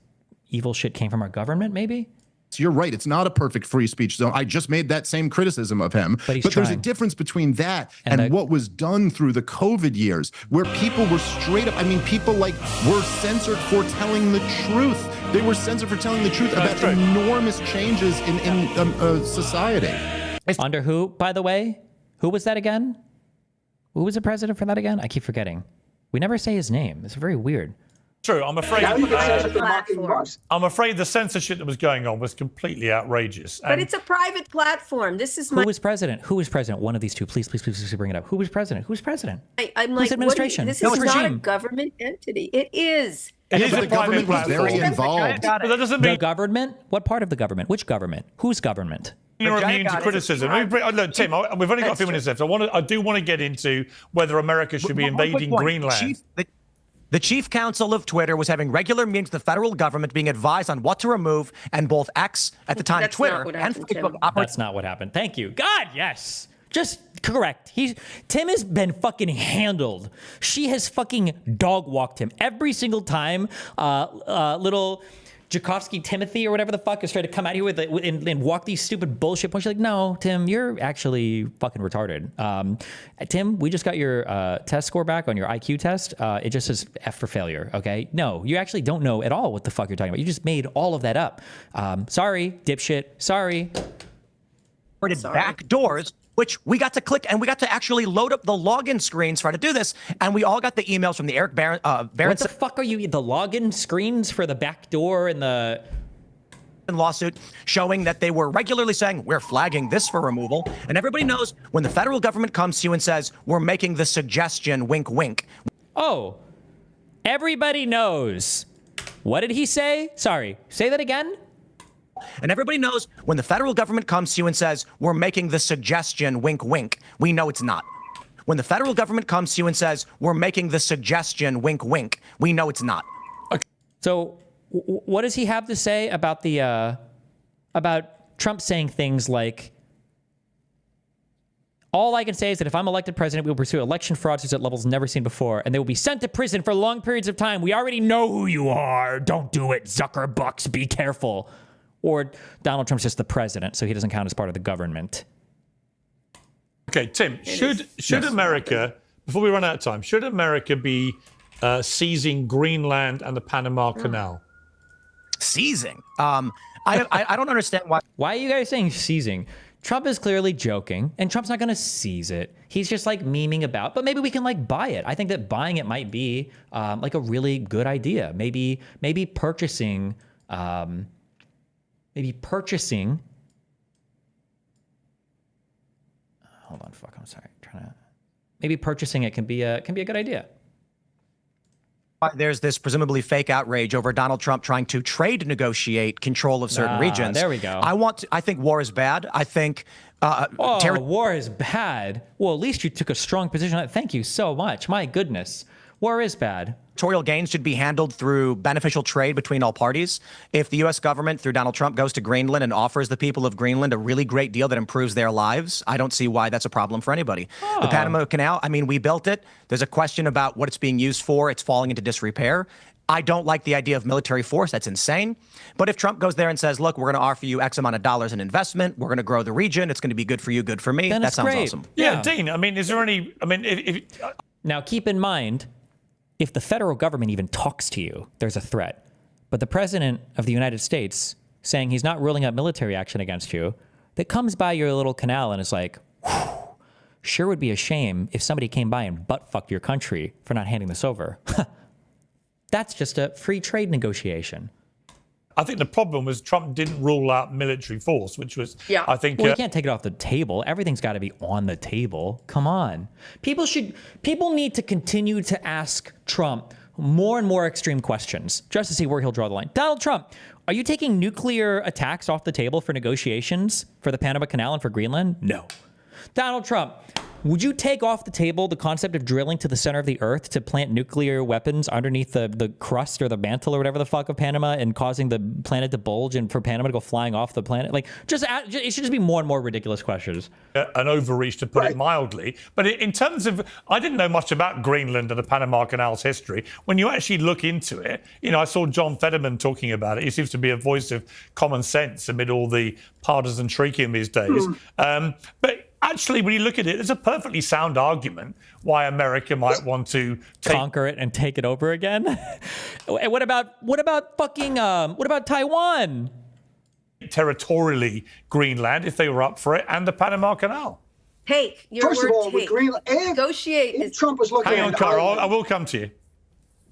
Speaker 1: evil shit came from our government, maybe?
Speaker 15: You're right. It's not a perfect free speech zone. I just made that same criticism of him. But there's a difference between that and what was done through the COVID years, where people were straight up, people were censored for telling the truth. They were censored for telling the truth about enormous changes in society.
Speaker 1: Under who, by the way? Who was that again? Who was the president for that again? I keep forgetting. We never say his name. It's very weird.
Speaker 16: True, I'm afraid. I'm afraid the censorship that was going on was completely outrageous.
Speaker 2: But it's a private platform. This is
Speaker 1: Who was president? Who was president? One of these two. Please bring it up. Who was president? Who's president?
Speaker 2: I'm like,
Speaker 1: who's administration?
Speaker 2: This is not a government entity. It is.
Speaker 16: It is
Speaker 15: the government was very involved.
Speaker 16: But that doesn't mean
Speaker 1: the government. What part of the government? Which government? Whose government?
Speaker 16: You're immune to criticism. Look, Tim, we've only got a few minutes left. I do want to get into whether America should be invading Greenland.
Speaker 6: The chief counsel of Twitter was having regular meetings with the federal government, being advised on what to remove, and both X, at the time
Speaker 2: That's
Speaker 6: Twitter,
Speaker 2: not what
Speaker 6: and
Speaker 2: happened,
Speaker 6: Facebook
Speaker 2: Tim.
Speaker 1: That's not what happened. Thank you. God, yes. Just correct. Tim has been fucking handled. She has fucking dog walked him every single time. Little Jakovsky Timothy or whatever the fuck is trying to come out here and walk these stupid bullshit points. She's like, no, Tim, you're actually fucking retarded. Tim, we just got your test score back on your IQ test. It just says F for failure. Okay. No, you actually don't know at all what the fuck you're talking about. You just made all of that up. Sorry, dipshit. Sorry.
Speaker 6: Back doors, which we got to click and we got to actually load up the login screens for how to do this. And we all got the emails from the Eric Barron.
Speaker 1: What the fuck are you? The login screens for the back door and the
Speaker 6: lawsuit showing that they were regularly saying, we're flagging this for removal. And everybody knows when the federal government comes to you and says, we're making the suggestion, wink, wink.
Speaker 1: Oh, everybody knows. What did he say? Sorry, say that again.
Speaker 6: And everybody knows when the federal government comes to you and says, we're making the suggestion, wink, wink, we know it's not. When the federal government comes to you and says, we're making the suggestion, wink, wink, we know it's not.
Speaker 1: Okay. So what does he have to say about about Trump saying things like, all I can say is that if I'm elected president, we will pursue election fraudsters at levels never seen before, and they will be sent to prison for long periods of time. We already know who you are. Don't do it, Zuckerbucks. Be careful. Or Donald Trump's just the president, so he doesn't count as part of the government.
Speaker 16: Okay, Tim, should America, before we run out of time, should America be seizing Greenland and the Panama Canal?
Speaker 6: Seizing? I don't understand why.
Speaker 1: Why are you guys saying seizing? Trump is clearly joking, and Trump's not going to seize it. He's just like memeing about, but maybe we can like buy it. I think that buying it might be like a really good idea. Maybe purchasing. Maybe purchasing. Hold on, fuck. I'm sorry. Maybe purchasing it can be a good idea.
Speaker 6: There's this presumably fake outrage over Donald Trump trying to trade negotiate control of certain regions.
Speaker 1: There we go.
Speaker 6: I think war is bad. I think
Speaker 1: war is bad. Well, at least you took a strong position on that. Thank you so much. My goodness. War is bad.
Speaker 6: Territorial gains should be handled through beneficial trade between all parties. If the U.S. government, through Donald Trump, goes to Greenland and offers the people of Greenland a really great deal that improves their lives, I don't see why that's a problem for anybody. The Panama Canal, I mean, we built it. There's a question about what it's being used for. It's falling into disrepair. I don't like the idea of military force. That's insane. But if Trump goes there and says, look, we're going to offer you X amount of dollars in investment. We're going to grow the region. It's going to be good for you, good for me.
Speaker 1: Then
Speaker 6: that sounds
Speaker 1: great.
Speaker 6: Awesome.
Speaker 16: Yeah, Dean, I mean, is there any, I mean,
Speaker 1: Now, keep in mind, if the federal government even talks to you, there's a threat. But the president of the United States saying he's not ruling out military action against you, that comes by your little canal and is like, sure would be a shame if somebody came by and butt-fucked your country for not handing this over. That's just a free trade negotiation.
Speaker 16: I think the problem was Trump didn't rule out military force, which was, I think...
Speaker 1: Well, you can't take it off the table. Everything's got to be on the table. Come on. People need to continue to ask Trump more and more extreme questions just to see where he'll draw the line. Donald Trump, are you taking nuclear attacks off the table for negotiations for the Panama Canal and for Greenland? No. Donald Trump, would you take off the table the concept of drilling to the center of the earth to plant nuclear weapons underneath the crust or the mantle or whatever the fuck of Panama and causing the planet to bulge and for Panama to go flying off the planet? Like, it should just be more and more ridiculous questions.
Speaker 16: An overreach, to put it mildly. But in terms of, I didn't know much about Greenland and the Panama Canal's history. When you actually look into it, you know, I saw John Fetterman talking about it. He seems to be a voice of common sense amid all the partisan shrieking these days. But actually, when you look at it, there's a perfectly sound argument why America might want to
Speaker 1: conquer it and take it over again. What about Taiwan?
Speaker 16: Territorially, Greenland, if they were up for it, and the Panama Canal.
Speaker 2: Take your
Speaker 12: First
Speaker 2: word.
Speaker 12: of all, with Greenland,
Speaker 2: negotiate.
Speaker 12: If Trump was looking,
Speaker 16: hang on, Carl, I will come to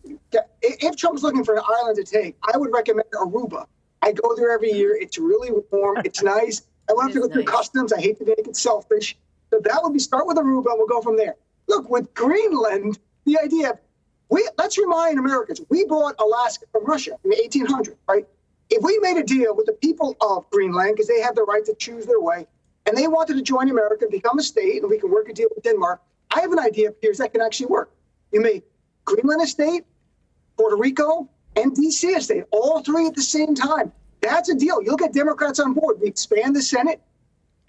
Speaker 16: you.
Speaker 12: If Trump's looking for an island to take, I would recommend Aruba. I go there every year. It's really warm. It's nice. I won't have to go through customs. I hate to make it selfish. So that would be start with Aruba, and we'll go from there. Look, with Greenland, the idea, let's remind Americans, we bought Alaska from Russia in the 1800s, right? If we made a deal with the people of Greenland, because they have the right to choose their way, and they wanted to join America, become a state, and we can work a deal with Denmark, I have an idea, Piers, that can actually work. You make Greenland a state, Puerto Rico, and D.C. a state, all three at the same time. That's a deal. You'll get Democrats on board. We expand the Senate,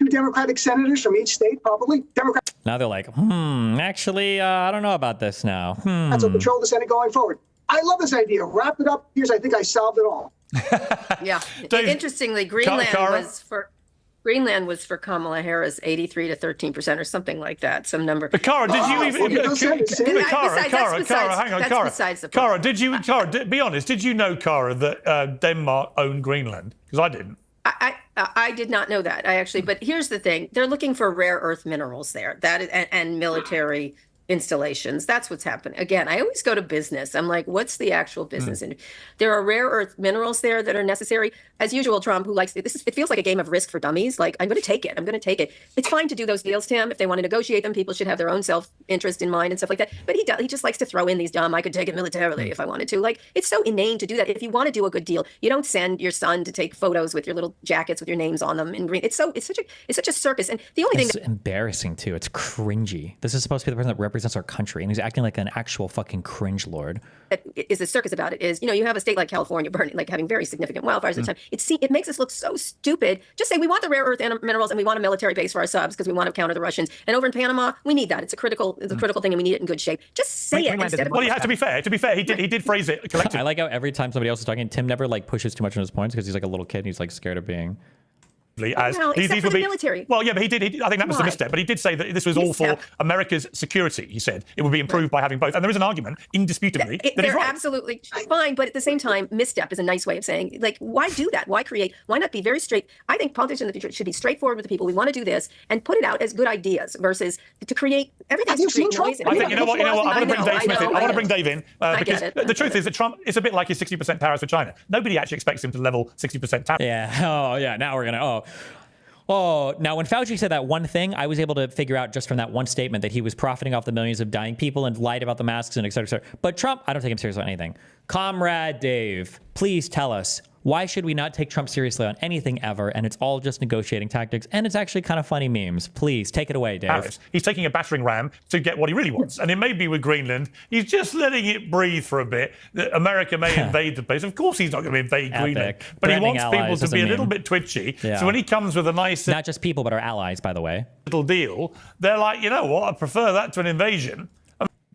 Speaker 12: 2 Democratic senators from each state, probably. Democrats
Speaker 1: Now they're like, actually, I don't know about this now.
Speaker 12: will control the Senate going forward. I love this idea. Wrap it up. Here's, I think I solved it all.
Speaker 2: Yeah.
Speaker 16: Dave,
Speaker 2: Interestingly, Greenland
Speaker 16: Cara?
Speaker 2: was for Kamala Harris 83 to 13% or something like that. Some number.
Speaker 16: But Cara, did you even? Cara, hang on, Cara.
Speaker 2: Besides the
Speaker 16: Cara, did you? Cara, be honest. Did you know, Cara, that Denmark owned Greenland? Because I didn't.
Speaker 2: I did not know that. But here's the thing: they're looking for rare earth minerals there. That is, and military installations. That's what's happening. Again, I always go to business. I'm like, what's the actual business? And there are rare earth minerals there that are necessary. As usual, Trump, who likes this, it feels like a game of Risk for Dummies. Like, I'm going to take it. I'm going to take it. It's fine to do those deals, Tim. If they want to negotiate them, people should have their own self-interest in mind and stuff like that. But he just likes to throw in these dumb, I could take it militarily if I wanted to. Like, it's so inane to do that. If you want to do a good deal, you don't send your son to take photos with your little jackets with your names on them in green. It's such a circus. And the only thing
Speaker 1: It's embarrassing too. It's cringy. This is supposed to be the person that represents our country, and he's acting like an actual fucking cringe lord.
Speaker 2: that is a circus about it is, you have a state like California burning, like having very significant wildfires at the time. It makes us look so stupid. Just say we want the rare earth minerals and we want a military base for our subs because we want to counter the Russians. And over in Panama, we need that. It's a critical thing and we need it in good shape. Just say it instead of.
Speaker 16: Well, you have to be fair. He did phrase it collectively.
Speaker 1: I like how every time somebody else is talking, Tim never pushes too much on his points because he's like a little kid and he's scared of being.
Speaker 2: Except for the military.
Speaker 16: Well, yeah, but he did. I think that was the misstep. But he did say that this was all for America's security. He said it would be improved by having both. And there is an argument, indisputably, that he's
Speaker 2: they're
Speaker 16: right.
Speaker 2: absolutely fine. But at the same time, misstep is a nice way of saying, like, why do that? Why not be very straight? I think politicians in the future should be straightforward with the people. We want to do this and put it out as good ideas versus to create everything.
Speaker 12: Have you seen Trump?
Speaker 16: I think, you know what? I want to bring Dave Smith in. I want to bring Dave in because the truth is that Trump is a bit like his 60% tariffs for China. Nobody actually expects him to level 60% tariffs.
Speaker 1: Yeah. Oh, yeah. Now we're going to. Oh, now when Fauci said that one thing, I was able to figure out just from that one statement that he was profiting off the millions of dying people and lied about the masks and et cetera, et cetera. But Trump, I don't take him seriously on anything. Comrade Dave, please tell us, why should we not take Trump seriously on anything ever? And it's all just negotiating tactics. And it's actually kind of funny memes. Please take it away, Dave.
Speaker 16: He's taking a battering ram to get what he really wants. And it may be with Greenland. He's just letting it breathe for a bit. America may invade the place. Of course he's not going to invade Greenland. But he wants people to be a little bit twitchy. Yeah. So when he comes with a nice...
Speaker 1: Not just people, but our allies, by the way.
Speaker 16: ...little deal, they're like, you know what? I prefer that to an invasion.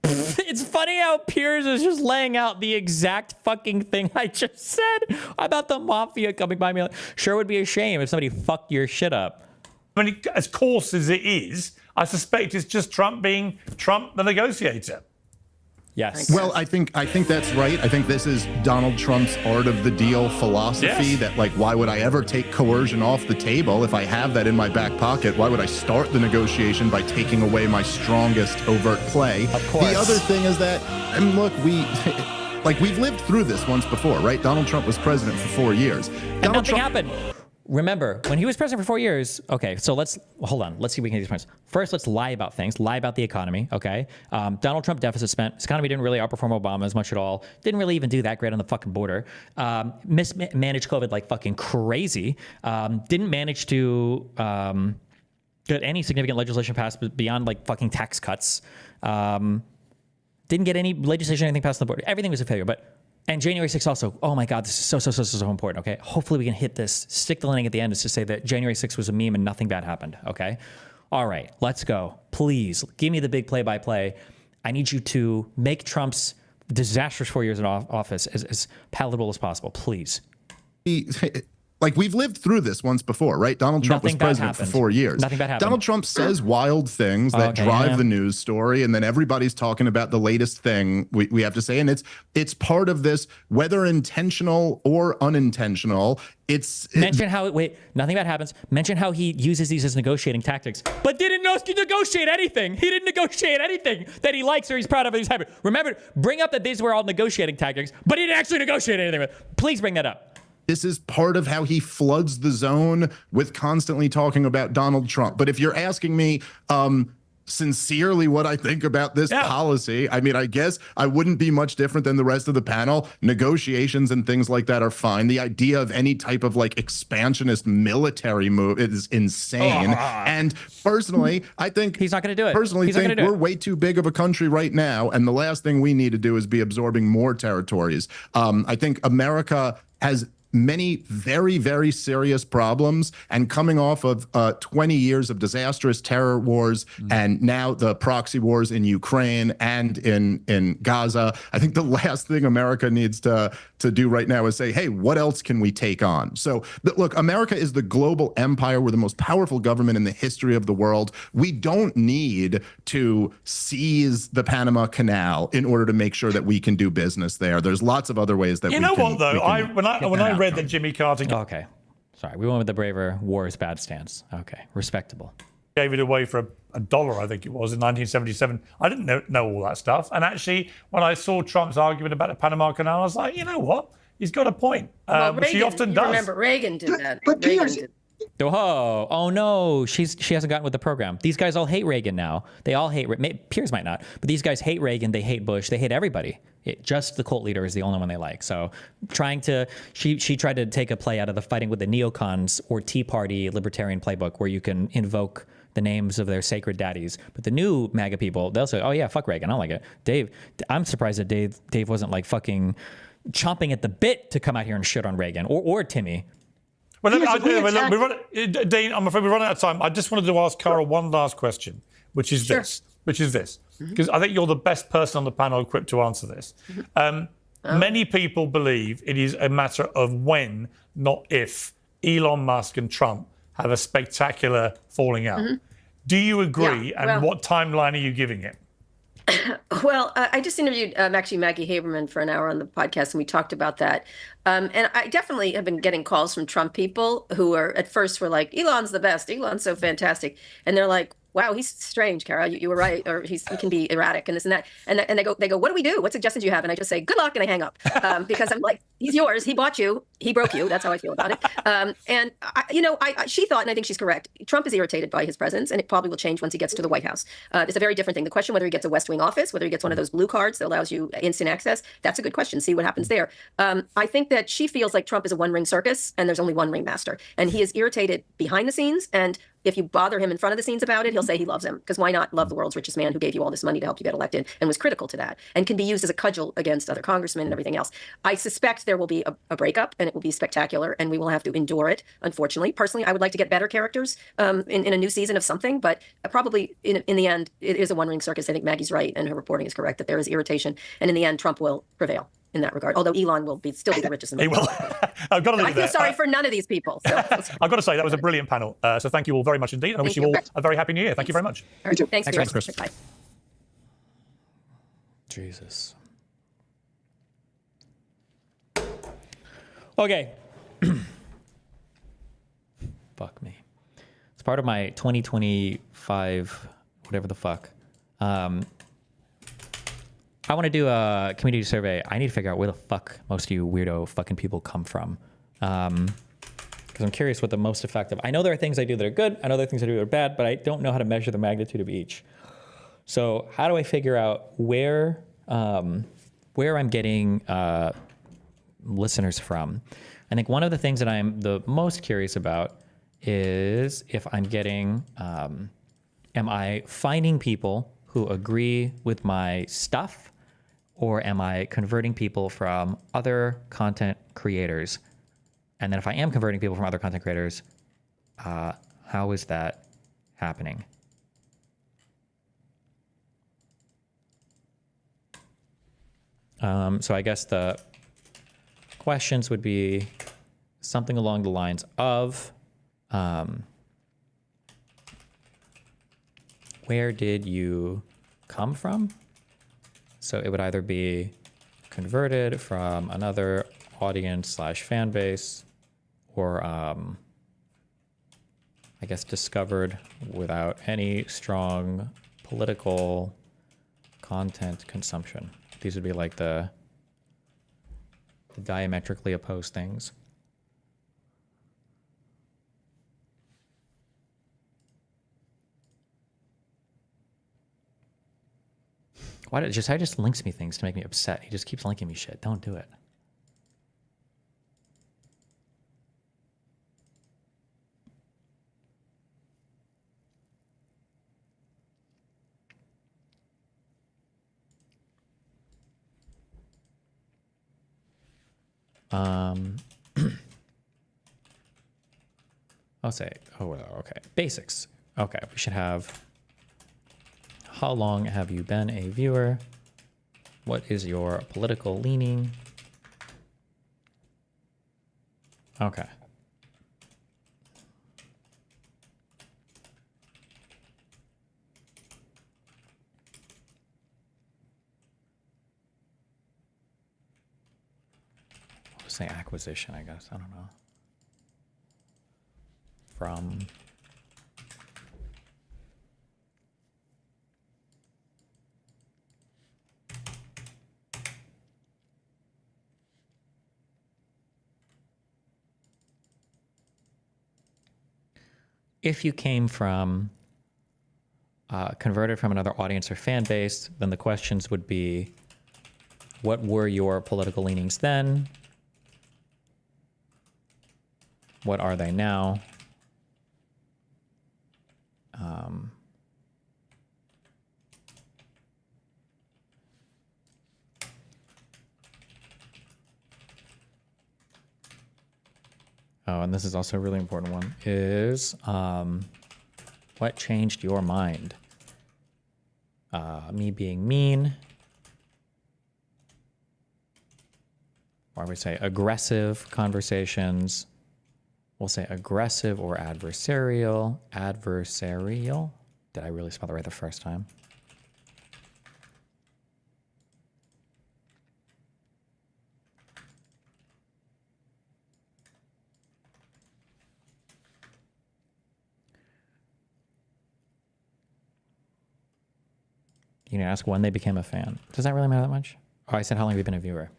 Speaker 1: It's funny how Piers is just laying out the exact fucking thing I just said about the mafia coming by me. Sure would be a shame if somebody fucked your shit up.
Speaker 16: I mean, as coarse as it is, I suspect it's just Trump being Trump the negotiator.
Speaker 1: Yes.
Speaker 5: Well, I think that's right. I think this is Donald Trump's art of the deal philosophy that, like, why would I ever take coercion off the table? If I have that in my back pocket, why would I start the negotiation by taking away my strongest overt play?
Speaker 1: Of course.
Speaker 5: The other thing is that, and look, we've lived through this once before, right? Donald Trump was president for 4 years.
Speaker 1: And nothing happened. Remember, when he was president for 4 years, okay, so hold on. Let's see if we can get these points. First, let's lie about things, lie about the economy, okay? Donald Trump deficit spent. His economy didn't really outperform Obama as much at all. Didn't really even do that great on the fucking border. Mismanaged COVID like fucking crazy. Didn't manage to get any significant legislation passed beyond like fucking tax cuts. Didn't get any legislation, anything passed on the border. Everything was a failure, And January 6th also, oh my God, this is so important, okay? Hopefully we can hit this. Stick the landing at the end is to say that January 6th was a meme and nothing bad happened, okay? All right, let's go. Please, give me the big play-by-play. I need you to make Trump's disastrous 4 years in office as palatable as possible, please.
Speaker 5: Like, we've lived through this once before, right? Donald Trump was president for 4 years.
Speaker 1: Nothing bad happened.
Speaker 5: Donald Trump says wild things that drive the news story, and then everybody's talking about the latest thing we have to say. And it's part of this, whether intentional or unintentional.
Speaker 1: Mention how nothing bad happens. Mention how he uses these as negotiating tactics, but didn't negotiate anything. He didn't negotiate anything that he likes or he's proud of. He's happy. Remember, bring up that these were all negotiating tactics, but he didn't actually negotiate anything. Please bring that up.
Speaker 5: This is part of how he floods the zone with constantly talking about Donald Trump. But if you're asking me,
Speaker 15: sincerely what I think about this policy. I mean, I guess I wouldn't be much different than the rest of the panel. Negotiations and things like that are fine. The idea of any type of like expansionist military move is insane. And personally, I think
Speaker 1: he's not going to do it.
Speaker 15: Personally, think we're way too big of a country right now, and the last thing we need to do is be absorbing more territories. I think America has many very, very serious problems, and coming off of 20 years of disastrous terror wars and now the proxy wars in Ukraine and in Gaza, I think the last thing America needs to do right now is say, hey, what else can we take on? So look, America is the global empire. We're the most powerful government in the history of the world. We don't need to seize the Panama Canal in order to make sure that we can do business there. There's lots of other ways that
Speaker 16: you
Speaker 15: we
Speaker 16: know
Speaker 15: can,
Speaker 16: what though, when I read that Jimmy Carter
Speaker 1: sorry, we went with the braver war is bad stance. Okay, respectable.
Speaker 16: Gave it away for $1, I think it was, in 1977. I didn't know all that stuff. And actually, when I saw Trump's argument about the Panama Canal, I was like, you know what? He's got a point.
Speaker 2: Well,
Speaker 16: Which he often does.
Speaker 2: Remember, Reagan did that.
Speaker 12: But
Speaker 2: Reagan
Speaker 12: Piers,
Speaker 2: did.
Speaker 1: Oh no, she hasn't gotten with the program. These guys all hate Reagan now. They all hate Piers might not, but these guys hate Reagan. They hate Bush. They hate everybody. Just the cult leader is the only one they like. So she tried to take a play out of the fighting with the neocons or Tea Party libertarian playbook where you can invoke the names of their sacred daddies. But the new MAGA people, they'll say, oh yeah, fuck Reagan. I don't like it. Dave, I'm surprised that Dave wasn't like fucking chomping at the bit to come out here and shit on Reagan or Timmy.
Speaker 16: Well, Dean, I'm afraid we're running out of time. I just wanted to ask Cara one last question, which is this, because I think you're the best person on the panel equipped to answer this. Many people believe it is a matter of when, not if, Elon Musk and Trump have a spectacular falling out. Do you agree?
Speaker 2: Yeah,
Speaker 16: and what timeline are you giving it?
Speaker 2: Well, I just interviewed actually Maggie Haberman for an hour on the podcast, and we talked about that. And I definitely have been getting calls from Trump people who are at first were like, Elon's the best. Elon's so fantastic. And they're like, wow, he's strange, Kara. You were right. Or he can be erratic and this and that. And they go, what do we do? What suggestions do you have? And I just say, good luck. And I hang up because I'm like, he's yours. He bought you. He broke you. That's how I feel about it. And she thought, and I think she's correct, Trump is irritated by his presence, and it probably will change once he gets to the White House. It's a very different thing. The question whether he gets a West Wing office, whether he gets one of those blue cards that allows you instant access, that's a good question. See what happens there. I think that she feels like Trump is a one-ring circus, and there's only one ringmaster. And he is irritated behind the scenes, and if you bother him in front of the scenes about it, he'll say he loves him. Because why not love the world's richest man who gave you all this money to help you get elected and was critical to that and can be used as a cudgel against other congressmen and everything else. I suspect there will be a breakup and it will be spectacular and we will have to endure it, unfortunately. Personally, I would like to get better characters in a new season of something, but probably in the end, it is a one-ring circus. I think Maggie's right and her reporting is correct that there is irritation. And in the end, Trump will prevail in that regard. Although Elon will still be the richest in the world.
Speaker 16: I've got to leave
Speaker 2: I feel sorry for none of these people. So.
Speaker 16: I've got to say, that was a brilliant panel. So thank you all very much indeed. And I wish you all a very happy new year. Thank you very much.
Speaker 2: All right, thanks,
Speaker 15: Chris.
Speaker 2: Bye.
Speaker 1: Jesus. Okay. Fuck me. It's part of my 2025, whatever the fuck. I want to do a community survey. I need to figure out where the fuck most of you weirdo fucking people come from. Because I'm curious what the most effective... I know there are things I do that are good. I know there are things I do that are bad, but I don't know how to measure the magnitude of each. So how do I figure out where I'm getting listeners from? I think one of the things that I'm the most curious about is if I'm getting... am I finding people who agree with my stuff? Or am I converting people from other content creators? And then if I am converting people from other content creators, how is that happening? So I guess the questions would be something along the lines of, where did you come from? So it would either be converted from another audience / fan base, or I guess discovered without any strong political content consumption. These would be like the diametrically opposed things. Why did I just links me things to make me upset? He just keeps linking me shit. Don't do it. I'll say, oh, okay. Basics. Okay, we should have, how long have you been a viewer? What is your political leaning? Okay. I'll say acquisition, I guess. I don't know. From if you came from converted from another audience or fan base, then the questions would be, what were your political leanings then? What are they now? Oh, and this is also a really important one, is what changed your mind? Me being mean. Or we say aggressive conversations. We'll say aggressive or adversarial. Adversarial. Did I really spell it right the first time? You can ask when they became a fan. Does that really matter that much? Oh, I said how long have you been a viewer?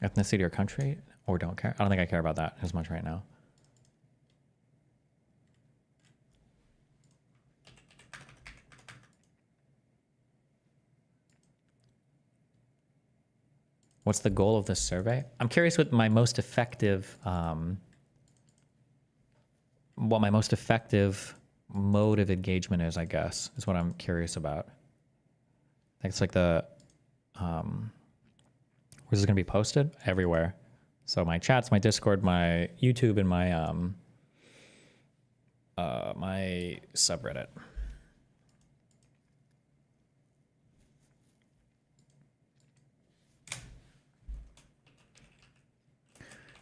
Speaker 1: Ethnicity or country, or don't care? I don't think I care about that as much right now. What's the goal of this survey? I'm curious what my most effective, mode of engagement is, I guess, is what I'm curious about. I think it's like the, where's this gonna be posted? Everywhere. So my chats, my Discord, my YouTube, and my my subreddit.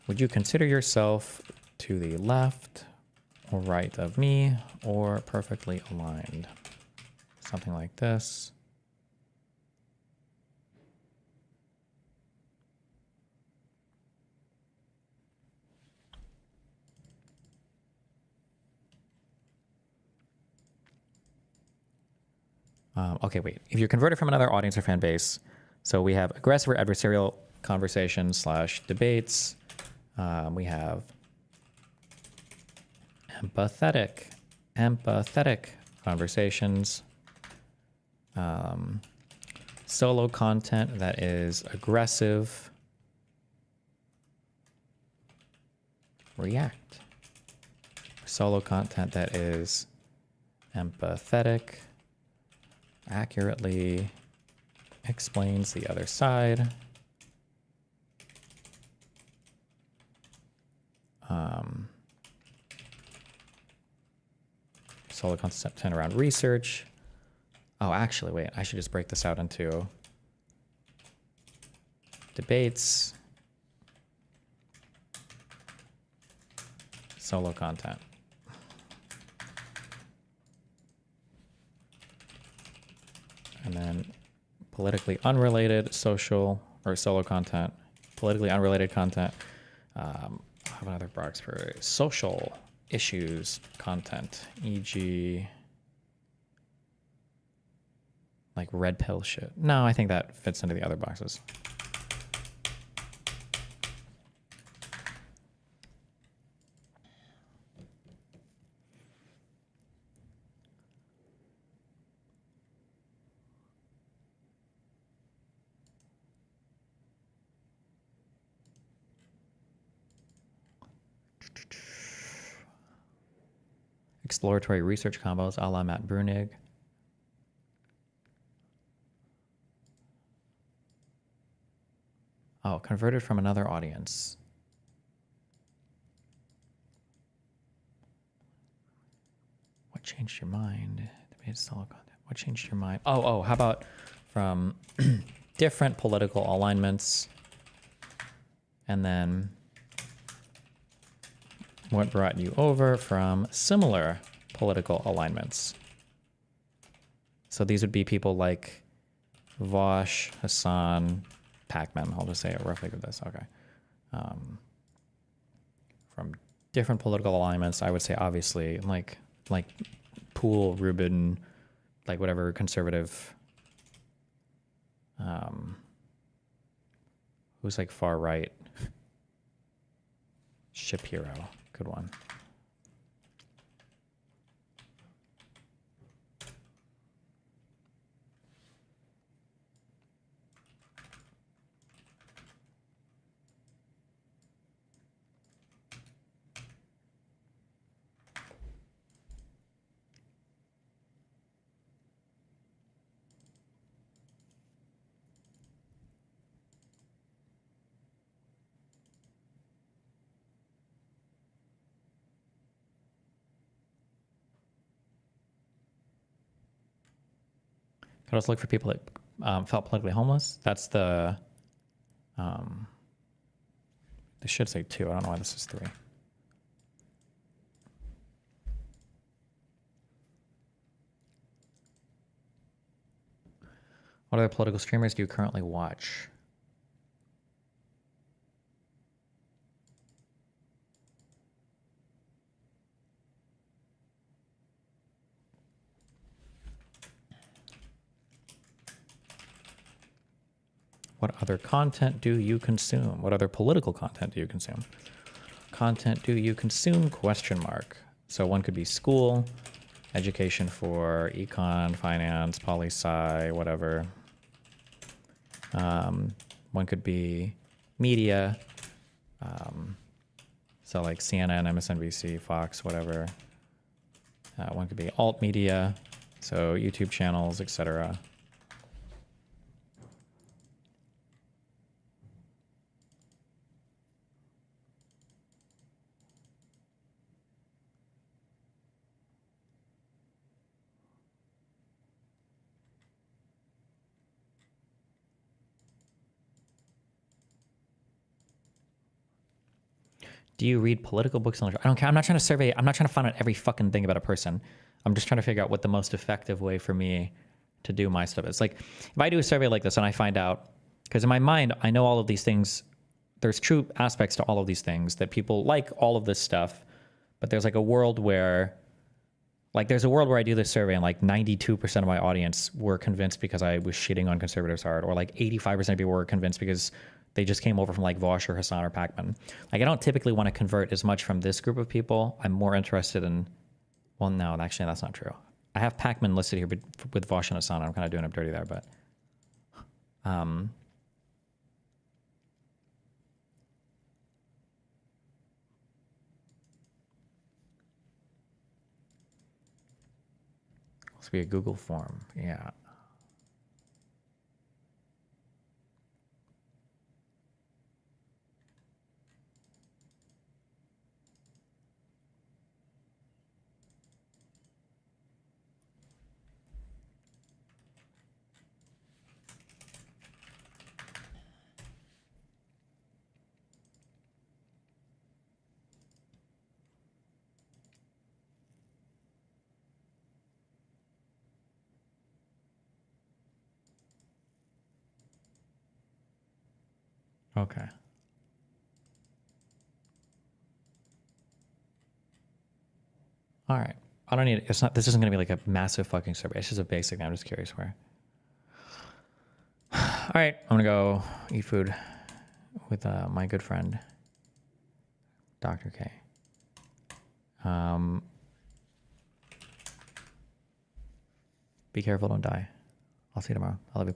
Speaker 1: Would you consider yourself to the left or right of me, or perfectly aligned? Something like this. Okay, wait. If you're converted from another audience or fan base, so we have aggressive or adversarial conversations / debates. We have empathetic conversations. Solo content that is aggressive. React. Solo content that is empathetic. Accurately explains the other side. Solo content around research. Oh, actually, wait, I should just break this out into debates, solo content. And then politically unrelated social or solo content, politically unrelated content, I have another box for social issues content, e.g. like red pill shit. No, I think that fits into the other boxes. Exploratory research combos a la Matt Brunig. Oh, converted from another audience. What changed your mind? What changed your mind? Oh, how about from different political alignments, and then what brought you over from similar political alignments? So these would be people like Vosh, Hassan, Pac-Man. I'll just say it roughly with this. Okay. From different political alignments, I would say obviously like Poole, Rubin, like whatever conservative, who's like far right, Shapiro, good one. Could also look for people that felt politically homeless. That's the, they should say 2. I don't know why this is 3. What other political streamers do you currently watch? What other content do you consume? What other political content do you consume? Content do you consume? Question mark. So one could be school, education for econ, finance, poli-sci, whatever. One could be media. So like CNN, MSNBC, Fox, whatever. One could be alt media, so YouTube channels, etc. Do you read political books? I don't care. I'm not trying to survey. I'm not trying to find out every fucking thing about a person. I'm just trying to figure out what the most effective way for me to do my stuff is. Like, if I do a survey like this and I find out, because in my mind, I know all of these things, there's true aspects to all of these things that people like all of this stuff, but there's like a world where, like there's a world where I do this survey and like 92% of my audience were convinced because I was shitting on conservatives hard, or like 85% of people were convinced because they just came over from like Vosh or Hassan or Pac-Man. Like I don't typically want to convert as much from this group of people. I'm more interested in, well, no, actually that's not true. I have Pac-Man listed here with Vosh and Hassan. I'm kind of doing up dirty there, but this will be a Google form. Yeah. Okay. All right. I don't need, it's not, this isn't going to be like a massive fucking survey. It's just a basic. I'm just curious where. All right. I'm going to go eat food with my good friend, Dr. K. Be careful. Don't die. I'll see you tomorrow. I love you.